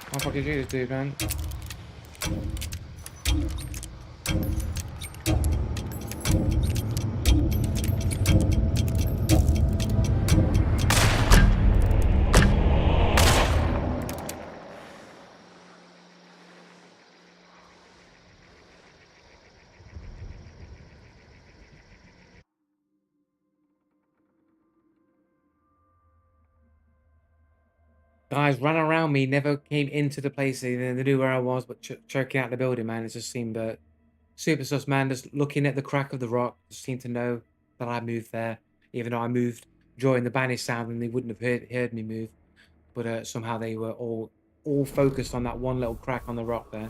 How the fuck did you just do, man? Guys ran around me, never came into the place. They knew where I was, but choking out the building, man. It just seemed super sus, man. Just looking at the crack of the rock, just seemed to know that I moved there, even though I moved during the banish sound and they wouldn't have heard me move. But somehow they were all focused on that one little crack on the rock there.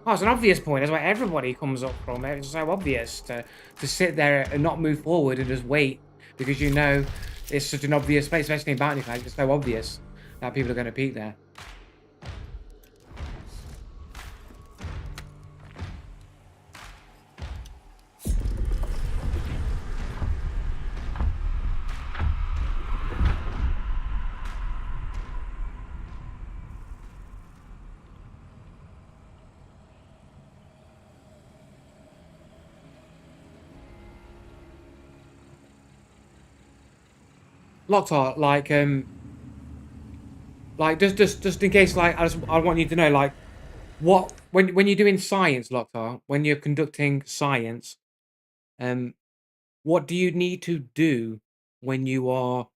Oh, it's an obvious point. That's where everybody comes up from. It's so obvious to sit there and not move forward and just wait because you know it's such an obvious place, especially in Bounty Flag. It's so obvious that people are going to peek there. Lockhart, like just in case, like I want you to know, like what when you're doing science, Lockhart, when you're conducting science, um, what do you need to do when you are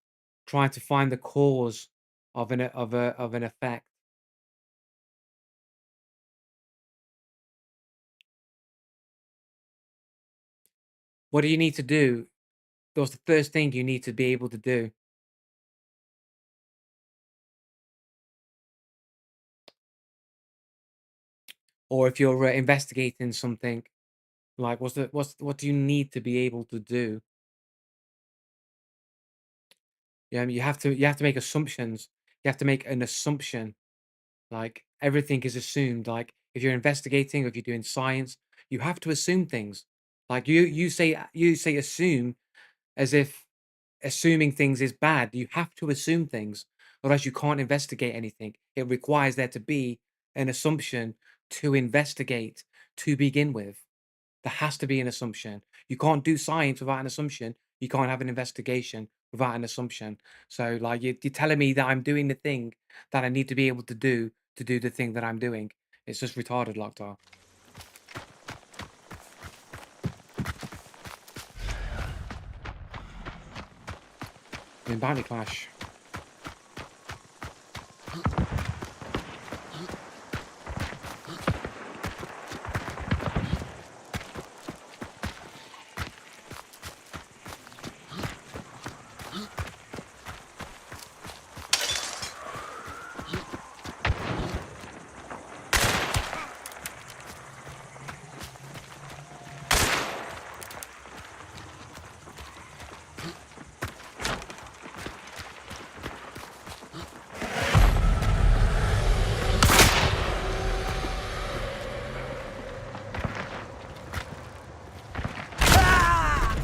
trying to find the cause of an effect? What do you need to do? What's the first thing you need to be able to do? Or if you're investigating something, like what do you need to be able to do? Yeah, you have to make assumptions. You have to make an assumption. Like everything is assumed. Like if you're investigating, or if you're doing science, you have to assume things. Like you say assume as if assuming things is bad. You have to assume things, or else you can't investigate anything. It requires there to be an assumption to investigate to begin with. There has to be an assumption. You can't do science without an assumption. You can't have an investigation without an assumption. So, like, you're telling me that I'm doing the thing that I need to be able to do the thing that I'm doing. It's just retarded, Locktar. I mean, Bounty Clash.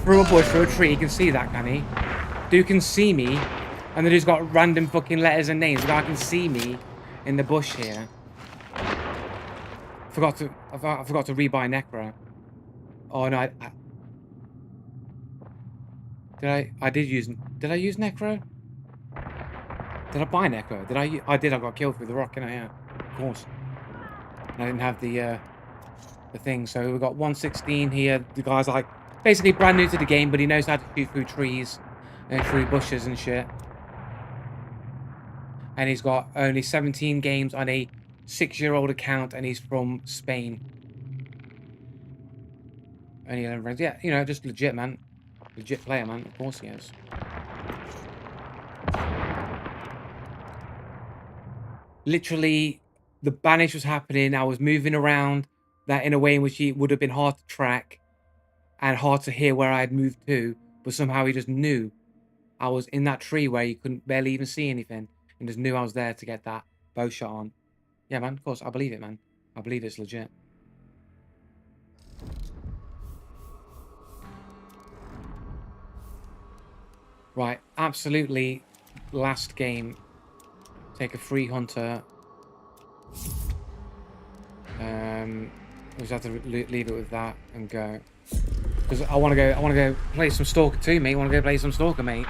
Through a bush, through a tree, you can see that, can he? Dude can see me, and then he's got random fucking letters and names. The guy can see me in the bush here. I forgot to rebuy Necro. Oh no, did I use Necro? Did I buy Necro? I did, I got killed through the rock, and yeah, of course. And I didn't have the thing, so we've got 116 here. The guy's like basically brand new to the game, but he knows how to shoot through trees and through bushes and shit. And he's got only 17 games on a 6-year-old account, and he's from Spain. Only 11 friends. Yeah, you know, just legit, man. Legit player, man. Of course he is. Literally, the banish was happening. I was moving around that in a way in which it would have been hard to track and hard to hear where I had moved to, but somehow he just knew I was in that tree where you couldn't barely even see anything, and just knew I was there to get that bow shot on. Yeah, man, of course, I believe it, man. I believe it's legit. Right, absolutely last game. Take a free hunter. We just have to leave it with that and go. Because I want to go play some Stalker too, mate. I want to go play some Stalker, mate.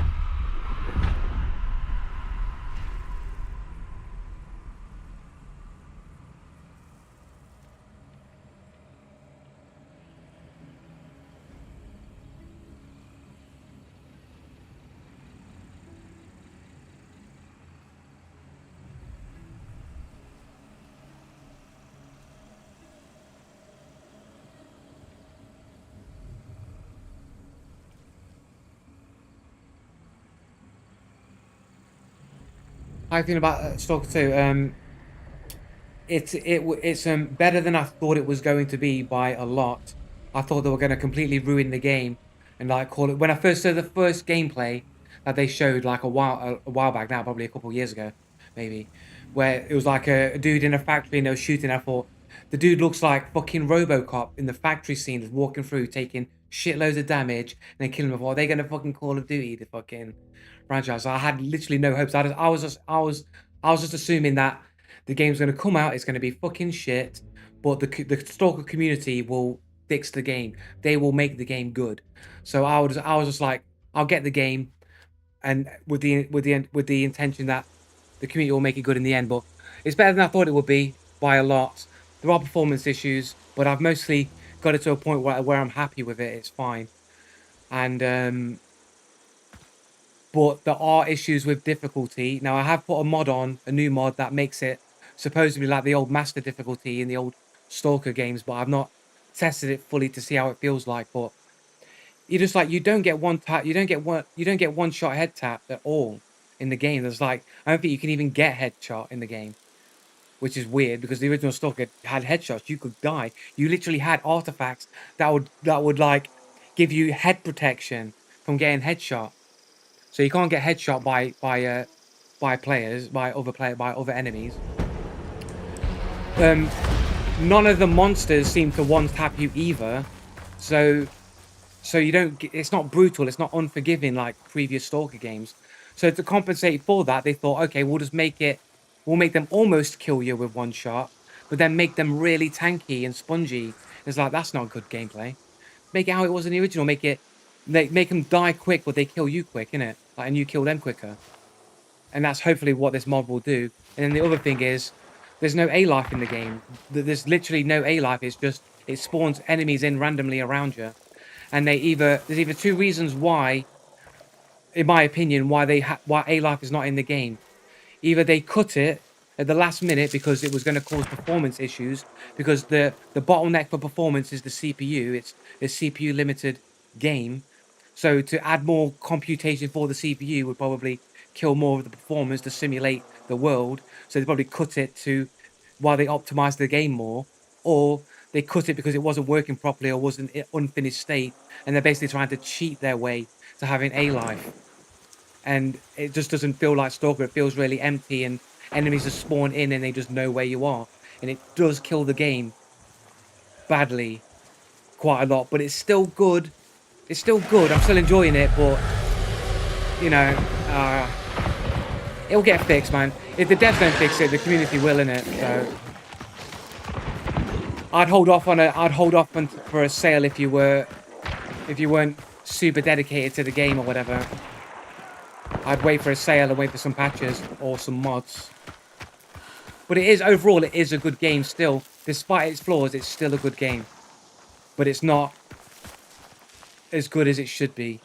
I think about Stalker 2. It's better than I thought it was going to be by a lot. I thought they were going to completely ruin the game and like call it. When I first saw the first gameplay that they showed like a while back now, probably a couple of years ago, maybe, where it was like a dude in a factory and they were shooting. I thought the dude looks like fucking RoboCop in the factory scene, just walking through, taking shitloads of damage and then killing him. Are they going to fucking Call of Duty the fucking franchise? I had literally no hopes. I was just assuming that the game's going to come out, it's going to be fucking shit, but the Stalker community will fix the game. They will make the game good. So I was just like, I'll get the game, and with the intention that the community will make it good in the end. But it's better than I thought it would be by a lot. There are performance issues, but I've mostly got it to a point where I'm happy with it. It's fine, and but there are issues with difficulty. Now I have put a new mod that makes it supposedly like the old master difficulty in the old Stalker games, but I've not tested it fully to see how it feels like. But you just like you don't get one shot head tap at all in the game. There's like I don't think you can even get headshot in the game, which is weird because the original Stalker had headshots. You could die. You literally had artifacts that would like give you head protection from getting headshot. So you can't get headshot by other enemies. none of the monsters seem to one tap you either. So you don't it's not brutal, it's not unforgiving like previous Stalker games. So to compensate for that, they thought, okay, we'll make them almost kill you with one shot, but then make them really tanky and spongy. It's like that's not good gameplay. Make it how it was in the original. Make them die quick, but they kill you quick, innit? Like, and you kill them quicker. And that's hopefully what this mod will do. And then the other thing is, there's no A life in the game. There's literally no A life. It's just it spawns enemies in randomly around you, and there's either two reasons why, in my opinion, why A life is not in the game. Either they cut it at the last minute because it was going to cause performance issues, because the bottleneck for performance is the CPU. It's a CPU limited game, so to add more computation for the CPU would probably kill more of the performance to simulate the world. So they probably cut it to while they optimize the game more, or they cut it because it wasn't working properly or wasn't in unfinished state, and they're basically trying to cheat their way to having a life. And it just doesn't feel like Stalker. It feels really empty, and enemies just spawn in and they just know where you are. And it does kill the game badly, quite a lot, but it's still good. It's still good. I'm still enjoying it, but you know, uh, it'll get fixed, man. If the devs don't fix it, the community will, innit? So I'd hold off for a sale if you weren't super dedicated to the game or whatever. I'd wait for a sale and wait for some patches or some mods. But overall, it is a good game still. Despite its flaws, it's still a good game. But it's not as good as it should be.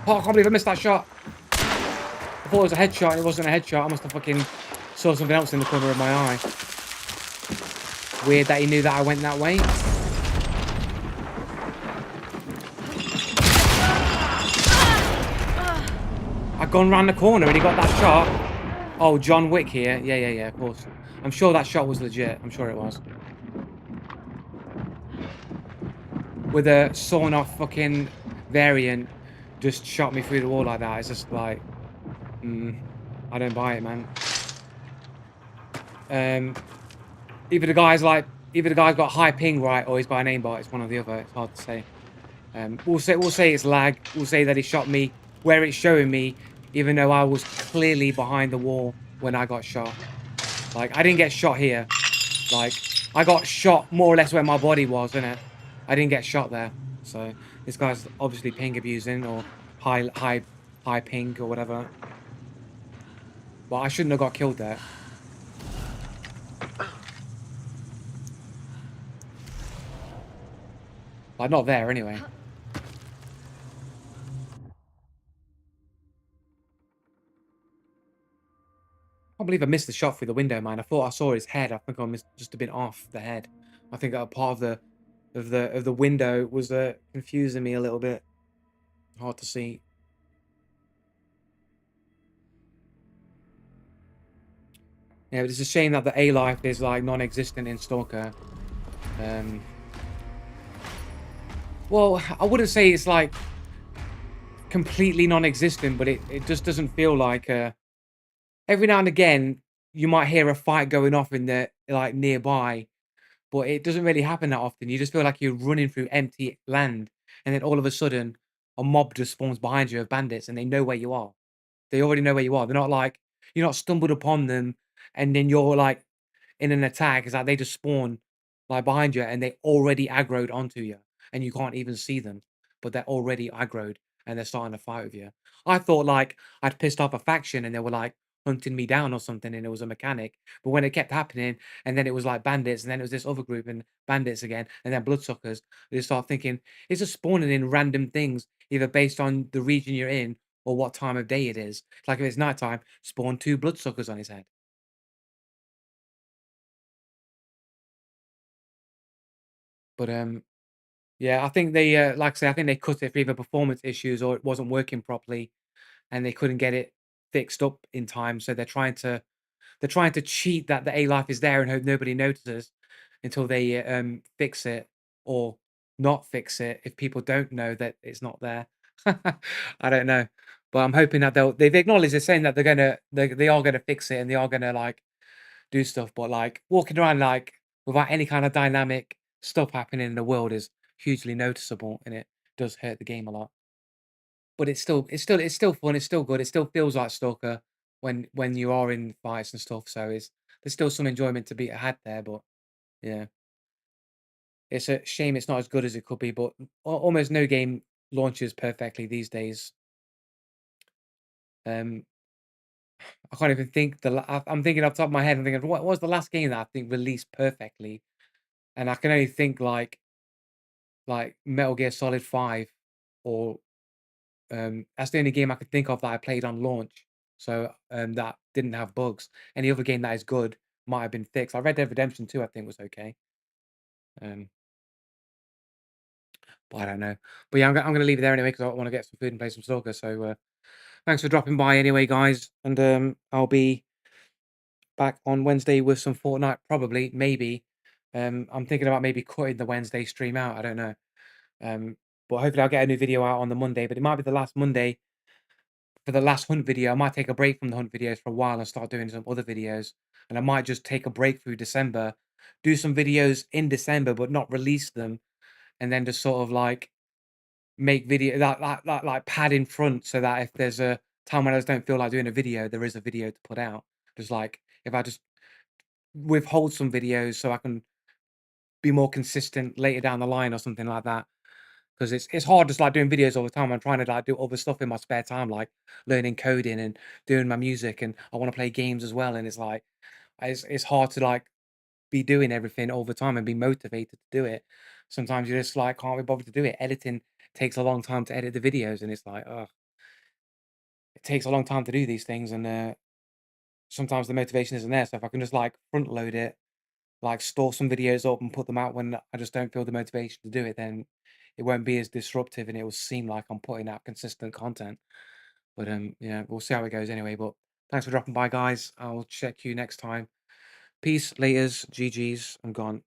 Oh, I can't believe I missed that shot. I thought it was a headshot and it wasn't a headshot. I must have fucking saw something else in the corner of my eye. Weird that he knew that I went that way. I'd gone round the corner and he got that shot. Oh, John Wick here. Yeah, of course. I'm sure that shot was legit. I'm sure it was. With a sawn off fucking variant just shot me through the wall like that. It's just like, I don't buy it, man. Um, either the guy's got high ping right, or he's got an aimbot. It's one or the other. It's hard to say. We'll say it's lag. We'll say that he shot me where it's showing me, even though I was clearly behind the wall when I got shot. Like I didn't get shot here. Like I got shot more or less where my body was, innit? I didn't get shot there. So this guy's obviously ping abusing or high ping or whatever. But I shouldn't have got killed there. Like not there anyway. I can't believe I missed the shot through the window, man. I thought I saw his head. I think I missed just a bit off the head. I think a part of the window was confusing me a little bit. Hard to see. Yeah, but it's a shame that the A life is like non-existent in Stalker. Um, well, I wouldn't say it's like completely non-existent, but it just doesn't feel like every now and again you might hear a fight going off in the like nearby, but it doesn't really happen that often. You just feel like you're running through empty land, and then all of a sudden a mob just spawns behind you of bandits, and they know where you are. They already know where you are. They're not like you're not stumbled upon them, and then you're like in an attack. It's like they just spawn like behind you, and they already aggroed onto you, and you can't even see them, but they're already aggroed, and they're starting to fight with you. I thought like I'd pissed off a faction, and they were like hunting me down or something, and it was a mechanic. But when it kept happening, and then it was like bandits, and then it was this other group and bandits again, and then bloodsuckers, they start thinking it's just spawning in random things, either based on the region you're in or what time of day it is. Like if it's nighttime, spawn two bloodsuckers on his head. But Yeah, I think they, like I say, I think they cut it for either performance issues or it wasn't working properly, and they couldn't get it fixed up in time. So they're trying to cheat that the A life is there and hope nobody notices until they fix it or not fix it if people don't know that it's not there. I don't know, but I'm hoping that they've acknowledged they're saying that they are gonna fix it and they are gonna like do stuff, but like walking around like without any kind of dynamic stuff happening in the world is hugely noticeable and it does hurt the game a lot. But it's still fun, it's still good, it still feels like Stalker when you are in fights and stuff, so there's still some enjoyment to be had there, but yeah. It's a shame it's not as good as it could be, but almost no game launches perfectly these days. Um, I can't even think I'm thinking off the top of my head, I'm thinking, what was the last game that I think released perfectly? And I can only think like Metal Gear Solid 5 or that's the only game I could think of that I played on launch. So that didn't have bugs. Any other game that is good might have been fixed. Like Red Dead Redemption 2, I think was okay. Um, but I don't know. But yeah, I'm gonna leave it there anyway because I want to get some food and play some soccer. So thanks for dropping by anyway, guys. And I'll be back on Wednesday with some Fortnite, probably, maybe. I'm thinking about maybe cutting the Wednesday stream out. I don't know. Um, but hopefully I'll get a new video out on the Monday. But it might be the last Monday for the last hunt video. I might take a break from the hunt videos for a while and start doing some other videos. And I might just take a break through December, do some videos in December, but not release them, and then just sort of like make video like pad in front so that if there's a time when I just don't feel like doing a video, there is a video to put out. Just like if I just withhold some videos so I can be more consistent later down the line or something like that. Because it's hard just like doing videos all the time. I'm trying to like do other stuff in my spare time, like learning coding and doing my music, and I want to play games as well. And it's like it's hard to like be doing everything all the time and be motivated to do it. Sometimes you just like can't be bothered to do it. Editing takes a long time to edit the videos, and it's like, oh, it takes a long time to do these things, and sometimes the motivation isn't there. So if I can just like front load it, like store some videos up and put them out when I just don't feel the motivation to do it, then it won't be as disruptive and it will seem like I'm putting out consistent content. But yeah, we'll see how it goes anyway. But thanks for dropping by, guys. I'll check you next time. Peace, laters, GG's, I'm gone.